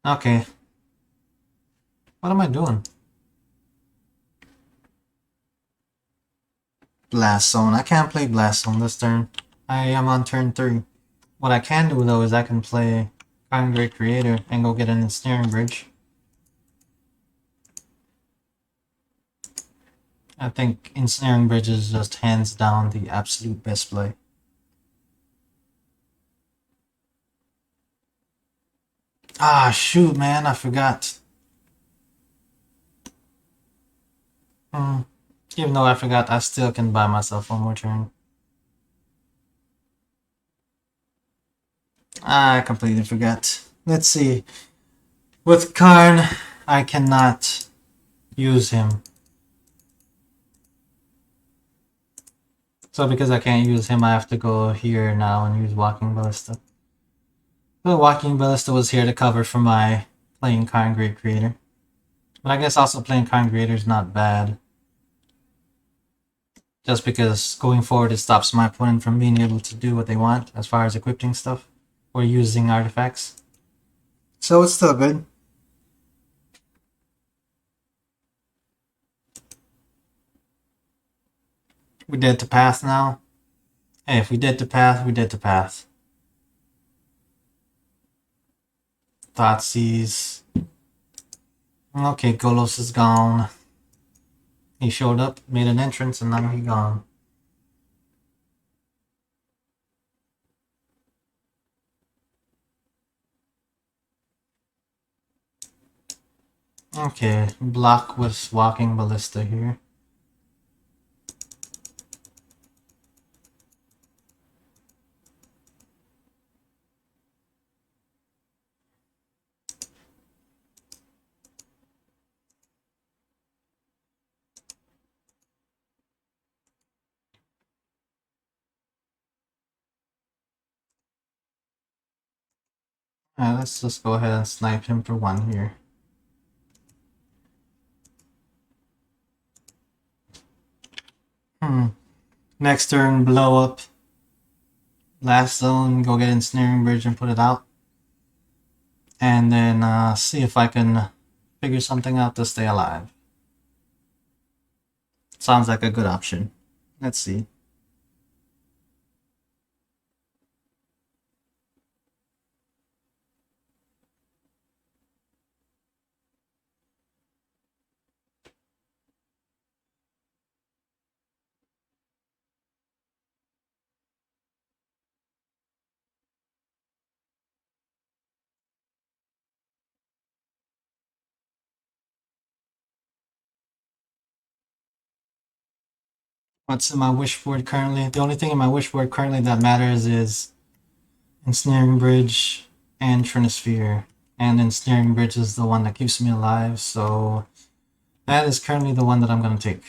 Speaker 1: Okay. What am I doing? Blast Zone. I can't play Blast Zone this turn. I am on turn 3. What I can do though is I can play Karn Great Creator and go get an Ensnaring Bridge. I think Ensnaring Bridge is just hands down the absolute best play. Ah, shoot, man, I forgot. Even though I forgot, I still can buy myself one more turn. I completely forgot. Let's see. With Karn, I cannot use him. So because I can't use him, I have to go here now and use Walking Ballista. The Walking Ballista was here to cover for my playing Karn Great Creator. But I guess also playing Karn Creator is not bad. Just because going forward it stops my opponent from being able to do what they want as far as equipping stuff or using artifacts. So it's still good. We did the path now. Hey, if we did the path, we did the path. Thoughtseize. Okay, Golos is gone. He showed up, made an entrance, and now he's gone. Okay, block with Walking Ballista here. Alright, let's just go ahead and snipe him for one here. Next turn, blow up. Last zone, go get Ensnaring Bridge and put it out. And then see if I can figure something out to stay alive. Sounds like a good option. Let's see. What's in my wish board currently? The only thing in my wish board currently that matters is Ensnaring Bridge and Trinosphere. And Ensnaring Bridge is the one that keeps me alive, so that is currently the one that I'm gonna take.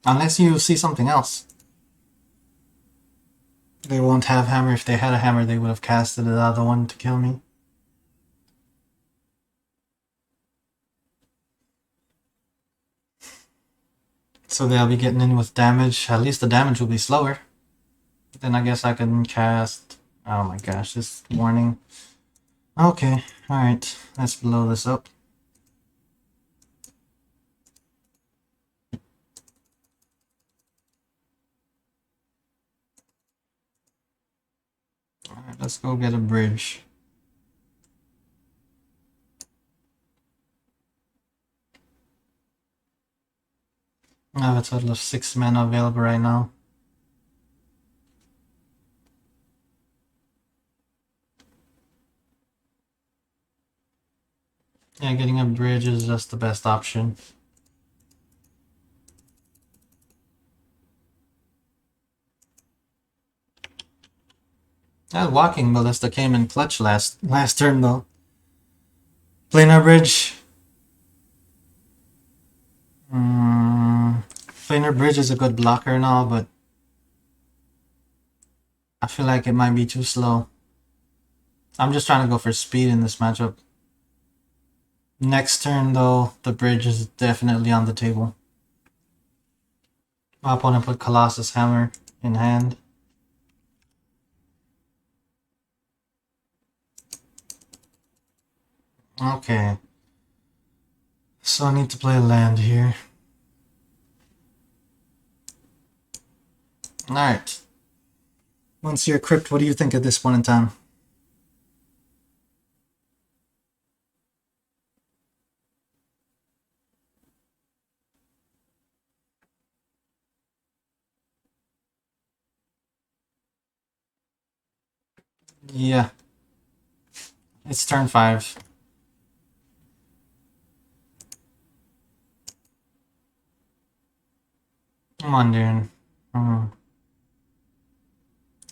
Speaker 1: Unless you see something else. They won't have hammer. If they had a hammer, they would have casted the other one to kill me. So they'll be getting in with damage. At least the damage will be slower. Then I guess I can cast... Oh my gosh, this warning. Okay, alright. Let's blow this up. Alright, let's go get a bridge. I have a total of 6 mana available right now. Yeah, getting a bridge is just the best option. That Walking Ballista came in clutch last turn though. Planar Bridge. Planar Bridge is a good blocker and all, but I feel like it might be too slow. I'm just trying to go for speed in this matchup. Next turn though, the bridge is definitely on the table. My opponent put Colossus Hammer in hand. Okay. So I need to play a land here. Alright. Once you're equipped, what do you think at this point in time? Yeah. It's turn 5. I'm wondering.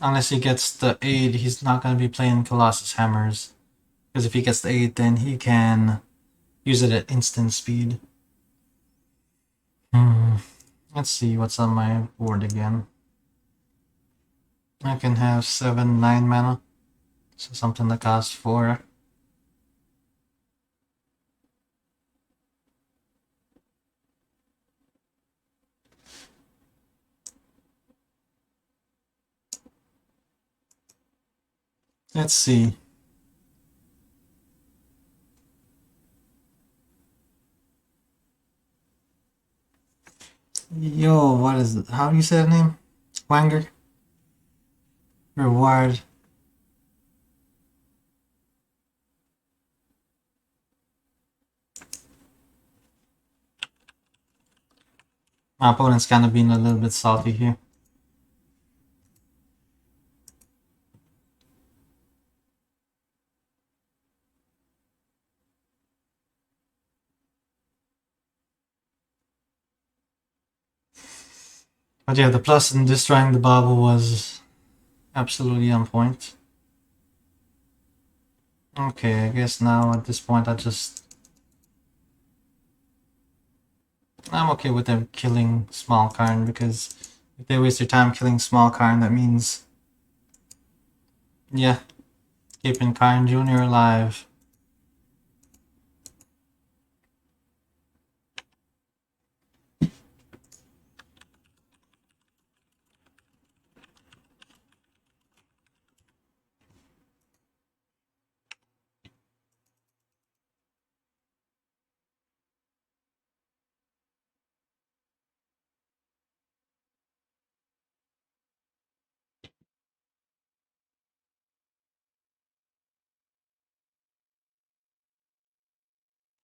Speaker 1: Unless he gets the aid, he's not going to be playing Colossus Hammers. Because if he gets the aid, then he can use it at instant speed. Let's see what's on my board again. I can have 7, 9 mana. So something that costs 4. Let's see. Yo, what is it? How do you say the name? Wanger? Reward. My opponent's kind of being a little bit salty here. But yeah, the plus in destroying the bauble was absolutely on point. Okay, I guess now at this point I'm okay with them killing Small Karn, because if they waste their time killing Small Karn, that means, yeah, keeping Karn Jr. alive.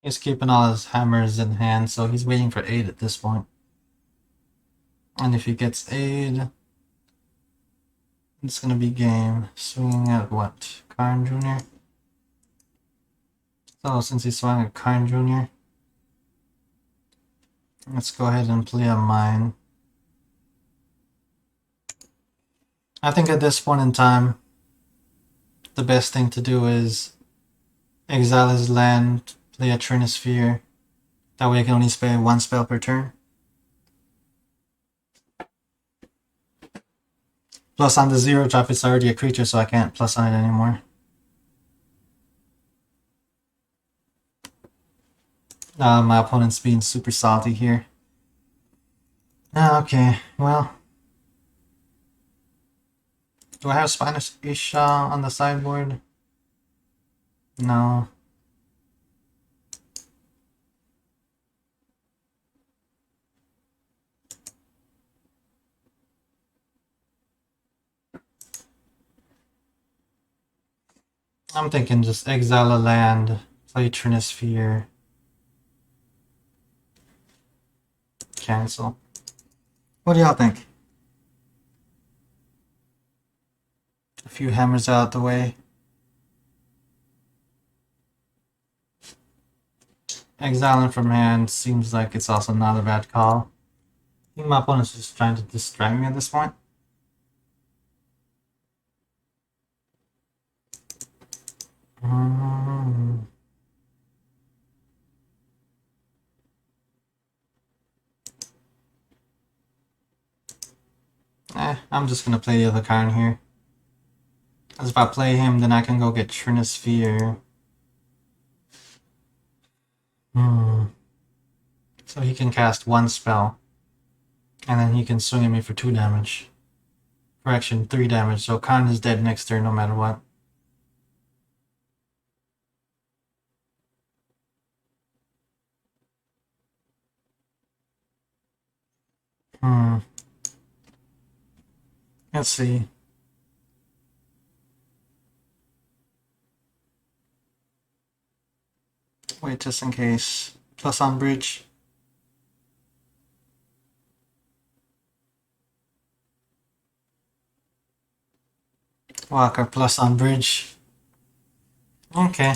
Speaker 1: He's keeping all his hammers in hand, so he's waiting for aid at this point. And if he gets aid, it's gonna be game. Swinging at what? Karn Jr.? So since he's swinging at Karn Jr., let's go ahead and play a mine. I think at this point in time, the best thing to do is exile his land, play a Trinisphere. That way I can only spell 1 spell per turn. Plus on the 0 drop, it's already a creature, so I can't plus on it anymore. My opponent's being super salty here. Okay, well. Do I have Spanish Isha on the sideboard? No. I'm thinking just exile a land, play Trinisphere, cancel. What do y'all think? A few hammers out the way. Exiling from hand seems like it's also not a bad call. I think my opponent's just trying to distract me at this point. I'm just gonna play the other card here. As if I play him, then I can go get Trinisphere. So he can cast 1 spell. And then he can swing at me for 2 damage. Correction, 3 damage. So Khan is dead next turn no matter what. Let's see. Wait, just in case. Plus on bridge. Walker plus on bridge. Okay.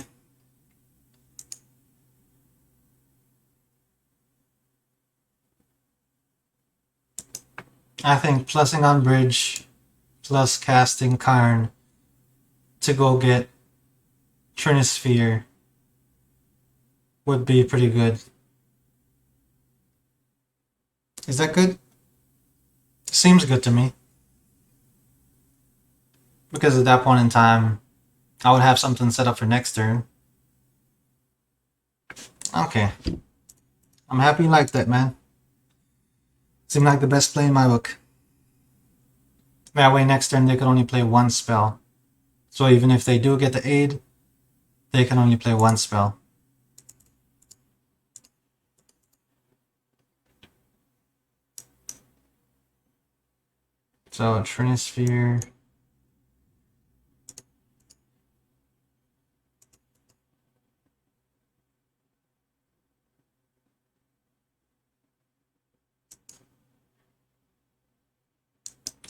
Speaker 1: I think plussing on bridge plus casting Karn to go get Trinisphere would be pretty good. Is that good? Seems good to me. Because at that point in time, I would have something set up for next turn. Okay. I'm happy you like that, man. Seemed like the best play in my book. That way next turn they can only play one spell. So even if they do get the aid, they can only play one spell. So Trinisphere.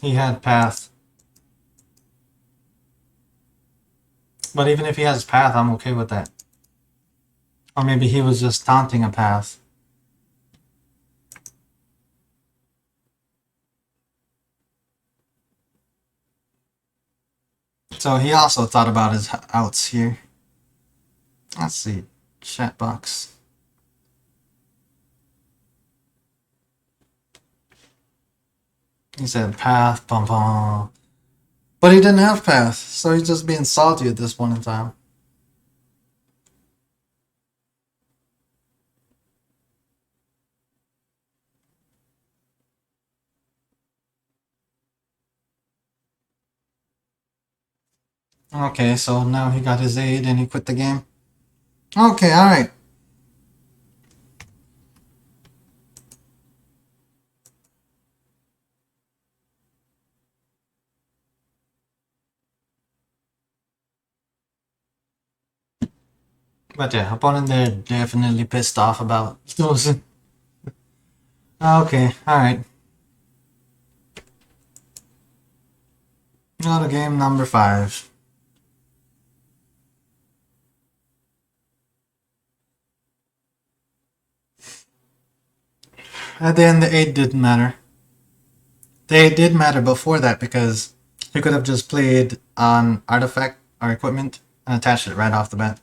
Speaker 1: He had Path. But even if he has Path, I'm okay with that. Or maybe he was just taunting a Path. So he also thought about his outs here. Let's see. Chat box. He said Path, bum bum. But he didn't have Path, so he's just being salty at this point in time. Okay, so now he got his aid and he quit the game. Okay, alright. But yeah, opponent there definitely pissed off about losing. Okay, alright. Now to game number 5. At the end, the 8 didn't matter. The 8 did matter before that because he could have just played on artifact or equipment and attached it right off the bat.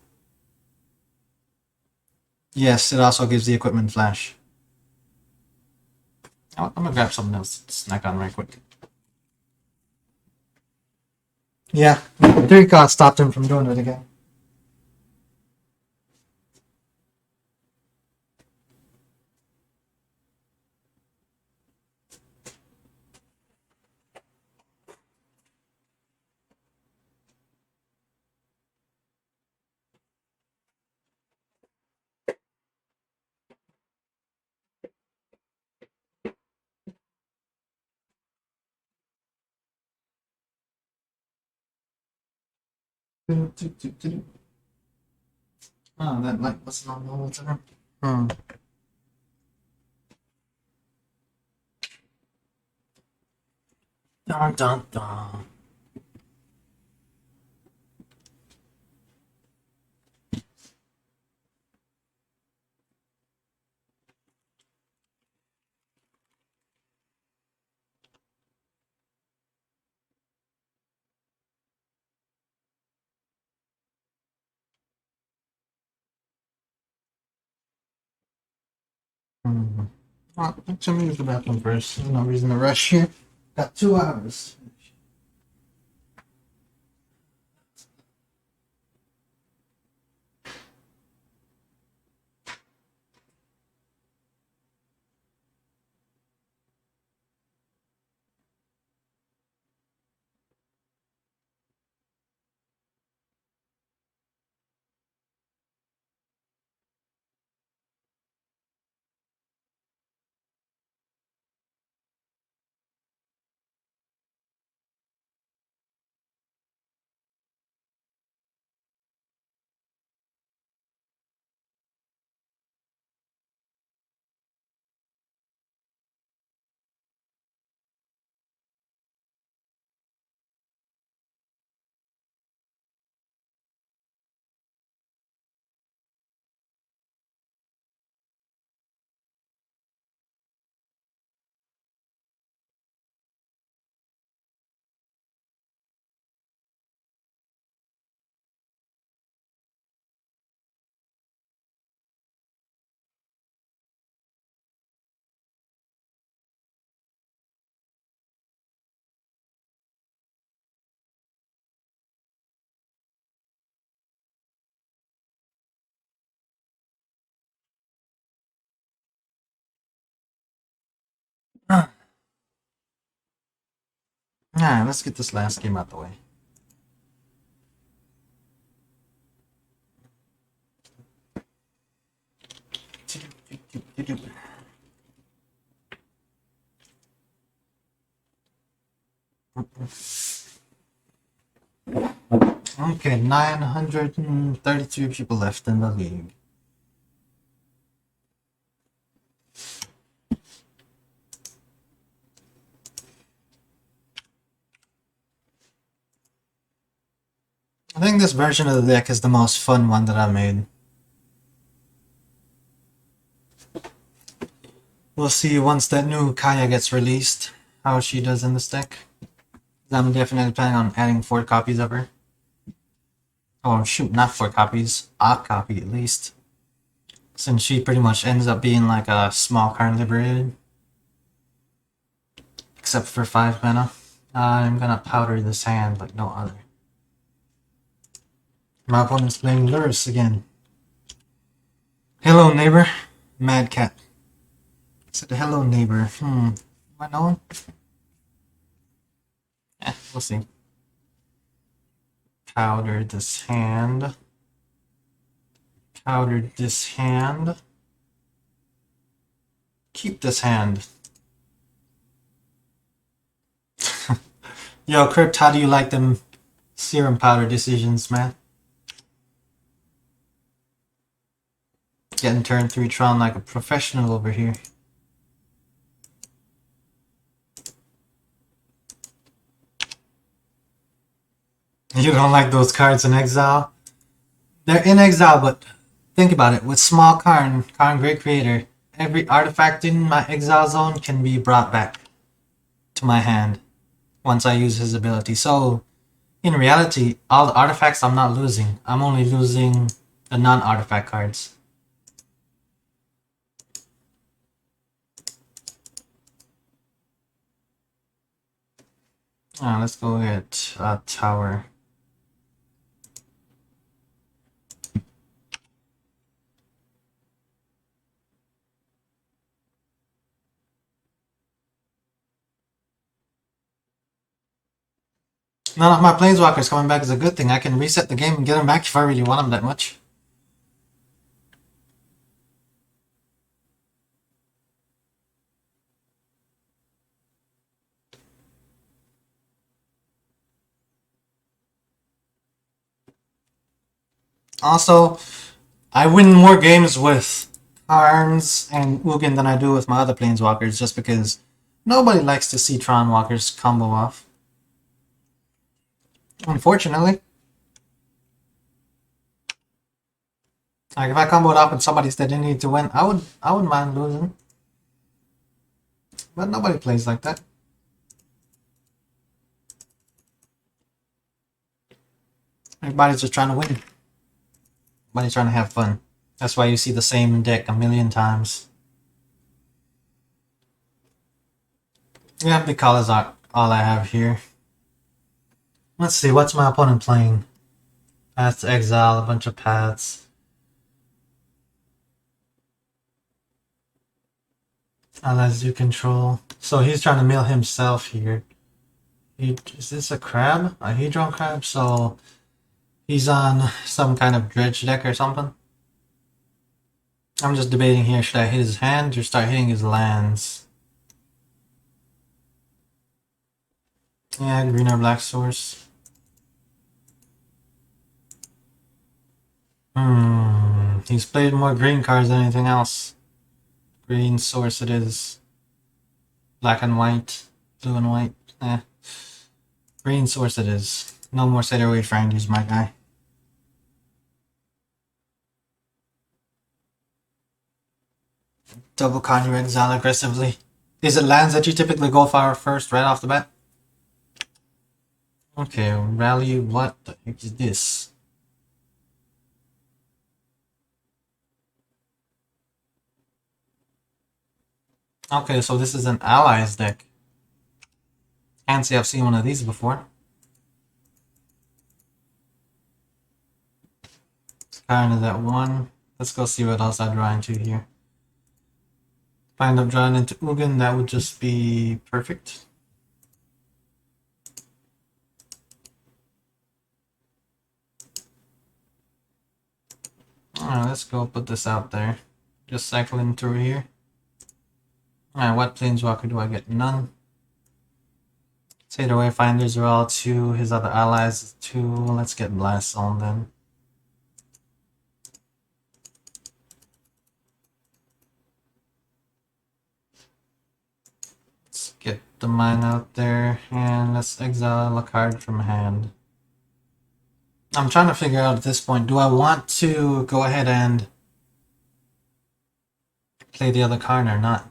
Speaker 1: Yes, it also gives the equipment flash. I'm gonna grab something else to snack on right quick. Yeah, 3 cards stopped him from doing it again. Oh, that light wasn't on the whole time. Dun dun dun. Well, let me use the bathroom first. There's no reason to rush here. Got 2 hours. Alright, let's get this last game out the way. Okay, 932 people left in the league. I think this version of the deck is the most fun one that I've made. We'll see once that new Kaya gets released, how she does in this deck. I'm definitely planning on adding 4 copies of her. Oh shoot, not 4 copies, a copy at least. Since she pretty much ends up being like a small card liberated. Except for 5 mana. I'm gonna powder this hand like no other. My opponent's playing Lurus again. Hello neighbor, Mad Cat. Said hello neighbor. Am I known? We'll see. Powder this hand. Powdered this hand. Keep this hand. Yo, Crypt, how do you like them serum powder decisions, man? Getting turn 3 Tron like a professional over here. You don't like those cards in exile? They're in exile, but think about it. With small Karn Great Creator, every artifact in my exile zone can be brought back to my hand once I use his ability. So, in reality, all the artifacts I'm not losing. I'm only losing the non-artifact cards. Let's go get a tower. None of my planeswalkers coming back is a good thing. I can reset the game and get them back if I really want them that much. Also, I win more games with Karns and Ugin than I do with my other planeswalkers just because nobody likes to see Tron walkers combo off. Unfortunately. Like if I comboed off with somebody that didn't need to win, I wouldn't mind losing. But nobody plays like that. Everybody's just trying to win. Everybody's trying to have fun. That's why you see the same deck a million times. Yeah, big call is all I have here. Let's see, what's my opponent playing? Path to Exile, a bunch of paths. Allies do control. So he's trying to mill himself here. Is this a crab? A Hedron crab? So he's on some kind of dredge deck or something. I'm just debating here, should I hit his hand or start hitting his lands? Yeah, green or black source. He's played more green cards than anything else. Green source it is. Black and white. Blue and white. Green source it is. No more Satyr Finders, my guy. Double Conjure Exile aggressively. Is it lands that you typically go for first right off the bat? Okay, rally, what the heck is this? Okay, so this is an allies deck. Can't say I've seen one of these before. It's kind of that one. Let's go see what else I draw into here. If I end up drawing into Ugin, that would just be perfect. Alright, let's go put this out there. Just cycling through here. Alright, what planeswalker do I get? None. Say the Wayfinders are all 2, his other allies 2. Let's get Blast on then. Let's get the mine out there, and let's exile a card from hand. I'm trying to figure out at this point, do I want to go ahead and play the other Karn or not?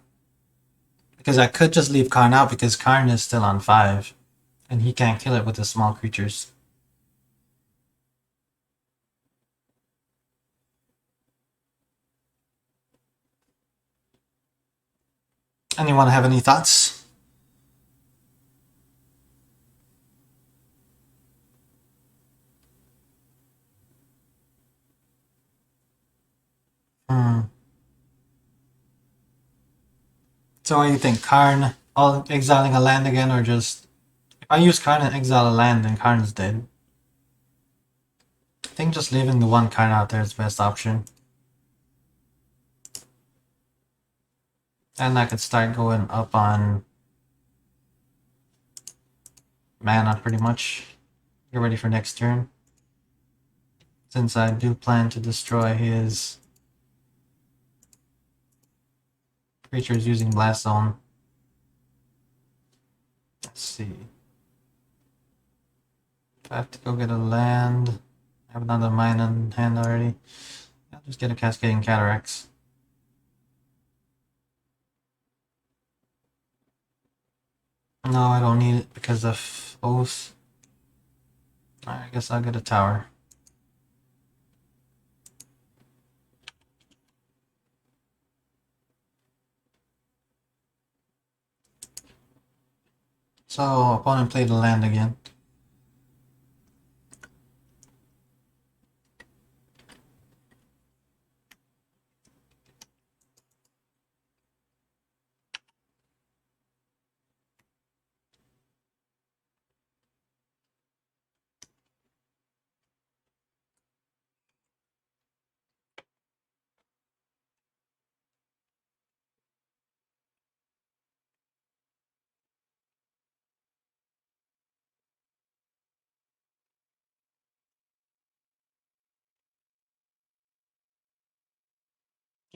Speaker 1: Because I could just leave Karn out because Karn is still on 5. And he can't kill it with the small creatures. Anyone have any thoughts? So what do you think? Karn all exiling a land again, or just if I use Karn and exile a land, then Karn's dead? I think just leaving the one Karn out there is the best option. And I could start going up on mana pretty much. Get ready for next turn. Since I do plan to destroy his creatures using Blast Zone. Let's see. If I have to go get a land, I have another mine in hand already. I'll just get a Cascading Cataracts. No, I don't need it because of Oath. Alright, I guess I'll get a tower. So, opponent played the land again.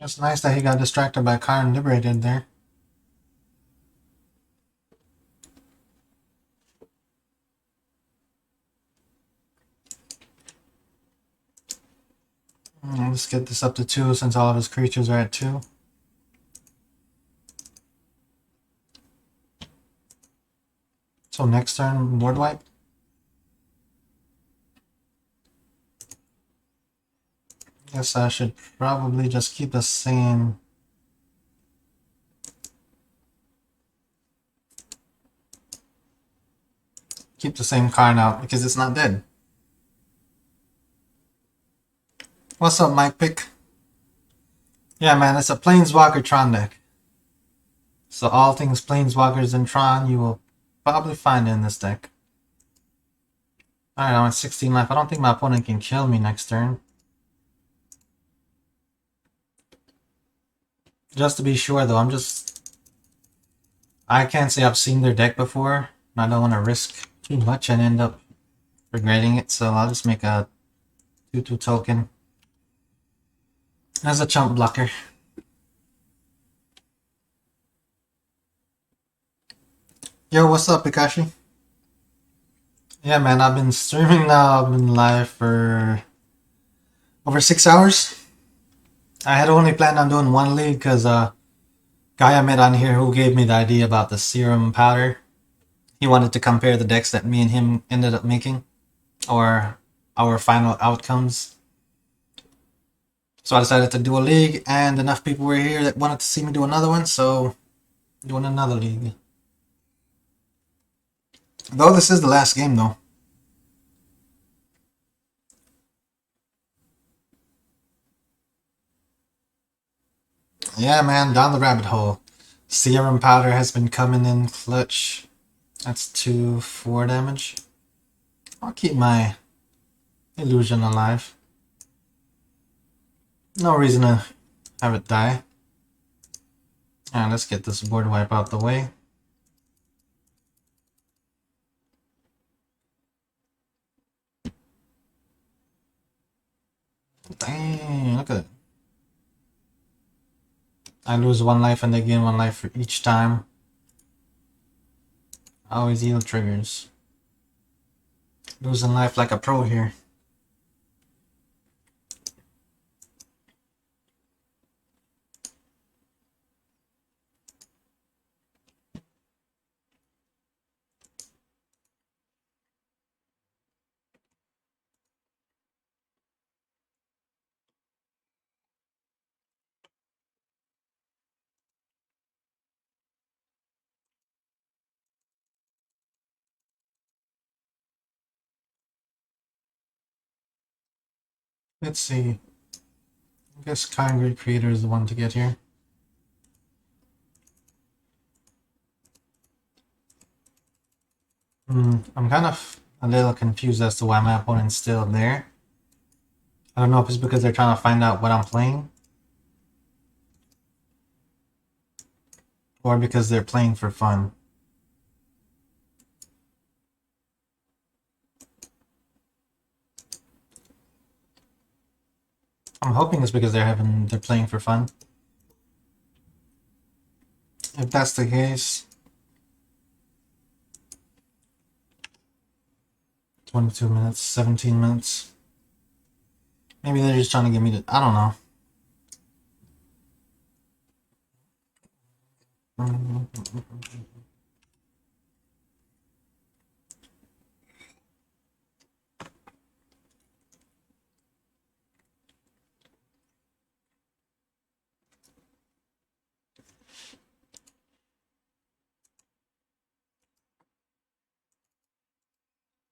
Speaker 1: It's nice that he got distracted by Karn Liberated there. Let's get this up to 2 since all of his creatures are at 2. So next turn, board wipe. Guess I should probably just keep the same. Keep the same Karn out because it's not dead. What's up, Mike Pick? Yeah, man, it's a Planeswalker Tron deck. So all things Planeswalkers and Tron you will probably find in this deck. Alright, I'm at 16 life. I don't think my opponent can kill me next turn. Just to be sure though, I can't say I've seen their deck before. And I don't want to risk too much and end up regretting it, so I'll just make a 2/2 token as a chump blocker. Yo, what's up, Pikachu? Yeah, man, I've been streaming now. I've been live for over 6 hours. I had only planned on doing one league because guy I met on here who gave me the idea about the Serum powder. He wanted to compare the decks that me and him ended up making, or our final outcomes. So I decided to do a league, and enough people were here that wanted to see me do another one, so doing another league. Though this is the last game, though. Yeah, man, down the rabbit hole. Serum powder has been coming in clutch. That's 2/4 damage. I'll keep my illusion alive. No reason to have it die. Alright, let's get this board wipe out the way. Dang, look at it. I lose 1 life and they gain 1 life for each time. I always yield triggers. Losing life like a pro here. Let's see. I guess Kind Creator is the one to get here. I'm kind of a little confused as to why my opponent's still there. I don't know if it's because they're trying to find out what I'm playing, or because they're playing for fun. I'm hoping it's because they're playing for fun. If that's the case, 22 minutes, 17 minutes. Maybe they're just trying to get me to, I don't know.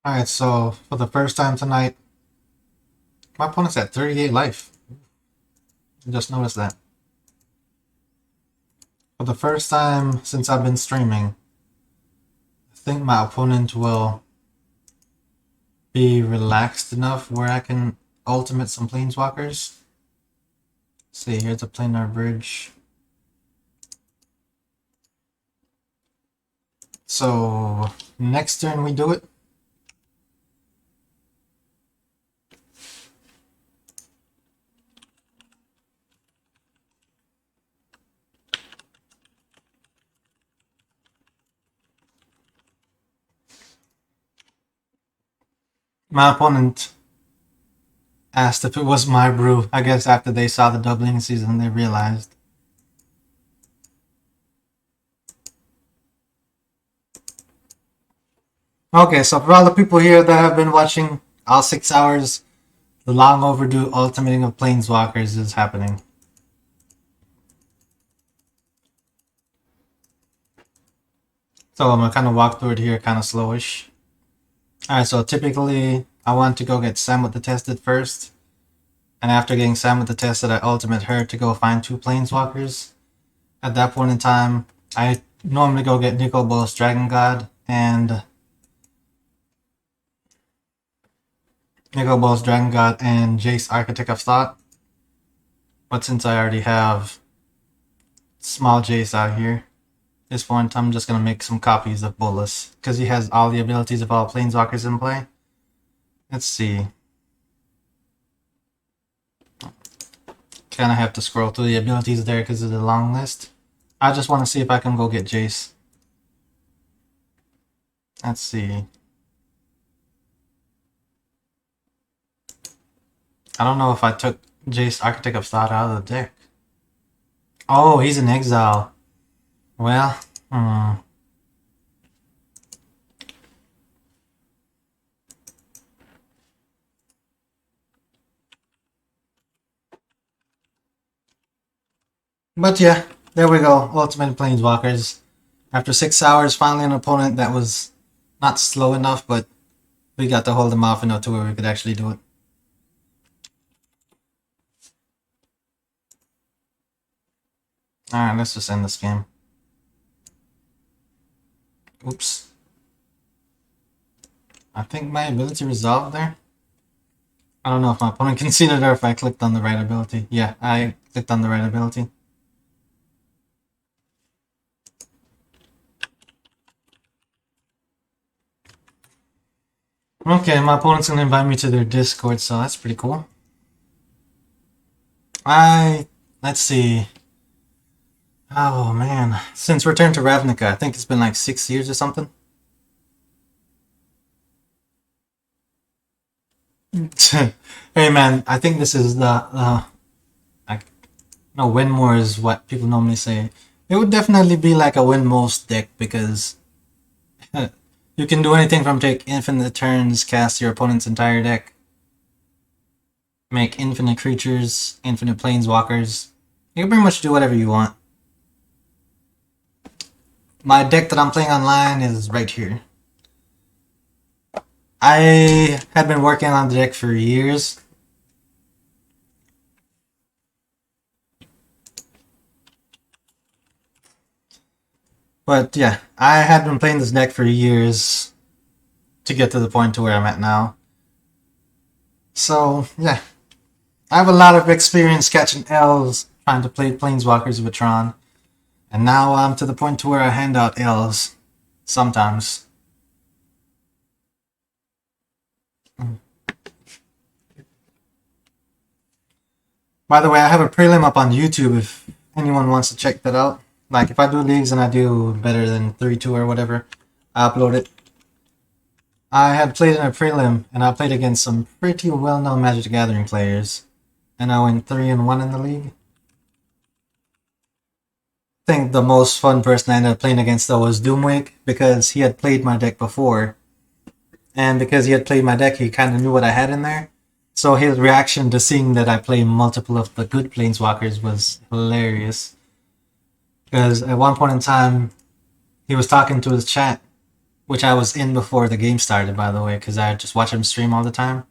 Speaker 1: Alright, so for the first time tonight, my opponent's at 38 life. Just noticed that. For the first time since I've been streaming, I think my opponent will be relaxed enough where I can ultimate some planeswalkers. Let's see, here's a planar bridge. So next turn we do it. My opponent asked if it was my brew. I guess after they saw the doubling season, they realized. Okay, so for all the people here that have been watching all 6 hours, the long overdue ultimating of planeswalkers is happening. So I'm gonna kind of walk through it here, kind of slowish. Alright, so typically I want to go get Sam with the Tested first. And after getting Sam with the Tested, I ultimate her to go find 2 planeswalkers. At that point in time, I normally go get Nicol Bolas Dragon God and Jace Architect of Thought. But since I already have small Jace out here, this point I'm just gonna make some copies of Bolas because he has all the abilities of all planeswalkers in play. Let's see. Kind of have to scroll through the abilities there because of the long list. I just want to see if I can go get Jace. Let's see. I don't know if I took Jace Architect of Thought out of the deck. Oh, he's in exile. Well, But yeah, there we go. Ultimate Planeswalkers. After 6 hours, finally an opponent that was not slow enough, but we got to hold him off enough to where we could actually do it. Alright, let's just end this game. Oops. I think my ability resolved there. I don't know if my opponent can see it or if I clicked on the right ability. Yeah, I clicked on the right ability. Okay, my opponent's gonna invite me to their Discord, so that's pretty cool. Let's see. Oh man, since Return to Ravnica, I think it's been like 6 years or something. Hey man, I think this is like, no, win more is what people normally say. It would definitely be like a win most deck because you can do anything from take infinite turns, cast your opponent's entire deck, make infinite creatures, infinite planeswalkers. You can pretty much do whatever you want. My deck that I'm playing online is right here. I had been working on the deck for years. But yeah, I had been playing this deck for years to get to the point to where I'm at now. So yeah, I have a lot of experience catching L's trying to play Planeswalkers with Tron. And now I'm to the point to where I hand out L's sometimes. By the way, I have a prelim up on YouTube if anyone wants to check that out. Like if I do leagues and I do better than 3-2 or whatever, I upload it. I had played in a prelim and I played against some pretty well-known Magic the Gathering players. And I went 3-1 in the league. I think the most fun person I ended up playing against though was Doomwake because he had played my deck before. And because he had played my deck, he kind of knew what I had in there. So his reaction to seeing that I play multiple of the good Planeswalkers was hilarious. Because at one point in time, he was talking to his chat, which I was in before the game started, by the way, because I just watch him stream all the time.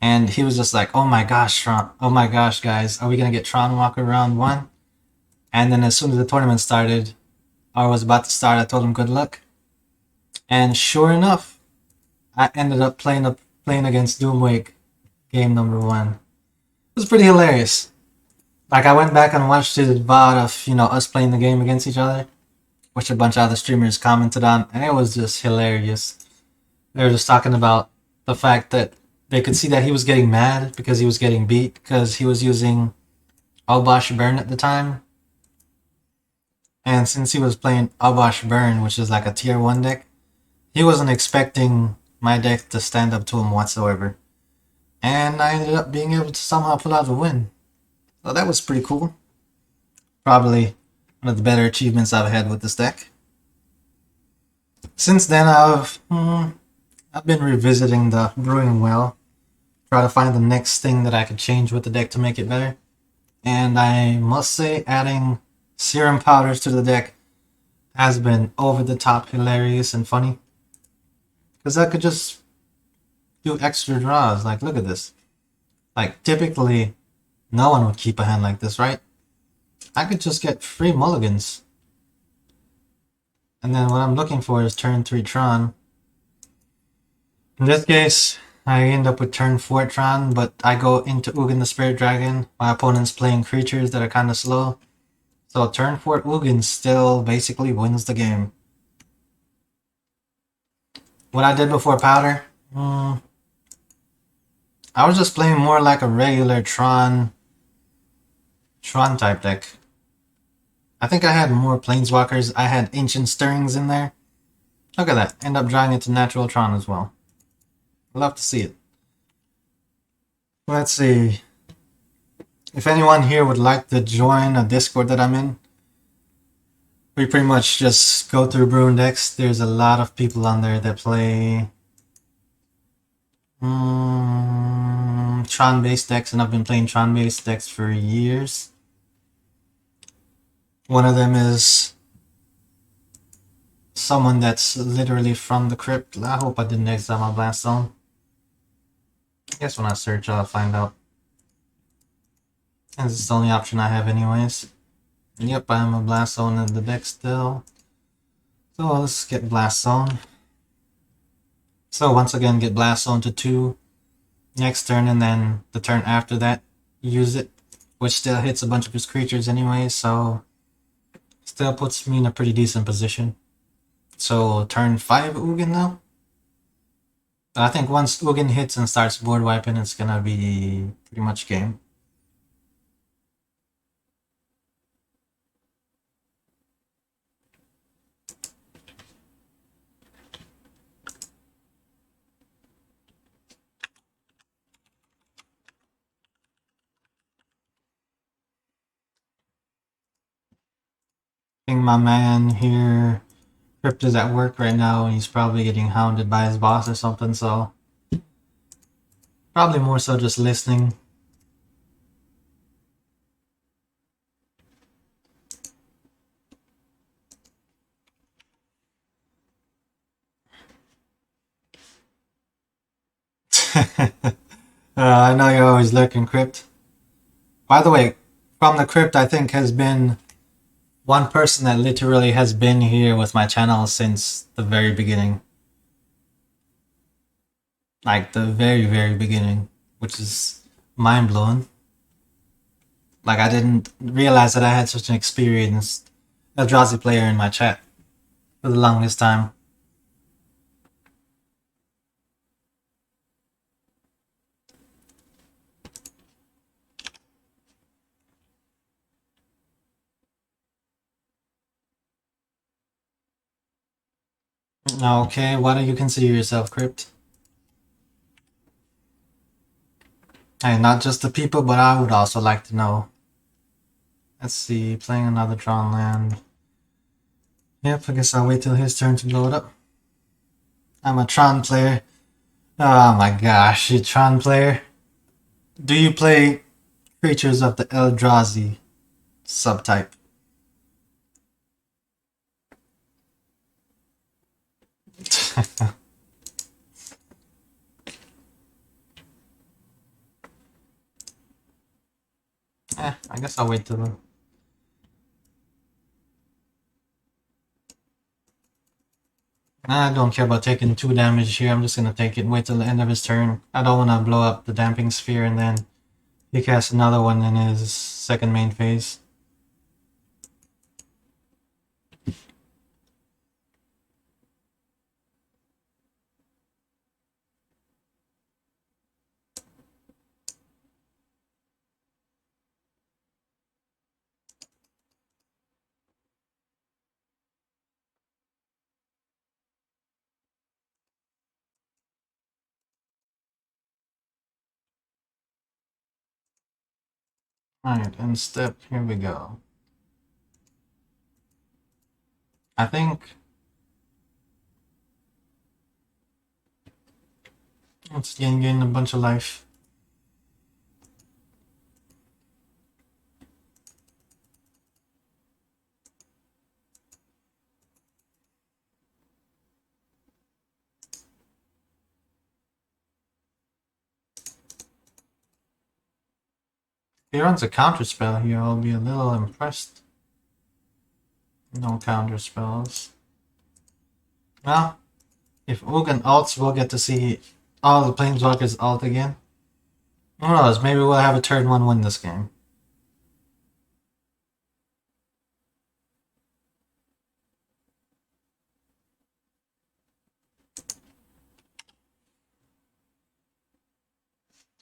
Speaker 1: And he was just like, "Oh my gosh, Tron! Oh my gosh, guys, are we gonna get Tron Walker round 1?" And then as soon as the tournament started, or was about to start, I told him good luck. And sure enough, I ended up playing against Doomwake, game number 1. It was pretty hilarious. Like I went back and watched his VOD of us playing the game against each other, which a bunch of other streamers commented on, and it was just hilarious. They were just talking about the fact that they could see that he was getting mad because he was getting beat because he was using Albosh Burn at the time. And since he was playing Albosh Burn, which is like a tier 1 deck, he wasn't expecting my deck to stand up to him whatsoever. And I ended up being able to somehow pull out a win. So that was pretty cool. Probably one of the better achievements I've had with this deck. Since then, I've been revisiting the Brewing Well, try to find the next thing that I could change with the deck to make it better. And I must say, adding Serum powders to the deck has been over the top hilarious and funny. Because I could just do extra draws. Like, look at this. Like, typically, no one would keep a hand like this, right? I could just get free mulligans. And then what I'm looking for is turn 3 Tron. In this case, I end up with turn 4 Tron, but I go into Ugin the Spirit Dragon. My opponent's playing creatures that are kind of slow. So turn 4 Ugin still basically wins the game. What I did before Powder? I was just playing more like a regular Tron type deck. I think I had more Planeswalkers. I had Ancient Stirrings in there. Look at that. End up drawing it to natural Tron as well. Love to see it. Let's see. If anyone here would like to join a Discord that I'm in, we pretty much just go through Bruin decks. There's a lot of people on there that play Tron-based decks, and I've been playing Tron-based decks for years. One of them is someone that's literally from the crypt. I hope I didn't exile my Blast Zone. I guess when I search, I'll find out. And this is the only option I have anyways. Yep, I am a Blast Zone in the deck still. So let's get Blast Zone. So once again, get Blast Zone to 2. next turn, and then the turn after that, use it, which still hits a bunch of his creatures anyway, so still puts me in a pretty decent position. So turn 5 Ugin now. I think once Ugin hits and starts board wiping, it's gonna be pretty much game. I think my man here, Crypt, is at work right now, and he's probably getting hounded by his boss or something, so probably more so just listening. I know you're always lurking, Crypt. By the way, from the Crypt, I think has been one person that literally has been here with my channel since the very beginning. Like the very, very beginning, which is mind blowing. Like I didn't realize that I had such an experienced Eldrazi player in my chat for the longest time. Okay, why do you consider yourself Crypt? Hey, not just the people, but I would also like to know. Let's see, playing another Tron land. Yep, I guess I'll wait till his turn to blow it up. I'm a Tron player. Oh my gosh, you Tron player. Do you play creatures of the Eldrazi subtype? I guess I'll wait till. I don't care about taking 2 damage here. I'm just gonna take it and wait till the end of his turn. I don't wanna blow up the damping sphere and then he casts another one in his second main phase. Alright, end step, here we go. I think let's gain a bunch of life. If he runs a counter spell here, I'll be a little impressed. No counter spells. Well, if Ugin ults, we'll get to see all the Planeswalkers ult again. Who knows, maybe we'll have a turn 1 win this game.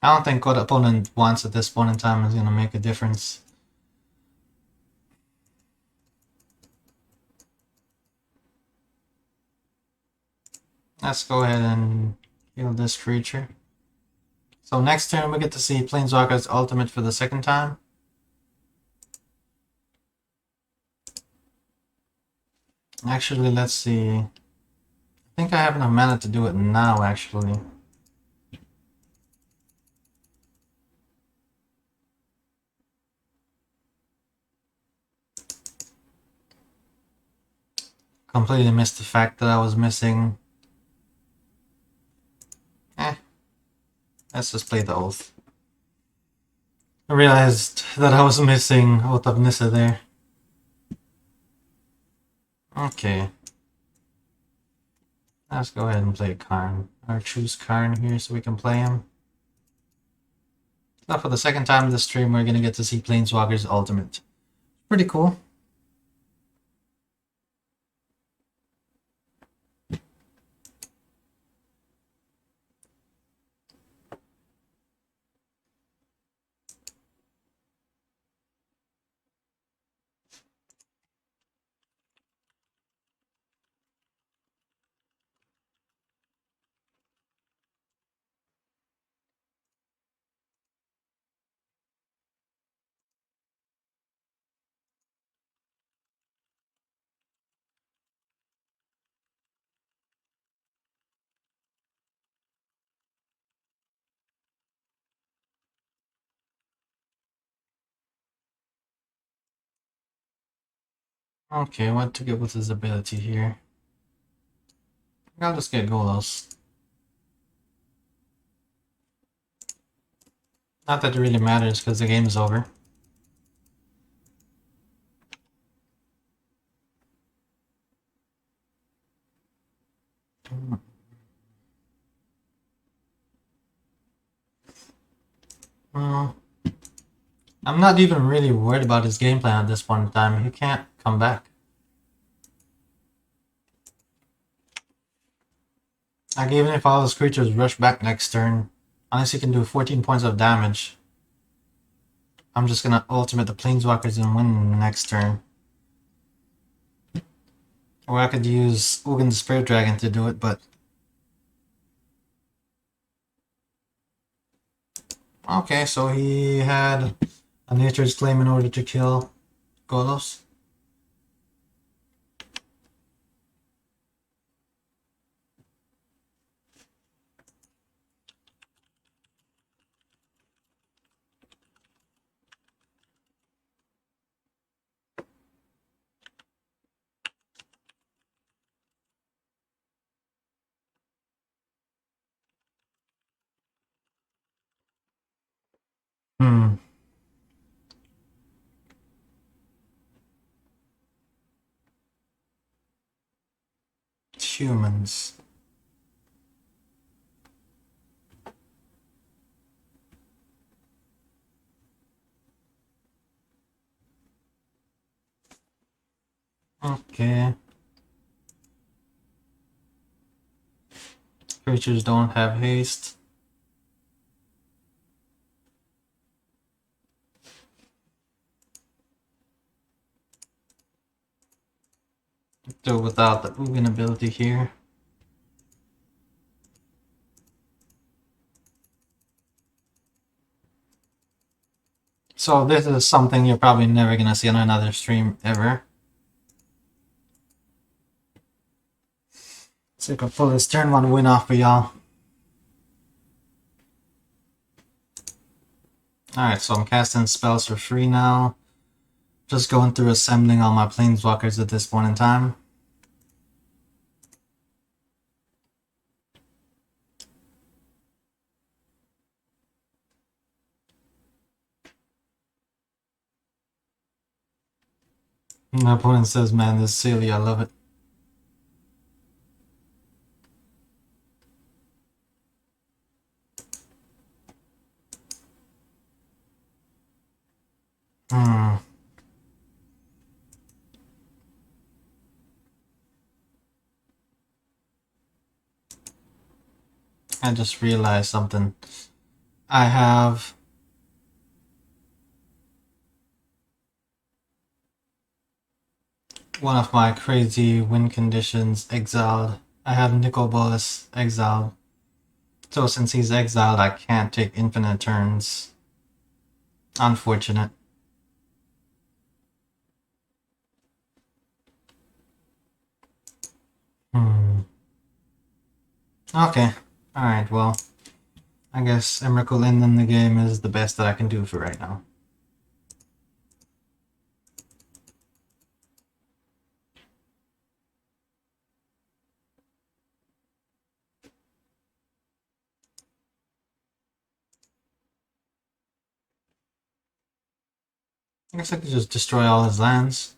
Speaker 1: I don't think what opponent wants at this point in time is going to make a difference. Let's go ahead and kill this creature. So next turn we get to see Planeswalker's ultimate for the second time. Actually, let's see. I think I have enough mana to do it now, actually. Completely missed the fact that I was missing. Let's just play the Oath. I realized that I was missing Oath of Nissa there. Okay. Let's go ahead and play Karn. Or choose Karn here so we can play him. Now for the second time in the stream, we're gonna get to see Planeswalker's ultimate. Pretty cool. Okay, what to get with his ability here? I'll just get Golos. Not that it really matters because the game is over. Well, I'm not even really worried about his game plan at this point in time. He can't come back. Like, even if all his creatures rush back next turn, unless he can do 14 points of damage, I'm just gonna ultimate the Planeswalkers and win the next turn. Or I could use Ugin the Spirit Dragon to do it, but... Okay, so he had a Nature's Claim in order to kill Golos. Humans. Okay. Creatures don't have haste. Do without the Ugin ability here. So this is something you're probably never gonna see on another stream ever. So I can pull this turn 1 win off for y'all. Alright, so I'm casting spells for free now. Just going through assembling all my Planeswalkers at this point in time. My opponent says, man, this is silly, I love it. I just realized something. I have one of my crazy win conditions exiled. I have Nicol Bolas exiled. So since he's exiled, I can't take infinite turns. Unfortunate. Okay. Alright, well. I guess Emrakul in the game is the best that I can do for right now. I guess I could just destroy all his lands.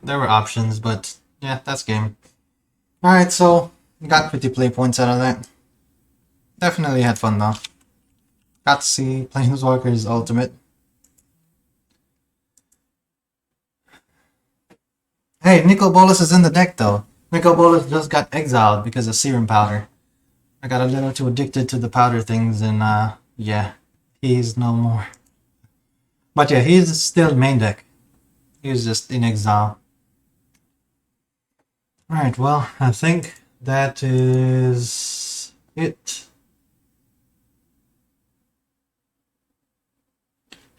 Speaker 1: There were options, but yeah, that's game. Alright, so got 50 play points out of that. Definitely had fun though. Got to see Planeswalker's ultimate. Hey, Nicol Bolas is in the deck though. Nicol Bolas just got exiled because of Serum powder. I got a little too addicted to the powder things and yeah, he's no more. But yeah, he's still main deck. He's just in exile. Alright, well, I think that is it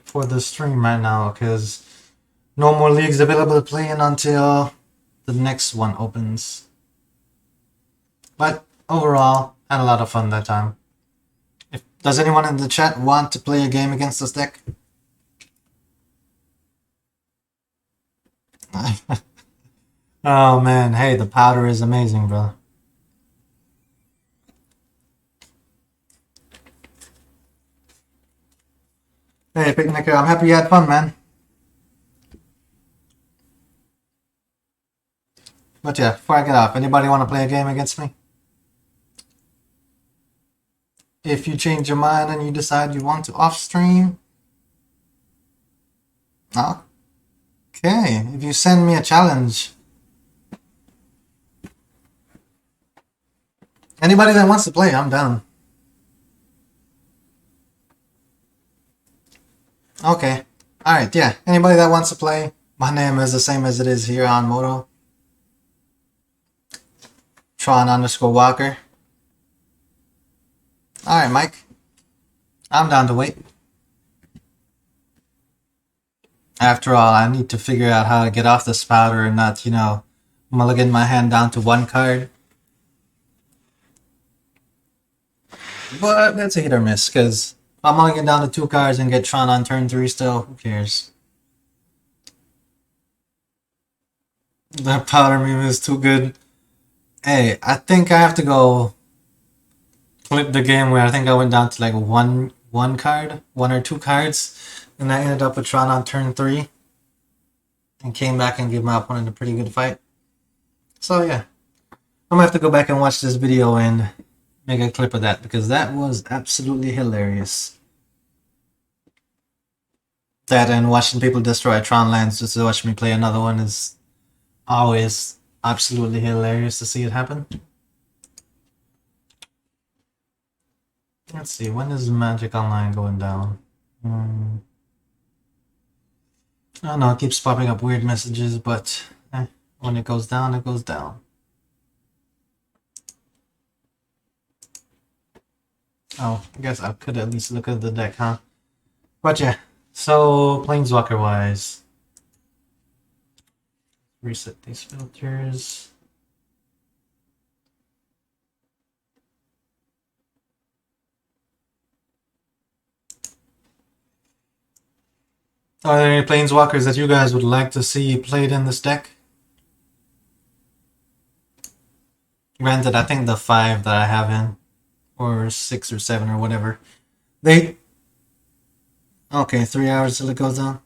Speaker 1: for the stream right now, because no more leagues available to play in until the next one opens. But overall, had a lot of fun that time. Does anyone in the chat want to play a game against this deck? Oh man, hey, the powder is amazing, bro. Hey, Picnicker, I'm happy you had fun, man. But yeah, before I get off, anybody want to play a game against me? If you change your mind and you decide you want to off stream, okay. If you send me a challenge, anybody that wants to play, I'm down. Okay. Alright, yeah. Anybody that wants to play, my name is the same as it is here on Moto. Tron_Walker. Alright, Mike. I'm down to wait. After all, I need to figure out how to get off this powder and not, mulligan my hand down to one card. But that's a hit or miss, because if I'm mulligan down to 2 cards and get Tron on turn 3 still, who cares? That powder meme is too good. Hey, I think I have to go flip the game where I think I went down to like one card, 1 or 2 cards, and I ended up with Tron on turn 3 and came back and gave my opponent a pretty good fight. So yeah, I'm gonna have to go back and watch this video and make a clip of that, because that was absolutely hilarious. That and watching people destroy Tron lands just to watch me play another one is always absolutely hilarious to see it happen. Let's see, when is Magic Online going down? I don't know, it keeps popping up weird messages, but when it goes down, it goes down. Oh, I guess I could at least look at the deck, huh? But yeah, so Planeswalker wise. Reset these filters. Are there any Planeswalkers that you guys would like to see played in this deck? Granted, I think the 5 that I have in, or 6 or 7 or whatever, they... Okay, 3 hours till it goes down.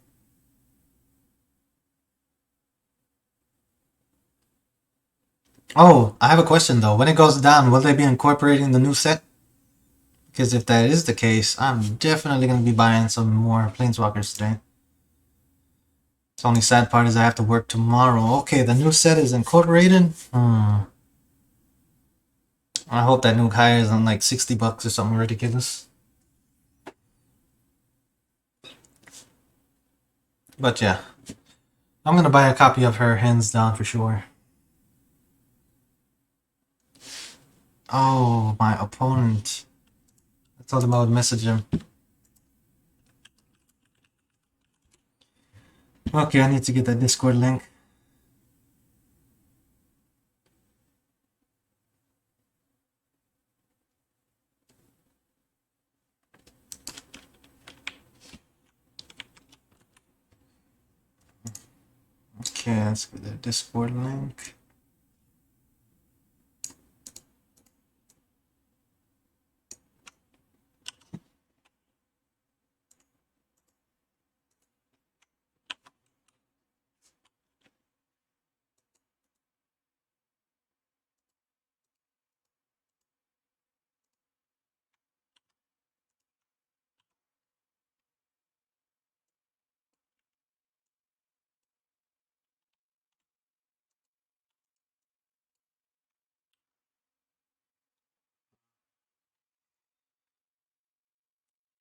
Speaker 1: Oh, I have a question though. When it goes down, will they be incorporating the new set? Because if that is the case, I'm definitely going to be buying some more Planeswalkers today. The only sad part is I have to work tomorrow. Okay, the new set is incorporated? I hope that new hire is on like $60 or something ridiculous. But yeah, I'm going to buy a copy of her hands down for sure. Oh, my opponent. I told him I would message him. Okay, I need to get that Discord link. Okay, let's get the Discord link.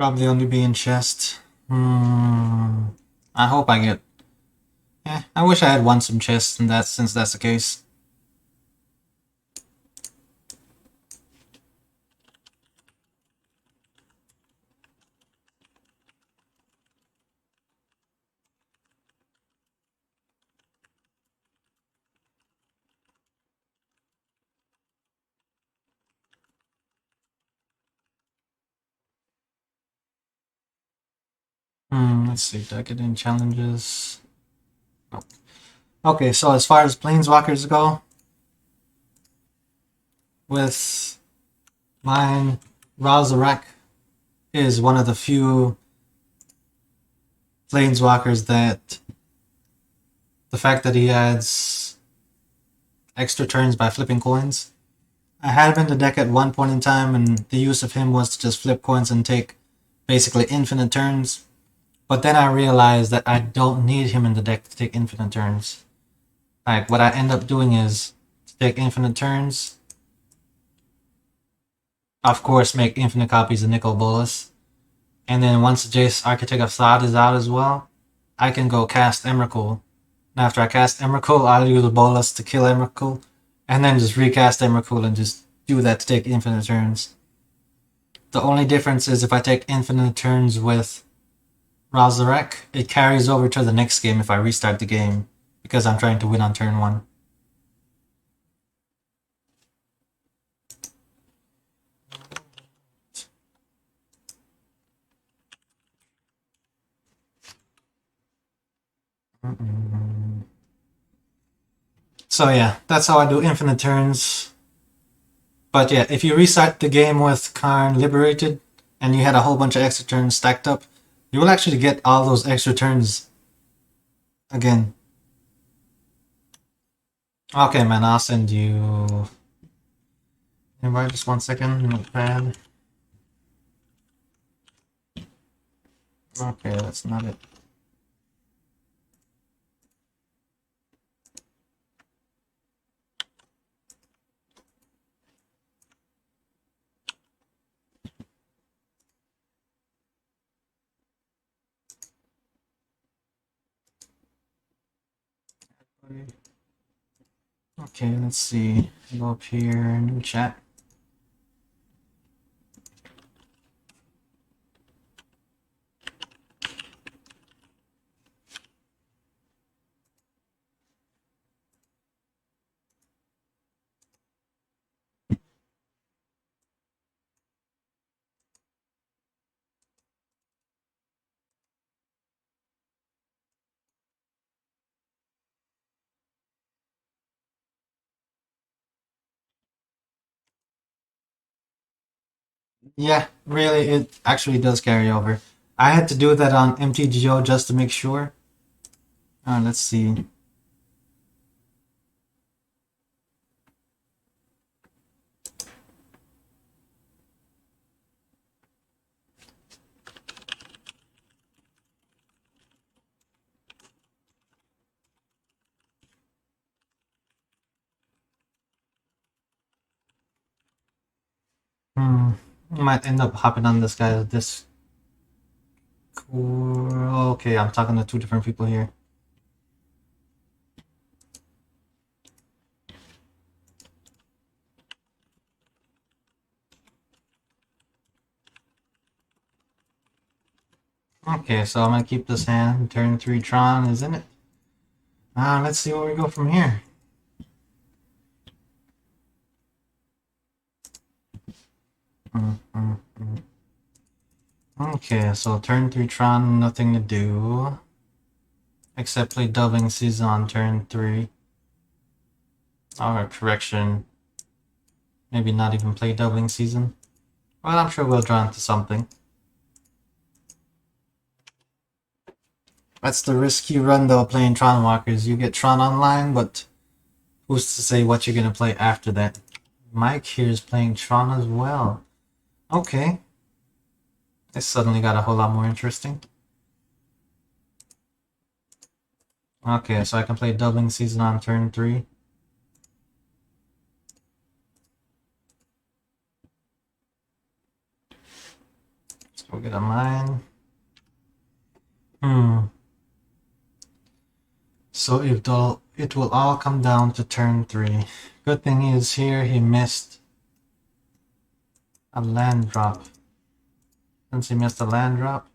Speaker 1: Probably only be in chest. I hope I get... I wish I had won some chests in that, since that's the case. Let's see, did I get any challenges? Nope. Okay, so as far as planeswalkers go, with mine, Razorek is one of the few planeswalkers that the fact that he adds extra turns by flipping coins. I had him in the deck at one point in time, and the use of him was to just flip coins and take basically infinite turns. But then I realized that I don't need him in the deck to take infinite turns. Like, what I end up doing is to take infinite turns, of course make infinite copies of Nicol Bolas, and then once Jace Architect of Thought is out as well, I can go cast Emrakul. And after I cast Emrakul, I'll use Bolas to kill Emrakul, and then just recast Emrakul and just do that to take infinite turns. The only difference is if I take infinite turns with Razorek, it carries over to the next game if I restart the game, because I'm trying to win on turn 1. So yeah, that's how I do infinite turns. But yeah, if you restart the game with Karn Liberated, and you had a whole bunch of extra turns stacked up, you will actually get all those extra turns again. Okay, man, I'll send you... Invite, just 1 second, notepad. Okay, that's not it. Okay, let's see. Go up here, new chat. Yeah, really, it actually does carry over. I had to do that on MTGO just to make sure. Let's see. Might end up hopping on this guy's Discord. Okay, I'm talking to 2 different people here. Okay, so I'm gonna keep this hand. Turn 3 Tron is in it. Let's see where we go from here. Okay, so turn 3 Tron, nothing to do. Except play Delving Season on turn 3. Or correction. Maybe not even play Delving Season. Well, I'm sure we'll draw into something. That's the risk you run though playing Tron Walkers. You get Tron online, but who's to say what you're gonna play after that? Mike here is playing Tron as well. Okay. This suddenly got a whole lot more interesting. Okay, so I can play Doubling Season on turn 3. Go get a mine. So it will all come down to turn 3. Good thing is here he missed a land drop. Since he missed a land drop,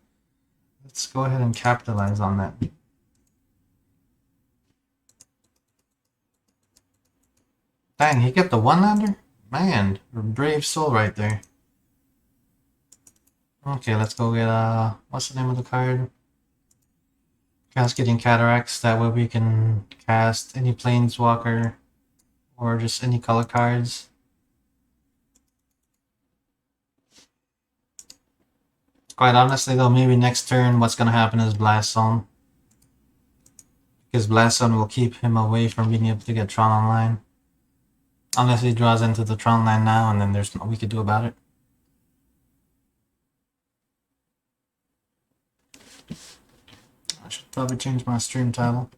Speaker 1: let's go ahead and capitalize on that. Dang, he kept the one lander? Man, brave soul right there. Okay, let's go get what's the name of the card? Cascading Cataracts, that way we can cast any Planeswalker or just any color cards. Quite honestly though, maybe next turn what's gonna happen is Blast Zone. Because Blast Zone will keep him away from being able to get Tron online. Unless he draws into the Tron line now and then there's nothing we could do about it. I should probably change my stream title.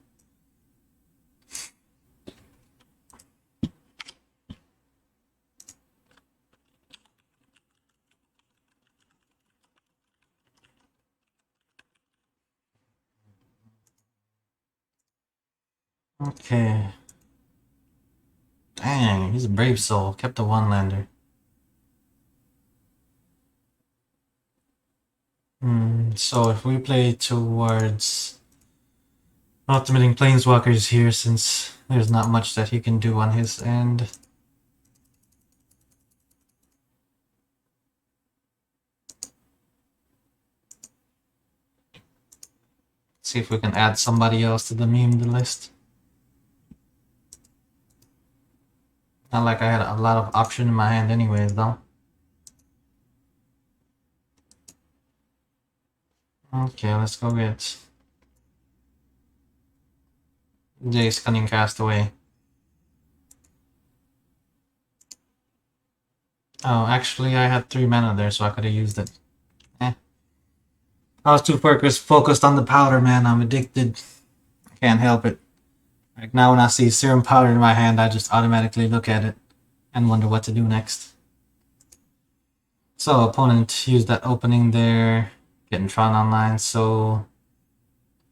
Speaker 1: Okay. Dang, he's a brave soul. Kept the one lander. So if we play towards ultimating Planeswalkers here, since there's not much that he can do on his end. See if we can add somebody else to the meme list. Not like I had a lot of option in my hand anyways, though. Okay, let's go get Jace Cunning Castaway. Oh, actually I had 3 mana there, so I could have used it. I was too focused on the powder, man. I'm addicted. I can't help it. Like now when I see Serum powder in my hand, I just automatically look at it and wonder what to do next. So opponent used that opening there, getting Tron online, so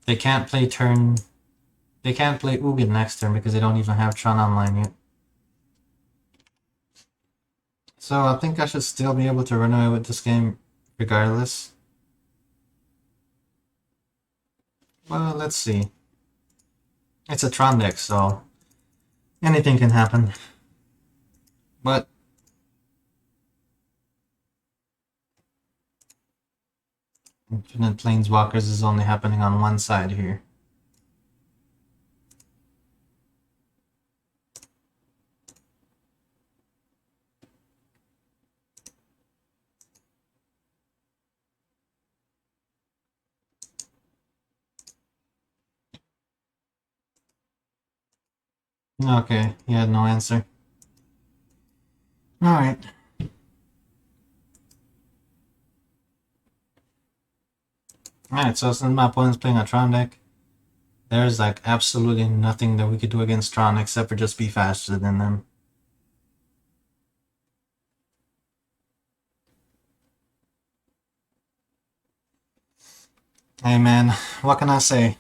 Speaker 1: they can't play Ugin next turn because they don't even have Tron online yet. So I think I should still be able to run away with this game regardless. Well, let's see. It's a Tron deck, so anything can happen. But Infinite Planeswalkers is only happening on one side here. Okay, he had no answer. Alright. Alright, so since my opponent's playing a Tron deck, there's like absolutely nothing that we could do against Tron except for just be faster than them. Hey man, what can I say?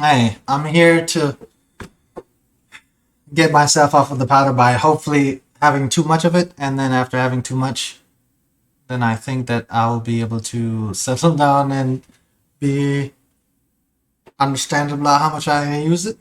Speaker 1: Hey, I'm here to get myself off of the powder by hopefully having too much of it, and then after having too much, then I think that I'll be able to settle down and be understandable how much I use it.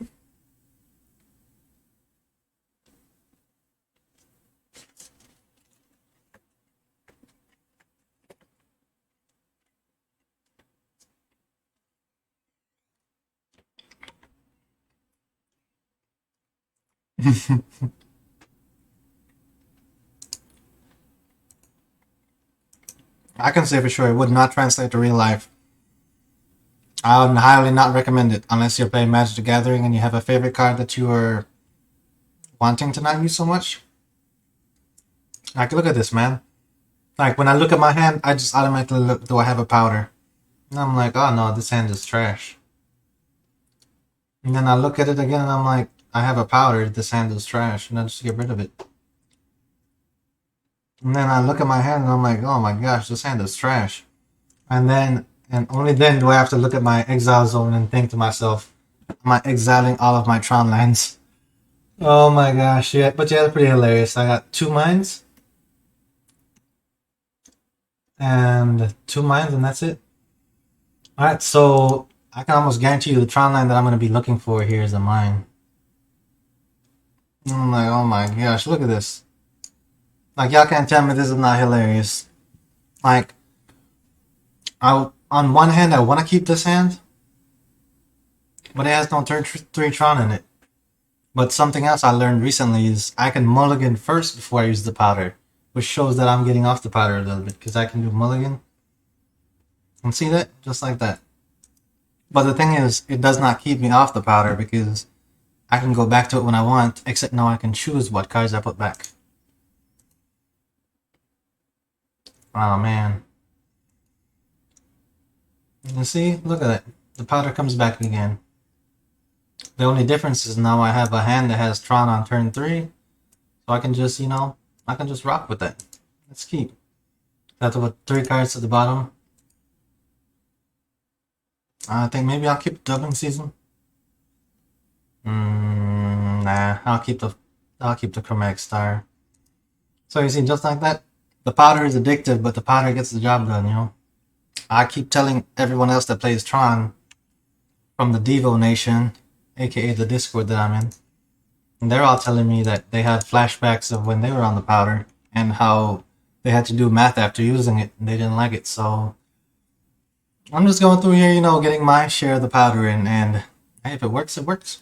Speaker 1: I can say for sure it would not translate to real life. I would highly not recommend it unless you're playing Magic the Gathering and you have a favorite card that you are wanting to not use so much. Like, look at this, man. Like, when I look at my hand, I just automatically look, do I have a powder? And I'm like, oh no, this hand is trash. And then I look at it again and I'm like, I have a powder, this hand is trash, and I just get rid of it. And then I look at my hand and I'm like, oh my gosh, this hand is trash. And only then do I have to look at my exile zone and think to myself, am I exiling all of my Tron lands? Oh my gosh, yeah, but yeah, that's pretty hilarious. I got 2 mines and 2 mines, and that's it. Alright, so I can almost guarantee you the Tron line that I'm going to be looking for here is a mine. I'm like, oh my gosh, look at this. Like, y'all can't tell me this is not hilarious. Like, on one hand, I want to keep this hand, but it has no turn 3 Tron in it. But something else I learned recently is I can mulligan first before I use the powder, which shows that I'm getting off the powder a little bit, because I can do mulligan. And see that? Just like that. But the thing is, it does not keep me off the powder, because I can go back to it when I want, except now I can choose what cards I put back. Oh man. You see? Look at it. The powder comes back again. The only difference is now I have a hand that has Tron on turn 3. So I can just, I can just rock with that. Let's keep. That's what 3 cards at the bottom. I think maybe I'll keep doubling season. Nah, I'll keep the chromatic star. So you see, just like that, the powder is addictive, but the powder gets the job done, I keep telling everyone else that plays Tron from the Devo Nation, aka the Discord that I'm in, and they're all telling me that they had flashbacks of when they were on the powder and how they had to do math after using it and they didn't like it. So I'm just going through here, getting my share of the powder in, and hey, if it works, it works.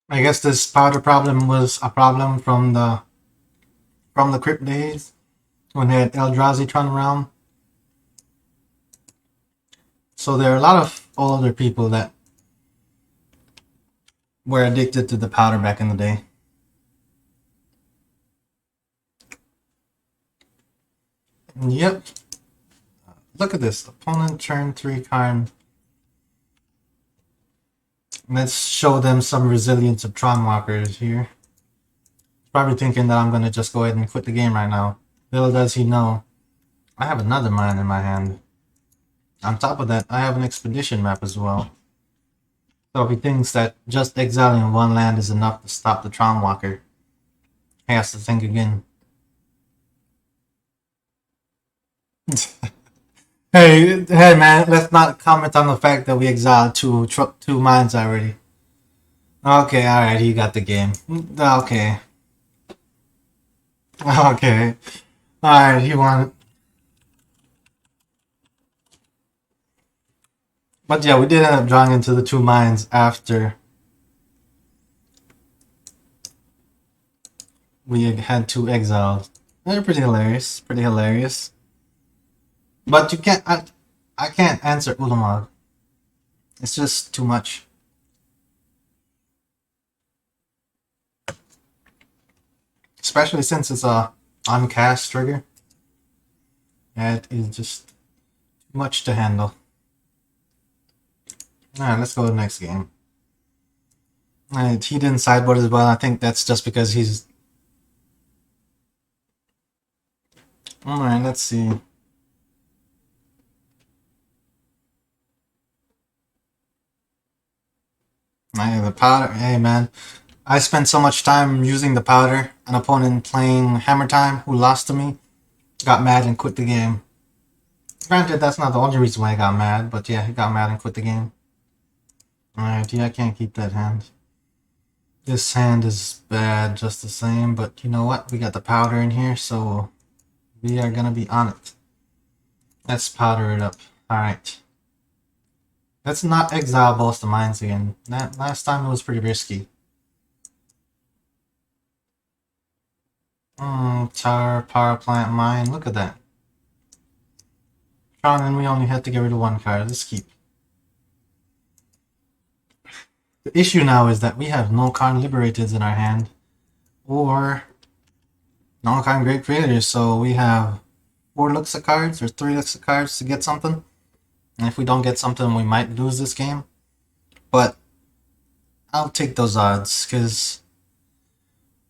Speaker 1: I guess this powder problem was a problem from the crypt days when they had Eldrazi Tron around. So there are a lot of older people that were addicted to the powder back in the day. Yep. Look at this. Opponent turn 3 card. Let's show them some resilience of Tron Walkers here. Probably thinking that I'm going to just go ahead and quit the game right now. Little does he know, I have another mine in my hand. On top of that, I have an expedition map as well. So if he thinks that just exiling 1 land is enough to stop the Tron Walker, he has to think again. Hey man, let's not comment on the fact that we exiled 2 mines already. Okay, alright, he got the game. Okay. Okay. Alright, he won. But yeah, we did end up drawing into the 2 mines after we had 2 exiles. They're pretty hilarious. Pretty hilarious. But you can't... I can't answer Ulamog. It's just too much. Especially since it's a uncast trigger. Yeah, it is just too much to handle. Alright, let's go to the next game. Alright, he didn't sideboard as well. I think that's just because he's... Alright, let's see. The powder... Hey, man. I spent so much time using the powder. An opponent playing Hammer Time who lost to me got mad and quit the game. Granted, that's not the only reason why he got mad, but yeah, he got mad and quit the game. Alright, yeah, I can't keep that hand. This hand is bad just the same, but you know what? We got the powder in here, so we are gonna be on it. Let's powder it up. Alright. Let's not exile both the mines again. That last time it was pretty risky. Tower, power plant, mine. Look at that. Tron, and we only had to get rid of one card. Let's keep. The issue now is that we have no Karn Liberateds in our hand. Or no Karn Great Creators, so we have 4 looks of cards or 3 looks of cards to get something. And if we don't get something, we might lose this game. But I'll take those odds, because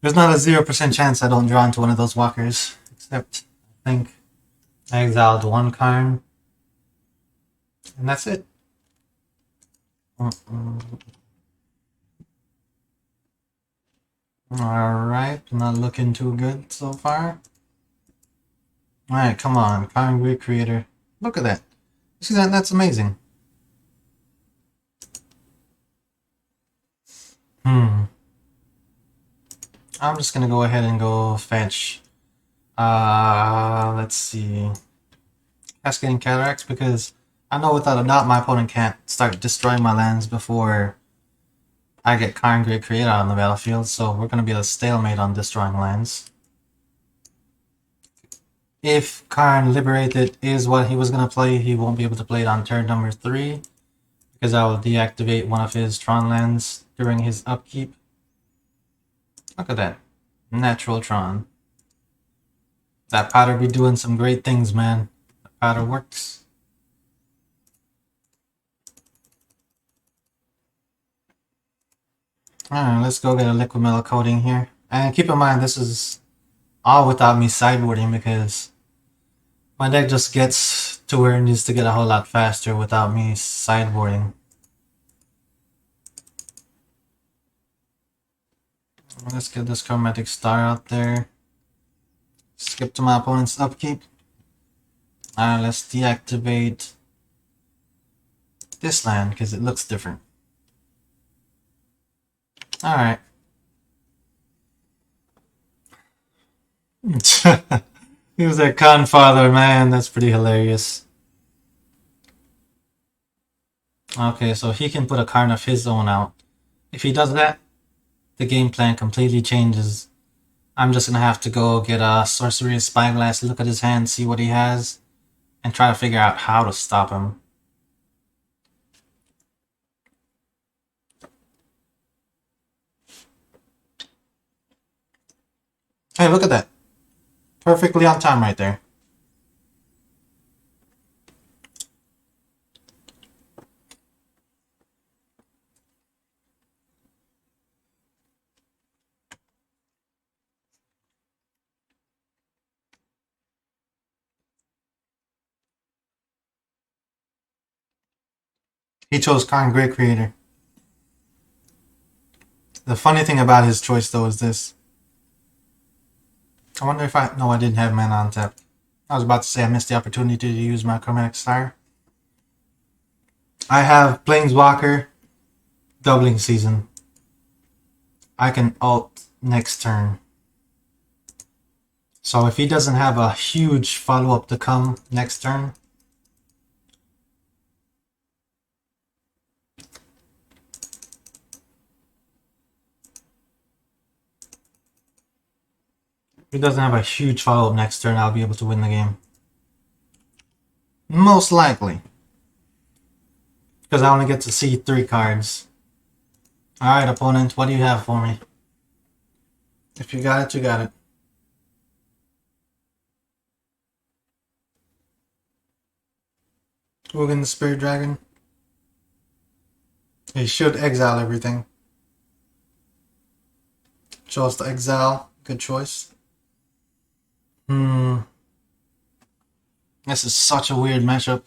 Speaker 1: there's not a 0% chance I don't draw into one of those walkers. Except, I think, I exiled 1 Karn. And that's it. Alright, not looking too good so far. Alright, come on, Karn Great Creator. Look at that. You see that? That's amazing. I'm just gonna go ahead and go fetch. Let's see. Cascading Cataracts, because I know without a doubt my opponent can't start destroying my lands before I get Karn Great Creator on the battlefield, so we're gonna be at a stalemate on destroying lands. If Karn Liberated is what he was gonna play, he won't be able to play it on turn number 3, because I will deactivate one of his Tron lands during his upkeep. Look at that. Natural Tron. That powder be doing some great things, man. That powder works. Alright, let's go get a liquid metal coating here. And keep in mind, this is all without me sideboarding, because my deck just gets to where it needs to get a whole lot faster without me sideboarding. Let's get this Chromatic Star out there. Skip to my opponent's upkeep. Let's deactivate this land because it looks different. Alright. He was a Confather, man. That's pretty hilarious. Okay, so he can put a card of his own out. If he does that, the game plan completely changes. I'm just gonna have to go get a Sorcery Spyglass, look at his hand, see what he has, and try to figure out how to stop him. Hey, look at that. Perfectly on time right there. He chose Karn Great Creator. The funny thing about his choice, though, is this. I wonder if no, I didn't have mana on tap. I was about to say I missed the opportunity to use my Chromatic Star. I have Planeswalker, Doubling Season. I can ult next turn. So if he doesn't have a huge follow-up to come next turn, if he doesn't have a huge follow-up next turn, I'll be able to win the game. Most likely. Because I only get to see 3 cards. Alright, opponent, what do you have for me? If you got it, you got it. Ugin the Spirit Dragon. He should exile everything. Chose to exile. Good choice. This is such a weird matchup.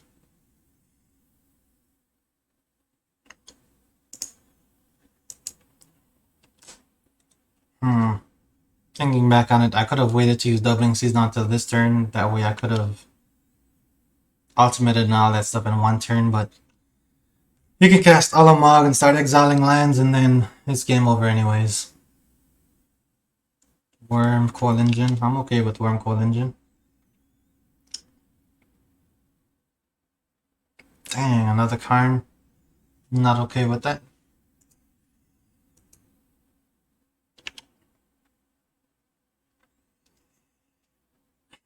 Speaker 1: Thinking back on it, I could have waited to use Doubling Season until this turn. That way I could have ultimated and all that stuff in one turn, but you can cast Alamog and start exiling lands, and then it's game over anyways. Worm Coil Engine. I'm okay with Worm Coil Engine. Dang, another Karn. Not okay with that.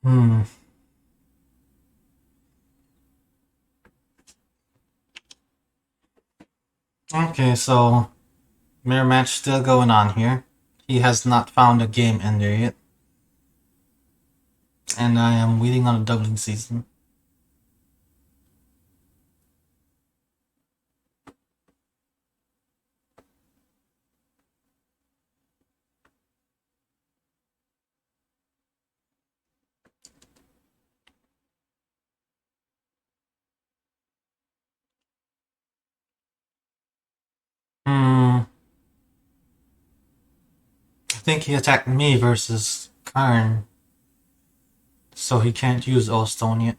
Speaker 1: Hmm. Okay, so mirror match still going on here. He has not found a game ender yet. And I am waiting on a doubling season. Hmm. I think he attacked me versus Karn, so he can't use O Stone yet.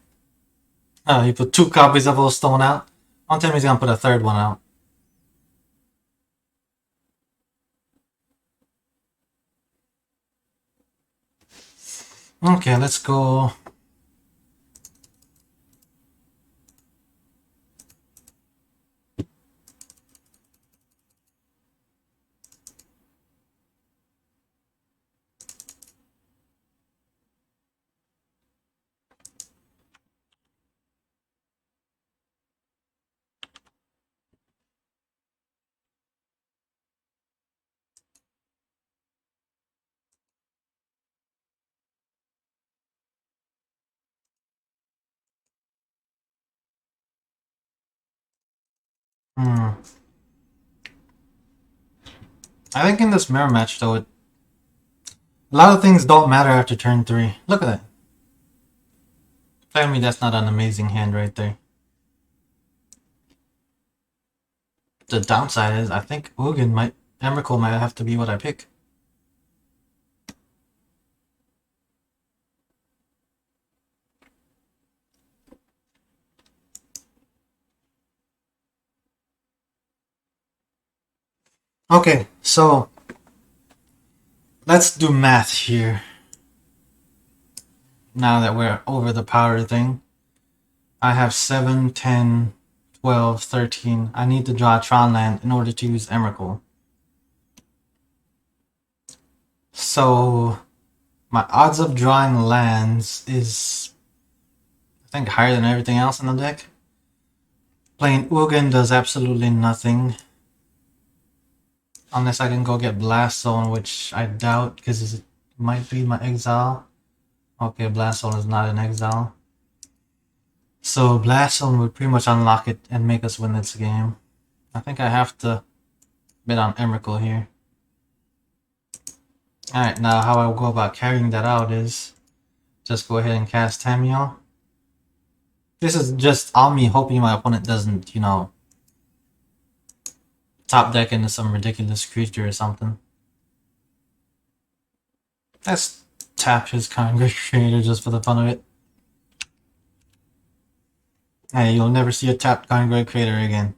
Speaker 1: Oh, he put 2 copies of O Stone out. One time he's gonna put a third one out. Okay, let's go. Hmm. I think in this mirror match, though, a lot of things don't matter after turn 3. Look at that. Tell me that's not an amazing hand right there. The downside is I think Emrakul might have to be what I pick. Okay, so let's do math here. Now that we're over the power thing, I have 7, 10, 12, 13. I need to draw a Tron land in order to use Emrakul. So my odds of drawing lands is, I think, higher than everything else in the deck. Playing Ugin does absolutely nothing. Unless I can go get Blast Zone, which I doubt because it might be my exile. Okay, Blast Zone is not an exile. So Blast Zone would pretty much unlock it and make us win this game. I think I have to bet on Emrakul here. Alright, now how I will go about carrying that out is just go ahead and cast Tamiyo. This is just on me hoping my opponent doesn't, top deck into some ridiculous creature or something. Let's tap his Congress Creator just for the fun of it. Hey, you'll never see a tapped Congress Creator again.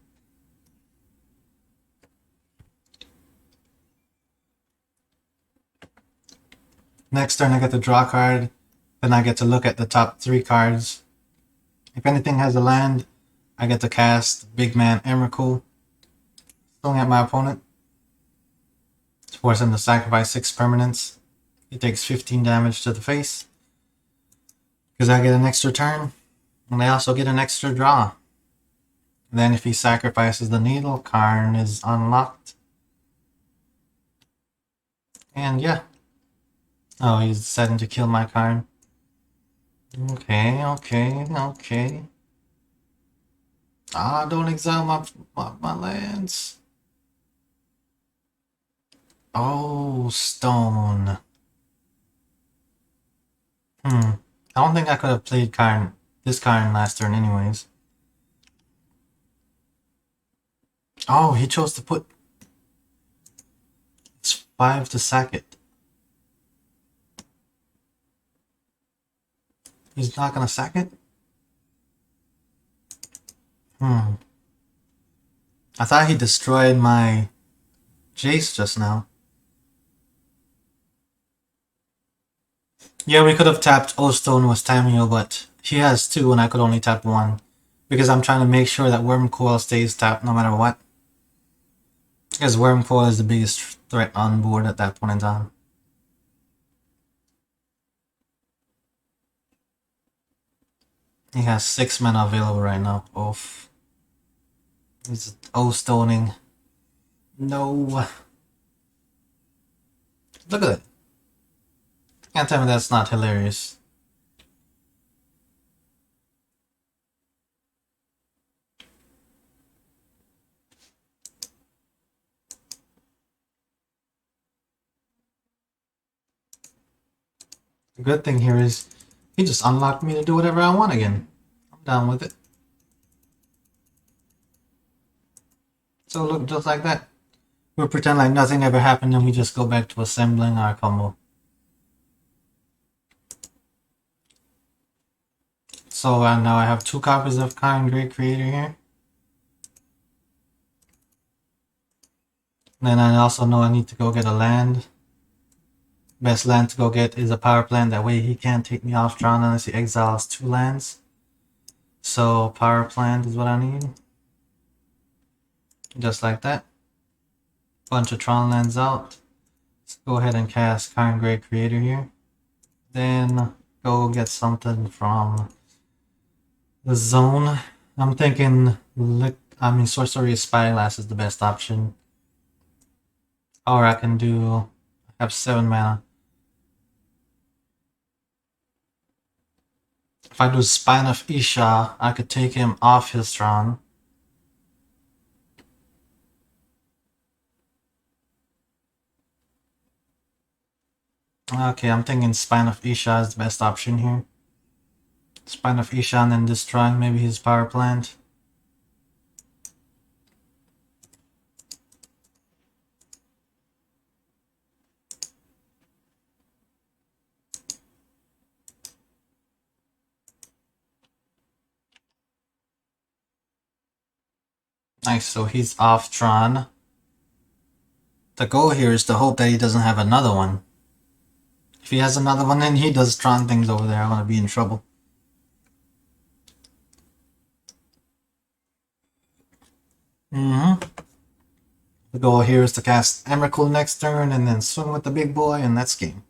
Speaker 1: Next turn I get to draw a card, then I get to look at the top 3 cards. If anything has a land, I get to cast Big Man Emrakul, throwing at my opponent to force him to sacrifice 6 permanents. He takes 15 damage to the face, because I get an extra turn, and I also get an extra draw. And then if he sacrifices the needle, Karn is unlocked. And yeah. Oh, he's deciding to kill my Karn. Okay. Ah, don't exile my lands. Oh, stone. I don't think I could have played this Karn last turn anyways. Oh, he chose to put... It's 5 to sack it. He's not gonna sack it? I thought he destroyed my Jace just now. Yeah, we could have tapped O-Stone with Tamiyo, but he has 2 and I could only tap 1. Because I'm trying to make sure that Wormcoil stays tapped no matter what. Because Wormcoil is the biggest threat on board at that point in time. He has 6 mana available right now. Oof. He's O-stoning. No. Look at it. Can't tell me that's not hilarious. The good thing here is he just unlocked me to do whatever I want again. I'm down with it. So look, just like that. We'll pretend like nothing ever happened and we just go back to assembling our combo. So now I have 2 copies of Kind Great Creator here. Then I also know I need to go get a land. Best land to go get is a power plant. That way he can't take me off Tron unless he exiles 2 lands. So power plant is what I need. Just like that. Bunch of Tron lands out. Let's go ahead and cast Kind Great Creator here. Then go get something from the zone. I'm thinking Sorcery Spyglass is the best option. Or I can do, I have 7 mana. If I do Spine of Isha, I could take him off his Tron. Okay, I'm thinking Spine of Isha is the best option here. Spine of Isha and then destroying maybe his power plant. Nice, so he's off Tron. The goal here is to hope that he doesn't have another one. If he has another one and he does Tron things over there, I'm gonna be in trouble. The goal here is to cast Emrakul next turn and then swing with the big boy, and that's game.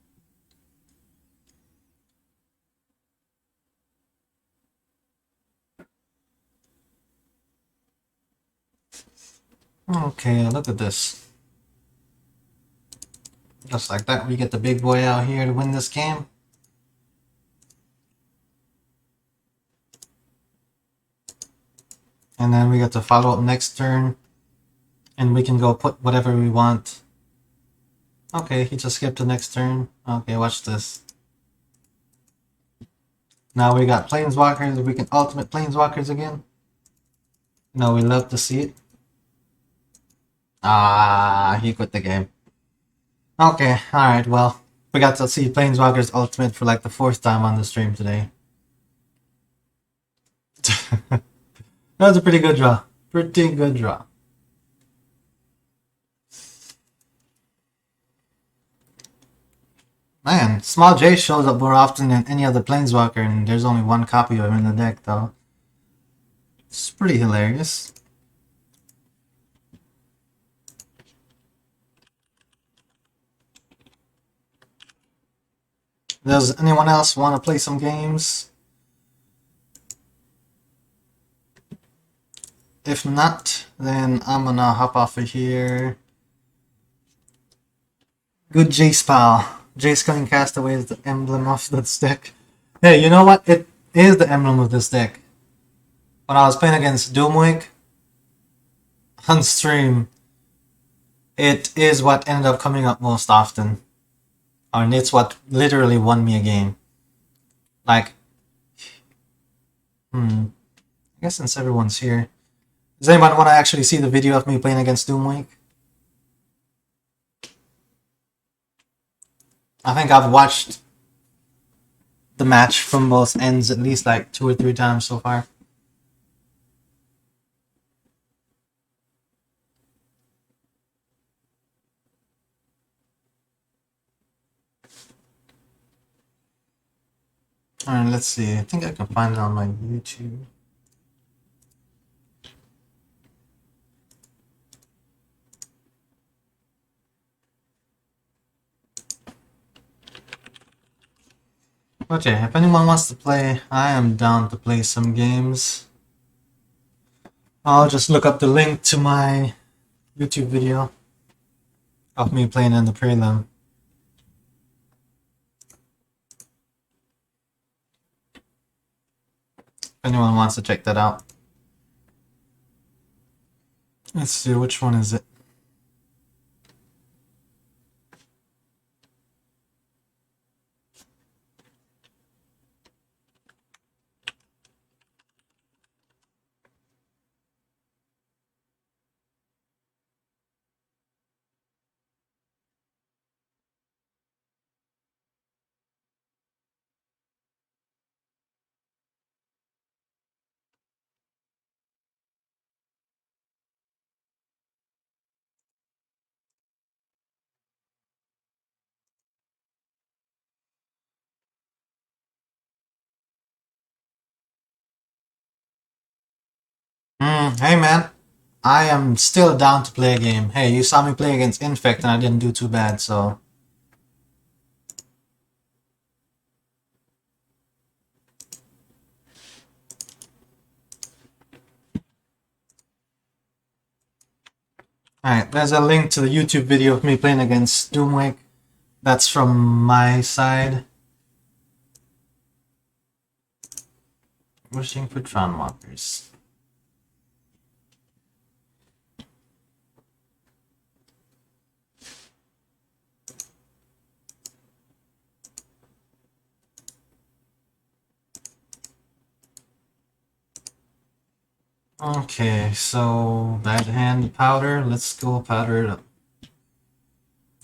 Speaker 1: Okay, look at this. Just like that, we get the big boy out here to win this game. And then we get to follow up next turn. And we can go put whatever we want. Okay, he just skipped the next turn. Okay, watch this. Now we got Planeswalkers. We can ultimate Planeswalkers again. No, we love to see it. Ah, he quit the game. Okay, alright, well, we got to see Planeswalkers Ultimate for like the 4th time on the stream today. That was a pretty good draw. Pretty good draw. Man, Small J shows up more often than any other Planeswalker, and there's only 1 copy of him in the deck, though. It's pretty hilarious. Does anyone else want to play some games? If not, then I'm gonna hop off of here. Good Jace pal. Jace Cunning Castaway is the emblem of this deck. Hey, you know what? It is the emblem of this deck. When I was playing against Doomwig on stream, it is what ended up coming up most often. And it's what literally won me a game. Like, I guess since everyone's here, does anyone want to actually see the video of me playing against Doomwig? I think I've watched the match from both ends at least like 2 or 3 times so far. Alright, let's see. I think I can find it on my YouTube. Okay, if anyone wants to play, I am down to play some games. I'll just look up the link to my YouTube video of me playing in the prelim. If anyone wants to check that out. Let's see, which one is it? Hey man, I am still down to play a game. Hey, you saw me play against Infect and I didn't do too bad, so... Alright, there's a link to the YouTube video of me playing against Doomwake. That's from my side. Wishing for Tron walkers. Okay, so bad hand powder. Let's go powder it up.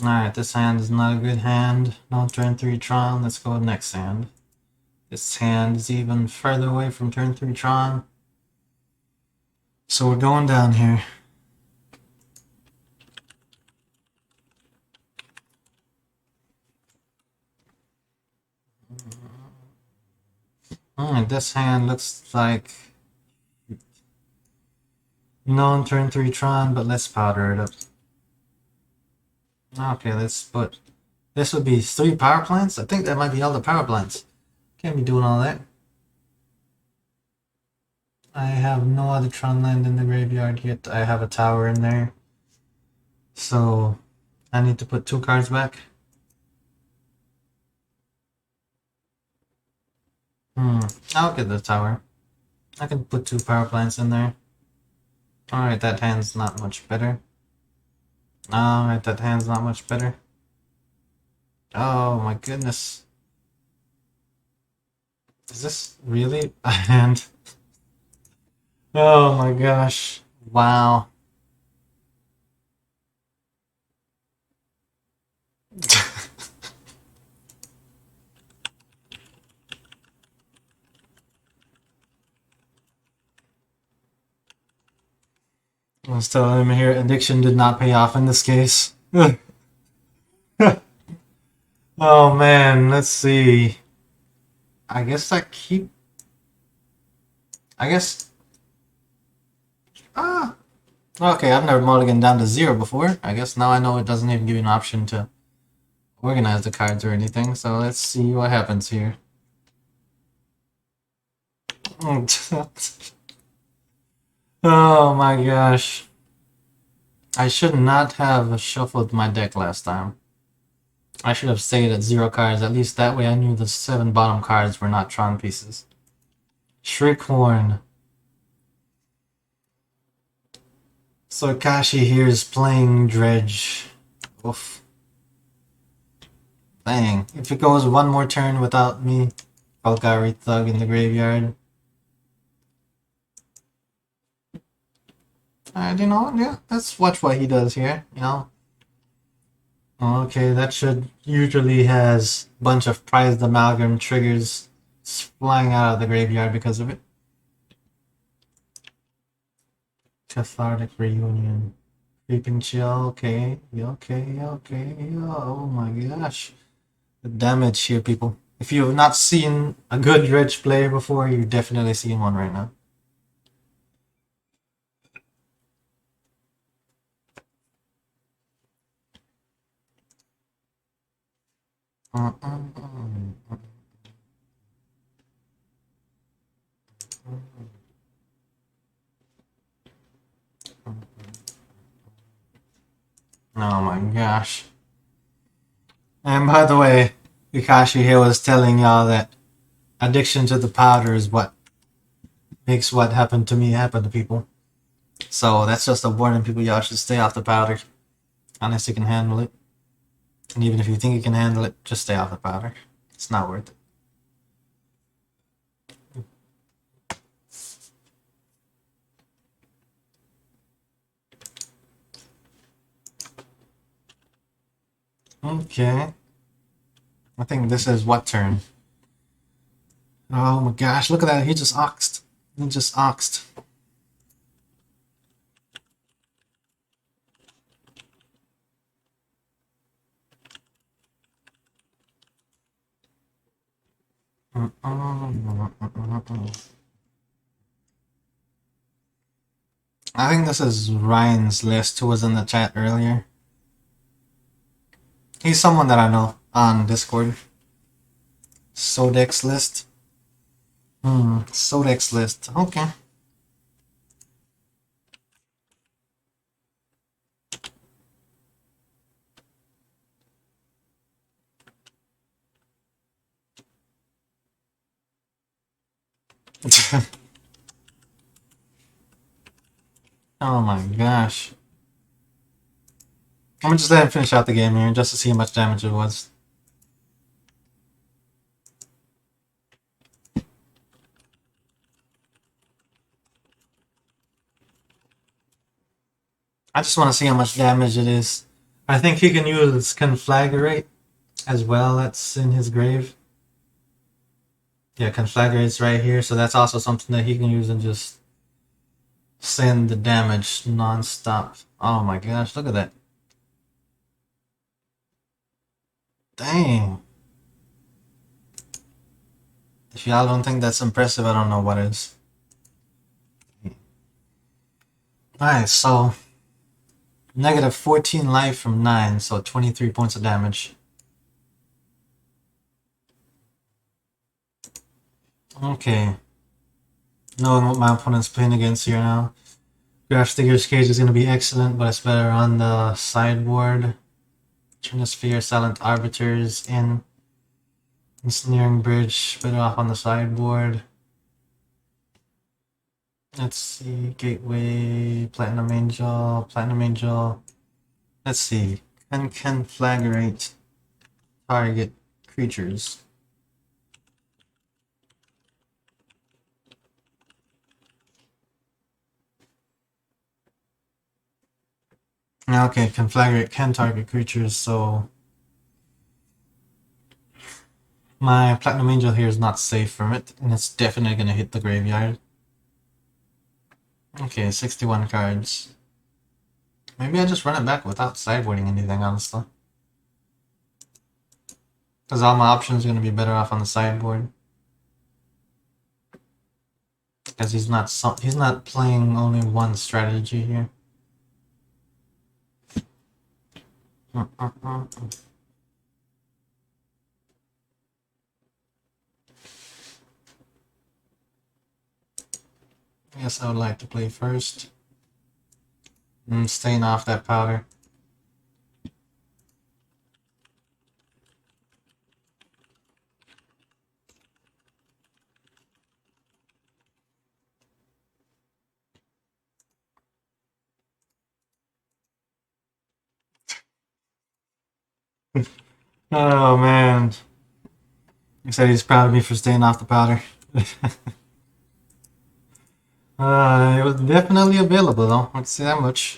Speaker 1: Alright, this hand is not a good hand. No turn 3 Tron. Let's go next hand. This hand is even further away from turn 3 Tron. So we're going down here. Alright, this hand looks like no turn 3 Tron, but let's powder it up. Okay, let's put... This would be 3 power plants? I think that might be all the power plants. Can't be doing all that. I have no other Tron land in the graveyard yet. I have a tower in there. So, I need to put 2 cards back. I'll get the tower. I can put 2 power plants in there. Alright, that hand's not much better. Alright, that hand's not much better. Oh my goodness. Is this really a hand? Oh my gosh. Wow. I was telling him here, addiction did not pay off in this case. Oh man, let's see. I guess I keep... I guess... Ah! Okay, I've never mulliganed down to 0 before. I guess now I know it doesn't even give you an option to organize the cards or anything, so let's see what happens here. Oh my gosh. I should not have shuffled my deck last time. I should have stayed at 0 cards, at least that way I knew the 7 bottom cards were not Tron pieces. Shriekhorn. So Kashi here is playing Dredge. Oof. Dang. If it goes one more turn without me, Valkyrie Thug in the graveyard. You know, yeah, let's watch what he does here, you know. Okay, that should usually has a bunch of prized amalgam triggers flying out of the graveyard because of it. Cathartic Reunion. Creeping Chill, okay, okay. Oh my gosh. The damage here, people. If you have not seen a good Dredge player before, you're definitely seeing one right now. Oh my gosh. And by the way, Kakashi here was telling y'all that addiction to the powder is what makes what happened to me happen to people. So that's just a warning, people. Y'all should stay off the powder unless you can handle it. And even if you think you can handle it, just stay off the powder. It's not worth it. Okay. I think this is what turn? Oh my gosh, look at that. He just oxed. He just oxed. I think this is Ryan's list who was in the chat earlier. He's someone that I know on Discord. Sodex list. Sodex list. Okay. Oh my gosh. I'm gonna just let him finish out the game here just to see how much damage it was. I just want to see how much damage it is. I think he can use Conflagrate as well. That's in his grave. Yeah, Conflagrate's right here, so that's also something that he can use and just send the damage non-stop. Oh my gosh, look at that. Dang. If y'all don't think that's impressive, I don't know what is. Alright, so negative 14 life from 9, so 23 points of damage. Okay. Knowing what my opponent's playing against here now. Graph Digger's Cage is going to be excellent, but it's better on the sideboard. Trinisphere, Silent Arbiters in. Ensnaring Bridge, better off on the sideboard. Let's see, Gateway, Platinum Angel, Platinum Angel. Let's see, can Conflagrate target creatures? Okay, Conflagrate can target creatures, so my Platinum Angel here is not safe from it, and it's definitely going to hit the graveyard. Okay, 61 cards. Maybe I just run it back without sideboarding anything, honestly. Because all my options are going to be better off on the sideboard. Because he's not playing only one strategy here. I guess I would like to play first. Staying off that powder. Oh man. He said he's proud of me for staying off the powder. It was definitely available though, let's say that much.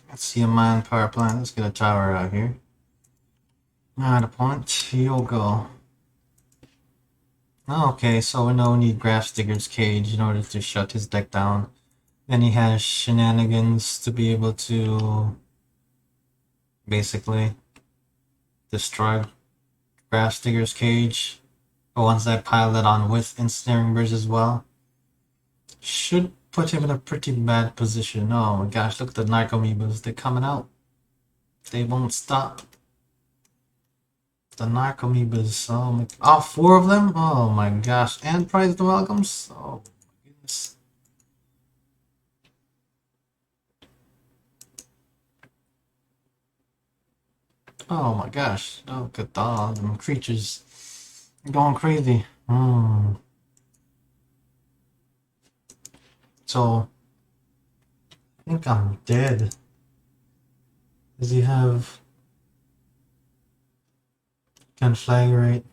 Speaker 1: Let's see a mine power plant. Let's get a tower out here. Alright, opponent, you'll go. Okay, so we know we need Graph Digger's Cage in order to shut his deck down. Then he has Shenanigans to be able to basically destroy Graph Digger's Cage. But once I pile it on with Ensnaring Bridge as well, should put him in a pretty bad position. Oh my gosh, look at the narcomoebas. They're coming out. They won't stop. The narcomoebas. Oh my. Oh, 4 of them? Oh my gosh. And prized amalgams? Oh my goodness. Oh my gosh. Look at all them creatures. Going crazy. So, I think I'm dead. Does he have conflagrate?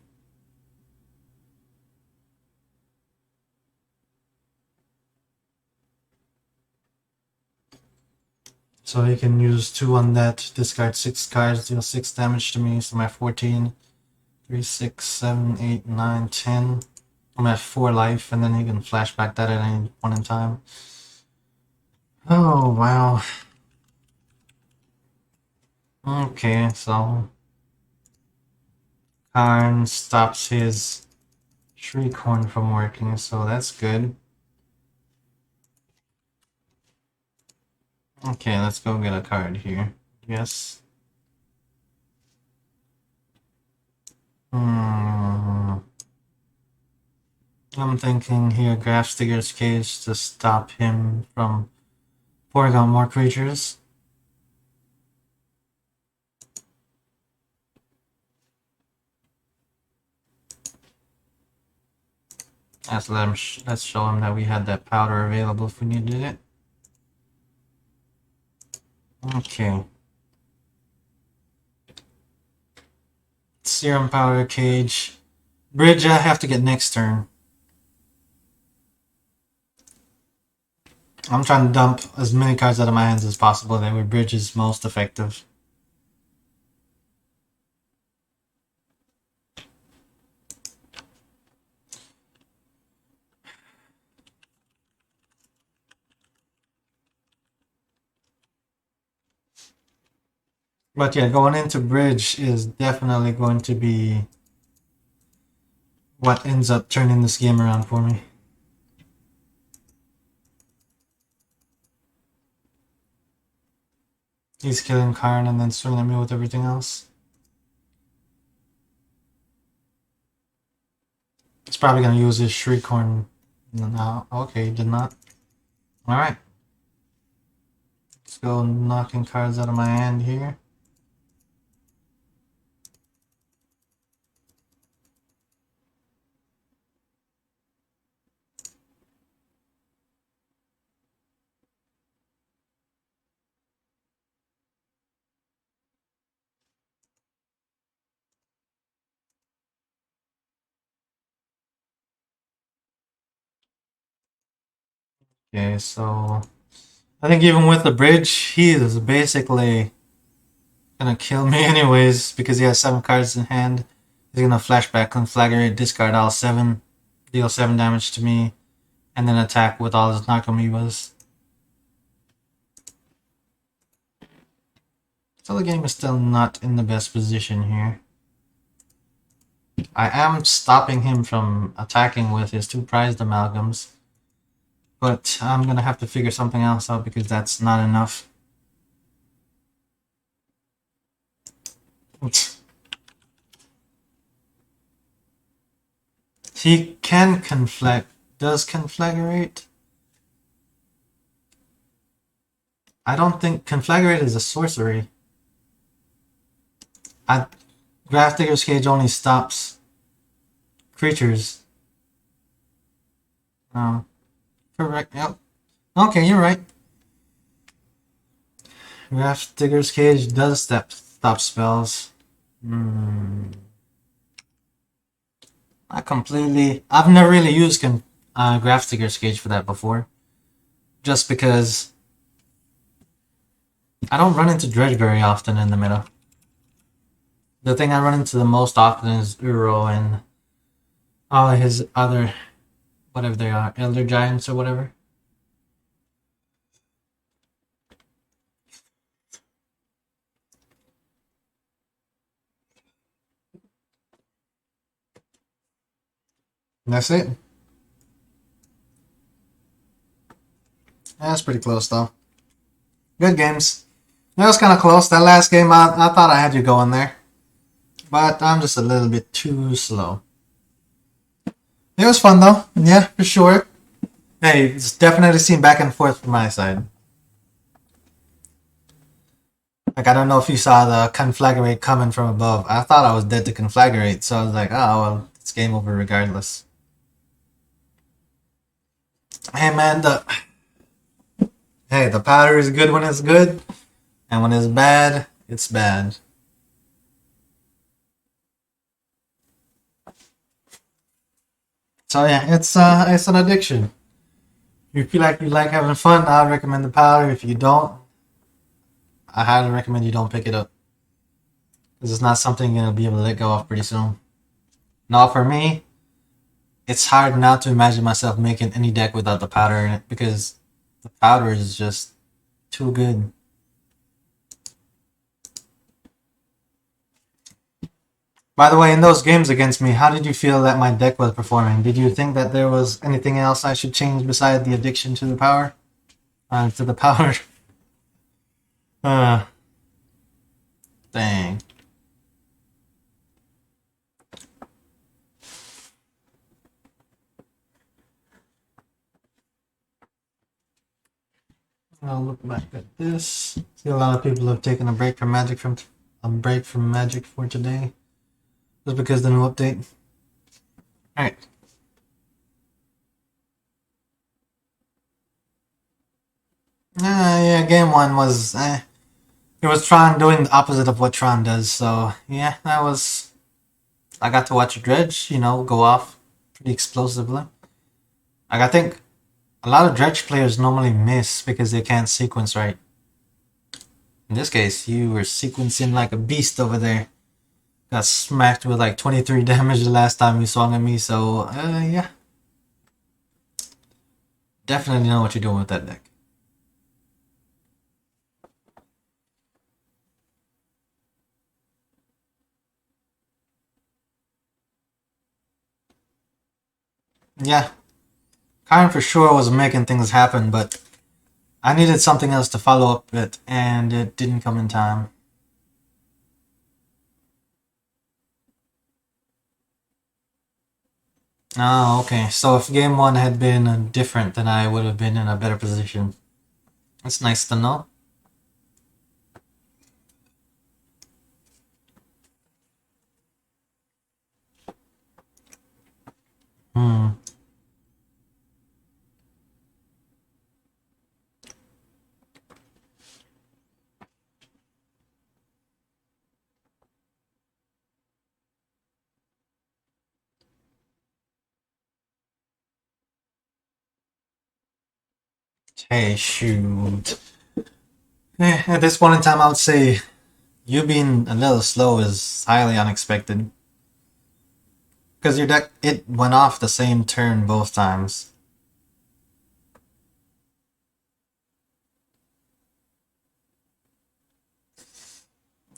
Speaker 1: So he can use 2 on that, discard 6 cards, deal 6 damage to me, so I'm at 14. 3, 6, 7, 8, 9, 10. I'm at 4 life, and then he can flashback that at any point in time. Oh, wow. Okay, so Karn stops his Shriekhorn from working, so that's good. Okay, let's go get a card here. Yes. I'm thinking here Grafstigger's Cage to stop him from pouring out more creatures. Let's show him that we had that powder available if we needed it. Okay. Serum powder cage. Bridge I have to get next turn. I'm trying to dump as many cards out of my hands as possible. That way bridge is most effective. But yeah, going into bridge is definitely going to be what ends up turning this game around for me. He's killing Karn and then swinging at me with everything else. He's probably going to use his Shriekhorn now. Okay, he did not. Alright. Let's go knocking cards out of my hand here. Okay, so I think even with the bridge, he is basically gonna kill me anyways because he has 7 cards in hand. He's gonna flashback, conflagrate, discard all 7, deal 7 damage to me, and then attack with all his Narcomoebas. So the game is still not in the best position here. I am stopping him from attacking with his 2 prized amalgams, but I'm gonna have to figure something else out because that's not enough. He can does conflagrate? I don't think conflagrate is a sorcery. Grafdigger's Cage only stops creatures. Oh, correct. Yep. Okay, you're right. Grafdigger's Cage does stop spells. I've never really used Grafdigger's Cage for that before. Just because I don't run into Dredge very often in the meta. The thing I run into the most often is Uro and all of his other, whatever they are, Elder Giants or whatever. That's it. pretty close though. Good games. It was kind of close. That last game, I thought I had you going there. But I'm just a little bit too slow. It was fun though. Yeah, for sure. Hey, it's definitely seen back and forth from my side. Like, I don't know if you saw the conflagrate coming from above. I thought I was dead to conflagrate, so I was like, oh, well, it's game over regardless. Hey, man, the powder is good when it's good, and when it's bad, it's bad. So yeah, it's an addiction. If you feel like you like having fun, I'd recommend the powder. If you don't, I highly recommend you don't pick it up. Because it's not something you're going to be able to let go of pretty soon. Now, for me, it's hard not to imagine myself making any deck without the powder in it. Because the powder is just too good. By the way, in those games against me, how did you feel that my deck was performing? Did you think that there was anything else I should change besides the addiction to the power? To the powder? Dang. I'll look back at this. See, a lot of people have taken a break from Magic for today, just because the new update. All right. Yeah, game one was it was Tron doing the opposite of what Tron does. So yeah, that was. I got to watch Dredge, go off pretty explosively. Like, I think a lot of Dredge players normally miss because they can't sequence right. In this case, you were sequencing like a beast over there. Got smacked with like 23 damage the last time you swung at me, so yeah. Definitely know what you're doing with that deck. Yeah. Karen for sure was making things happen, but I needed something else to follow up with, and it didn't come in time. Oh, okay. So if game one had been different, then I would have been in a better position. That's nice to know. Hmm. Hey, shoot. At this point in time, I would say you being a little slow is highly unexpected. Because your deck, it went off the same turn both times.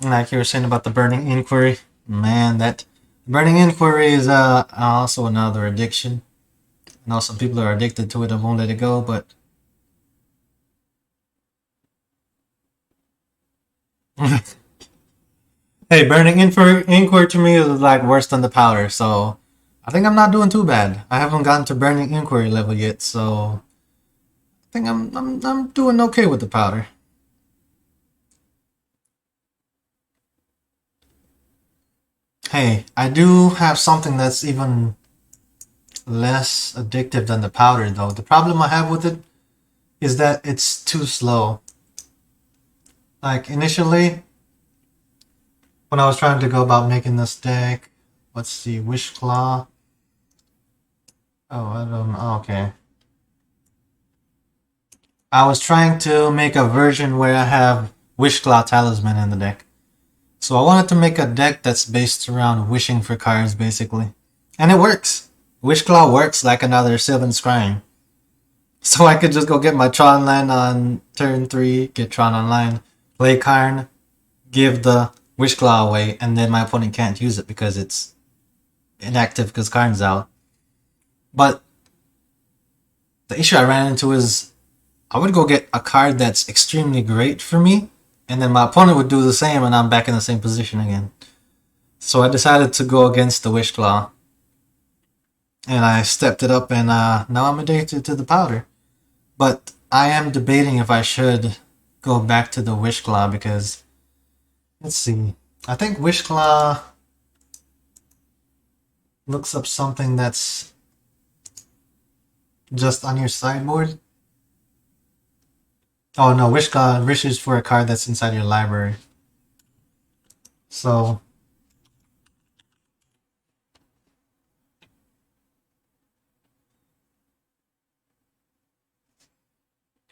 Speaker 1: Like you were saying about the Burning Inquiry. Man, that Burning Inquiry is also another addiction. I know some people are addicted to it and won't let it go, but hey, Burning Inquiry to me is like worse than the powder, so I think I'm not doing too bad. I haven't gotten to Burning Inquiry level yet, so I think I'm doing okay with the powder. Hey, I do have something that's even less addictive than the powder though. The problem I have with it is that it's too slow. Like initially, when I was trying to go about making this deck, let's see, Wish Claw. Oh, I don't know. Okay. I was trying to make a version where I have Wish Claw Talisman in the deck. So I wanted to make a deck that's based around wishing for cards, basically. And it works. Wish Claw works like another Sylvan Scrying. So I could just go get my Tron land on turn 3, get Tron online, play Karn, give the Wish Claw away, and then my opponent can't use it because it's inactive because Karn's out. But the issue I ran into is I would go get a card that's extremely great for me, and then my opponent would do the same, and I'm back in the same position again. So I decided to go against the Wish Claw, and I stepped it up, and now I'm addicted to the powder. But I am debating if I should go back to the Wish Claw because, let's see, I think Wish Claw looks up something that's just on your sideboard. Oh no, Wish Claw wishes for a card that's inside your library. So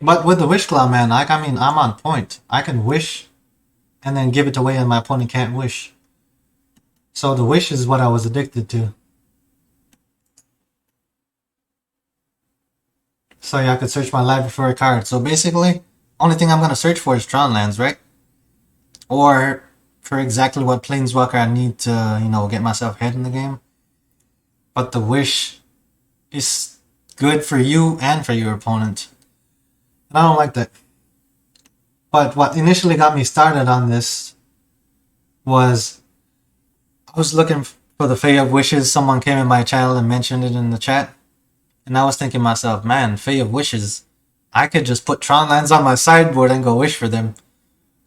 Speaker 1: but with the Wish Claw, man, like I mean, I'm on point. I can wish and then give it away, and my opponent can't wish. So the wish is what I was addicted to. So yeah, I could search my library for a card. So basically, only thing I'm gonna search for is Tron lands, right? Or for exactly what Planeswalker I need to, get myself ahead in the game. But the wish is good for you and for your opponent. And I don't like that. But what initially got me started on this was I was looking for the Fae of Wishes. Someone came in my channel and mentioned it in the chat. And I was thinking to myself, man, Fae of Wishes, I could just put Tron lands on my sideboard and go wish for them.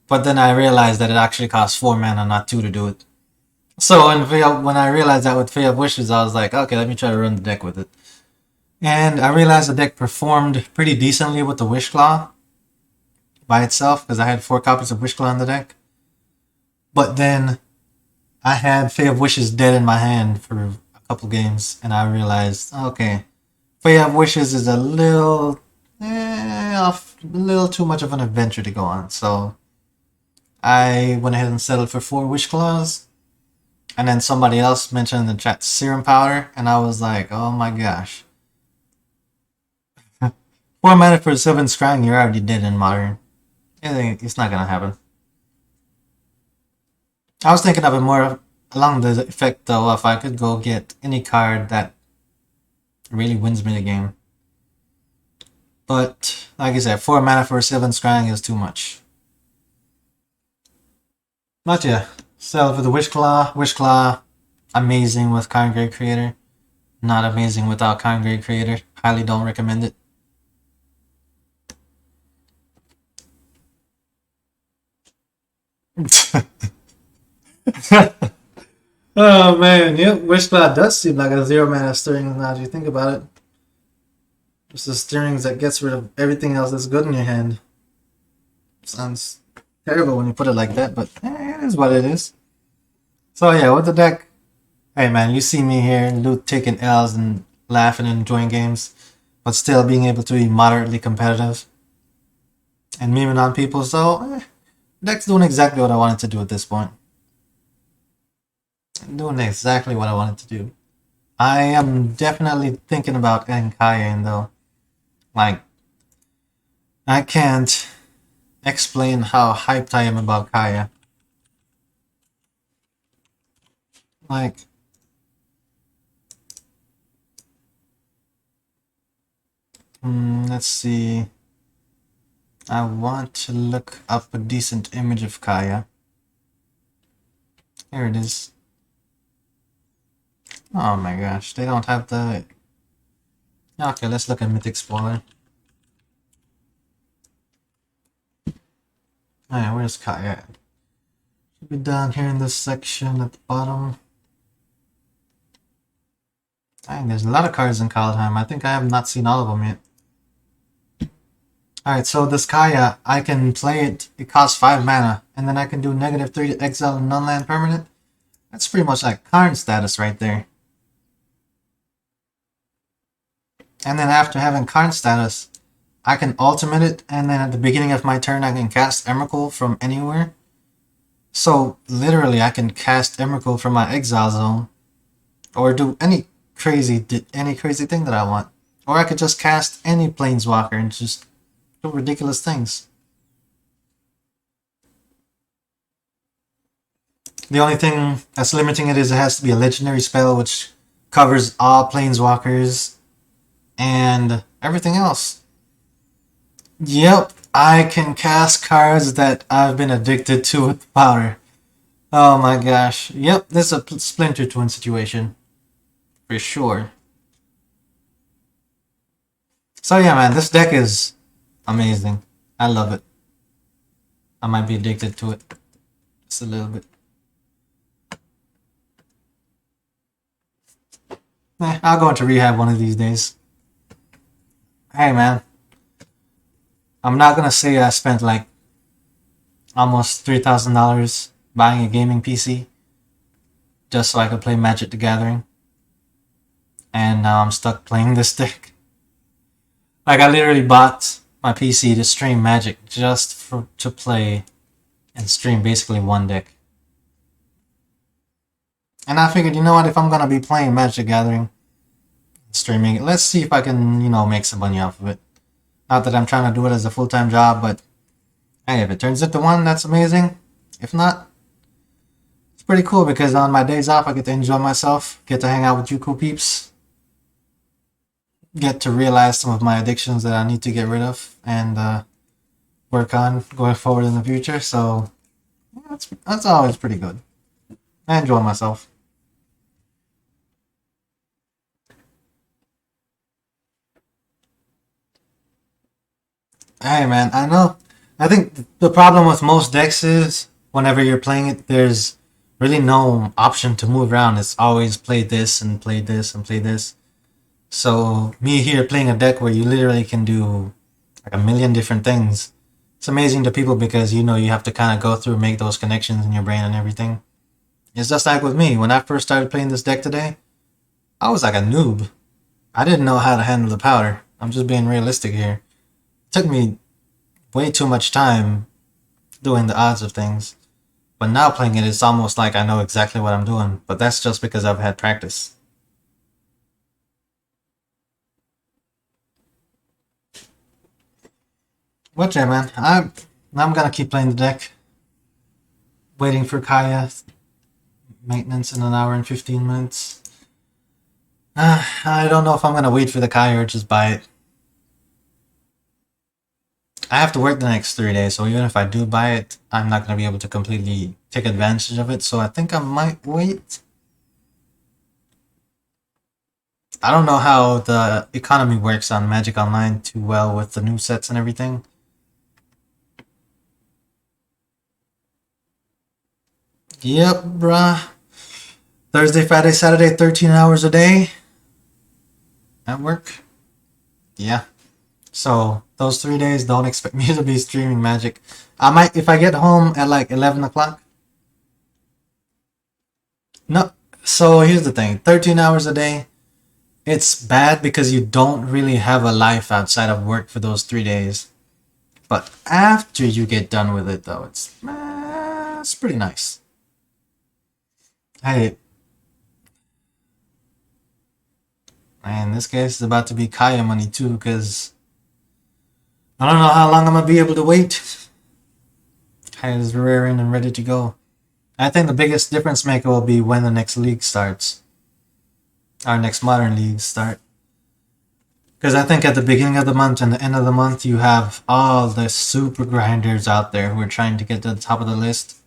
Speaker 1: But then I realized that it actually costs 4 mana, not 2 to do it. So when I realized that with Fae of Wishes, I was like, okay, let me try to run the deck with it. And I realized the deck performed pretty decently with the Wish Claw by itself, because I had 4 copies of Wish Claw in the deck. But then I had Fae of Wishes dead in my hand for a couple games, and I realized, okay, Fae of Wishes is a little too much of an adventure to go on. So I went ahead and settled for 4 Wish Claws. And then somebody else mentioned in the chat Serum Powder, and I was like, oh my gosh. 4 mana for 7 scrying, you're already dead in Modern. It's not gonna happen. I was thinking of it more along the effect though, if I could go get any card that really wins me the game. But like I said, 4 mana for 7 scrying is too much. But yeah, so for the Wish Claw, amazing with Kind Grade Creator. Not amazing without Kind Grade Creator. Highly don't recommend it. Oh man, yep, Wish Claw does seem like a 0 mana stirring now that you think about it. It's the stirrings that gets rid of everything else that's good in your hand. Sounds terrible when you put it like that, but it is what it is. So yeah, with the deck, hey man, you see me here, taking L's and laughing and enjoying games, but still being able to be moderately competitive and memeing on people, so deck's doing exactly what I wanted to do at this point. Doing exactly what I wanted to do. I am definitely thinking about getting Kaya in though. Like, I can't explain how hyped I am about Kaya. Like, let's see. I want to look up a decent image of Kaya. Here it is. Oh my gosh, they don't have the... Okay, let's look at Mythic Spoiler. Alright, where's Kaya? Should be down here in this section at the bottom. Dang, there's a lot of cards in Kaldheim. I think I have not seen all of them yet. Alright, so this Kaya, I can play it. It costs 5 mana, and then I can do -3 to exile a non-land permanent. That's pretty much like current status right there. And then after having current status, I can ultimate it, and then at the beginning of my turn, I can cast Emrakul from anywhere. So literally, I can cast Emrakul from my exile zone, or do any crazy thing that I want, or I could just cast any Planeswalker and just do ridiculous things. The only thing that's limiting it is it has to be a legendary spell, which covers all Planeswalkers and everything else. Yep, I can cast cards that I've been addicted to with powder. Oh my gosh. Yep, this is a Splinter Twin situation. For sure. So yeah, man, this deck is amazing. I love it. I might be addicted to it. Just a little bit. I'll go into rehab one of these days. Hey man, I'm not gonna say I spent like almost $3,000 buying a gaming PC just so I could play Magic the Gathering. And now I'm stuck playing this deck. Like I literally bought my PC to stream Magic just to play and stream basically one deck. And I figured, you know what, if I'm gonna be playing Magic the Gathering, streaming it, let's see if I can, make some money off of it. Not that I'm trying to do it as a full-time job, but hey, if it turns into one, that's amazing. If not, it's pretty cool because on my days off, I get to enjoy myself, get to hang out with you cool peeps, get to realize some of my addictions that I need to get rid of and work on going forward in the future. So that's always pretty good. I enjoy myself. Hey man, I know. I think the problem with most decks is whenever you're playing it, there's really no option to move around. It's always play this and play this and play this. So me here playing a deck where you literally can do like a million different things. It's amazing to people because you have to kind of go through, make those connections in your brain and everything. It's just like with me. When I first started playing this deck today, I was like a noob. I didn't know how to handle the powder. I'm just being realistic here. It took me way too much time doing the odds of things. But now playing it, it's almost like I know exactly what I'm doing. But that's just because I've had practice. But yeah, man, I'm gonna keep playing the deck. Waiting for Kaya maintenance in an hour and 15 minutes. I don't know if I'm gonna wait for the Kaya or just buy it. I have to work the next 3 days, so even if I do buy it, I'm not gonna be able to completely take advantage of it. So I think I might wait. I don't know how the economy works on Magic Online too well with the new sets and everything. Yep, bruh. Thursday, Friday, Saturday, 13 hours a day at work. Yeah. So those 3 days, don't expect me to be streaming Magic. I might, if I get home at like 11 o'clock. No. So here's the thing, 13 hours a day, it's bad because you don't really have a life outside of work for those 3 days. But after you get done with it, though, it's pretty nice. Hey, man, this case is about to be Kaya money too, because I don't know how long I'm gonna be able to wait. Kaya's rearing and ready to go. I think the biggest difference maker will be when the next league starts. Our next modern leagues start. Because I think at the beginning of the month and the end of the month, you have all the super grinders out there who are trying to get to the top of the list.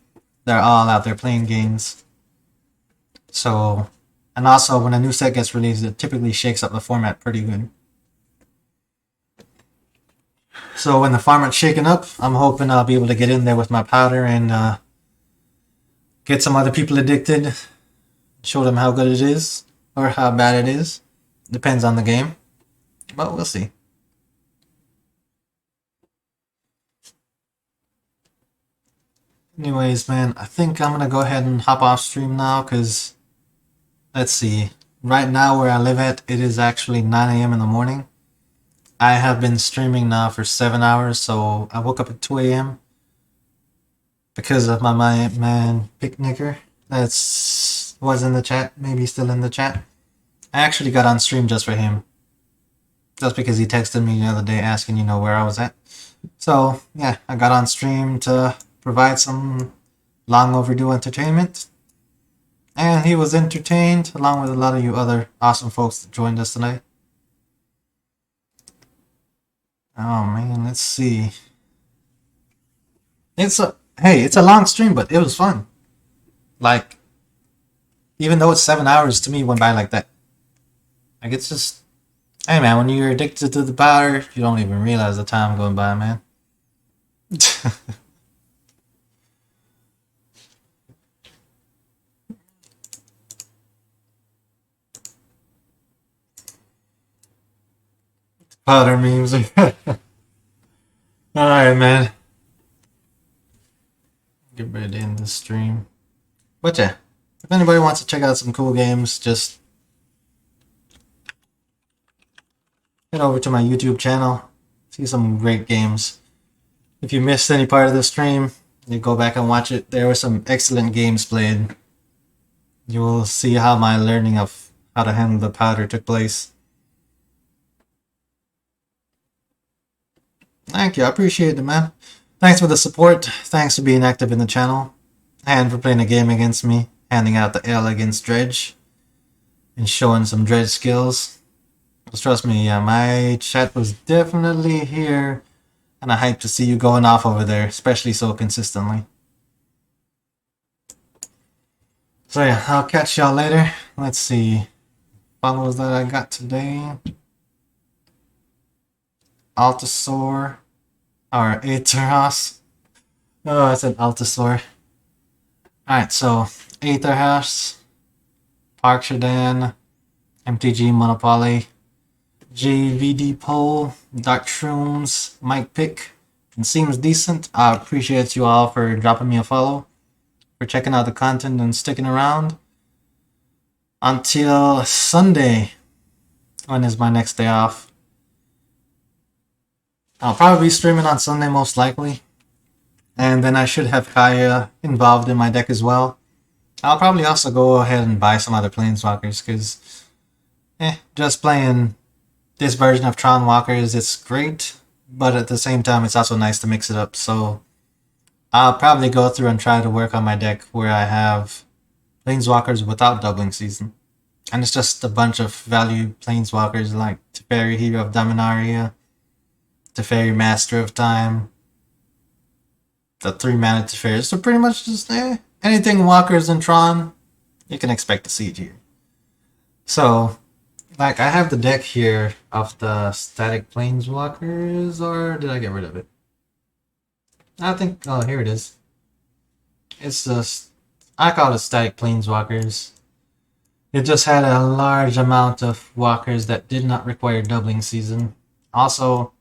Speaker 1: They're all out there playing games. So, and also when a new set gets released, it typically shakes up the format pretty good. So when the format's shaken up, I'm hoping I'll be able to get in there with my powder and get some other people addicted, show them how good it is or how bad it is. Depends on the game, but we'll see. Anyways, man, I think I'm gonna go ahead and hop off stream now because let's see. Right now, where I live at, it is actually 9 a.m. in the morning. I have been streaming now for 7 hours, so I woke up at 2 a.m. because of my man Picnicker. That's was in the chat, maybe still in the chat. I actually got on stream just for him, just because he texted me the other day asking, where I was at. So yeah, I got on stream to provide some long overdue entertainment. And he was entertained along with a lot of you other awesome folks that joined us tonight. Oh man, let's see. It's a long stream, but it was fun. Like, even though it's 7 hours, to me went by like that. Like, it's just, hey man, when you're addicted to the powder, you don't even realize the time going by, man. Powder memes. Alright, man. Get ready to end the stream. But yeah, if anybody wants to check out some cool games, just head over to my YouTube channel. See some great games. If you missed any part of the stream, you go back and watch it. There were some excellent games played. You will see how my learning of how to handle the powder took place. Thank you, I appreciate it, man. Thanks for the support. Thanks for being active in the channel. And for playing a game against me, handing out the L against Dredge. And showing some Dredge skills. Because trust me, yeah, my chat was definitely here. And I hype to see you going off over there, especially so consistently. So yeah, I'll catch y'all later. Let's see. Follows that I got today. Altasaur. Or Aetherhouse. Oh, I said Altasaur. Alright, so Aetherhouse, Park Shadan, MTG Monopoly, JVD Pole, Dark Shrooms, Mike Pick, and Seems Decent. I appreciate you all for dropping me a follow, for checking out the content and sticking around. Until Sunday, when is my next day off? I'll probably be streaming on Sunday most likely. And then I should have Kaya involved in my deck as well. I'll probably also go ahead and buy some other Planeswalkers because just playing this version of Tron Walkers, it's great. But at the same time, it's also nice to mix it up. So I'll probably go through and try to work on my deck where I have Planeswalkers without doubling season. And it's just a bunch of value Planeswalkers like Teferi, Hero of Dominaria, Teferi, Master of Time, the 3-mana Teferi. So pretty much just anything Walkers and Tron, you can expect to see it here. So, like, I have the deck here of the Static Planeswalkers, or did I get rid of it? I think, oh, here it is. It's just, I call it Static Planeswalkers. It just had a large amount of walkers that did not require doubling season. Also,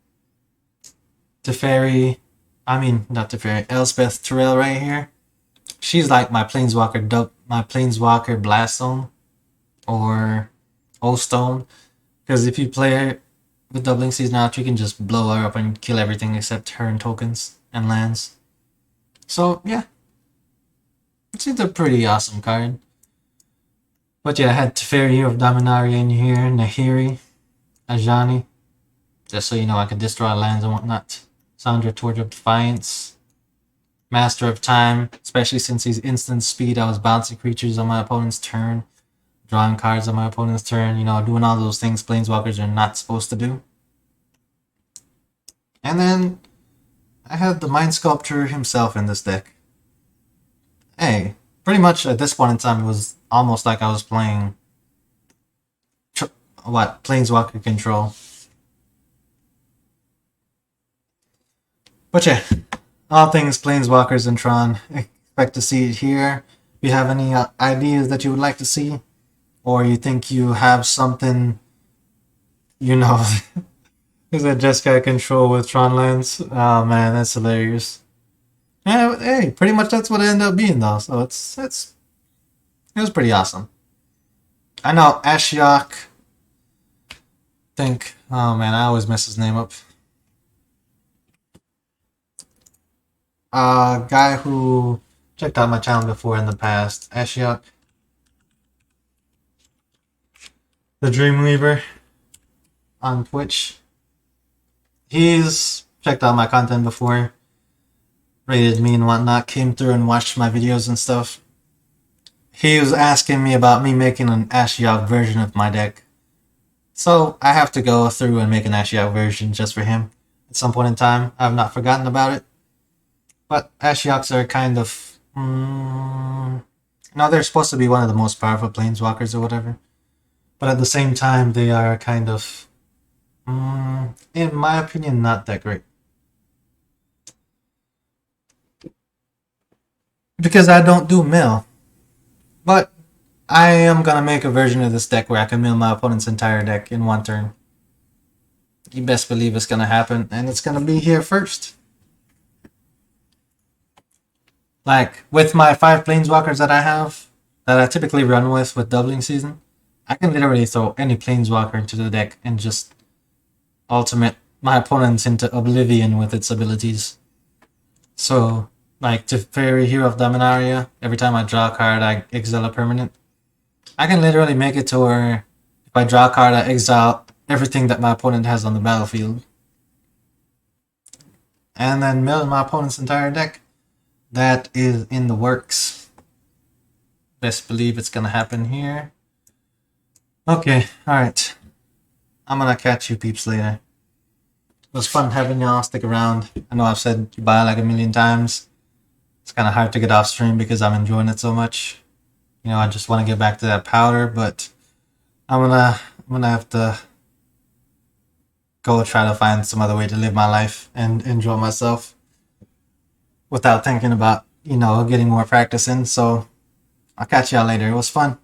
Speaker 1: Teferi, not Teferi, Elspeth Terrell right here. She's like my Planeswalker Blast Zone or O-Stone. Because if you play her with doubling season out, you can just blow her up and kill everything except her and tokens and lands. So, yeah. It's a pretty awesome card. But yeah, I had Teferi of Dominaria in here, Nahiri, Ajani. Just so you know, I can destroy lands and whatnot. Sandra, Torch of Defiance. Master of Time, especially since he's instant speed. I was bouncing creatures on my opponent's turn, drawing cards on my opponent's turn, you know, doing all those things Planeswalkers are not supposed to do. And then I had the Mind Sculptor himself in this deck. Hey, pretty much at this point in time, it was almost like I was playing Planeswalker Control. But yeah, all things Planeswalkers and Tron. Expect to see it here. If you have any ideas that you would like to see, or you think you have something, you know, is that Jeskai Control with Tron lands? Oh man, that's hilarious. Yeah, hey, pretty much that's what it ended up being though. So it was pretty awesome. I know Ashiok. Oh man, I always mess his name up. Guy who checked out my channel before in the past, Ashiok, the Dreamweaver on Twitch. He's checked out my content before, rated me and whatnot, came through and watched my videos and stuff. He was asking me about me making an Ashiok version of my deck. So I have to go through and make an Ashiok version just for him. at some point in time. I've not forgotten about it. But Ashioks are kind of. No, they're supposed to be one of the most powerful planeswalkers or whatever. But at the same time, they are kind of. In my opinion, not that great. Because I don't do mill. But I am gonna make a version of this deck where I can mill my opponent's entire deck in one turn. You best believe it's gonna happen, and it's gonna be here first. Like, with my 5 planeswalkers that I have, that I typically run with doubling season, I can literally throw any planeswalker into the deck and just ultimate my opponents into oblivion with its abilities. So, like, to Fairy Hero of Dominaria, every time I draw a card, I exile a permanent. I can literally make it to where if I draw a card, I exile everything that my opponent has on the battlefield. And then mill my opponent's entire deck. That is in the works. Best believe it's gonna happen here. Okay, alright. I'm gonna catch you peeps later. It was fun having y'all stick around. I know I've said goodbye like a million times. It's kind of hard to get off stream because I'm enjoying it so much. You know, I just want to get back to that powder, but I'm gonna have to go try to find some other way to live my life and enjoy myself without thinking about, you know, getting more practice in. So I'll catch y'all later. It was fun.